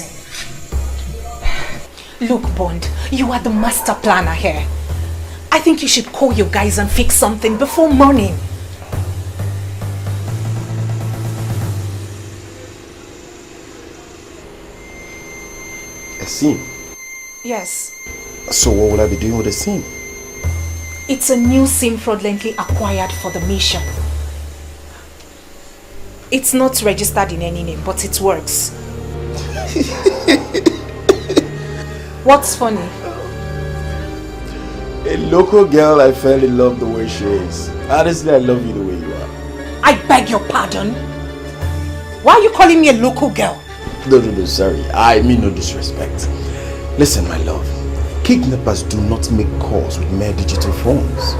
Speaker 6: in. Look, Bond, you are the master planner here. I think you should call your guys and fix something before morning.
Speaker 18: A scene?
Speaker 6: Yes.
Speaker 18: So what will I be doing with the scene?
Speaker 6: It's a new SIM fraudulently acquired for the mission. It's not registered in any name, but it works. What's funny?
Speaker 18: A local girl I fell in love the way she is. Honestly, I love you the way you are.
Speaker 6: I beg your pardon? Why are you calling me a local girl?
Speaker 18: No, sorry. I mean no disrespect. Listen, my love. Kidnappers do not make calls with mere digital phones.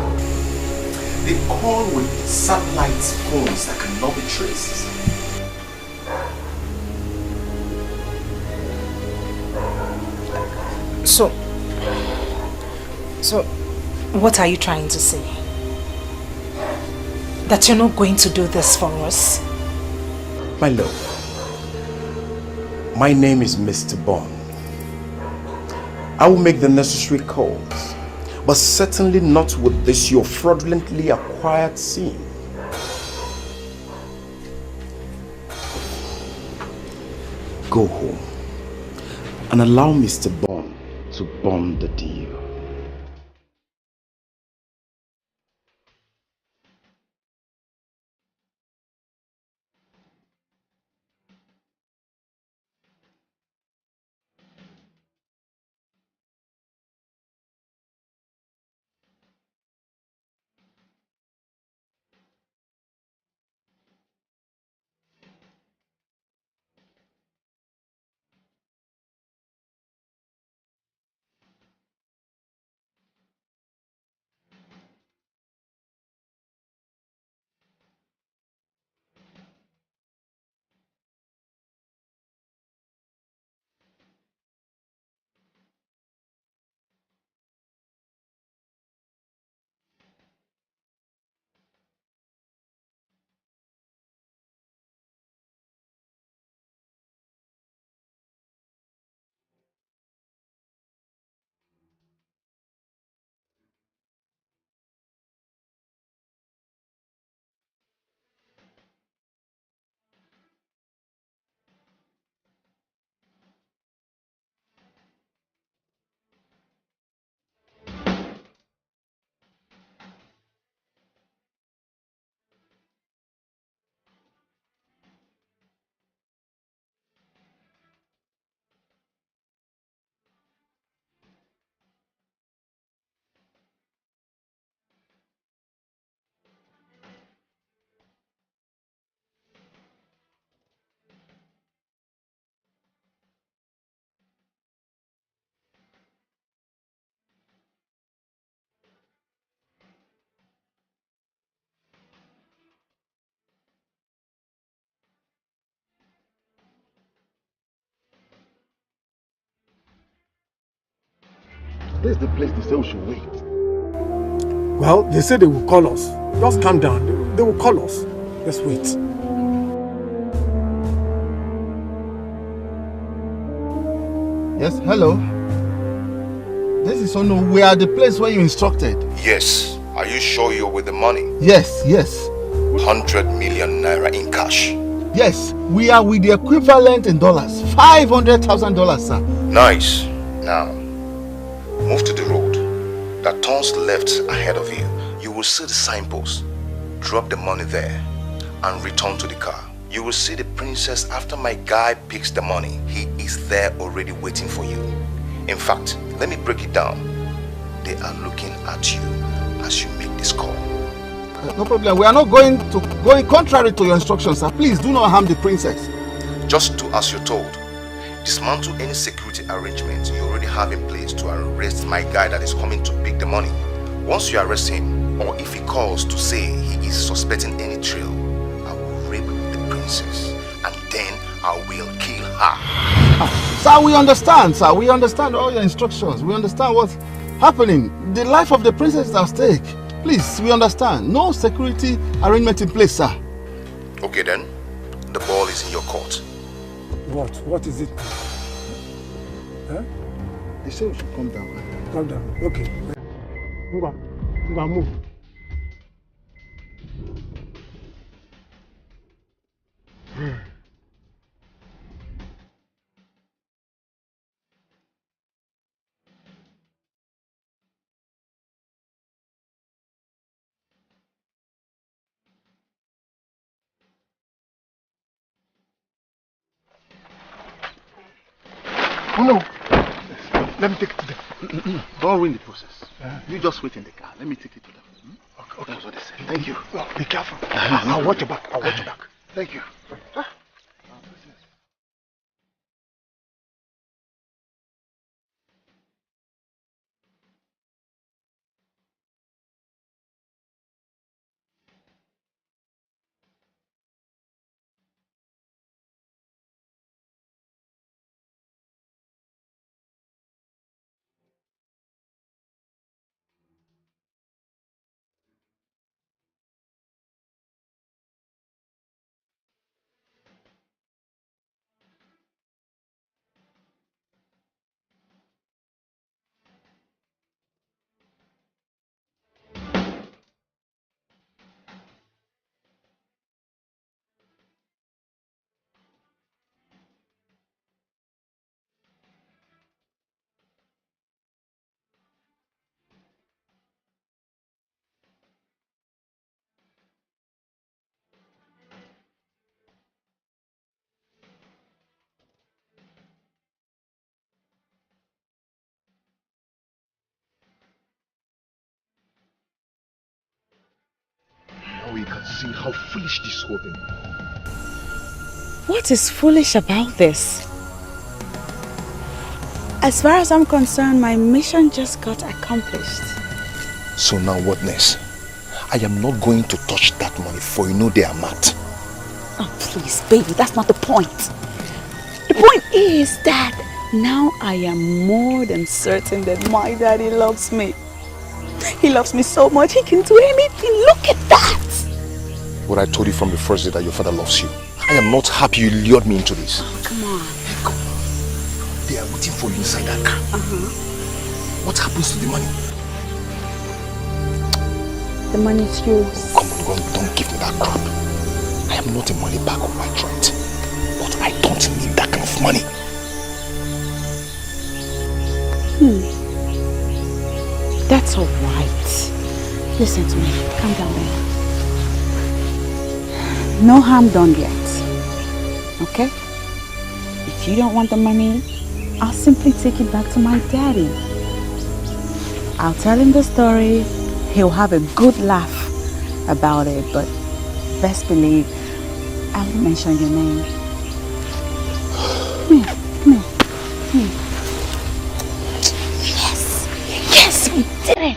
Speaker 18: They call with satellite phones that cannot be traced.
Speaker 12: So, what are you trying to say? That you're not going to do this for us?
Speaker 10: My love, my name is Mr. Bond. I will make the necessary calls, but certainly not with this your fraudulently acquired SIM. Go home and allow Mr. Bond to bond the deal.
Speaker 20: This is the place they say we should wait. Well, they say they will call us. Just calm down. They will call us. Let's wait.
Speaker 1: Yes, hello. This is Ono. We are at the place where you instructed.
Speaker 8: Yes. Are you sure you're with the money?
Speaker 1: Yes, yes.
Speaker 8: 100 million naira in cash.
Speaker 1: Yes, we are with the equivalent in dollars. $500,000, sir.
Speaker 8: Nice. Now, move to the road that turns left ahead of you. You will see the signpost. Drop the money there and return to the car. You will see the princess after my guy picks the money. He is there already waiting for you. In fact, let me break it down. They are looking at you as you make this call.
Speaker 1: No problem. We are not going contrary to your instructions, sir. Please do not harm the princess.
Speaker 8: Just do as you're told. Dismantle any security arrangement you already have in place to arrest my guy that is coming to pick the money. Once you arrest him, or if he calls to say he is suspecting any trail, I will rape the princess and then I will kill her.
Speaker 1: Sir, we understand, sir. We understand all your instructions. We understand what's happening. The life of the princess is at stake. Please, we understand. No security arrangement in place, sir.
Speaker 8: Okay then, the ball is in your court.
Speaker 20: What? What is it? Huh?
Speaker 1: They say we should come down.
Speaker 20: Calm down. Okay. Move on. Move on, move.
Speaker 1: No. Let me take it to them. Don't ruin the process. You just wait in the car. Let me take it to them. Okay. That's what they say. Thank you.
Speaker 20: Well, be careful. I'll watch your back. I'll watch your back.
Speaker 1: Thank you.
Speaker 10: see how foolish this whole thing is.
Speaker 6: What is foolish about this? As far as I'm concerned, my mission just got accomplished.
Speaker 10: So now what next? I am not going to touch that money, for you know they are mad.
Speaker 6: Oh, please, baby, that's not the point. The point is that now I am more than certain that my daddy loves me. He loves me so much, he can do anything. Look at that!
Speaker 10: What I told you from the first day that your father loves you. I am not happy you lured me into this.
Speaker 6: Oh, come on.
Speaker 10: They are waiting for you inside that car. What happens to the money?
Speaker 6: The money is yours.
Speaker 10: Come on, don't give me that crap. I am not a money bag of my joint. But I don't need that kind of money.
Speaker 6: That's alright. Listen to me. Calm down, baby. No harm done yet. Okay? If you don't want the money, I'll simply take it back to my daddy. I'll tell him the story. He'll have a good laugh about it, but best believe I won't mention your name. Come here, come here, come here. Yes, yes, we did it.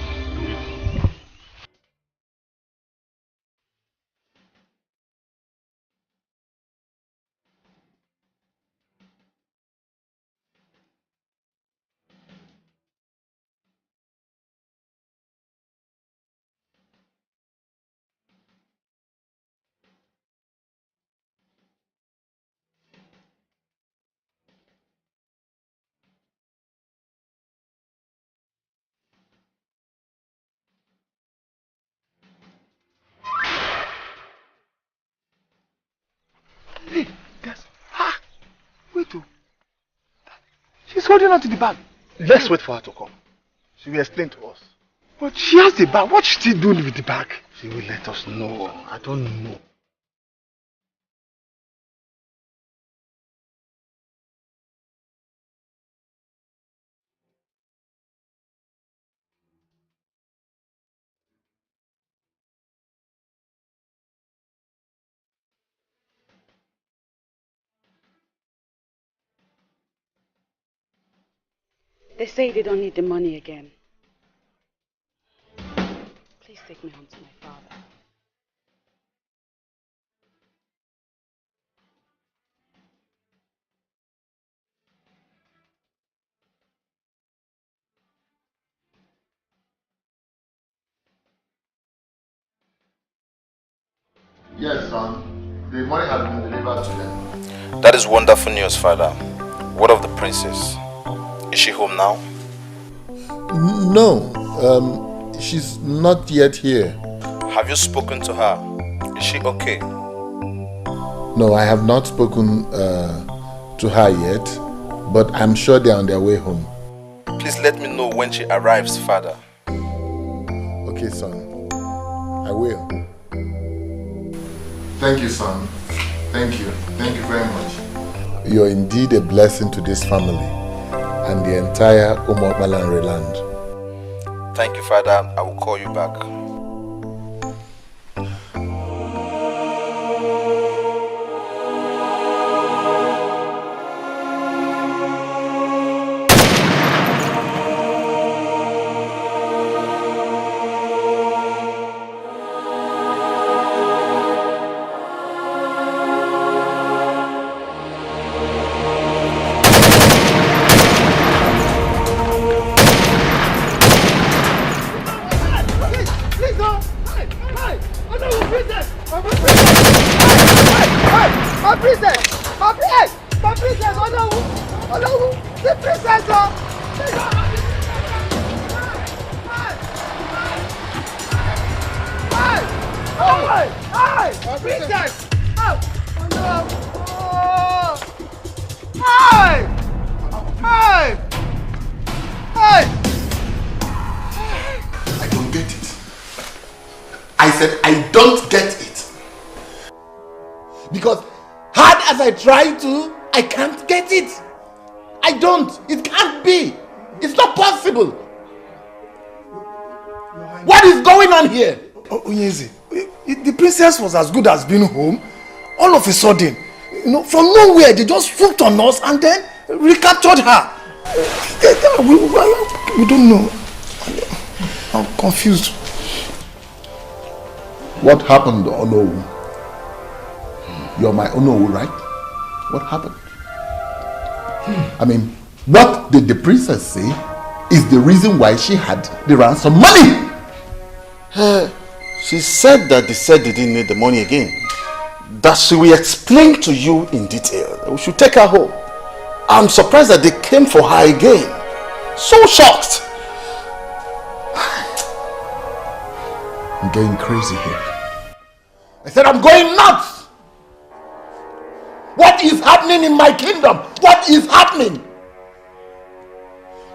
Speaker 9: Hey, guys. Ha! Wait, oh. She's holding on to the bag.
Speaker 4: Let's wait for her to come. She will explain to us.
Speaker 9: But she has the bag. What's she still doing with the bag?
Speaker 4: She will let us know. I don't know.
Speaker 6: They say they don't need the money again. Please take me home to my father.
Speaker 1: Yes, son. The money has been delivered to them.
Speaker 22: That is wonderful news, Father. What of the princess? Is she home now?
Speaker 1: No, she's not yet here.
Speaker 22: Have you spoken to her? Is she okay?
Speaker 1: No, I have not spoken to her yet, but I'm sure they're on their way home.
Speaker 22: Please let me know when she arrives, Father.
Speaker 1: Okay, son. I will. Thank you, son. Thank you. Thank you very much. You're indeed a blessing to this family and the entire Umokbalanre land.
Speaker 22: Thank you, Father. I will call you back.
Speaker 1: I try to, I can't get it. I don't. It can't be. It's not possible. What is going on here?
Speaker 9: Onyeze,
Speaker 20: The princess was as good as being home. All of a sudden, from nowhere, they just swooped on us and then recaptured her. We don't know. I'm confused.
Speaker 1: What happened, Onowu? You're my Onowu, right? What happened? I mean, what did the princess say is the reason why she had the ransom money?
Speaker 4: She said that they didn't need the money again. That she will explain to you in detail. We should take her home. I'm surprised that they came for her again. So shocked.
Speaker 1: I'm getting crazy here. I said I'm going nuts! What is happening in my kingdom? What is happening?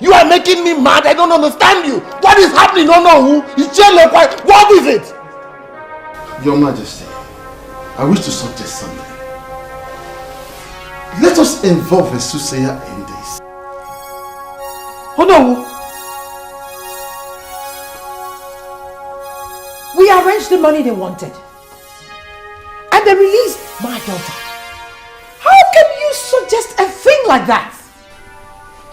Speaker 1: You are making me mad. I don't understand you. What is happening? No, who? It's jail quiet. What is it?
Speaker 4: Your Majesty, I wish to suggest something. Let us involve a soothsayer in this.
Speaker 16: Oh no! We arranged the money they wanted. And they released my daughter. How can you suggest a thing like that?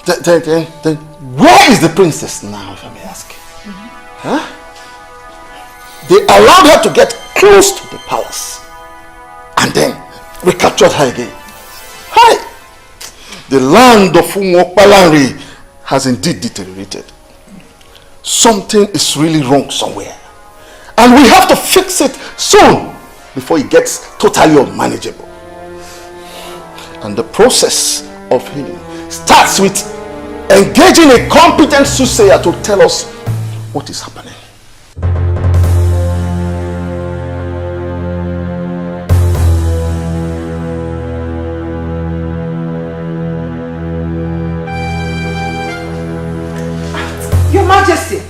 Speaker 4: Then where is the princess now, if I may ask? Huh? They allowed her to get close to the palace and then recaptured her again. Hi! The land of Umokpalanri has indeed deteriorated. Something is really wrong somewhere. And we have to fix it soon before it gets totally unmanageable. And the process of healing starts with engaging a competent soothsayer to tell us what is happening.
Speaker 16: Your Majesty!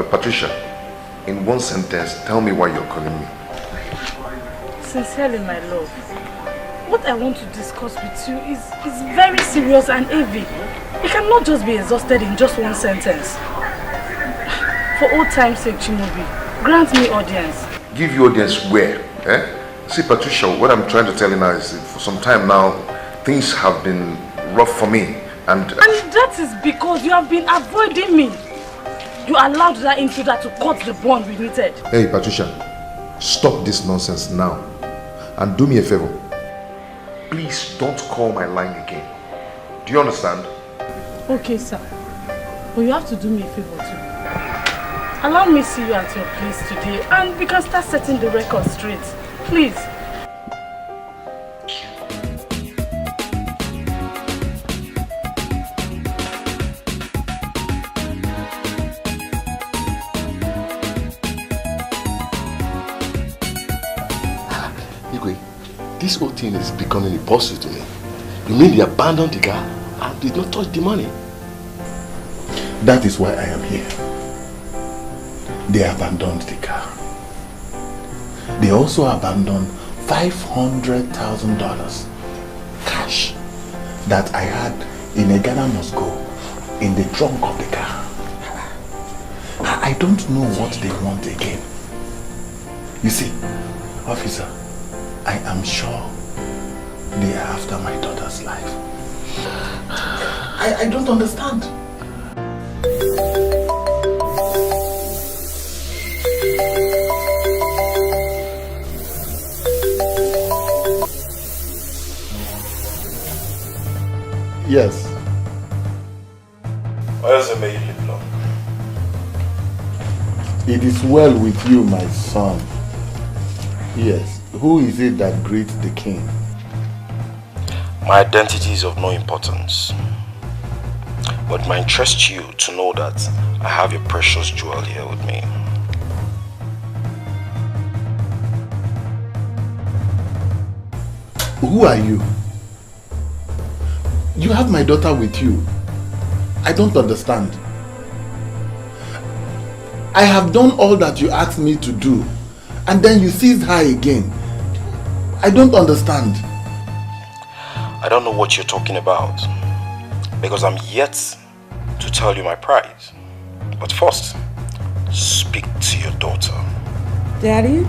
Speaker 8: Patricia, in one sentence, tell me why you're calling me.
Speaker 3: Sincerely, my love, what I want to discuss with you is very serious and heavy. It cannot just be exhausted in just one sentence. For old time's sake, Chimobi, grant me audience.
Speaker 8: Give you audience where? See, Patricia, what I'm trying to tell you now is for some time now, things have been rough for me. And
Speaker 3: that is because you have been avoiding me. You allowed that intruder to cut the bond we needed.
Speaker 8: Hey, Patricia, stop this nonsense now. And do me a favor. Please don't call my line again. Do you understand?
Speaker 3: Okay, sir. But you have to do me a favor too. Allow me to see you at your place today and we can start setting the record straight. Please.
Speaker 4: This whole thing is becoming impossible to me. You mean they abandoned the girl and did not touch the money?
Speaker 1: That is why I am here. They abandoned the car. They also abandoned $500,000 cash that I had in a Ghana must go in the trunk of the car. I don't know what they want again. You see, officer, I am sure they are after my daughter's life. I don't understand. Yes.
Speaker 22: Why does it make you live long?
Speaker 1: It is well with you, my son. Yes. Who is it that greets the king?
Speaker 22: My identity is of no importance. But it might interest you to know that I have a precious jewel here with me.
Speaker 1: Who are you? You have my daughter with you. I don't understand. I have done all that you asked me to do, and then you seized her again. I don't understand.
Speaker 22: I don't know what you're talking about, because I'm yet to tell you my prize. But first, speak to your daughter.
Speaker 16: Daddy?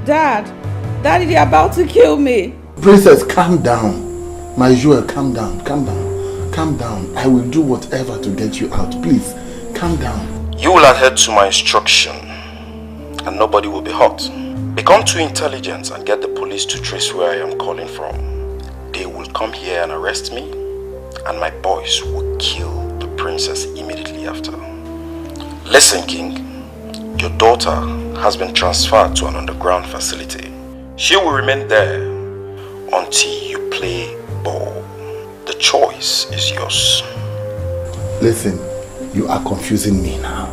Speaker 16: Dad, they're about to kill me.
Speaker 1: Princess, calm down. My jewel, calm down, calm down, calm down. I will do whatever to get you out. Please, calm down.
Speaker 22: You will adhere to my instruction, and nobody will be hurt. Become too intelligent and get the police to trace where I am calling from. They will come here and arrest me, and my boys will kill the princess immediately after. Listen, King. Your daughter has been transferred to an underground facility. She will remain there until you play ball. The choice is yours.
Speaker 1: Listen, you are confusing me now.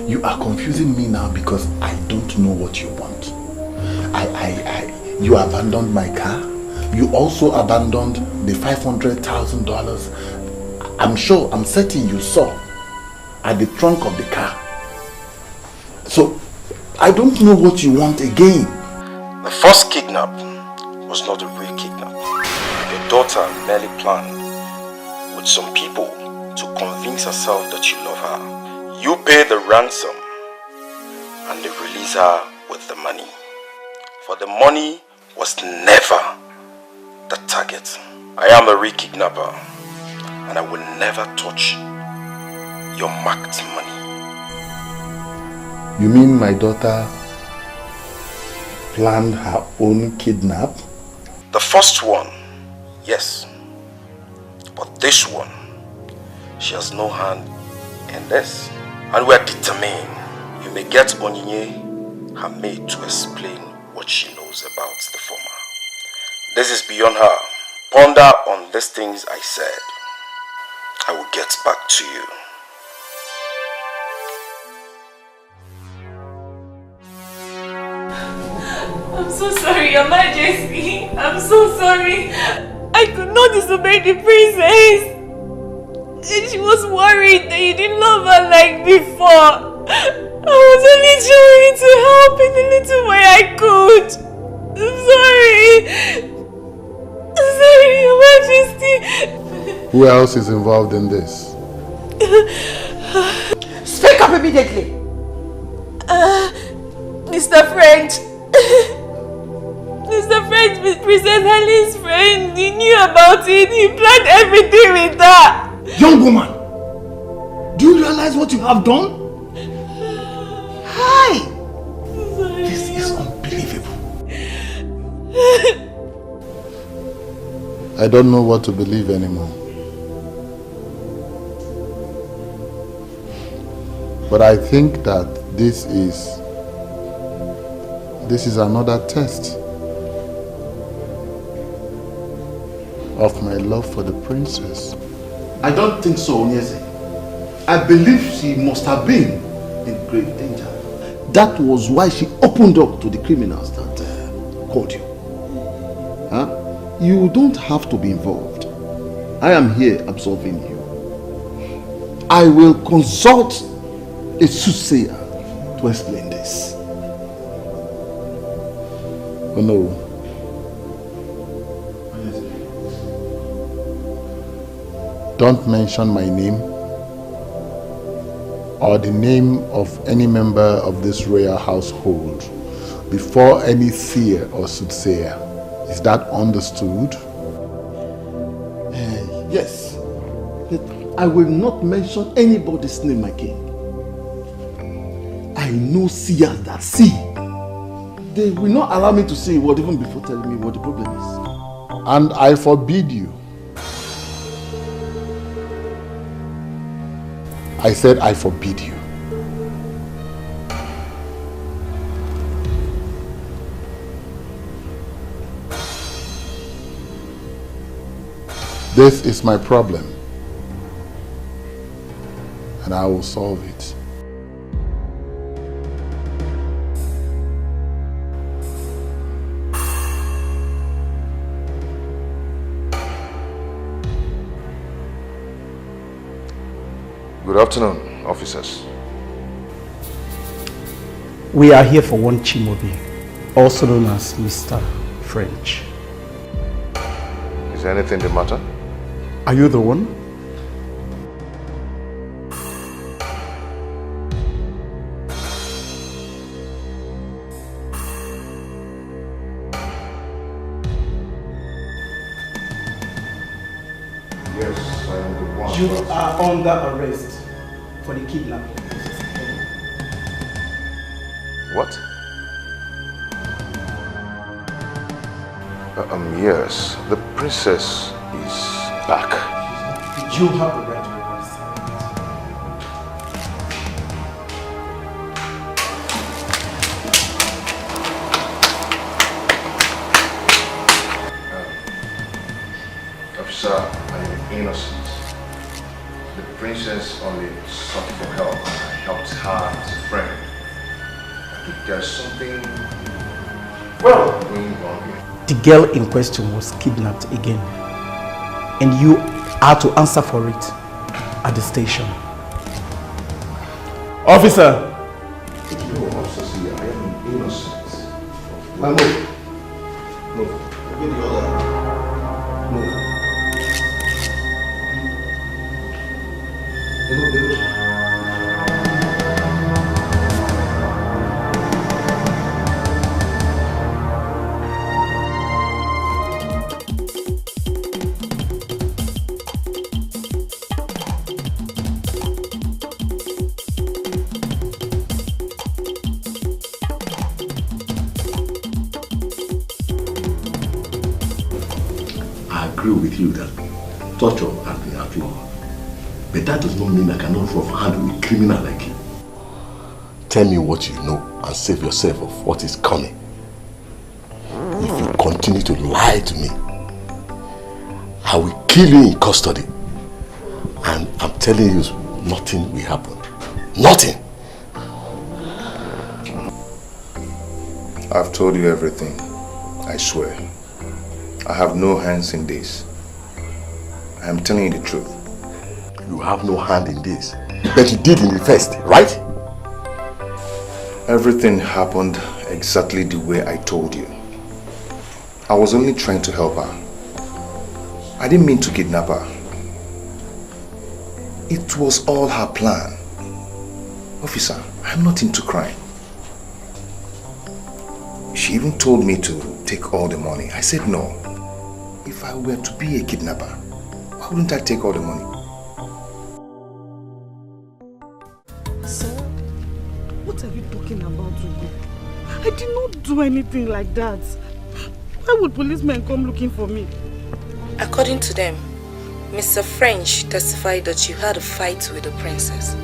Speaker 1: You are confusing me now because I don't know what you want. You abandoned my car. You also abandoned the $500,000. I'm certain you saw at the trunk of the car. So, I don't know what you want again.
Speaker 22: The first kidnap was not a real kidnap. Your daughter merely planned with some people to convince herself that you love her. You pay the ransom and they release her with the money. For the money was never the target. I am a real kidnapper and I will never touch your marked money.
Speaker 1: You mean my daughter planned her own kidnap?
Speaker 22: The first one, yes. But this one, she has no hand in this. And we are determined. You may get Onyinye, her maid, to explain what she knows about the former. This is beyond her. Ponder on these things I said. I will get back to you.
Speaker 17: I'm so sorry, Your Majesty. I'm so sorry. I could not disobey the princess. And she was worried that you didn't love her like before. I was only trying to help in the little way I could. I'm sorry. I'm sorry, Your Majesty.
Speaker 1: Who else is involved in this?
Speaker 12: Speak up immediately.
Speaker 17: Mr. French. Mr. French, Princess Helen's friend. He knew about it. He planned everything with her.
Speaker 20: Young woman, do you realize what you have done? Hi! This is unbelievable.
Speaker 1: I don't know what to believe anymore. But I think that this is another test of my love for the princess.
Speaker 4: I don't think so, Onyeze. I believe she must have been in great danger. That was why she opened up to the criminals that called you. Huh? You don't have to be involved. I am here absolving you. I will consult a soothsayer to explain this.
Speaker 1: Oh no. Don't mention my name or the name of any member of this royal household before any seer or soothsayer. Is that understood?
Speaker 4: Yes. I will not mention anybody's name, my king. I know seers that see. They will not allow me to say a word even before telling me what the problem is.
Speaker 1: And I forbid you. I said I forbid you. This is my problem, and I will solve it.
Speaker 11: Good afternoon, officers.
Speaker 21: We are here for one Chimobi, also known as Mr. French.
Speaker 11: Is there anything the matter?
Speaker 21: Are you the one?
Speaker 11: Yes, I am the one.
Speaker 21: You are under arrest for the kidnapping.
Speaker 11: What? Yes, the princess is back.
Speaker 21: You have the right to request.
Speaker 11: Officer, I am innocent. The princess only sought for help and I helped her as a friend. If there's something going wrong here.
Speaker 21: The girl in question was kidnapped again, and you are to answer for it at the station. Officer!
Speaker 11: No, officer, I am innocent.
Speaker 21: No.
Speaker 11: Get the other.
Speaker 18: With you that torture has been outlawed, but that does not mean I cannot handle a criminal like you. Tell me what you know and save yourself of what is coming. If you continue to lie to me, I will kill you in custody. And I'm telling you, nothing will happen. Nothing.
Speaker 11: I've told you everything, I swear. I have no hands in this. I am telling you the truth.
Speaker 18: You have no hand in this, but you did in the first, right?
Speaker 11: Everything happened exactly the way I told you. I was only trying to help her. I didn't mean to kidnap her. It was all her plan. Officer, I'm not into crime. She even told me to take all the money. I said no. If I were to be a kidnapper, why wouldn't I take all the money?
Speaker 3: Sir, what are you talking about, Ugo? I did not do anything like that. Why would policemen come looking for me?
Speaker 6: According to them, Mr. French testified that you had a fight with the princess.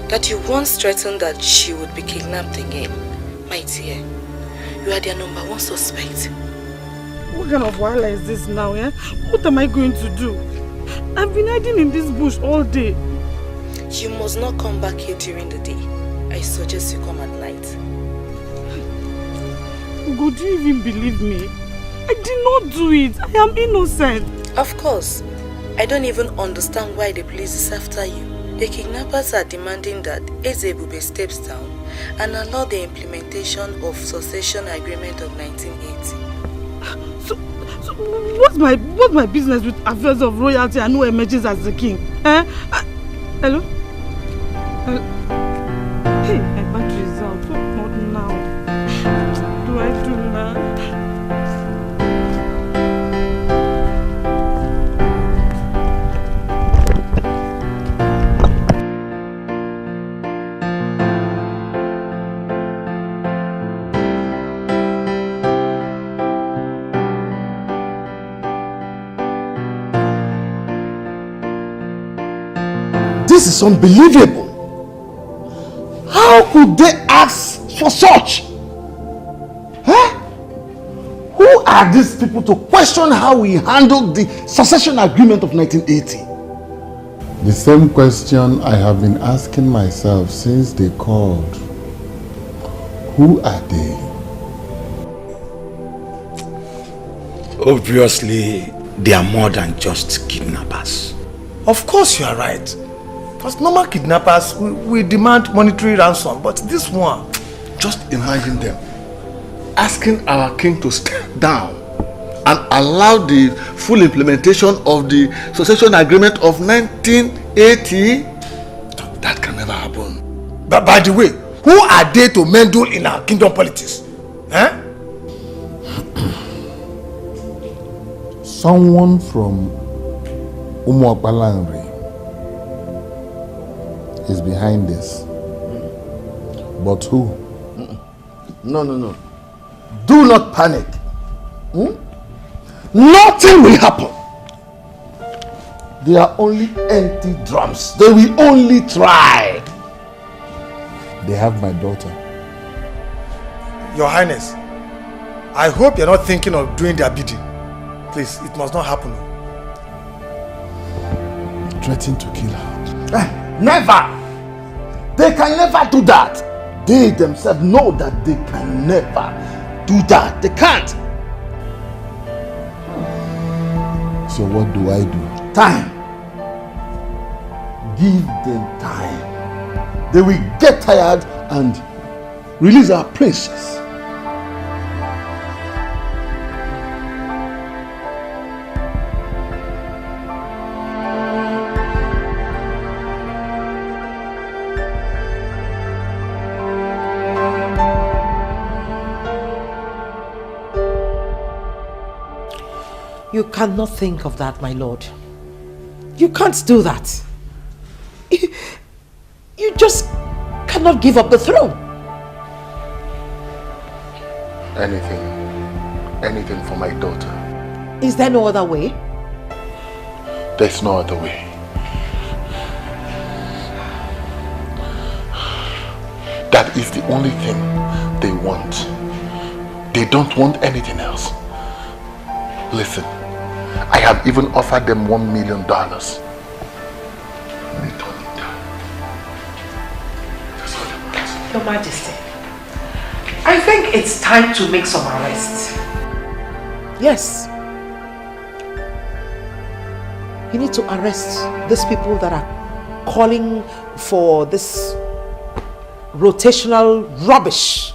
Speaker 6: That you once threatened that she would be kidnapped again. My dear, you are their #1 suspect.
Speaker 3: What kind of wahala is this now, eh? What am I going to do? I've been hiding in this bush all day.
Speaker 6: You must not come back here during the day. I suggest you come at night.
Speaker 3: Ugo, do you even believe me? I did not do it. I am innocent.
Speaker 6: Of course. I don't even understand why the police is after you. The kidnappers are demanding that Ezebube steps down and allow the implementation of Succession Agreement of 1980.
Speaker 3: So what's my business with affairs of royalty and who emerges as the king? Eh? Hello? Hey, my battery is out. What now? What do I do now?
Speaker 18: This is unbelievable. How could they ask for such? Huh? Who are these people to question how we handled the succession agreement of 1980?
Speaker 1: The same question I have been asking myself since they called. Who are they?
Speaker 13: Obviously, they are more than just kidnappers.
Speaker 21: Of course you are right.
Speaker 20: Because normal kidnappers, we demand monetary ransom, but this one...
Speaker 1: Just imagine them asking our king to step down and allow the full implementation of the succession agreement of 1980. That can never happen.
Speaker 20: But by the way, who are they to meddle in our kingdom politics? Eh?
Speaker 1: Someone from Umuakbalanri is behind this. But who?
Speaker 8: No. Do not panic. Nothing will happen. They are only empty drums. They will only try.
Speaker 1: They have my daughter.
Speaker 20: Your Highness, I hope you're not thinking of doing their bidding. Please, it must not happen.
Speaker 1: Threatening to kill her.
Speaker 8: Never. They can never do that. They themselves know that they can never do that. They can't.
Speaker 1: So what do I do?
Speaker 8: Time. Give them time. They will get tired and release our princess.
Speaker 12: You cannot think of that, my lord. You can't do that. You just cannot give up the throne.
Speaker 1: Anything for my daughter.
Speaker 12: Is there no other way?
Speaker 1: There's no other way. That is the only thing they want. They don't want anything else. Listen, I have even offered them $1 million. They turned it down. That's all they want.
Speaker 12: Your Majesty, I think it's time to make some arrests. Yes. You need to arrest these people that are calling for this rotational rubbish.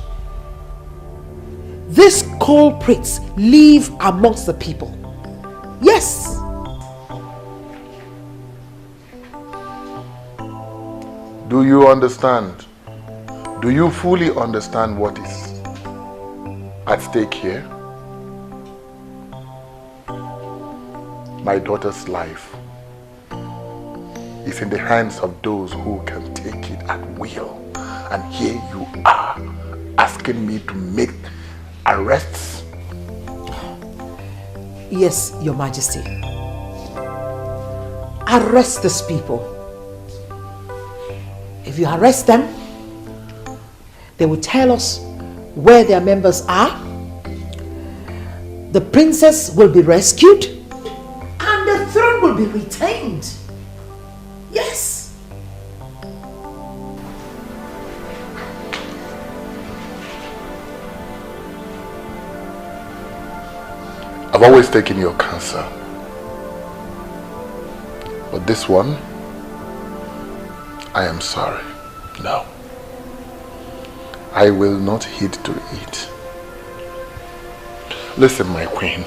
Speaker 12: These culprits live amongst the people. Yes.
Speaker 1: Do you understand? Do you fully understand what is at stake here? My daughter's life is in the hands of those who can take it at will. And here you are asking me to make arrests?
Speaker 12: Yes, Your Majesty. Arrest these people. If you arrest them, they will tell us where their members are. The princess will be rescued and the throne will be retained. Yes.
Speaker 1: I've always taken your counsel. But this one, I am sorry. No. I will not heed to it. Listen, my queen.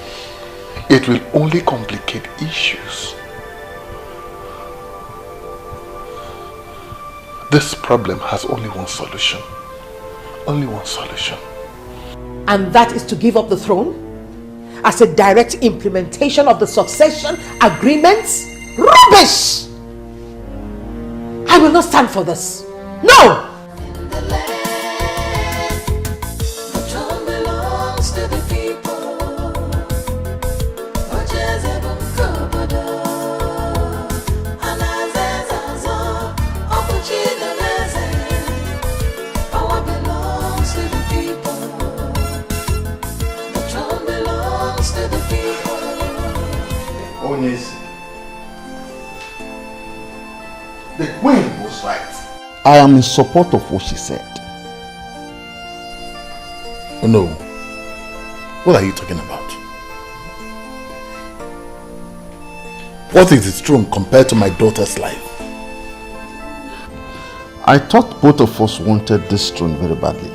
Speaker 1: It will only complicate issues. This problem has only one solution. Only one solution.
Speaker 12: And that is to give up the throne as a direct implementation of the succession agreements? Rubbish! I will not stand for this. No!
Speaker 8: The queen was right. I am in support of what she said.
Speaker 1: Oh no. What are you talking about? What is its throne compared to my daughter's life?
Speaker 4: I thought both of us wanted this throne very badly.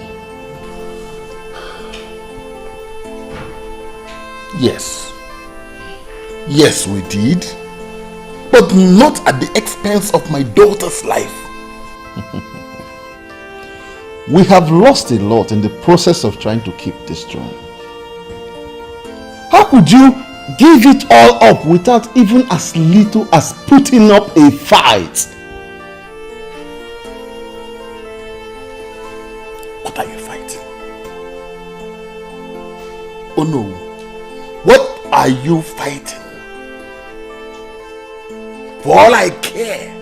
Speaker 1: Yes. Yes, we did. But not at the expense of my daughter's life.
Speaker 4: We have lost a lot in the process of trying to keep this throne. How could you give it all up without even as little as putting up a fight?
Speaker 1: What are you fighting? Oh no. What are you fighting? For all I care,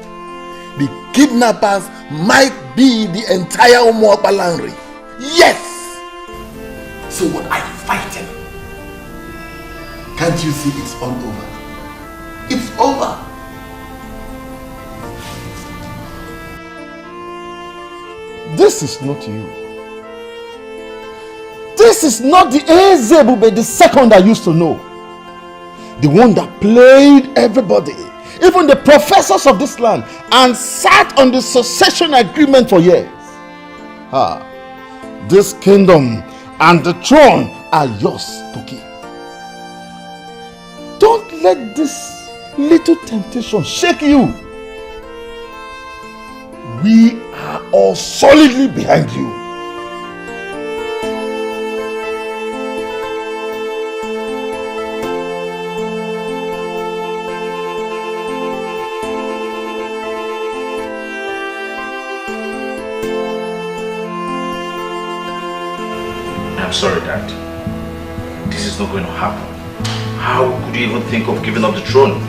Speaker 1: the kidnappers might be the entire Umuopalanri. Yes! So what are you fighting? Can't you see it's all over? It's over.
Speaker 4: This is not you. This is not the Ezebube the second I used to know. The one that played everybody, even the professors of this land, and sat on the succession agreement for years. This kingdom and the throne are yours to keep. Don't let this little temptation shake you. We are all solidly behind you.
Speaker 22: I'm sorry, Dad. This is not going to happen. How could you even think of giving up the throne?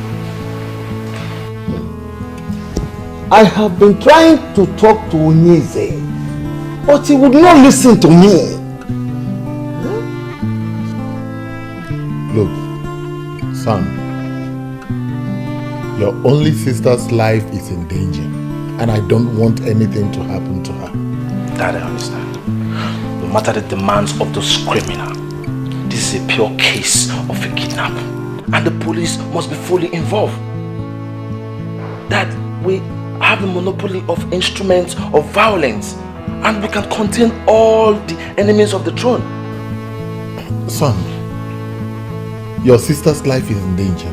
Speaker 4: I have been trying to talk to Onyeze, but he would not listen to me.
Speaker 1: Look, son, your only sister's life is in danger, and I don't want anything to happen to her.
Speaker 22: Dad, I understand. No matter the demands of those criminals, this is a pure case of a kidnap, and the police must be fully involved. Dad, we have the monopoly of instruments of violence, and we can contain all the enemies of the throne.
Speaker 1: Son, your sister's life is in danger.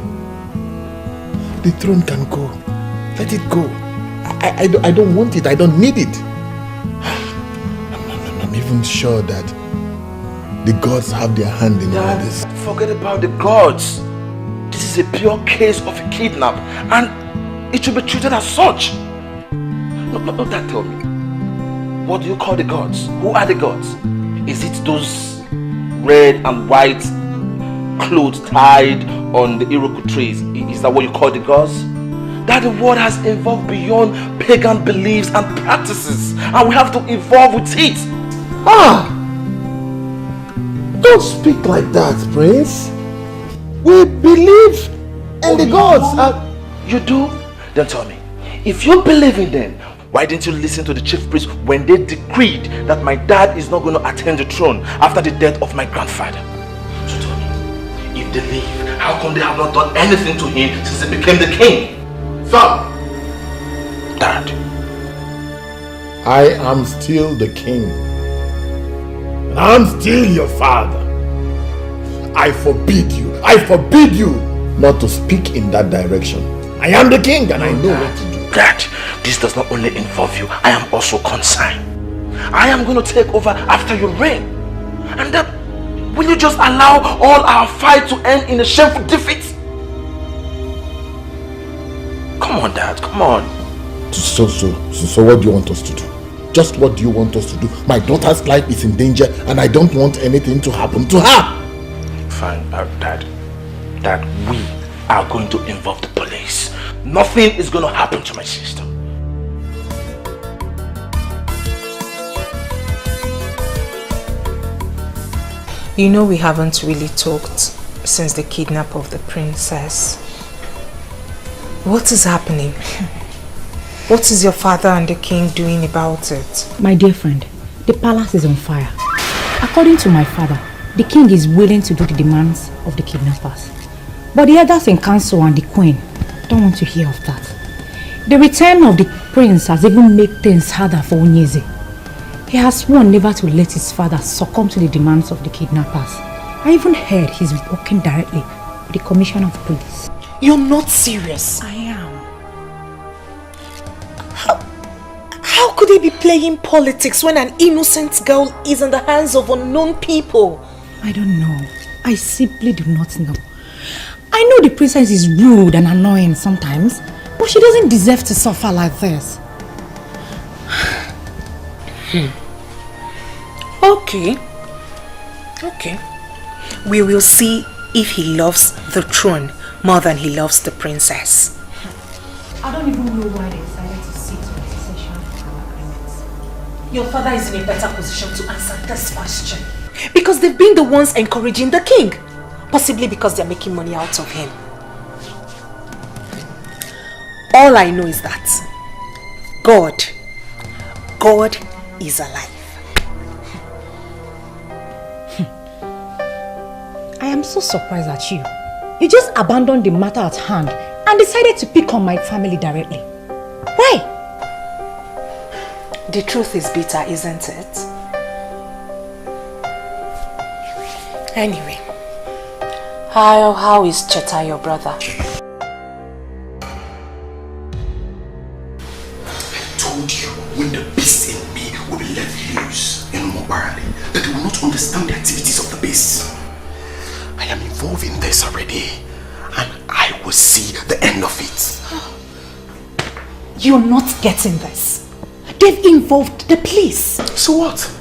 Speaker 1: The throne can go. Let it go. I don't want it. I don't need it. I'm even sure that the gods have their hand in all this.
Speaker 22: Forget about the gods. This is a pure case of a kidnap, and it should be treated as such. No, Dad, tell me. What do you call the gods? Who are the gods? Is it those red and white clothes tied on the Iroku trees? Is that what you call the gods? That the world has evolved beyond pagan beliefs and practices, and we have to evolve with it.
Speaker 4: Don't speak like that, Prince. We believe in the gods.
Speaker 22: You do? Then tell me, if you believe in them, why didn't you listen to the chief priest when they decreed that my dad is not going to attain the throne after the death of my grandfather? So tell me, if they live, how come they have not done anything to him since he became the king? Son! Dad.
Speaker 1: I am still the king. And I'm still your father. I forbid you not to speak in that direction. I am the king and I know what to do.
Speaker 22: Dad, this does not only involve you, I am also concerned. I am going to take over after your reign. And then, will you just allow all our fight to end in a shameful defeat? Come on, Dad, come on.
Speaker 1: So what do you want us to do? Just what do you want us to do? My daughter's life is in danger and I don't want anything to happen to her.
Speaker 22: Fine, Dad, we are going to involve the police. Nothing is going to happen to my sister.
Speaker 2: You know we haven't really talked since the kidnap of the princess. What is happening? What is your father and the king doing about it?
Speaker 7: My dear friend, the palace is on fire. According to my father, the king is willing to do the demands of the kidnappers. But the others in council and the queen don't want to hear of that. The return of the prince has even made things harder for Onyeze. He has sworn never to let his father succumb to the demands of the kidnappers. I even heard he's working directly with the commissioner of police.
Speaker 2: You're not serious.
Speaker 7: I am.
Speaker 2: How could he be playing politics when an innocent girl is in the hands of unknown people?
Speaker 7: I don't know. I simply do not know. I know the princess is rude and annoying sometimes, but she doesn't deserve to suffer like this.
Speaker 2: Okay. We will see if he loves the throne more than he loves the princess.
Speaker 7: I don't even know why they decided to sit on the cessation of our agreements.
Speaker 2: Your father is in a better position to answer this question. Because they've been the ones encouraging the king. Possibly because they're making money out of him. All I know is that God is alive.
Speaker 7: I am so surprised at you. You just abandoned the matter at hand and decided to pick on my family directly. Why?
Speaker 2: The truth is bitter, isn't it? Anyway, how is Cheta, your brother?
Speaker 10: I told you when the beast in me will be let loose in Mobarali that they will not understand the activities of the beast. I am involved in this already and I will see the end of it.
Speaker 2: You're not getting this. They've involved the police.
Speaker 10: So what?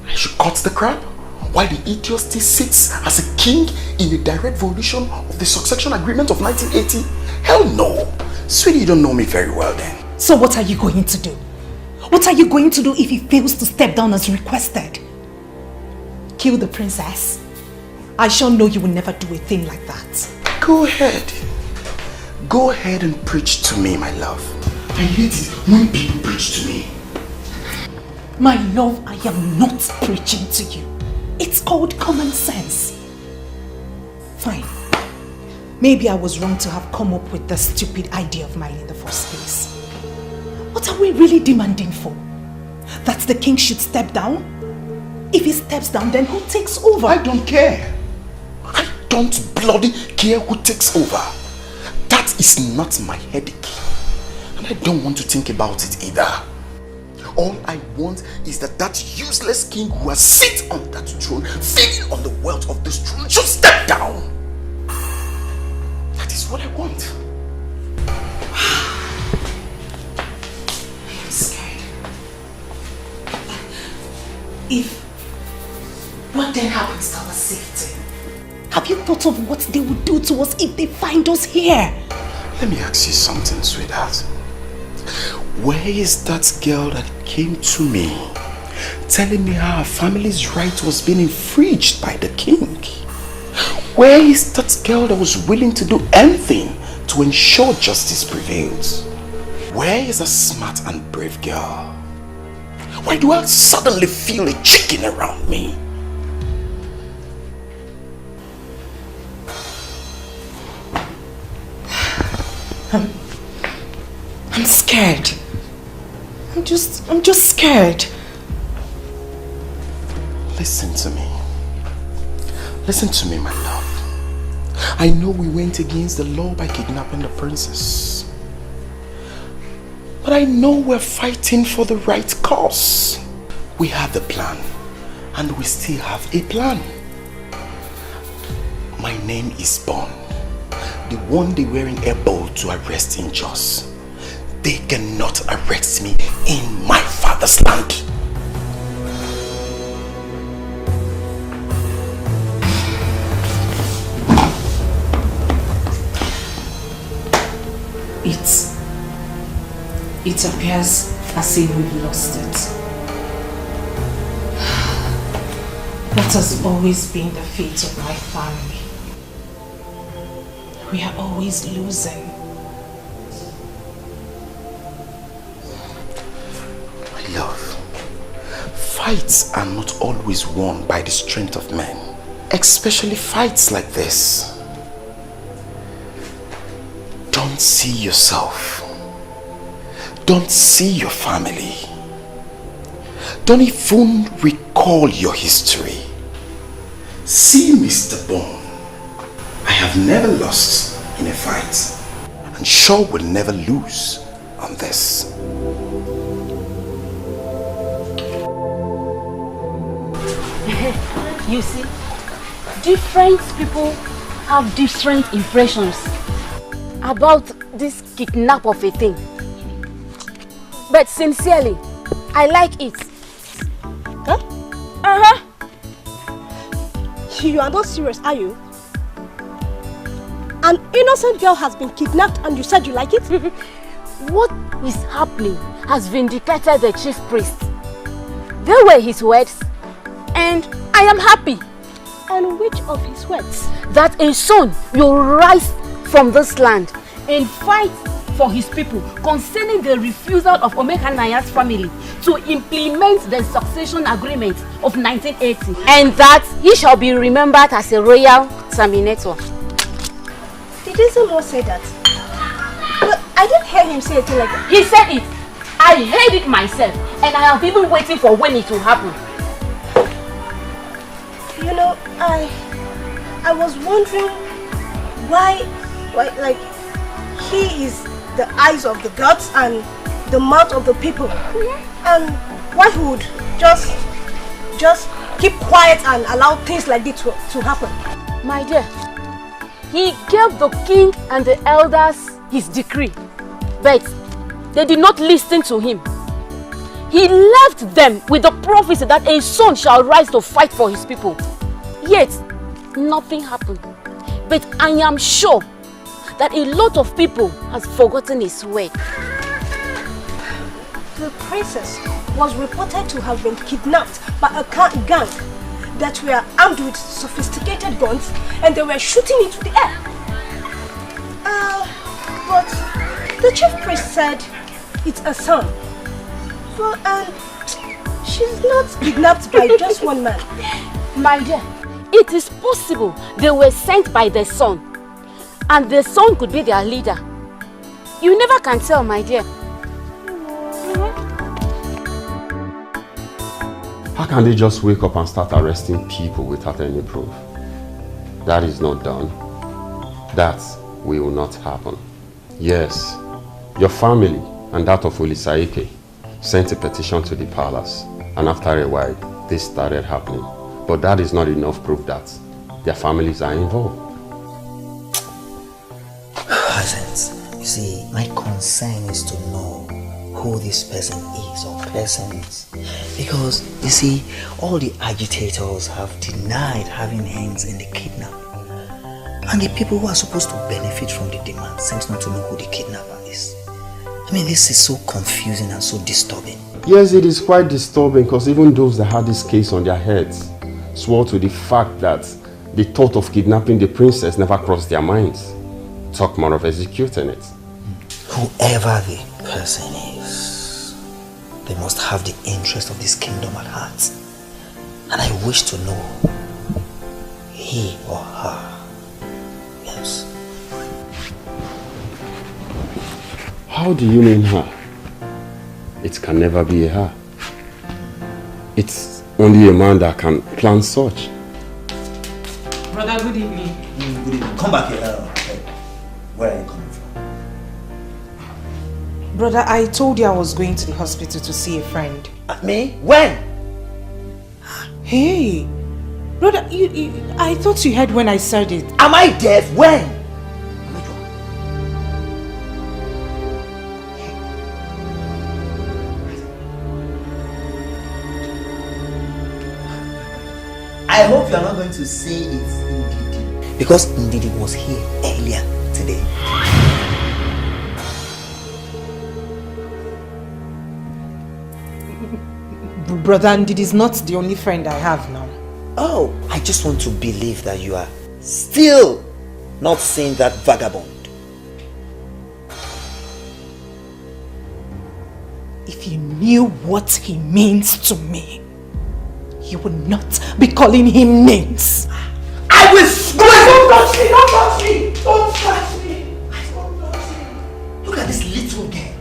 Speaker 10: I should cut the crap? While the idiot still sits as a king in a direct violation of the succession agreement of 1980? Hell no. Sweetie, you don't know me very well then.
Speaker 2: So what are you going to do? What are you going to do if he fails to step down as requested? Kill the princess? I sure know you will never do a thing like that.
Speaker 10: Go ahead. Go ahead and preach to me, my love. I hate it when people preach to me.
Speaker 2: My love, I am not preaching to you. It's called common sense. Fine. Maybe I was wrong to have come up with this stupid idea of mine in the first place. What are we really demanding for? That the king should step down? If he steps down, then who takes over?
Speaker 10: I don't care. I don't bloody care who takes over. That is not my headache. And I don't want to think about it either. All I want is that useless king who has sit on that throne, feeding on the wealth of this throne, should step down. That is what I want.
Speaker 2: I'm scared. What then happens to our safety? Have you thought of what they would do to us if they find us here?
Speaker 10: Let me ask you something, sweetheart. Where is that girl that came to me telling me how her family's right was being infringed by the king? Where is that girl that was willing to do anything to ensure justice prevails? Where is a smart and brave girl? Why do I suddenly feel a chicken around me?
Speaker 2: I'm scared. I'm just scared.
Speaker 10: Listen to me. Listen to me, my love. I know we went against the law by kidnapping the princess. But I know we're fighting for the right cause. We have the plan. And we still have a plan. My name is Bond. The one they were able to arrest in Jos. They cannot arrest me in my father's land.
Speaker 2: It appears as if we've lost it. That has always been the fate of my family. We are always losing.
Speaker 10: My love, fights are not always won by the strength of men, especially fights like this. Don't see yourself Don't see your family. Don't even recall your history. See, Mr. Bone, I have never lost in a fight, and sure will never lose on this.
Speaker 5: You see, different people have different impressions about this kidnap of a thing. But sincerely, I like it.
Speaker 15: Huh? You are not serious, are you? An innocent girl has been kidnapped and you said you like it?
Speaker 5: What is happening has vindicated the chief priest. They were his words, and I am happy.
Speaker 15: And which of his words?
Speaker 5: That a son will rise from this land and fight for his people concerning the refusal of Omeka Naya's family to implement the succession agreement of 1980, and that he shall be remembered as a royal terminator.
Speaker 15: Did Ezenmo say that? But I didn't hear him say anything like that.
Speaker 5: He said it. I heard it myself, and I have been waiting for when it will happen.
Speaker 15: You know, I was wondering why like he is the eyes of the gods and the mouth of the people, and why he would just keep quiet and allow things like this to happen.
Speaker 5: My dear, he gave the king and the elders his decree, but they did not listen to him. He left them with the prophecy that a son shall rise to fight for his people. Yet, nothing happened. But I am sure that a lot of people has forgotten his word.
Speaker 15: The princess was reported to have been kidnapped by a gang that were armed with sophisticated guns, and they were shooting into the air. But the chief priest said it's a son. So, she's not kidnapped by just one man.
Speaker 5: My dear, it is possible they were sent by the son, and the son could be their leader. You never can tell, my dear.
Speaker 19: How can they just wake up and start arresting people without any proof? That is not done. That will not happen. Yes, your family and that of Olisaike sent a petition to the palace, and after a while, this started happening. But that is not enough proof that their families are involved.
Speaker 23: Hasn't. You see, my concern is to know who this person is or persons. Because, you see, all the agitators have denied having hands in the kidnapping. And the people who are supposed to benefit from the demand seems not to know who the kidnapper is. I mean, this is so confusing and so disturbing.
Speaker 19: Yes, it is quite disturbing because even those that had this case on their heads swore to the fact that the thought of kidnapping the princess never crossed their minds. Talk more of executing it.
Speaker 23: Whoever the person is, they must have the interest of this kingdom at heart. And I wish to know he or her. Yes.
Speaker 19: How do you mean her? It can never be a her. It's only a man that can plan such.
Speaker 24: Brother, good evening.
Speaker 23: Good evening. Come back here. Where are you coming from?
Speaker 2: Brother, I told you I was going to the hospital to see a friend.
Speaker 23: Me? When?
Speaker 2: Hey, brother, I thought you heard when I said it.
Speaker 23: Am I deaf? When? I hope you are not going to say it's Ndidi. Because Ndidi was here earlier today.
Speaker 2: Brother, Ndidi is not the only friend I have now.
Speaker 23: Oh, I just want to believe that you are still not seeing that vagabond.
Speaker 2: If you knew what he means to me, you would not be calling him names.
Speaker 23: I will swear! Don't touch me! Don't touch me! Don't touch me! Don't touch me! Look at this little girl.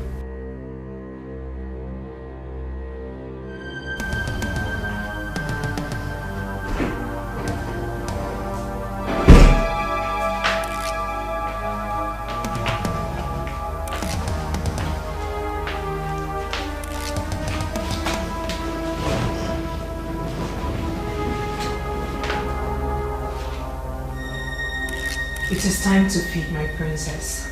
Speaker 2: It is time to feed my princess.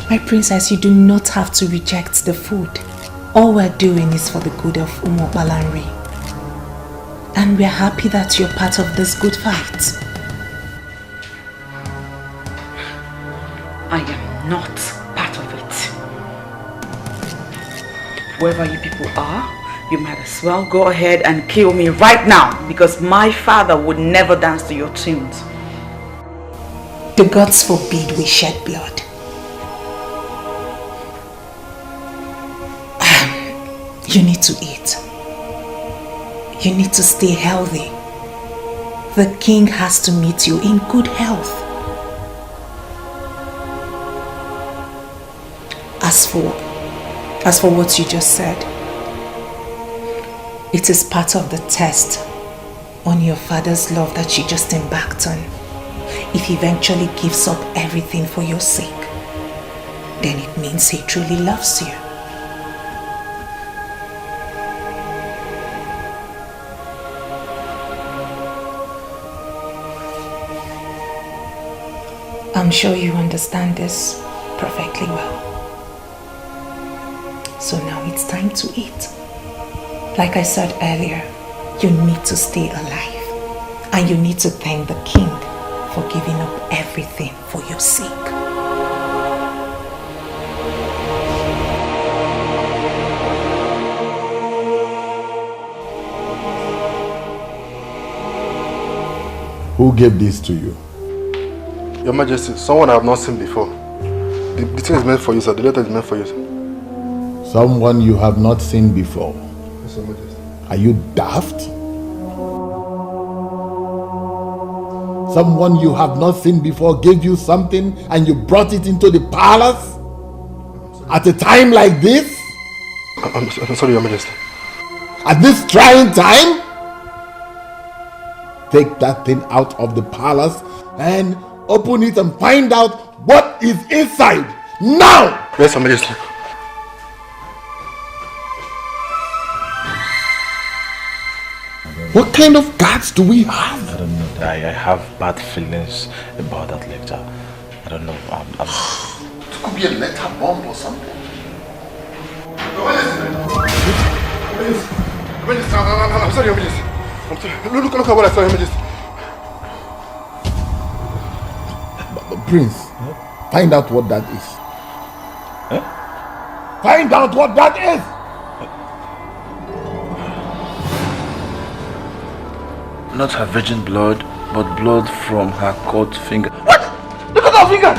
Speaker 2: My princess, you do not have to reject the food. All we're doing is for the good of Umo Balanri. And we're happy that you're part of this good fight.
Speaker 6: I am not part of it. Whoever you people are, you might as well go ahead and kill me right now, because my father would never dance to your tunes.
Speaker 2: The gods forbid we shed blood. You need to eat. You need to stay healthy. The king has to meet you in good health. As for what you just said, it is part of the test on your father's love that you just embarked on. If he eventually gives up everything for your sake, then it means he truly loves you. I'm sure you understand this perfectly well. So now it's time to eat. Like I said earlier, you need to stay alive. And you need to thank the king for giving up everything for your sake.
Speaker 1: Who gave this to you?
Speaker 4: Your Majesty, someone I have not seen before. The thing is meant for you, sir. The letter is meant for you, sir.
Speaker 1: Someone you have not seen before.
Speaker 4: Yes, Your Majesty.
Speaker 1: Are you daft? Someone you have not seen before gave you something and you brought it into the palace? At a time like this?
Speaker 4: I'm sorry, Your Majesty.
Speaker 1: At this trying time? Take that thing out of the palace and open it and find out what is inside. Now!
Speaker 4: Yes, Your Majesty.
Speaker 1: What kind of guards do we have?
Speaker 22: I don't know. I have bad feelings about that lecture. I don't know.
Speaker 8: It could be a letter bomb or something.
Speaker 4: I'm sorry, Your Majesty. I'm sorry. Look at what I saw, Your Majesty.
Speaker 1: Prince, find out what that is.
Speaker 22: Huh?
Speaker 1: Find out what that is!
Speaker 22: Not her virgin blood, but blood from her cut finger.
Speaker 4: What? Look at her finger!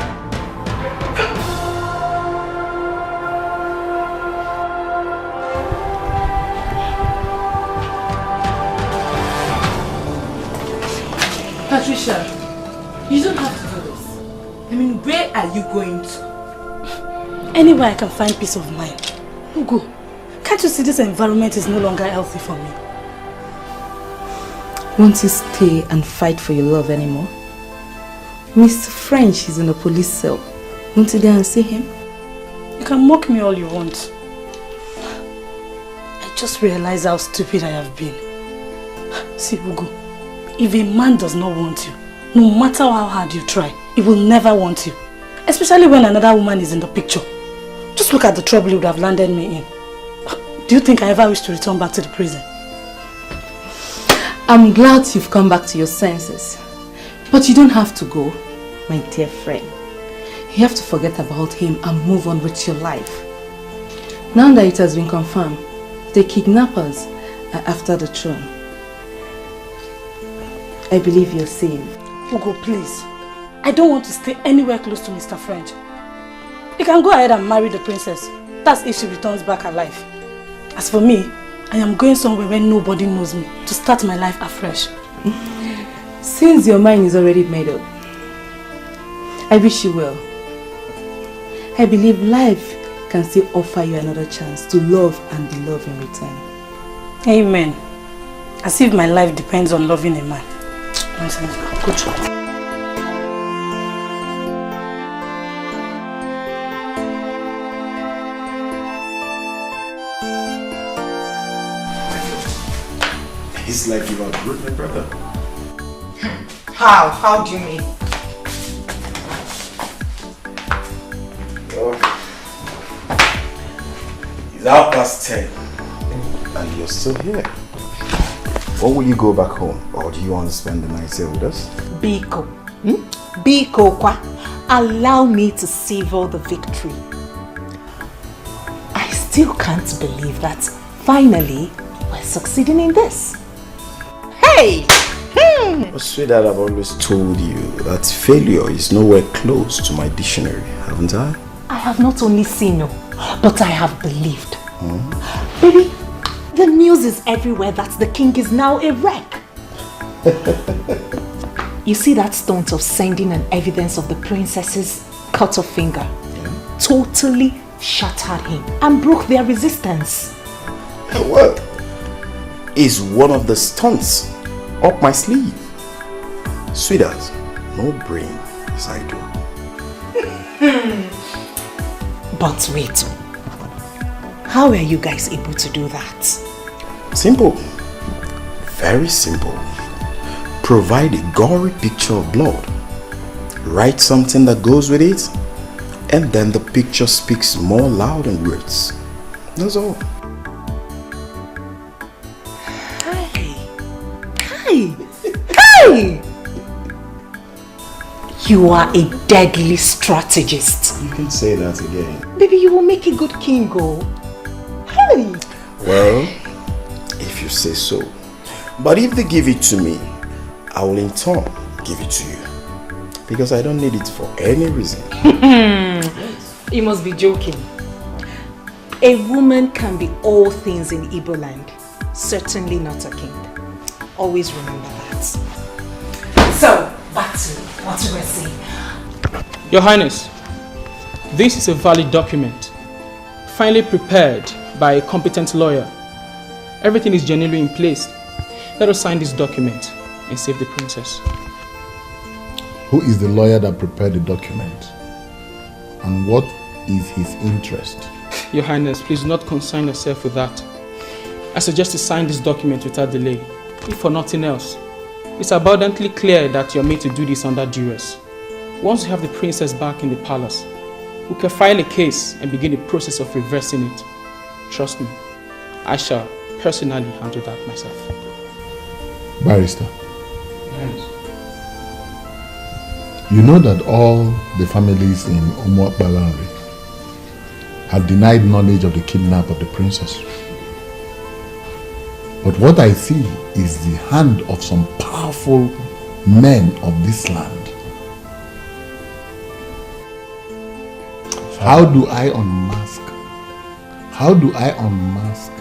Speaker 3: Patricia, you don't have to do this. I mean, where are you going to? Anywhere I can find peace of mind. Ugo, can't you see this environment is no longer healthy for me?
Speaker 9: Won't you stay and fight for your love anymore? Mr. French is in a police cell. Won't you go and see him?
Speaker 3: You can mock me all you want. I just realized how stupid I have been. See, Ugo, if a man does not want you, no matter how hard you try, he will never want you. Especially when another woman is in the picture. Just look at the trouble you would have landed me in. Do you think I ever wish to return back to the prison?
Speaker 9: I'm glad you've come back to your senses. But you don't have to go, my dear friend. You have to forget about him and move on with your life. Now that it has been confirmed, the kidnappers are after the throne. I believe you're safe.
Speaker 3: Ugo, please. I don't want to stay anywhere close to Mr. French. You can go ahead and marry the princess. That's if she returns back alive. As for me, I am going somewhere where nobody knows me to start my life afresh.
Speaker 9: Since your mind is already made up, I wish you well. I believe life can still offer you another chance to love and be loved in return.
Speaker 3: Amen. As if my life depends on loving a man. Good job.
Speaker 10: It's like you outgrew my brother.
Speaker 2: How? How do you mean?
Speaker 10: It's 10:30. And you're still here. Or will you go back home? Or do you want to spend the night here with us?
Speaker 2: Biko. Biko kwa. Allow me to savor the victory. I still can't believe that finally we're succeeding in this. Hey!
Speaker 10: Oh, sweetheart, I've always told you that failure is nowhere close to my dictionary, haven't I?
Speaker 2: I have not only seen you, but I have believed. Baby, the news is everywhere that the king is now a wreck. You see that stunt of sending an evidence of the princess's cut off finger? Yeah. Totally shattered him and broke their resistance.
Speaker 10: Well, is one of the stunts up my sleeve. Sweetheart, no brain as I do.
Speaker 2: But wait, how are you guys able to do that?
Speaker 10: Simple. Very simple. Provide a gory picture of blood. Write something that goes with it, and then the picture speaks more loud than words. That's all.
Speaker 2: Hey! You are a deadly strategist.
Speaker 10: You can say that again.
Speaker 2: Baby, you will make a good king, go. Hey!
Speaker 10: Well, if you say so. But if they give it to me, I will in turn give it to you. Because I don't need it for any reason.
Speaker 2: You must be joking. A woman can be all things in Igbo land. Certainly not a king. Always remember that. So, back to what you were saying.
Speaker 11: Your Highness, this is a valid document, finally prepared by a competent lawyer. Everything is genuinely in place. Let us sign this document and save the princess.
Speaker 1: Who is the lawyer that prepared the document? And what is his interest?
Speaker 11: Your Highness, please do not concern yourself with that. I suggest you sign this document without delay. If for nothing else, it's abundantly clear that you're made to do this under duress. Once you have the princess back in the palace, we can file a case and begin the process of reversing it. Trust me, I shall personally handle that myself.
Speaker 1: Barrister.
Speaker 11: Yes.
Speaker 1: You know that all the families in Umuakbalari have denied knowledge of the kidnap of the princess. But what I see is the hand of some powerful men of this land. How do I unmask? How do I unmask?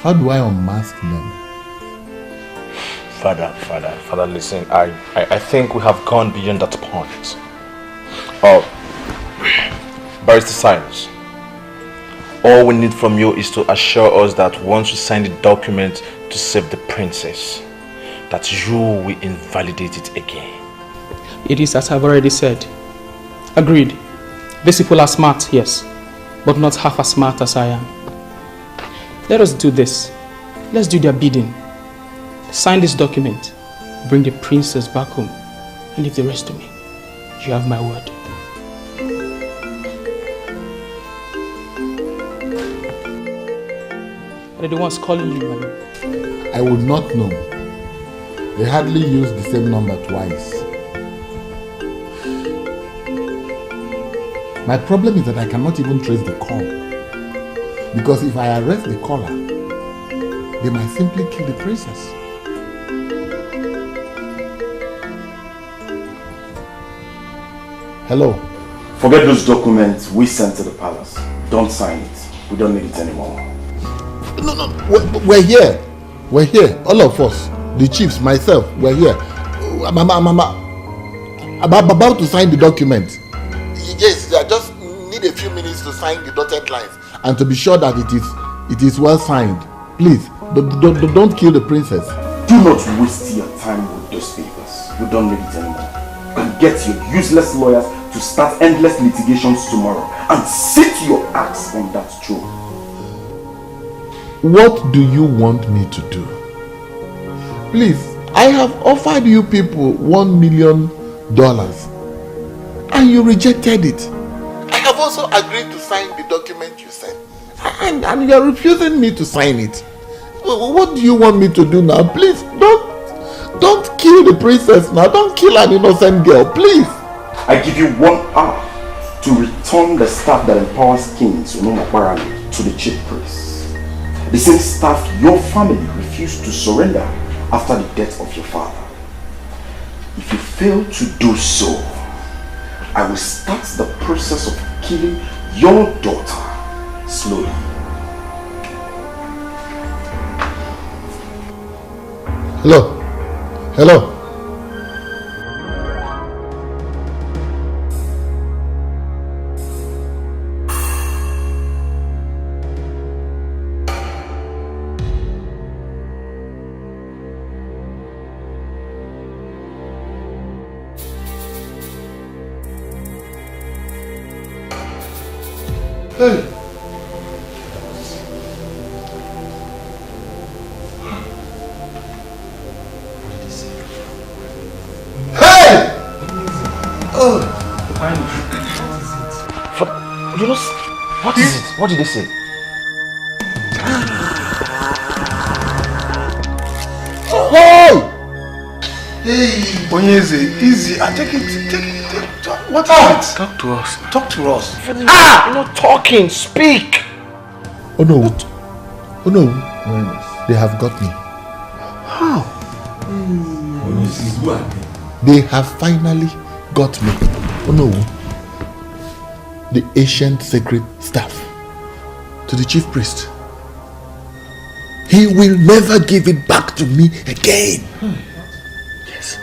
Speaker 1: How do I unmask them?
Speaker 22: Father, listen, I think we have gone beyond that point. Barrister Silence. All we need from you is to assure us that once you sign the document to save the princess, that you will invalidate it again.
Speaker 11: It is as I've already said. Agreed. These people are smart, yes, but not half as smart as I am. Let us do this. Let's do their bidding. Sign this document, bring the princess back home, and leave the rest to me. You have my word. They're the ones calling you, madam.
Speaker 1: I would not know. They hardly use the same number twice. My problem is that I cannot even trace the call. Because if I arrest the caller, they might simply kill the princess. Hello?
Speaker 10: Forget those documents we sent to the palace. Don't sign it. We don't need it anymore.
Speaker 1: No, we're here. We're here. All of us. The chiefs, myself, we're here. I'm about to sign the document. Yes, I just need a few minutes to sign the dotted lines and to be sure that it is well signed. Please, don't kill the princess.
Speaker 10: Do not waste your time with those papers. We don't need it anymore. And get your useless lawyers to start endless litigations tomorrow and sit your ass on that throne.
Speaker 1: What do you want me to do? Please, I have offered you people $1 million and you rejected it. I have also agreed to sign the document you sent and you are refusing me to sign it. What do you want me to do now? Please, don't kill the princess now. Don't kill an innocent girl, please.
Speaker 10: I give you 1 hour to return the staff that empowers kings to the chief priest. The same staff your family refused to surrender after the death of your father. If you fail to do so, I will start the process of killing your daughter slowly.
Speaker 1: Hello? Hello? Hey!
Speaker 4: You know, what is it? What did they say?
Speaker 1: Hey!
Speaker 4: Hey!
Speaker 20: Onyeze, easy. Take it. What is it?
Speaker 4: Talk to us.
Speaker 20: Talk to us.
Speaker 4: You're not talking. Speak.
Speaker 1: Oh no. Oh no. They have got me.
Speaker 4: How?
Speaker 1: They have finally got me. Oh no. The ancient sacred staff to the chief priest. He will never give it back to me again.
Speaker 4: Yes.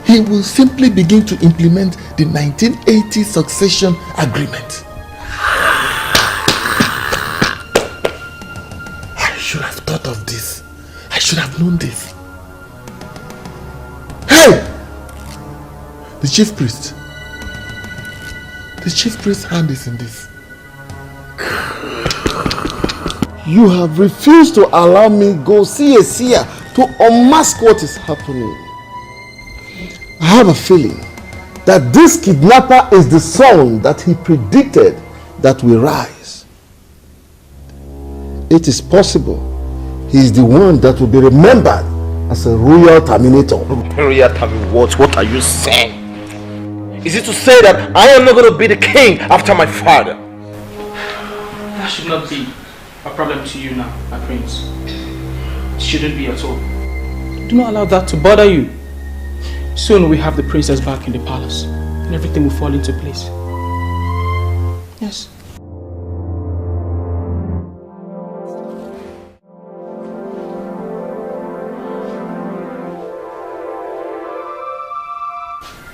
Speaker 1: He will simply begin to implement the 1980 succession agreement. I should have thought of this. I should have known this. Hey! The chief priest. The chief priest's hand is in this.
Speaker 4: You have refused to allow me go see a seer to unmask what is happening. I have a feeling that this kidnapper is the son that he predicted that will rise. It is possible he is the one that will be remembered as a royal terminator. Royal terminator? What are you saying? Is it to say that I am not going to be the king after my father?
Speaker 11: That should not be a problem to you now, my prince. It shouldn't be at all. Do not allow that to bother you. Soon we have the princess back in the palace and everything will fall into place. Yes.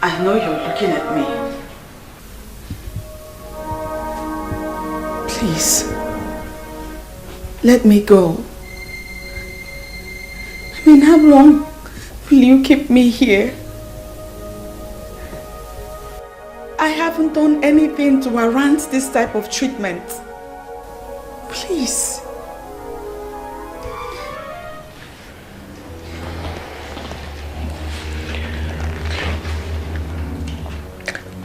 Speaker 6: I know you're looking at me.
Speaker 14: Please, let me go. I mean, how long will you keep me here? I haven't done anything to warrant this type of treatment. Please.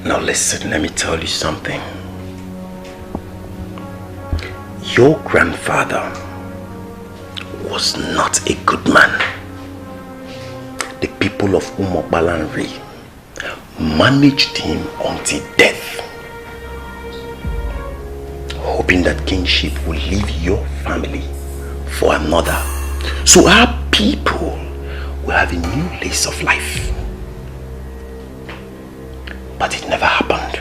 Speaker 10: Now listen, let me tell you something. Your grandfather was not a good man. The people of Umobalanri managed him until death, hoping that kingship will leave your family for another, so our people will have a new lease of life. But it never happened.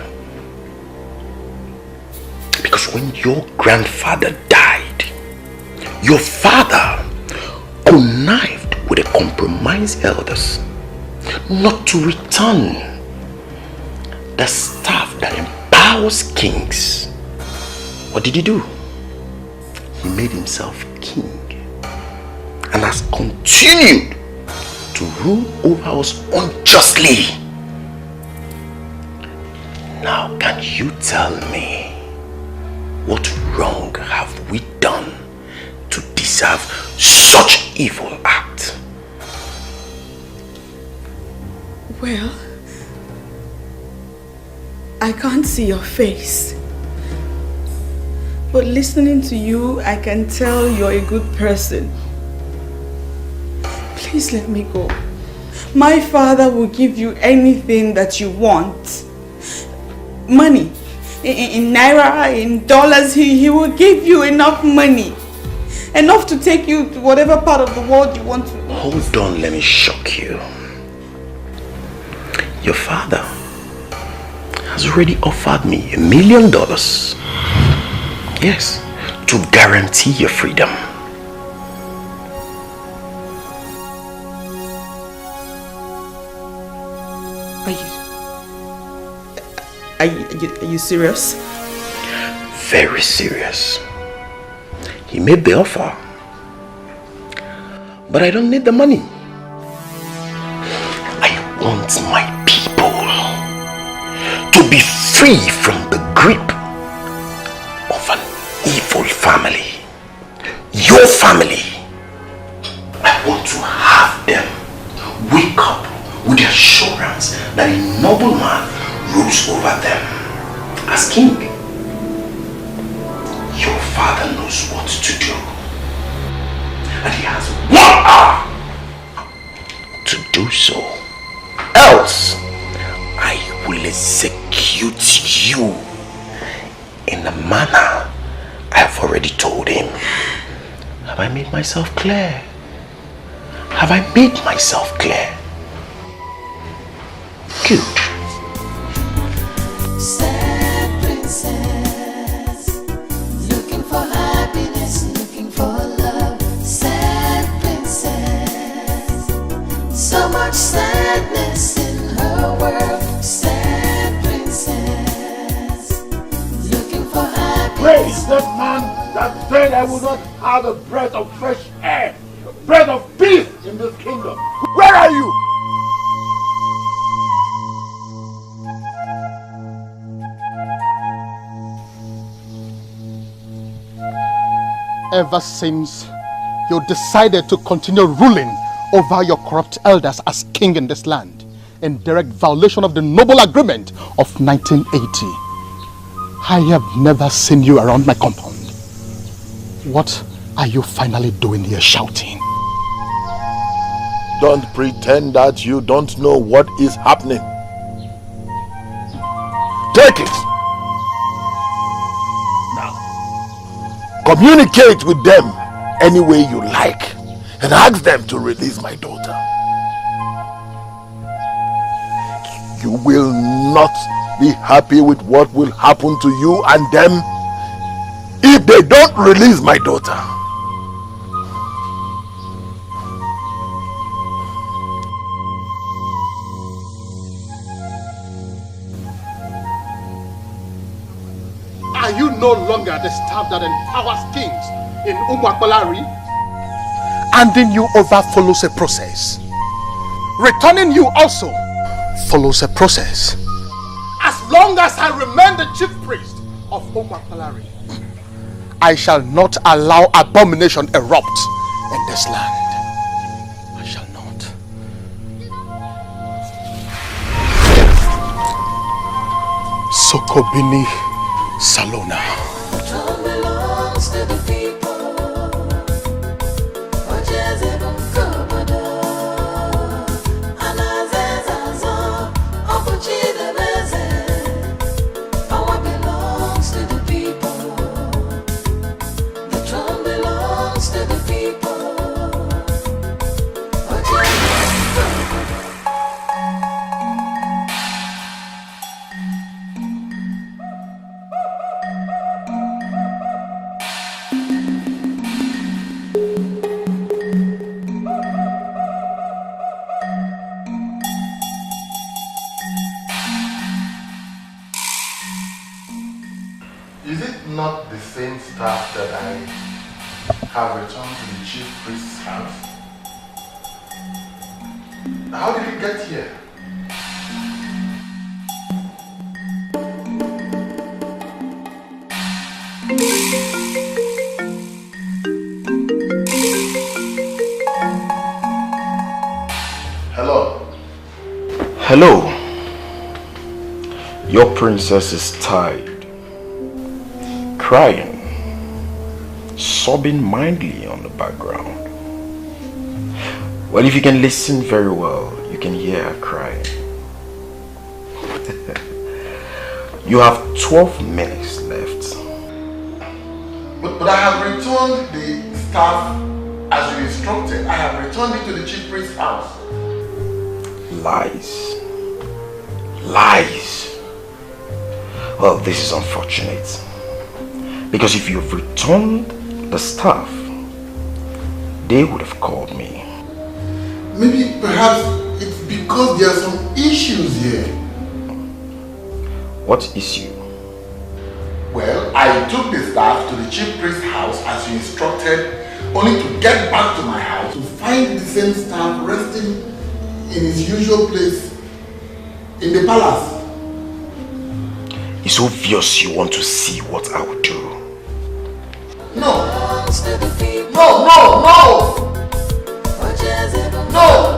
Speaker 10: Because when your grandfather died, your father connived with the compromised elders not to return the staff that empowers kings. What did he do? He made himself king and has continued to rule over us unjustly. Now, can you tell me what wrong have we done to deserve such evil act?
Speaker 14: Well, I can't see your face. But listening to you, I can tell you're a good person. Please let me go. My father will give you anything that you want. Money. In naira, in dollars, he will give you enough money. Enough to take you to whatever part of the world you want to.
Speaker 10: Hold on, let me shock you. Your father has already offered me $1 million. Yes, to guarantee your freedom.
Speaker 14: Are you serious?
Speaker 10: Very serious. He made the offer. But I don't need the money. I want my people to be free from the grip of an evil family. Your family. I want to have them wake up with the assurance that a noble man rules over them as king. Your father knows what to do. And he has 1 hour to do so. Else, I will execute you in the manner I have already told him. Have I made myself clear? Have I made myself clear? Good.
Speaker 13: Sad princess, looking for happiness, looking for love. Sad princess, so much sadness in her world. Sad princess, looking for happiness.
Speaker 4: Where is that man that said I will not have a breath of fresh air, a breath of peace in this kingdom? Where are you?
Speaker 16: Ever since you decided to continue ruling over your corrupt elders as king in this land, in direct violation of the noble agreement of 1980, I have never seen you around my compound. What are you finally doing here shouting?
Speaker 1: Don't pretend that you don't know what is happening. Take it! Communicate with them any way you like and ask them to release my daughter. You will not be happy with what will happen to you and them if they don't release my daughter.
Speaker 16: Are you no longer the staff that empowers kings in Umwakbalari? Handing you over follows a process. Returning you also follows a process. As long as I remain the chief priest of Umwakbalari, I shall not allow abomination erupt in this land. I shall not. Sokobini Salona.
Speaker 13: Throne belongs to the people. Power belongs to the people. The throne belongs to the people.
Speaker 1: Is it not the same staff that I have returned to the chief priest's house? How did it get here?
Speaker 10: Hello. Your princess is tired, crying, sobbing mildly on the background. Well, if you can listen very well, you can hear her crying. You have 12 minutes left.
Speaker 1: But I have returned the staff as you instructed. I have returned it to the chief priest's house.
Speaker 10: Lies. Lies. Well, this is unfortunate. Because if you've returned the staff, they would have called me.
Speaker 1: Maybe perhaps it's because there are some issues here.
Speaker 10: What issue?
Speaker 1: Well, I took the staff to the chief priest's house as you instructed, only to get back to my house to find the same staff resting in his usual place in the palace.
Speaker 10: It's obvious you want to see what I will do.
Speaker 1: No! No, no, no! No!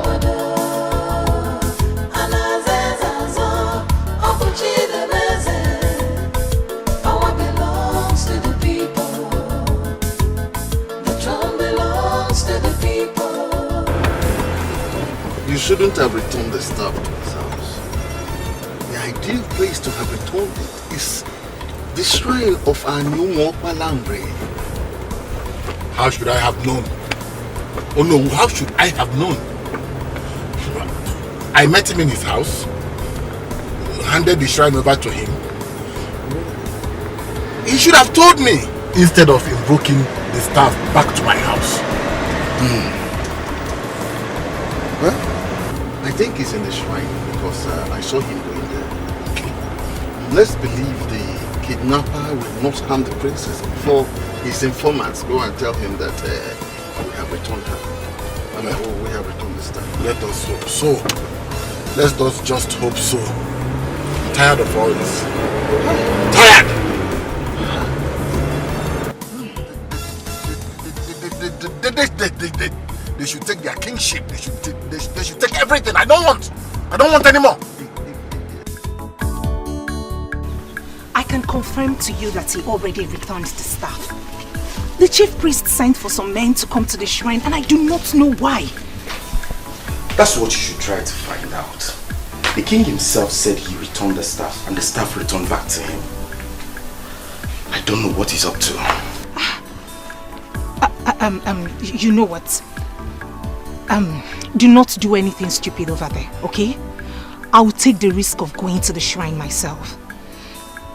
Speaker 8: You shouldn't have returned the staff to his house. The ideal place to have returned it is the shrine of our new Mokwalambre.
Speaker 1: How should I have known? Oh no, how should I have known? I met him in his house, handed the shrine over to him. He should have told me instead of invoking the staff back to my house.
Speaker 8: Well, I think he's in the shrine because I saw him going there. Okay. Let's believe the kidnapper will not harm the princess before his informants go and tell him that we have returned her. I mean, we have returned the staff.
Speaker 1: Let us hope so. Let us just hope so. I'm tired of all this. Tired! They should take their kingship. They should take everything. I don't want anymore.
Speaker 2: I can confirm to you that he already returned the staff. The chief priest sent for some men to come to the shrine and I do not know why.
Speaker 10: That's what you should try to find out. The king himself said he returned the staff and the staff returned back to him. I don't know what he's up to.
Speaker 2: You know what? Do not do anything stupid over there, okay? I will take the risk of going to the shrine myself.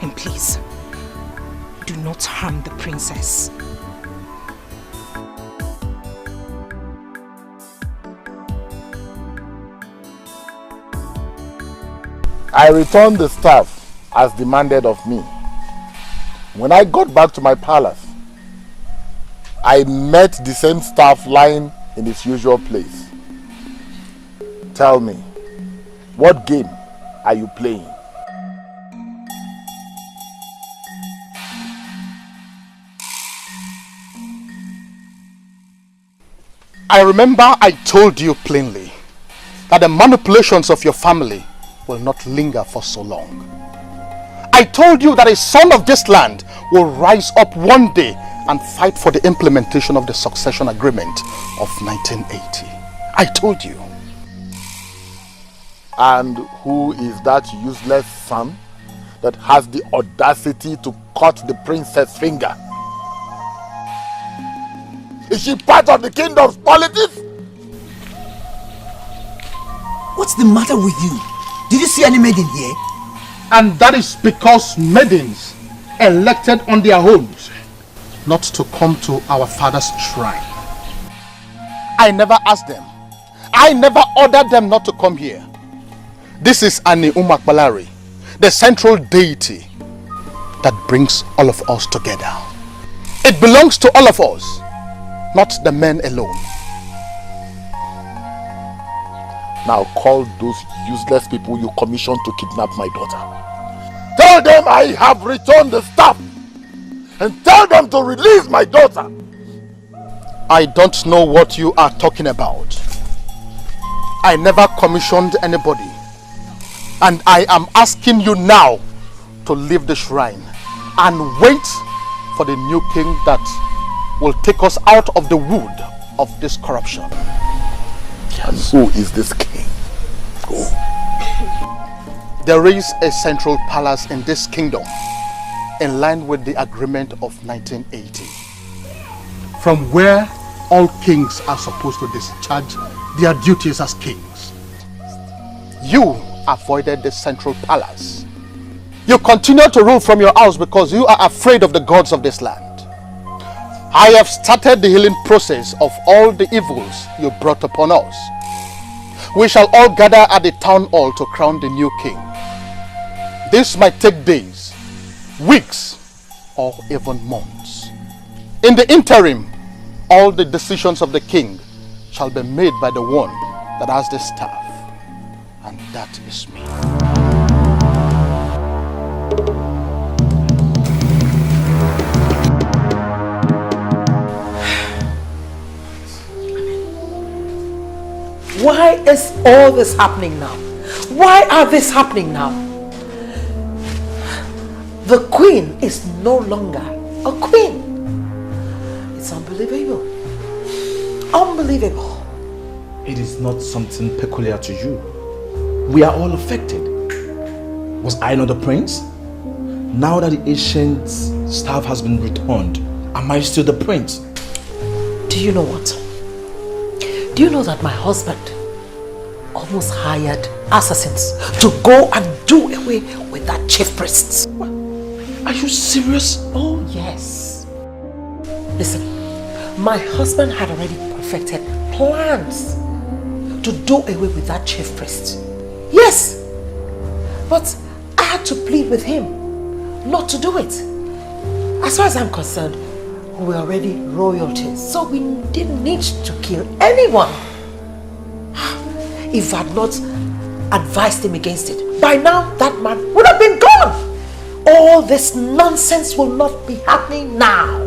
Speaker 2: And please, do not harm the princess.
Speaker 1: I returned the staff as demanded of me. When I got back to my palace, I met the same staff lying in its usual place. Tell me, what game are you playing?
Speaker 16: I remember I told you plainly that the manipulations of your family will not linger for so long. I told you that a son of this land will rise up one day and fight for the implementation of the succession agreement of 1980. I told you.
Speaker 1: And who is that useless son that has the audacity to cut the princess' finger? Is she part of the kingdom's politics?
Speaker 12: What's the matter with you? Did you see any maiden here?
Speaker 16: And that is because maidens elected on their own not to come to our father's shrine. I never asked them. I never ordered them not to come here. This is Ini Edo, the central deity that brings all of us together. It belongs to all of us, not the men alone.
Speaker 1: Now call those useless people you commissioned to kidnap my daughter. Tell them I have returned the staff. And tell them to release my daughter.
Speaker 16: I don't know what you are talking about. I never commissioned anybody And I am asking you now to leave the shrine and wait for the new king that will take us out of the wood of this corruption.
Speaker 8: And who is this king? Who?
Speaker 16: There is a central palace in this kingdom, in line with the agreement of 1980, from where all kings are supposed to discharge their duties as kings. You avoided the central palace. You continue to rule from your house because you are afraid of the gods of this land. I have started the healing process of all the evils you brought upon us. We shall all gather at the town hall to crown the new king. This might take days, weeks, or even months. In the interim, all the decisions of the king shall be made by the one that has the staff, and that is me.
Speaker 7: Why is all this happening now? Why are this happening now? The queen is no longer a queen. It's unbelievable. Unbelievable.
Speaker 4: It is not something peculiar to you. We are all affected. Was I not the prince? Now that the ancient staff has been returned, am I still the prince?
Speaker 7: Do you know what? Do you know that my husband almost hired assassins to go and do away with that chief priest?
Speaker 4: Are you serious?
Speaker 7: Oh yes. Listen, my husband had already perfected plans to do away with that chief priest. Yes, but I had to plead with him not to do it. As far as I'm concerned, we were already royalties, so we didn't need to kill anyone. If I had not advised him against it, by now that man would have been gone. All this nonsense will not be happening now.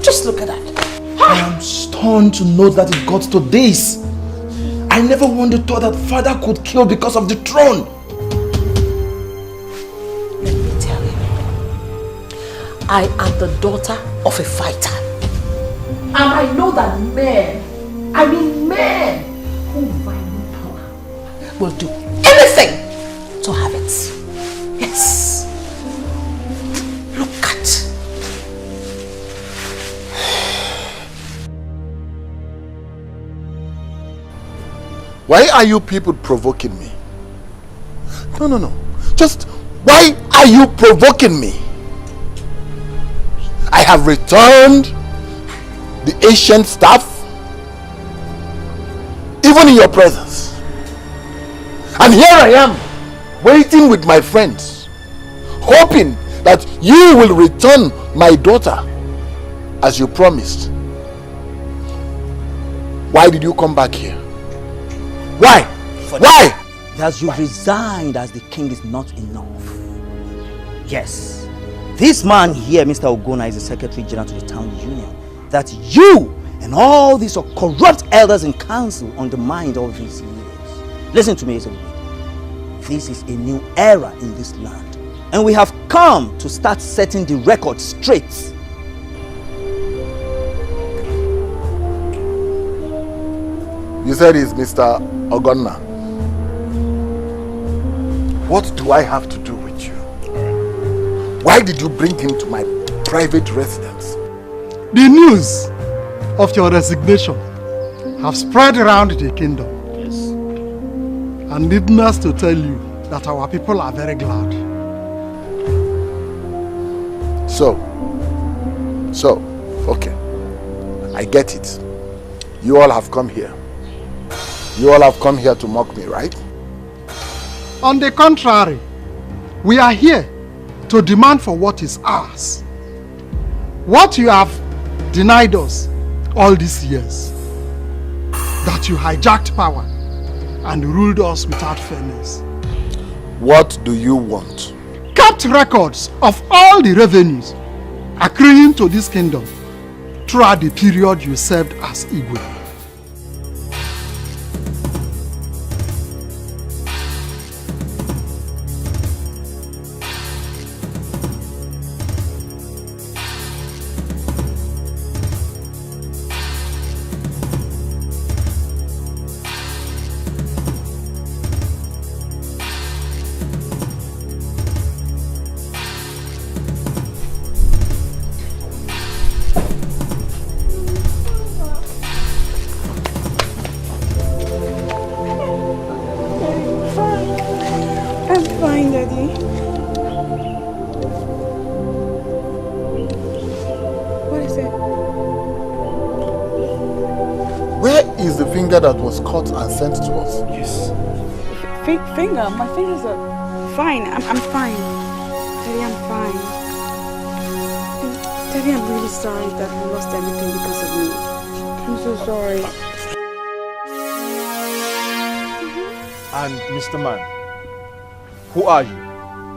Speaker 7: Just look at that.
Speaker 4: I am stunned to know that it got to this. I never once thought that father could kill because of the throne.
Speaker 7: Let me tell you, I am the daughter of a fighter. And I know that men who value power will do anything to have it. Yes. Look at.
Speaker 16: Why are you people provoking me? No. Just why are you provoking me? I have returned the ancient staff, even in your presence. And here I am, waiting with my friends, hoping that you will return my daughter as you promised. Why did you come back here? Why? Why?
Speaker 12: That you resigned as the king is not enough. Yes, this man here, Mr. Ogona, is the Secretary General to the Town Union. That you and all these corrupt elders in council undermined all these years. Listen to me, everybody. This is a new era in this land, and we have come to start setting the record straight.
Speaker 16: You said it's Mr. Ogonna. What do I have to do with you? Why did you bring him to my private residence?
Speaker 20: The news of your resignation have spread around the kingdom.
Speaker 16: Yes.
Speaker 20: And needless to tell you that our people are very glad.
Speaker 16: So, okay. I get it. You all have come here. You all have come here to mock me, right?
Speaker 20: On the contrary, we are here to demand for what is ours. What you have denied us all these years. That you hijacked power and ruled us without fairness.
Speaker 16: What do you want?
Speaker 20: Kept records of all the revenues accruing to this kingdom throughout the period you served as Igwe.
Speaker 14: fine, Daddy. What is it?
Speaker 1: Where is the finger that was cut and sent to us?
Speaker 14: Yes. Finger? My fingers are fine. I'm fine. Daddy, I'm fine. Daddy, I'm really sorry that we lost everything because of me. I'm so sorry.
Speaker 15: And Mr. Man, who are you?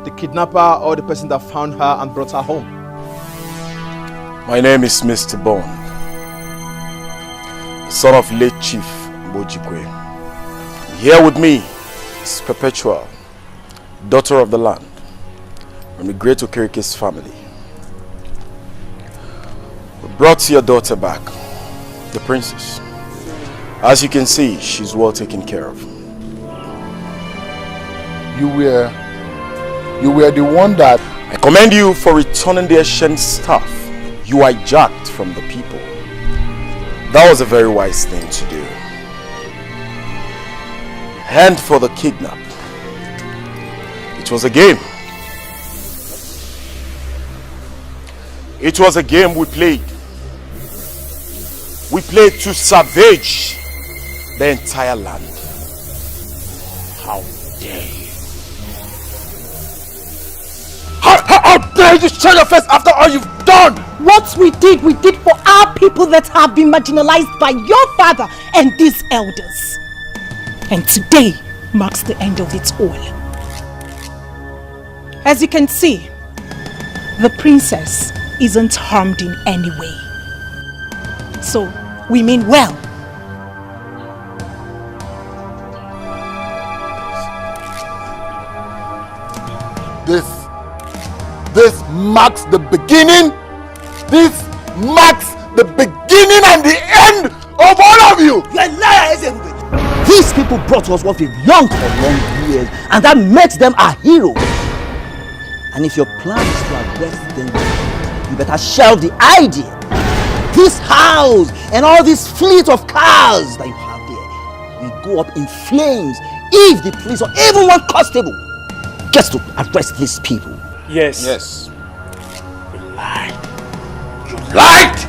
Speaker 15: The kidnapper or the person that found her and brought her home?
Speaker 22: My name is Mr. Bond, the son of late Chief Mbojikwe. Here with me is Perpetual, daughter of the land, from the great Okerike's family. We brought your daughter back, the princess. As you can see, she's well taken care of.
Speaker 1: You were the one that...
Speaker 22: I commend you for returning the ancient staff you hijacked from the people. That was a very wise thing to do. And for the kidnap, it was a game. It was a game we played. We played to savage the entire land. How dare you? How dare you show your face after all you've done?
Speaker 7: What we did for our people that have been marginalized by your father and these elders. And today marks the end of it all. As you can see, the princess isn't harmed in any way. So, we mean well.
Speaker 1: This marks the beginning. This marks the beginning and the end of all of you.
Speaker 12: You are liars, everybody. These people brought us what we've longed for long years, and that makes them our heroes. And if your plan is to arrest them, you better shelve the idea. This house and all this fleet of cars that you have there will go up in flames if the police or even one constable gets to arrest these people.
Speaker 15: Yes.
Speaker 22: Yes. You lied. You lied!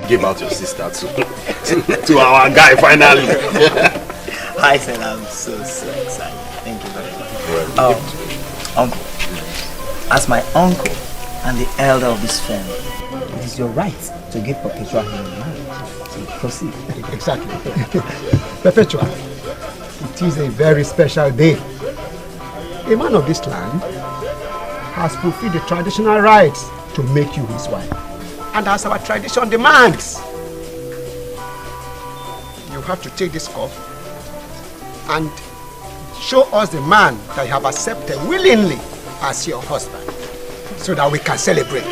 Speaker 10: Give out your sister to our guy finally.
Speaker 23: I said I'm so excited. Thank you very much. Uncle, as my uncle
Speaker 12: and the elder of this family. It is your right to give Perpetua hand in marriage. So proceed.
Speaker 5: Exactly. Perpetua, it is a very special day. A man of this land has fulfilled the traditional rites to make you his wife. And as our tradition demands, you have to take this cup and show us the man that you have accepted willingly as your husband, so that we can celebrate.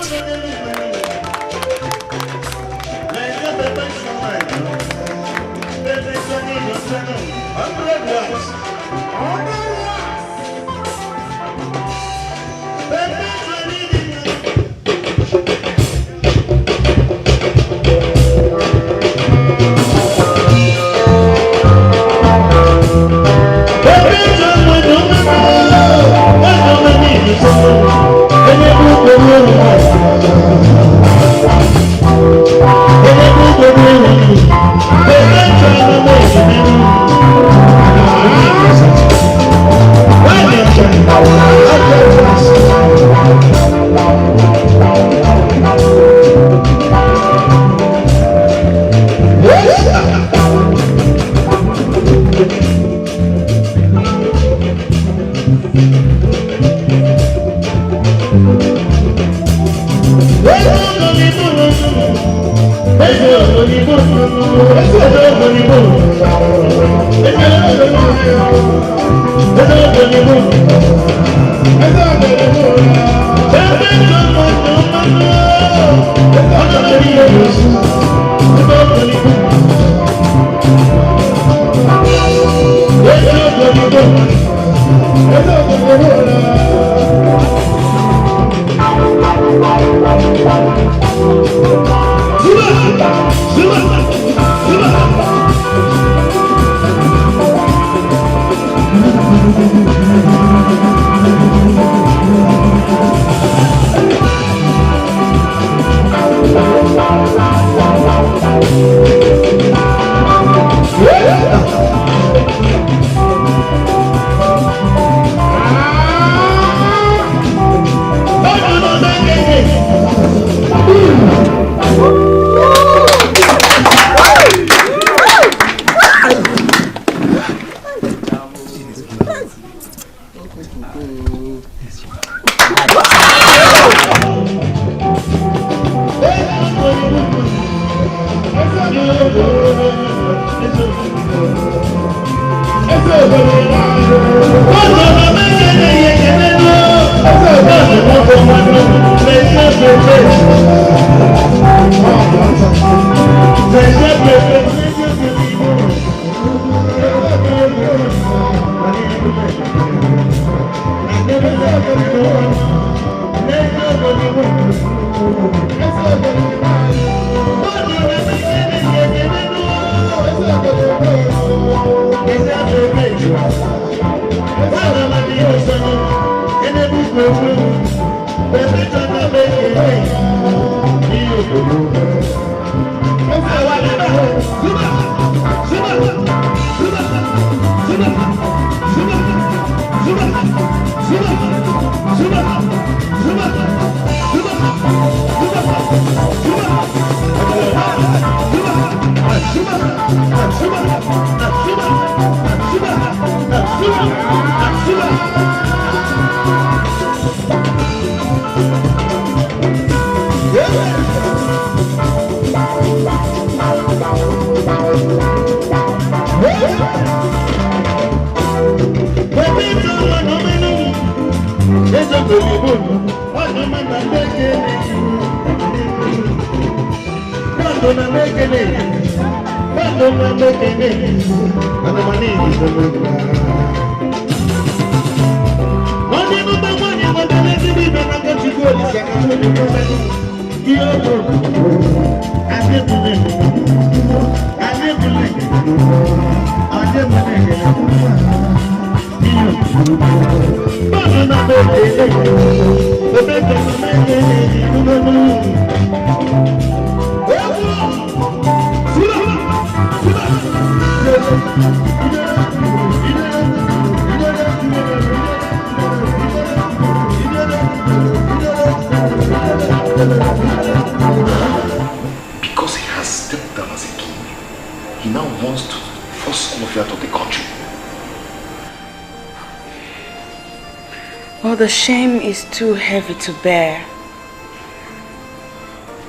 Speaker 6: But the shame is too heavy to bear.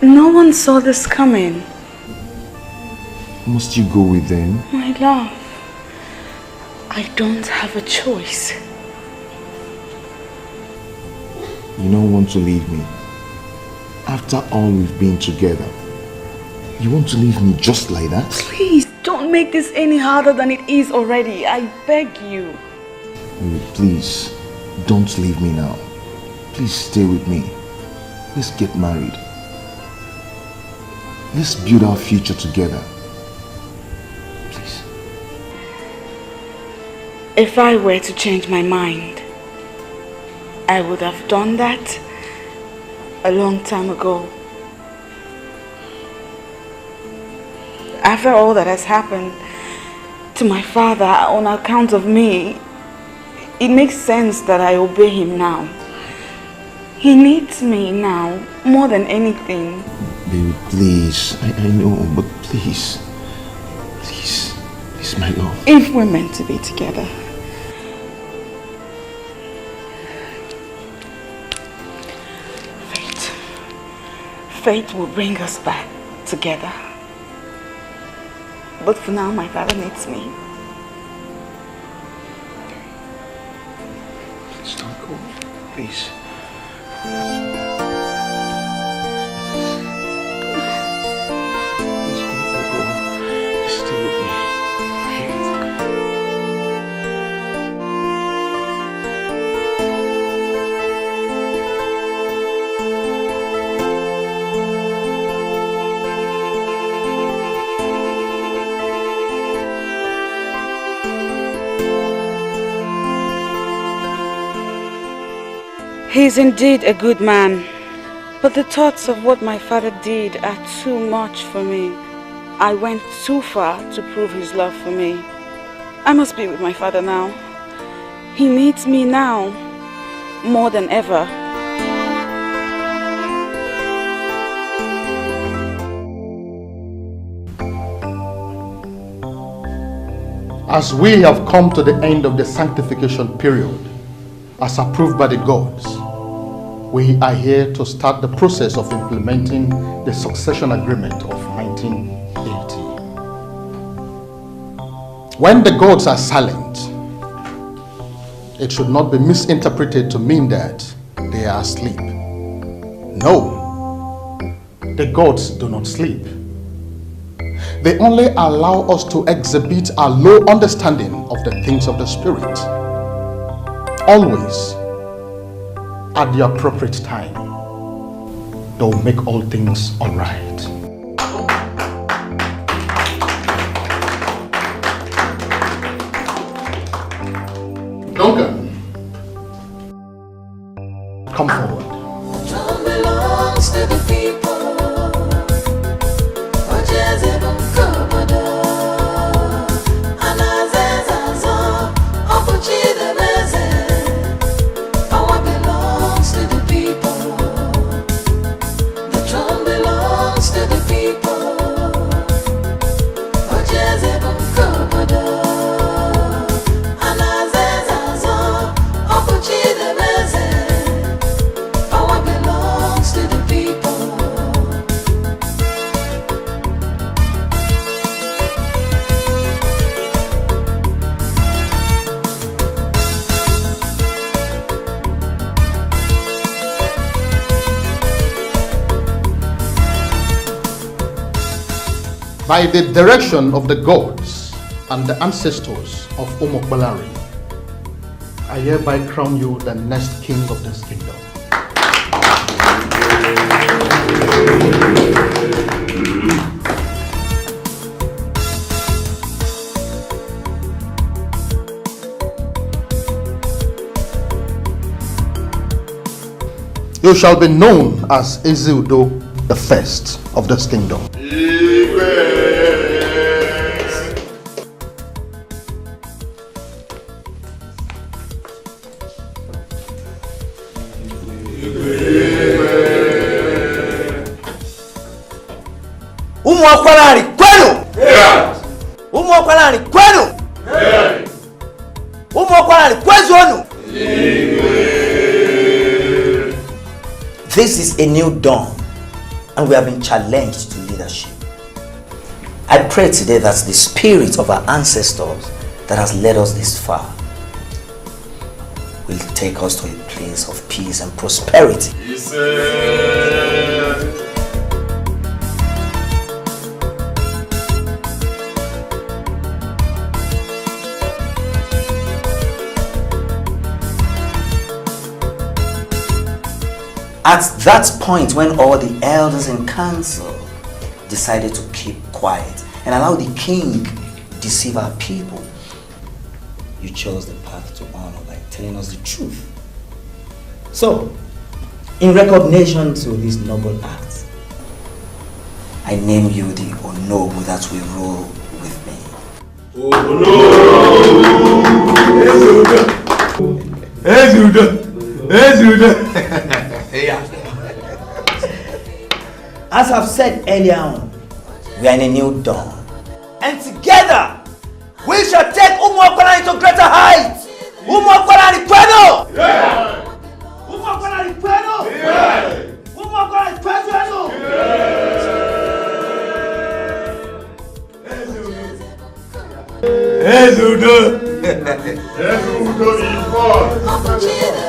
Speaker 6: No one saw this coming.
Speaker 8: Must you go with them?
Speaker 6: My love, I don't have a choice.
Speaker 8: You don't want to leave me. After all we've been together, you want to leave me just like that?
Speaker 6: Please, don't make this any harder than it is already. I beg you.
Speaker 8: Please, don't leave me now. Please stay with me. Let's get married. Let's build our future together. Please.
Speaker 6: If I were to change my mind, I would have done that a long time ago. After all that has happened to my father on account of me, it makes sense that I obey him now. He needs me now more than anything.
Speaker 8: Baby, please. I know, but please. Please. Please, my love.
Speaker 6: If we're meant to be together. Fate will bring us back together. But for now, my father needs me.
Speaker 8: Please don't go. Please.
Speaker 6: He is indeed a good man, but the thoughts of what my father did are too much for me. I went too far to prove his love for me. I must be with my father now. He needs me now, more than ever.
Speaker 16: As we have come to the end of the sanctification period, as approved by the gods, we are here to start the process of implementing the succession agreement of 1980. When the gods are silent, it should not be misinterpreted to mean that they are asleep. No, the gods do not sleep. They only allow us to exhibit our low understanding of the things of the spirit. Always, at the appropriate time, they will make all things all right. Donka, come forward.
Speaker 13: Throne belongs to the people. Power belongs to the people. The throne belongs to the people.
Speaker 16: By the direction of the gods and the ancestors of Omokbalari, I hereby crown you the next king of this kingdom. You shall be known as Ini Edo, the first of this kingdom.
Speaker 12: Umwakwalari kwenu! Umwakwalari kwenu! Umwakwalari kwezonu!
Speaker 23: This is a new dawn, and we have been challenged to leadership. I pray today that the spirit of our ancestors that has led us this far will take us to a place of peace and prosperity. At that point, when all the elders in council decided to keep quiet and allow the king deceive our people, you chose the path to honor by telling us the truth. So, in recognition to this noble act, I name you the Onowu that will rule with me. As I've said earlier on, we are in a new dawn. And together, we shall take Umuakwala into greater heights! Umuakwala Rikweno! Yeah! Umuakwala Rikweno! Yeah! Umuakwala Rikweno! Yeah! Ezudo! Ezudo is born!